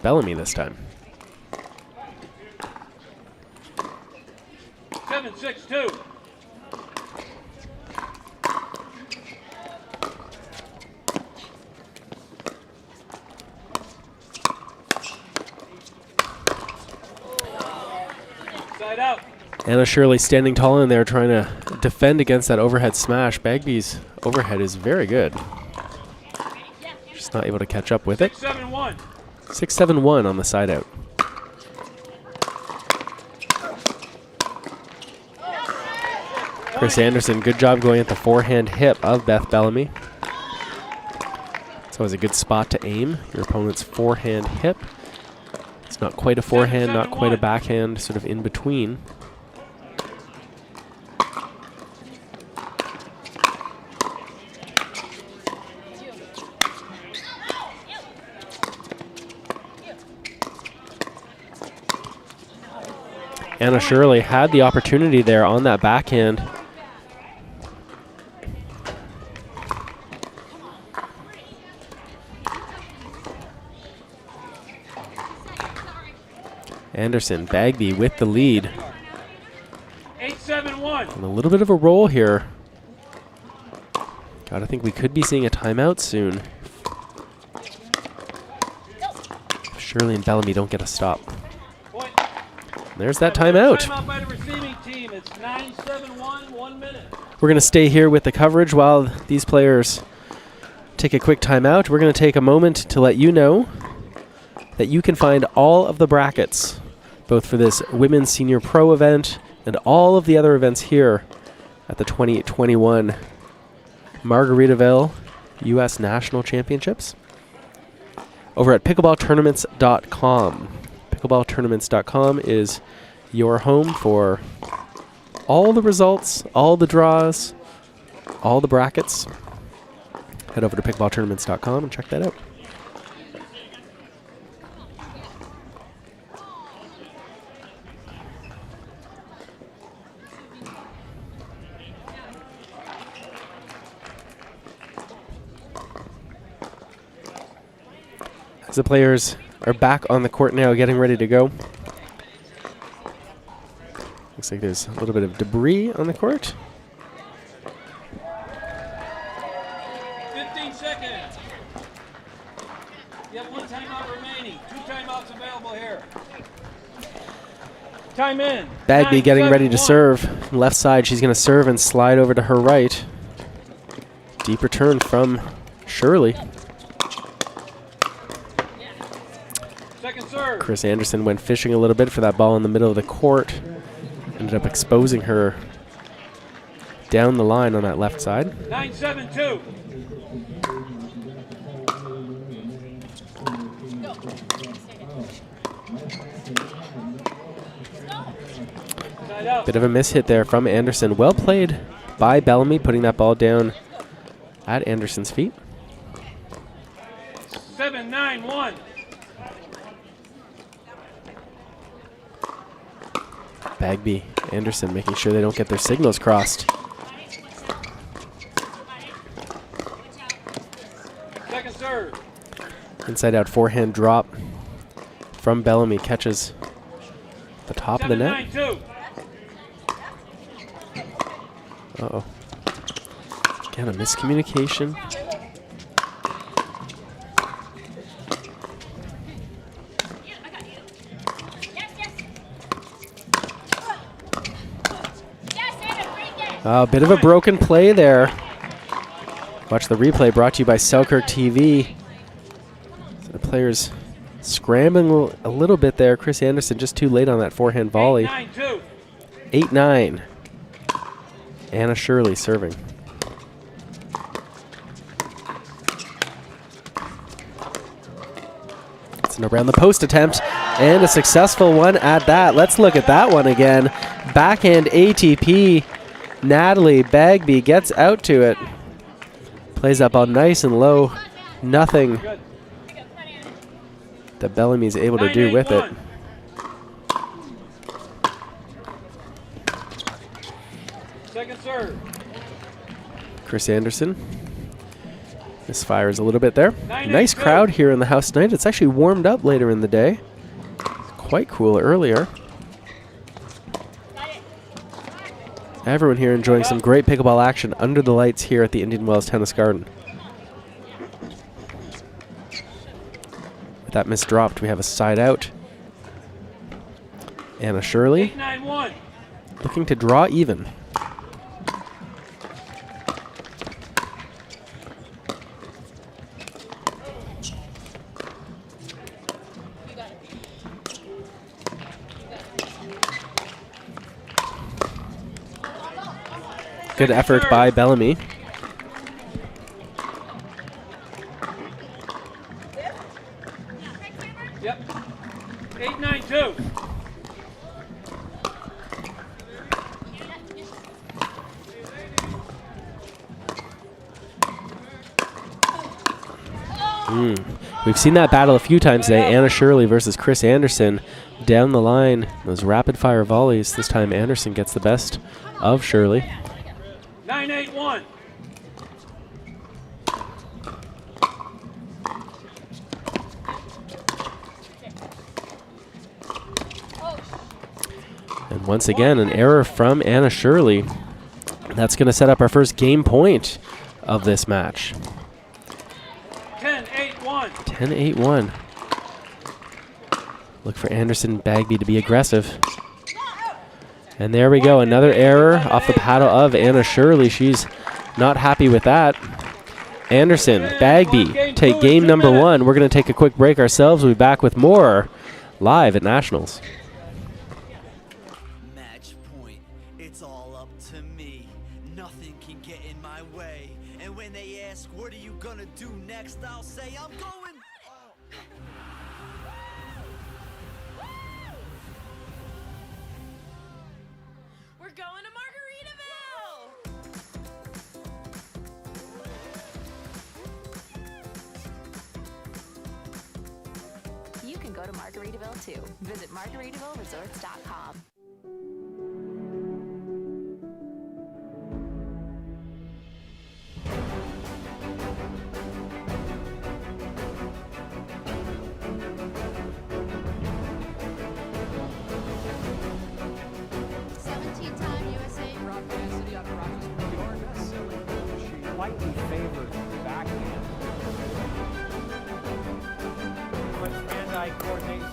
Bellamy this time. 7-6-2. Side out. Anna Shirley standing tall in there trying to defend against that overhead smash. Bagby's overhead is very good. Just not able to catch up with it. 6-7-1. 6-7-1 on the side out. Chris Anderson, good job going at the forehand hip of Beth Bellamy. It's always a good spot to aim, your opponent's forehand hip. It's not quite a forehand, not quite a backhand, sort of in between. Anna Shirley had the opportunity there on that backhand. Anderson, Bagby with the lead. 8-7-1. And a little bit of a roll here Gotta think we could be seeing a timeout soon. Shirley and Bellamy don't get a stop. There's that timeout. Timeout by the receiving team. It's 9-7-1, 1 minute. We're going to stay here with the coverage while these players take a quick timeout. We're going to take a moment to let you know that you can find all of the brackets, both for this Women's Senior Pro event and all of the other events here at the 2021 Margaritaville U.S. National Championships over at pickleballtournaments.com. Pickleballtournaments.com is your home for all the results, all the draws, all the brackets. Head over to pickleballtournaments.com and check that out. As the players are back on the court now, getting ready to go. Looks like there's a little bit of debris on the court. 15 seconds. You have 1 timeout remaining. 2 timeouts available here. Time in. Bagby getting ready to 9-7-1. serve. Left side, she's going to serve and slide over to her right. Deep return from Shirley. Second serve. Chris Anderson went fishing a little bit for that ball in the middle of the court. Ended up exposing her down the line on that left side. 9-7-2. Bit of a miss hit there from Anderson. Well played by Bellamy, putting that ball down at Anderson's feet. 7-9-1. Bagby, Anderson making sure they don't get their signals crossed. Second serve. Inside out forehand drop from Bellamy, catches the top of the net. 7-9-2. Uh-oh. Again, a miscommunication. A bit of a broken play there. Watch the replay, brought to you by Selkirk TV. So the players scrambling a little bit there. Chris Anderson just too late on that forehand volley. 8-9-2. 8-9. Anna Shirley serving. It's an around the post attempt and a successful one at that. Let's look at that one again. Backhand ATP. Natalie Bagby gets out to it. Plays that ball nice and low. Nothing that Bellamy's able to do with it. Second serve. Chris Anderson misfires a little bit there. Nice crowd here in the house tonight. It's actually warmed up later in the day. Quite cool earlier. Everyone here enjoying some great pickleball action under the lights here at the Indian Wells Tennis Garden. With that miss dropped, we have a side out. Anna Shirley 8-9-1. looking to draw even. Good effort by Bellamy. Yep. 8-9-2. We've seen that battle a few times today. Anna Shirley versus Chris Anderson. Down the line, those rapid fire volleys. This time Anderson gets the best of Shirley. 9-8-1. And once again, an error from Anna Shirley. That's going to set up our first game point of this match. 10-8-1. 10-8-1. Look for Anderson Bagby to be aggressive. And there we go, another error off the paddle of Anna Shirley. She's not happy with that. Anderson Bagby take game number 1. We're going to take a quick break ourselves. We'll be back with more live at Nationals. Match point, it's all up to me. Nothing can get in my way. And when they ask, what are you gonna do next? I'll say, I'm going. We're going to Margaritaville! You can go to Margaritaville too. Visit MargaritavilleResorts.com. Slightly favored backhand. But hand-eye coordination.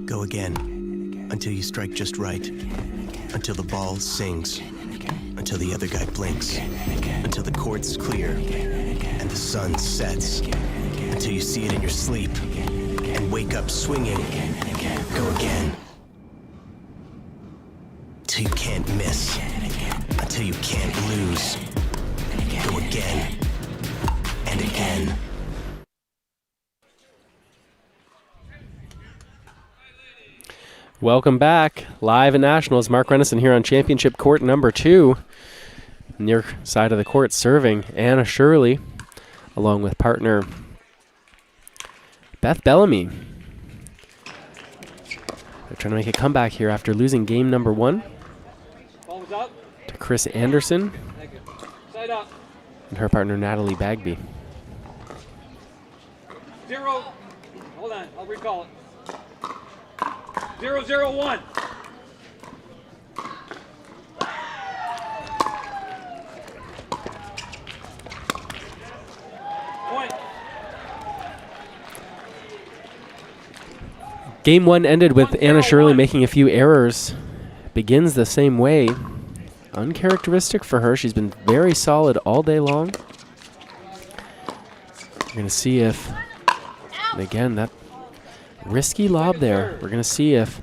Go again. Until you strike just right. Until the ball sings. Until the other guy blinks. Until the court's clear. And the sun sets. Until you see it in your sleep. And wake up swinging. Go again. Until you can't miss. Until you can't lose. Go again. And again. Welcome back. Live at Nationals. Mark Renison here on championship court number 2. Near side of the court serving Anna Shirley along with partner Beth Bellamy. They're trying to make a comeback here after losing game number 1 to Chris Anderson and her partner Natalie Bagby. 0. Hold on, I'll recall it. 0-0-1. Point. Game 1 ended with Anna Shirley making a few errors. Begins the same way. Uncharacteristic for her. She's been very solid all day long. We're going to see if, and again, that risky lob there. We're going to see if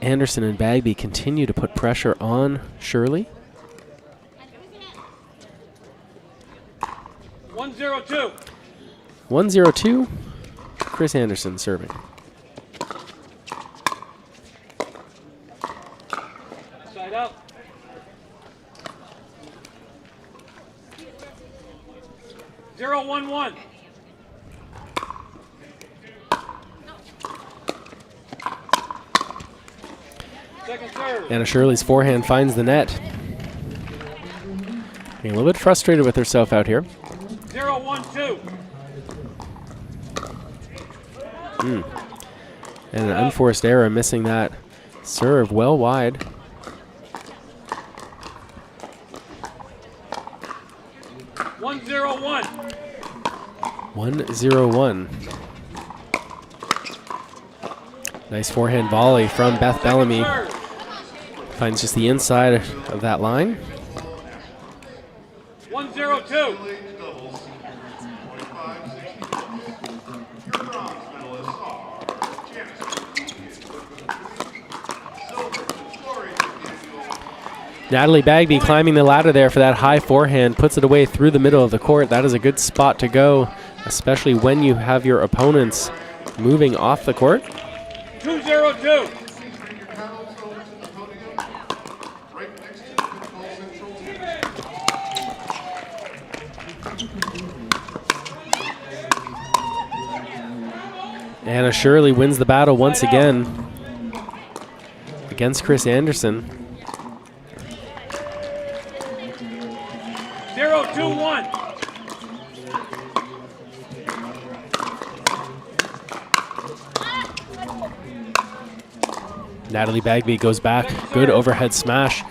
Anderson and Bagby continue to put pressure on Shirley. 1-0-2. 1-0-2. Chris Anderson serving. Side out. Zero, 1-1. Second serve. Anna Shirley's forehand finds the net. Getting a little bit frustrated with herself out here. 0-1-2. And an unforced error, missing that serve well wide. 1-0-1. 1-0-1. Nice forehand volley from Beth Bellamy. Finds just the inside of that line. 1-0-2. Natalie Bagby climbing the ladder there for that high forehand, puts it away through the middle of the court. That is a good spot to go, especially when you have your opponents moving off the court. 2-0-2. Anna Shirley wins the battle once again. against Chris Anderson. 0-2-1. Natalie Bagby goes back. Good overhead smash.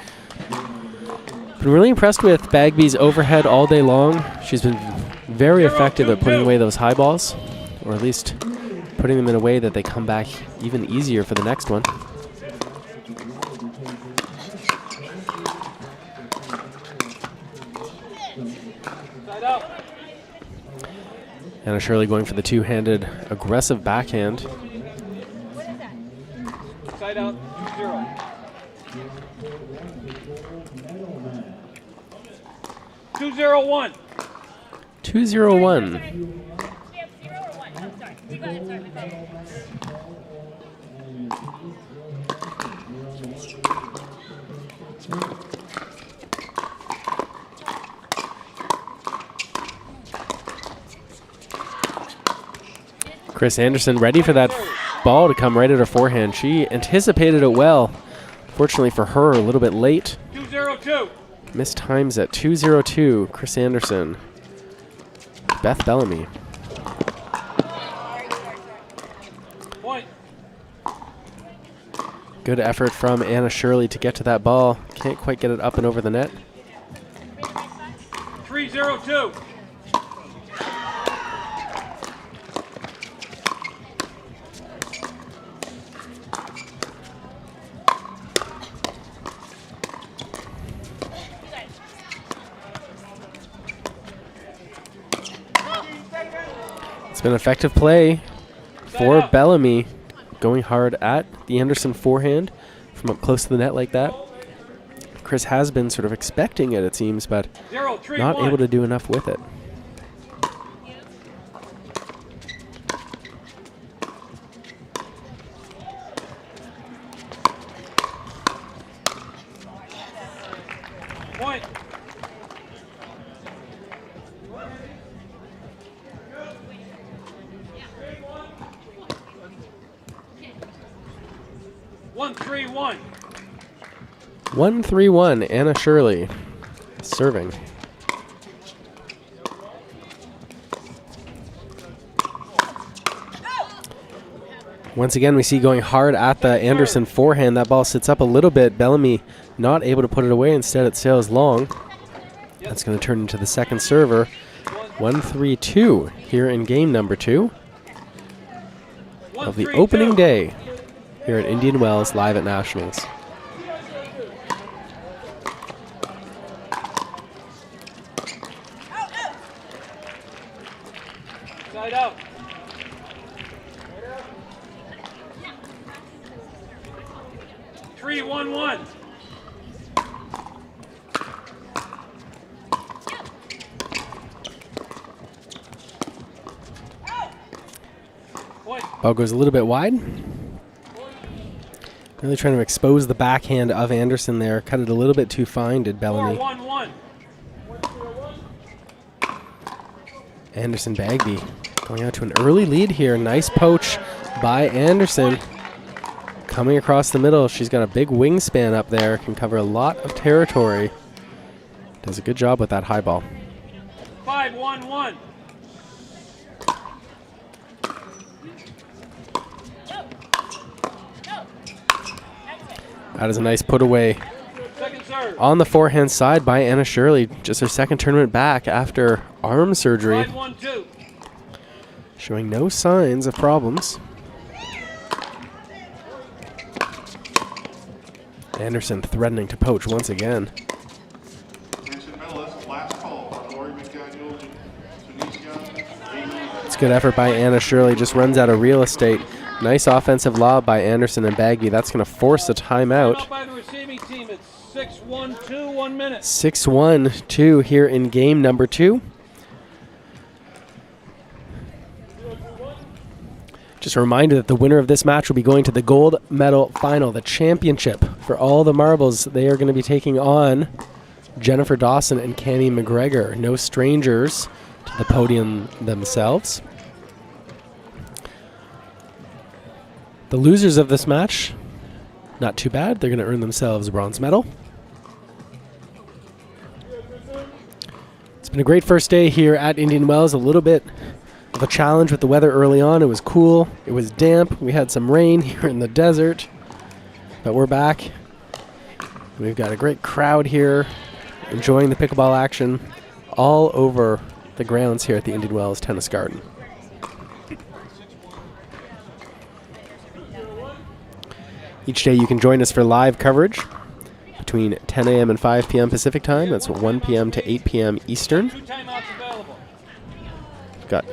Been really impressed with Bagby's overhead all day long. She's been very effective at putting away those high balls, or at least putting them in a way that they come back even easier for the next one. Anna Shirley going for the two-handed aggressive backhand. Side out, 2-0. 2-0-1. 2-0-1. Chris Anderson ready for that ball to come right at her forehand. She anticipated it well. Fortunately for her, a little bit late. 2-0-2. Missed times at 2-0-2. Chris Anderson. Beth Bellamy. Point. Good effort from Anna Shirley to get to that ball. Can't quite get it up and over the net. 3-0-2. It's been effective play for Bellamy, going hard at the Anderson forehand from up close to the net like that. Chris has been sort of expecting it seems, but not able to do enough with it. Point. 1-3-1. 1-3-1, Anna Shirley serving. Once again, we see going hard at the Anderson forehand. That ball sits up a little bit. Bellamy not able to put it away. Instead, it sails long. That's going to turn into the second server. 1-3-2 here in game number 2 of the opening day here at Indian Wells, live at Nationals. Side out. Three, 1-1. Ball goes a little bit wide. Really trying to expose the backhand of Anderson there. Cut it a little bit too fine, did Bellamy. 4-1-1. Anderson Bagby going out to an early lead here. Nice poach by Anderson. Coming across the middle. She's got a big wingspan up there. Can cover a lot of territory. Does a good job with that high ball. 5-1-1. That is a nice put away Second serve. on the forehand side by Anna Shirley. Just her second tournament back after arm surgery. 5-1-2. Showing no signs of problems. Anderson threatening to poach once again. It's good effort by Anna Shirley. Just runs out of real estate. Nice offensive lob by Anderson and Bagby. That's going to force a timeout. By the receiving team, it's 6-1-2, 1 minute. 6-1-2 here in game number 2. Just a reminder that the winner of this match will be going to the gold medal final, the championship. For all the marbles, they are going to be taking on Jennifer Dawson and Cammie McGregor. No strangers to the podium themselves. The losers of this match Not too bad. They're going to earn themselves a bronze medal. It's been a great first day here at Indian Wells. A little bit of a challenge with the weather early on. It was cool. It was damp. We had some rain here in the desert. But we're back. We've got a great crowd here enjoying the pickleball action all over the grounds here at the Indian Wells Tennis Garden. Each day you can join us for live coverage between 10 a.m. and 5 p.m. Pacific time. That's 1 p.m. to 8 p.m. Eastern. Got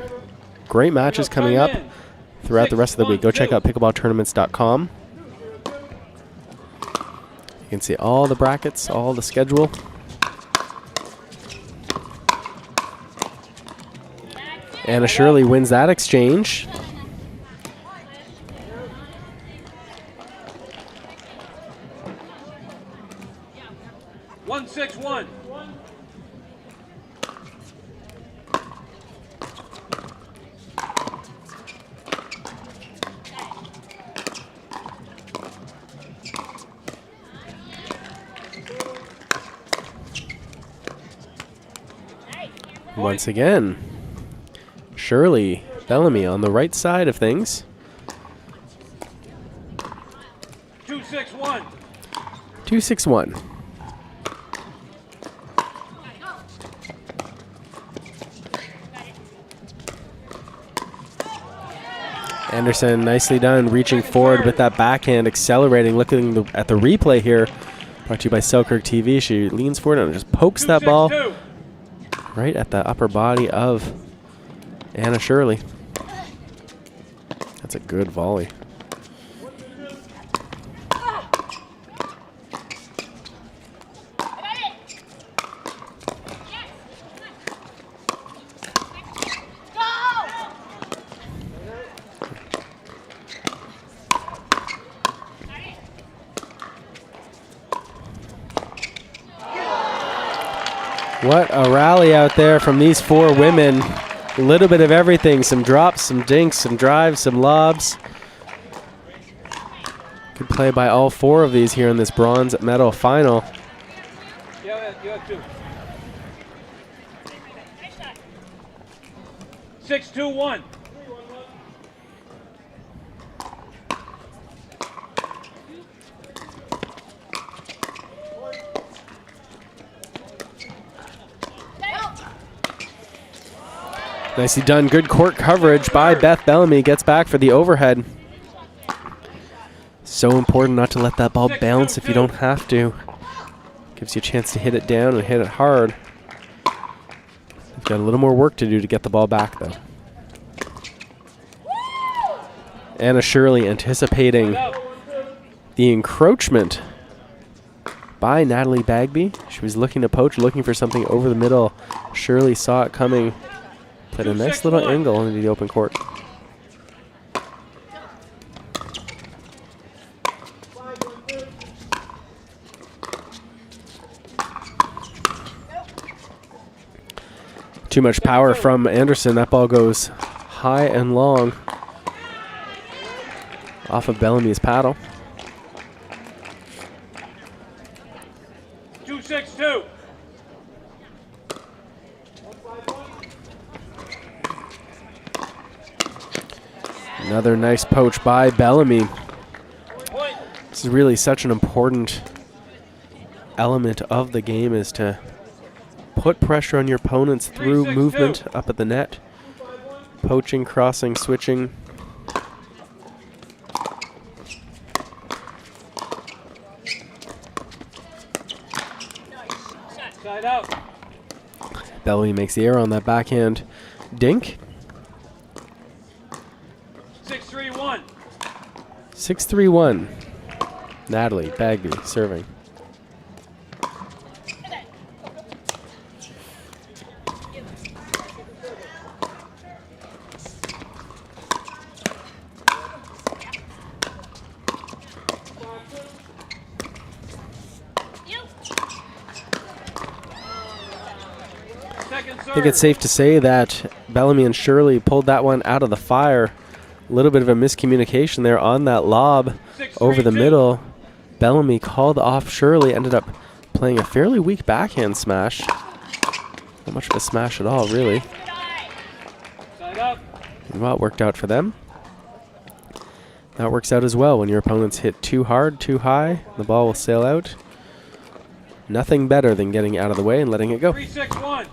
great matches coming up throughout the rest of the week. Go check out pickleballtournaments.com. You can see all the brackets, all the schedule. Anna Shirley wins that exchange. One, 6-1. Once again, Shirley Bellamy on the right side of things. 2-6-1. 2-6-1. Anderson, nicely done, reaching forward with that backhand, accelerating, looking at the replay here, brought to you by Selkirk TV. She leans forward and just pokes that ball right at the upper body of Anna Shirley. That's a good volley. What a rally out there from these four women. A little bit of everything. Some drops, some dinks, some drives, some lobs. Good play by all four of these here in this bronze medal final. Yeah, you have 2. 6-2-1. Nicely done. Good court coverage by Beth Bellamy. Gets back for the overhead. So important not to let that ball bounce if you don't have to. Gives you a chance to hit it down and hit it hard. You've got a little more work to do to get the ball back, though. Anna Shirley anticipating the encroachment by Natalie Bagby. She was looking to poach, looking for something over the middle. Shirley saw it coming. Played a nice little angle into the open court. Too much power from Anderson. That ball goes high and long off of Bellamy's paddle. 2-6-2. Another nice poach by Bellamy. This is really such an important element of the game, is to put pressure on your opponents through movement up at the net. Poaching, crossing, switching. Side out. Bellamy makes the error on that backhand dink. 6-3-1. 6-3-1. Natalie Bagby serving. I think it's safe to say that Bellamy and Shirley pulled that one out of the fire. A little bit of a miscommunication there on that lob over the middle. Bellamy called off Shirley, ended up playing a fairly weak backhand smash. Not much of a smash at all, really. And well, it worked out for them. That works out as well when your opponents hit too hard, too high. The ball will sail out. Nothing better than getting out of the way and letting it go. 3-6-1.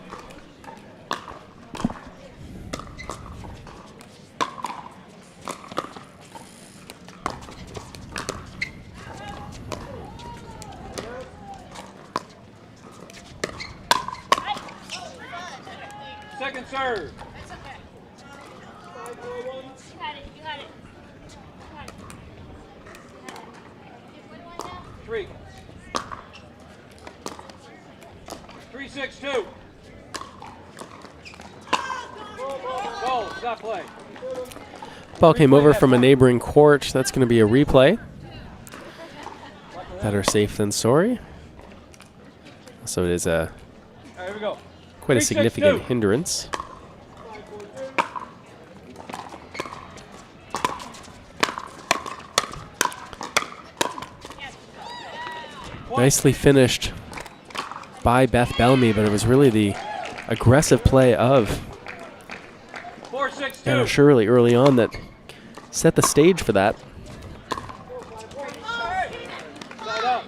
Second serve. That's okay. You had it. You had it. You had it. 3. 3-6-2. Goal. Stop play. Ball came over from a neighboring court. That's going to be a replay. Better safe than sorry. So it is a Here we go. quite a 3-6-2. significant hindrance. Nicely finished by Beth Bellamy, but it was really the aggressive play of 4-6-2. Anna Shirley early on that set the stage for that. Side up.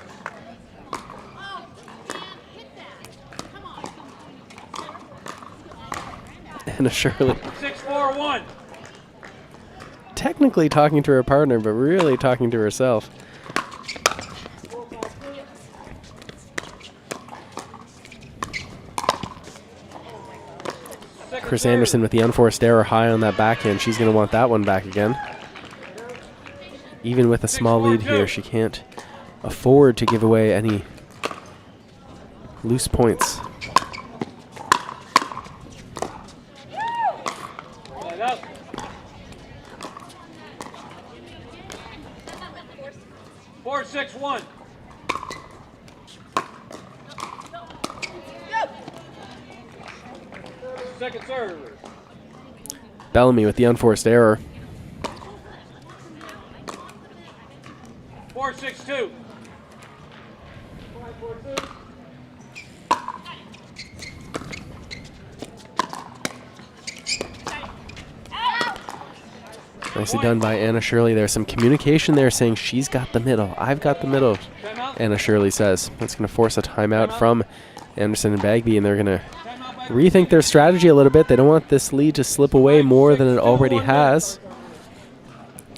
Anna Shirley 6-4-1. technically talking to her partner, but really talking to herself. Chris Anderson with the unforced error high on that backhand. She's going to want that one back again. Even with a small lead here, she can't afford to give away any loose points. Side up. 4-6-1. Second serve. Bellamy with the unforced error. 4-6-2. Nicely done by Anna Shirley. There's some communication there saying she's got the middle. I've got the middle, Anna Shirley says. That's going to force a timeout from Anderson and Bagby, and they're going to rethink their strategy a little bit. They don't want this lead to slip away more than it already has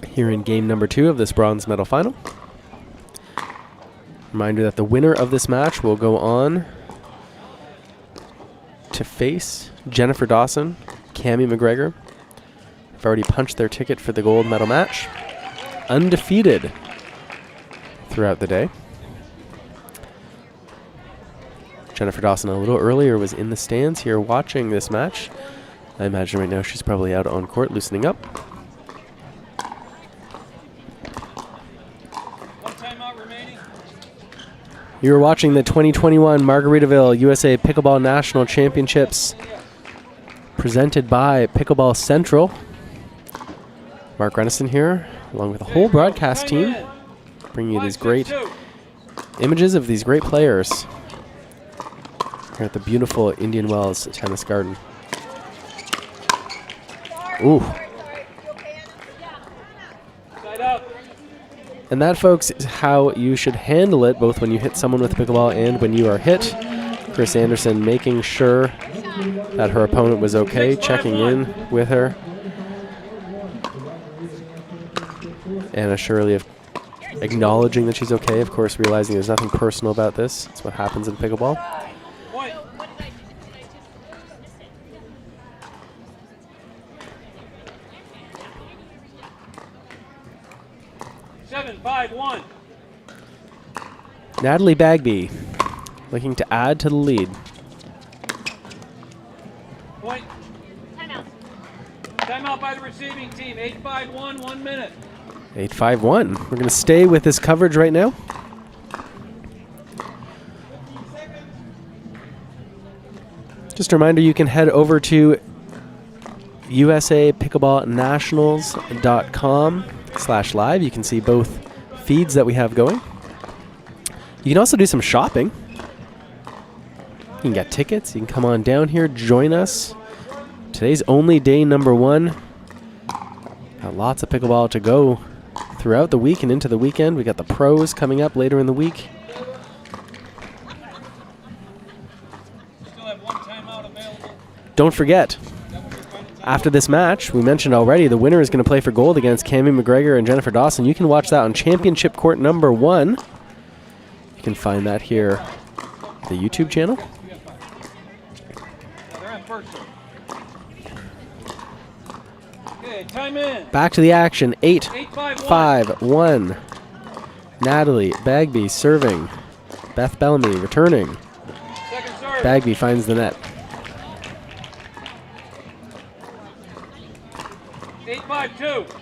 here in game number 2 of this bronze medal final. Reminder that the winner of this match will go on to face Jennifer Dawson, Cammie McGregor. They've already punched their ticket for the gold medal match. Undefeated throughout the day. Jennifer Dawson a little earlier was in the stands here watching this match. I imagine right now she's probably out on court loosening up. One timeout remaining. You're watching the 2021 Margaritaville USA Pickleball National Championships presented by Pickleball Central. Mark Renison here, along with the whole broadcast team, bringing you these great images of these great players here at the beautiful Indian Wells Tennis Garden. Ooh. Side up. And that, folks, is how you should handle it, both when you hit someone with a pickleball and when you are hit. Chris Anderson making sure that her opponent was okay, checking in with her. Anna Shirley acknowledging that she's okay, of course, realizing there's nothing personal about this. It's what happens in pickleball. 7-5-1. Natalie Bagby looking to add to the lead. Point. Timeout. Timeout by the receiving team. 8-5-1, 1 minute. 8-5-1. We're going to stay with this coverage right now. Just a reminder, you can head over to usapickleballnationals.com/live. You can see both feeds that we have going. You can also do some shopping. You can get tickets. You can come on down here, join us. Today's only day number 1. Got lots of pickleball to go throughout the week and into the weekend. We got the pros coming up later in the week. Don't forget, after this match, we mentioned already, the winner is going to play for gold against Cammie McGregor and Jennifer Dawson. You can watch that on Championship Court number 1. You can find that here, the YouTube channel. Okay, time in. Back to the action. 8-5-1. Natalie Bagby serving. Beth Bellamy returning. Bagby finds the net. 8-5-2.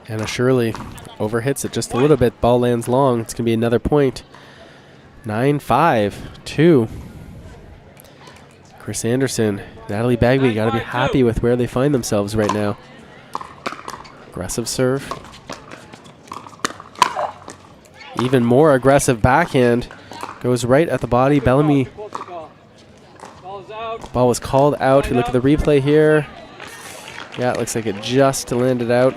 Anna Shirley overhits it just a little bit. Ball lands long. It's going to be another point. 9-5-2. Chris Anderson, Natalie Bagby got to be happy with where they find themselves right now. Aggressive serve. Even more aggressive backhand. Goes right at the body. Bellamy. Ball was called out. We look at the replay here. Yeah, it looks like it just landed out.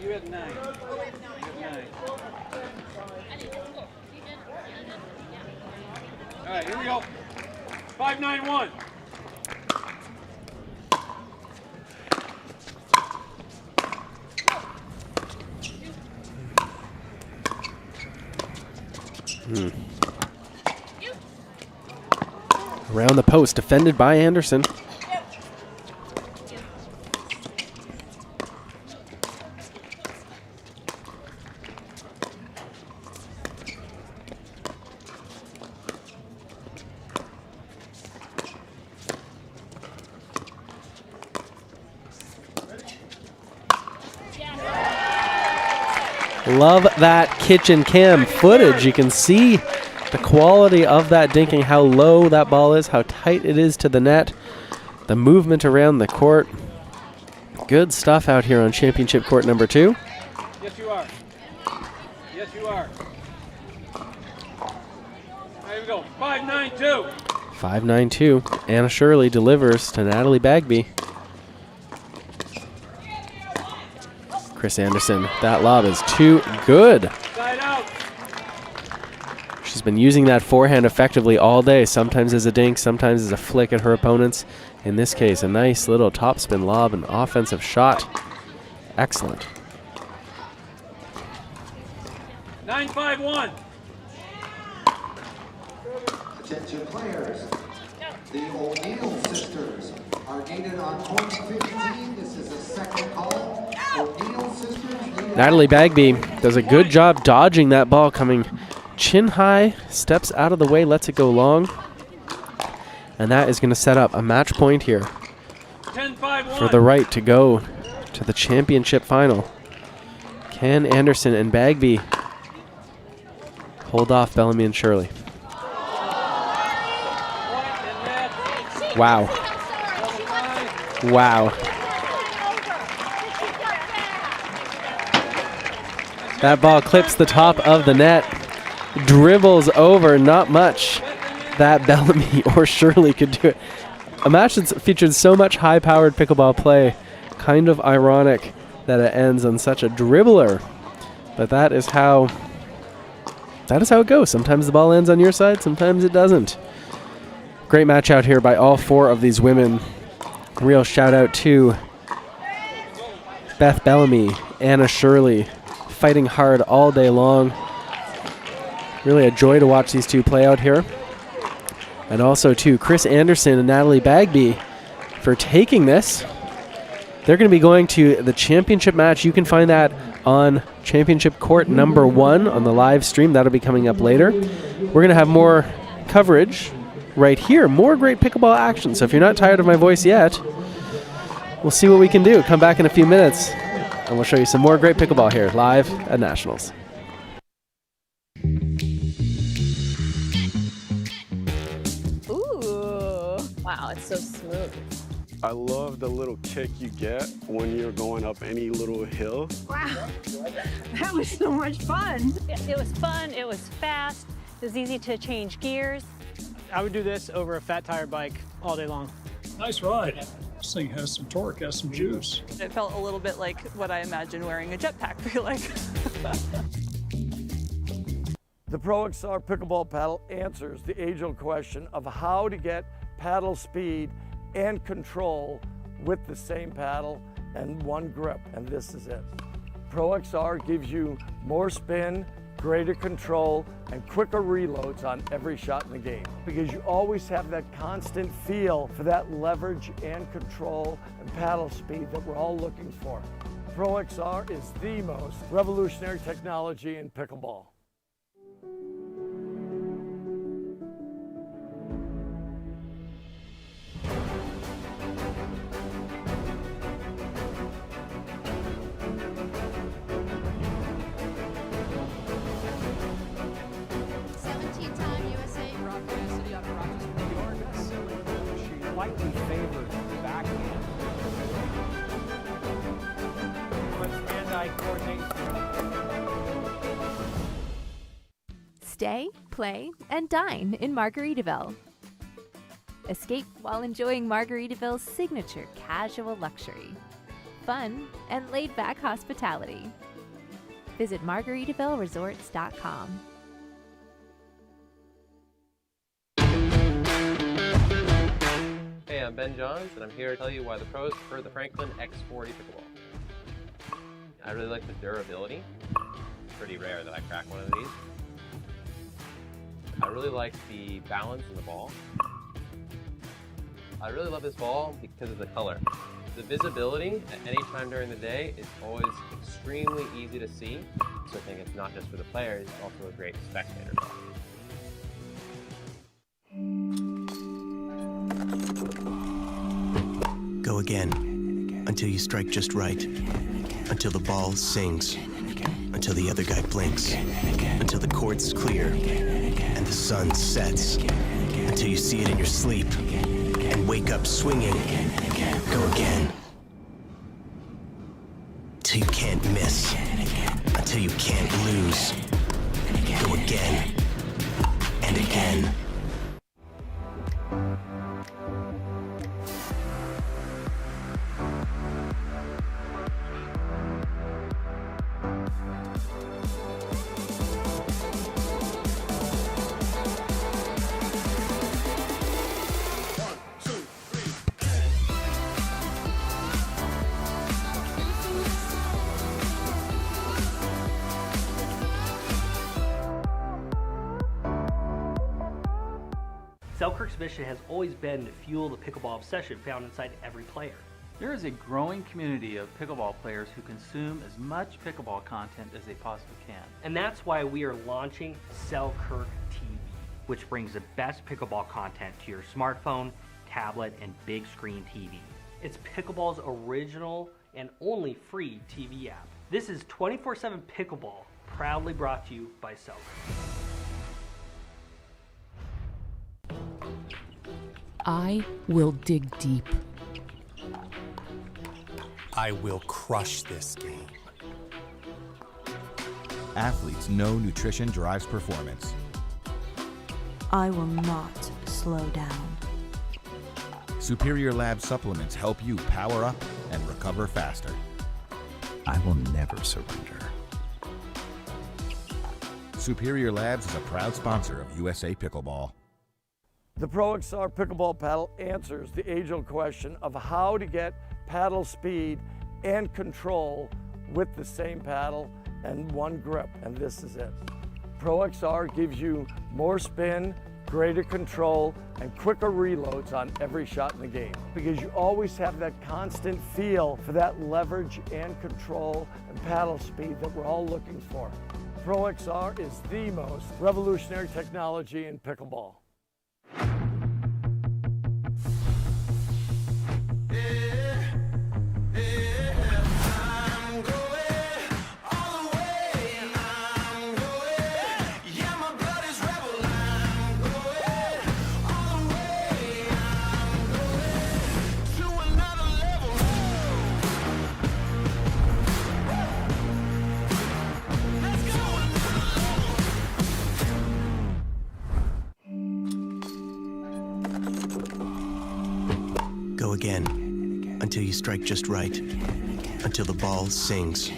You had 9. All right, here we go. 5-9-1. Around the post, defended by Anderson. Love that kitchen cam footage. You can see the quality of that dinking, how low that ball is, how tight it is to the net, the movement around the court. Good stuff out here on Championship Court number 2. Yes, you are. Yes, you are. There we go. 5-9-2. 5-9-2. Anna Shirley delivers to Natalie Bagby. Chris Anderson, that lob is too good. She's been using that forehand effectively all day, sometimes as a dink, sometimes as a flick at her opponents. In this case, a nice little topspin lob, an offensive shot. Excellent. 9-5-1. Attention players. The O'Neill sisters are needed on court 15. This is a second call. O'Neill sisters needed. Natalie Bagby does a good job dodging that ball coming chin high, steps out of the way, lets it go long. And that is going to set up a match point here for the right to go to the championship final. Can Anderson and Bagby hold off Bellamy and Shirley? Wow. Wow. That ball clips the top of the net, dribbles over, not much that Bellamy or Shirley could do it. A match that's featured so much high-powered pickleball play, kind of ironic that it ends on such a dribbler. But that is how it goes. Sometimes the ball ends on your side, sometimes it doesn't. Great match out here by all 4 of these women. Real shout out to Beth Bellamy, Anna Shirley, fighting hard all day long. Really a joy to watch these two play out here. And also to Chris Anderson and Natalie Bagby for taking this. They're going to be going to the championship match. You can find that on Championship Court number 1 on the live stream. That'll be coming up later. We're going to have more coverage right here. More great pickleball action. So if you're not tired of my voice yet, we'll see what we can do. Come back in a few minutes. and we'll show you some more great pickleball here live at Nationals. Ooh. Wow, it's so smooth. I love the little kick you get when you're going up any little hill. Wow, that was so much fun. It was fun, it was fast, it was easy to change gears. I would do this over a fat tire bike all day long. Nice ride. This thing has some torque, has some juice. It felt a little bit like what I imagine wearing a jetpack feel like. The Pro XR Pickleball Paddle answers the age-old question of how to get paddle speed and control with the same paddle and one grip, and this is it. Pro XR gives you more spin, greater control, and quicker reloads on every shot in the game, because you always have that constant feel for that leverage and control and paddle speed that we're all looking for. Pro XR is the most revolutionary technology in pickleball. Slightly favored backhand. Let's hand-eye coordinate. Stay, play, and dine in Margaritaville. Escape while enjoying Margaritaville's signature casual luxury, fun, and laid-back hospitality. Visit MargaritavilleResorts.com. Hey, I'm Ben Johns, and I'm here to tell you why the pros prefer the Franklin X40 Pickleball. I really like the durability. It's pretty rare that I crack one of these. I really like the balance in the ball. I really love this ball because of the color. The visibility at any time during the day is always extremely easy to see. So I think it's not just for the players, it's also a great spectator ball. Go again, until you strike just right, until the ball sings, until the other guy blinks, until the court's clear, and the sun sets, until you see it in your sleep, and wake up swinging. Go again, till you can't miss, until you can't lose. Go again, and again. Selkirk's mission has always been to fuel the pickleball obsession found inside every player. There is a growing community of pickleball players who consume as much pickleball content as they possibly can. And that's why we are launching Selkirk TV, which brings the best pickleball content to your smartphone, tablet, and big screen TV. It's pickleball's original and only free TV app. This is 24/7 Pickleball, proudly brought to you by Selkirk. I will dig deep. I will crush this game. Athletes know nutrition drives performance. I will not slow down. Superior Lab supplements help you power up and recover faster. I will never surrender. Superior Labs is a proud sponsor of USA Pickleball. The Pro XR Pickleball Paddle answers the age-old question of how to get paddle speed and control with the same paddle and one grip, and this is it. Pro XR gives you more spin, greater control, and quicker reloads on every shot in the game, because you always have that constant feel for that leverage and control and paddle speed that we're all looking for. Pro XR is the most revolutionary technology in pickleball. I'm going again. Until you strike just right. Until the ball sings.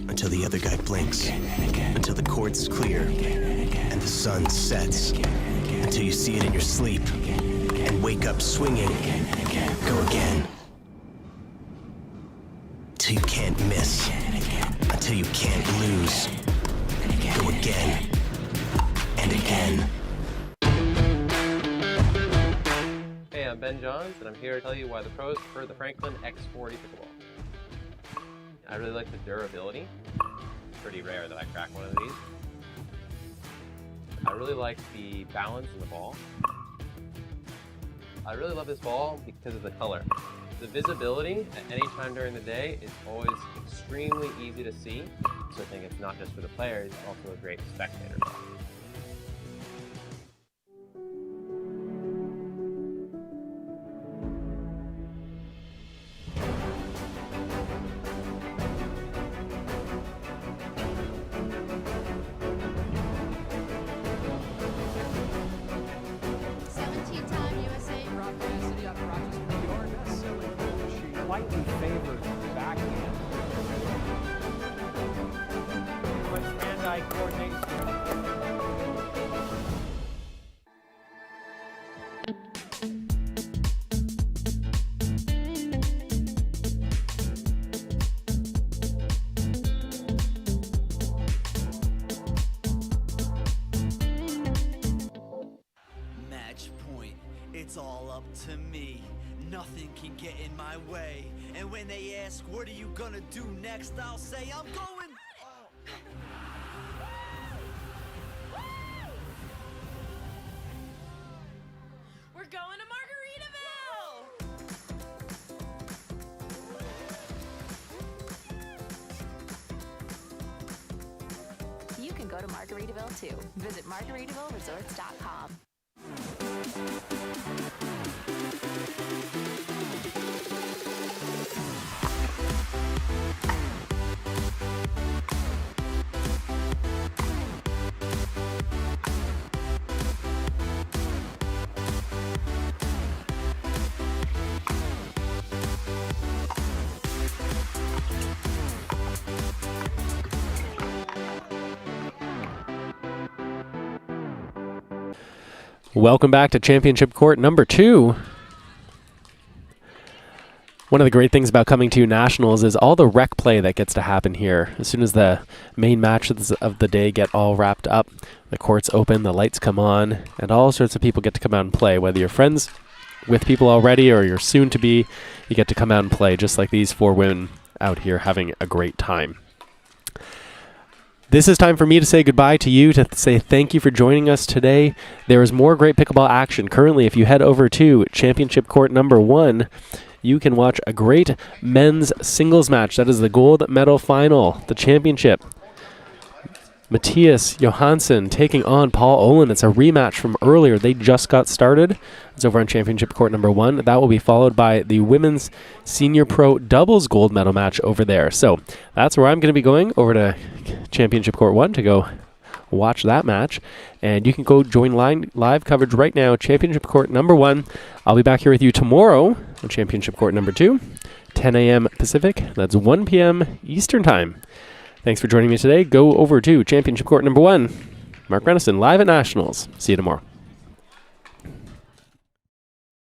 Until the other guy blinks. Until the court's clear. And the sun sets. Until you see it in your sleep. And wake up swinging. Go again. Till you can't miss. Until you can't lose. Go again. And again. Hey, I'm Ben Johns, and I'm here to tell you why the pros prefer the Franklin X40 Pickleball. I really like the durability. It's pretty rare that I crack one of these. I really like the balance in the ball. I really love this ball because of the color. The visibility at any time during the day is always extremely easy to see, so I think it's not just for the players, it's also a great spectator ball. Slightly favored backhand. But hand-eye coordination. Match point, it's all up to me. Nothing can get in my way. And when they ask, what are you gonna do next? I'll say, I'm going. We're going to Margaritaville! You can go to Margaritaville too. Visit MargaritavilleResorts.com. Welcome back to Championship Court number 2. One of the great things about coming to Nationals is all the rec play that gets to happen here. As soon as the main matches of the day get all wrapped up, the court's open, the lights come on, and all sorts of people get to come out and play. Whether you're friends with people already or you're soon to be, you get to come out and play, just like these 4 women out here having a great time. This is time for me to say goodbye to you, to say thank you for joining us today. There is more great pickleball action. Currently, if you head over to Championship Court number 1, you can watch a great men's singles match. That is the gold medal final, the championship. Matthias Johansson taking on Paul Olin. It's a rematch from earlier. They just got started. It's over on Championship Court number 1. That will be followed by the women's senior pro doubles gold medal match over there. So that's where I'm going to be going, over to Championship Court 1 to go watch that match. And you can go join live coverage right now, Championship Court number 1. I'll be back here with you tomorrow on Championship Court number 2, 10 a.m. Pacific. That's 1 p.m. Eastern Time. Thanks for joining me today. Go over to Championship Court number 1. Mark Renison live at Nationals. See you tomorrow.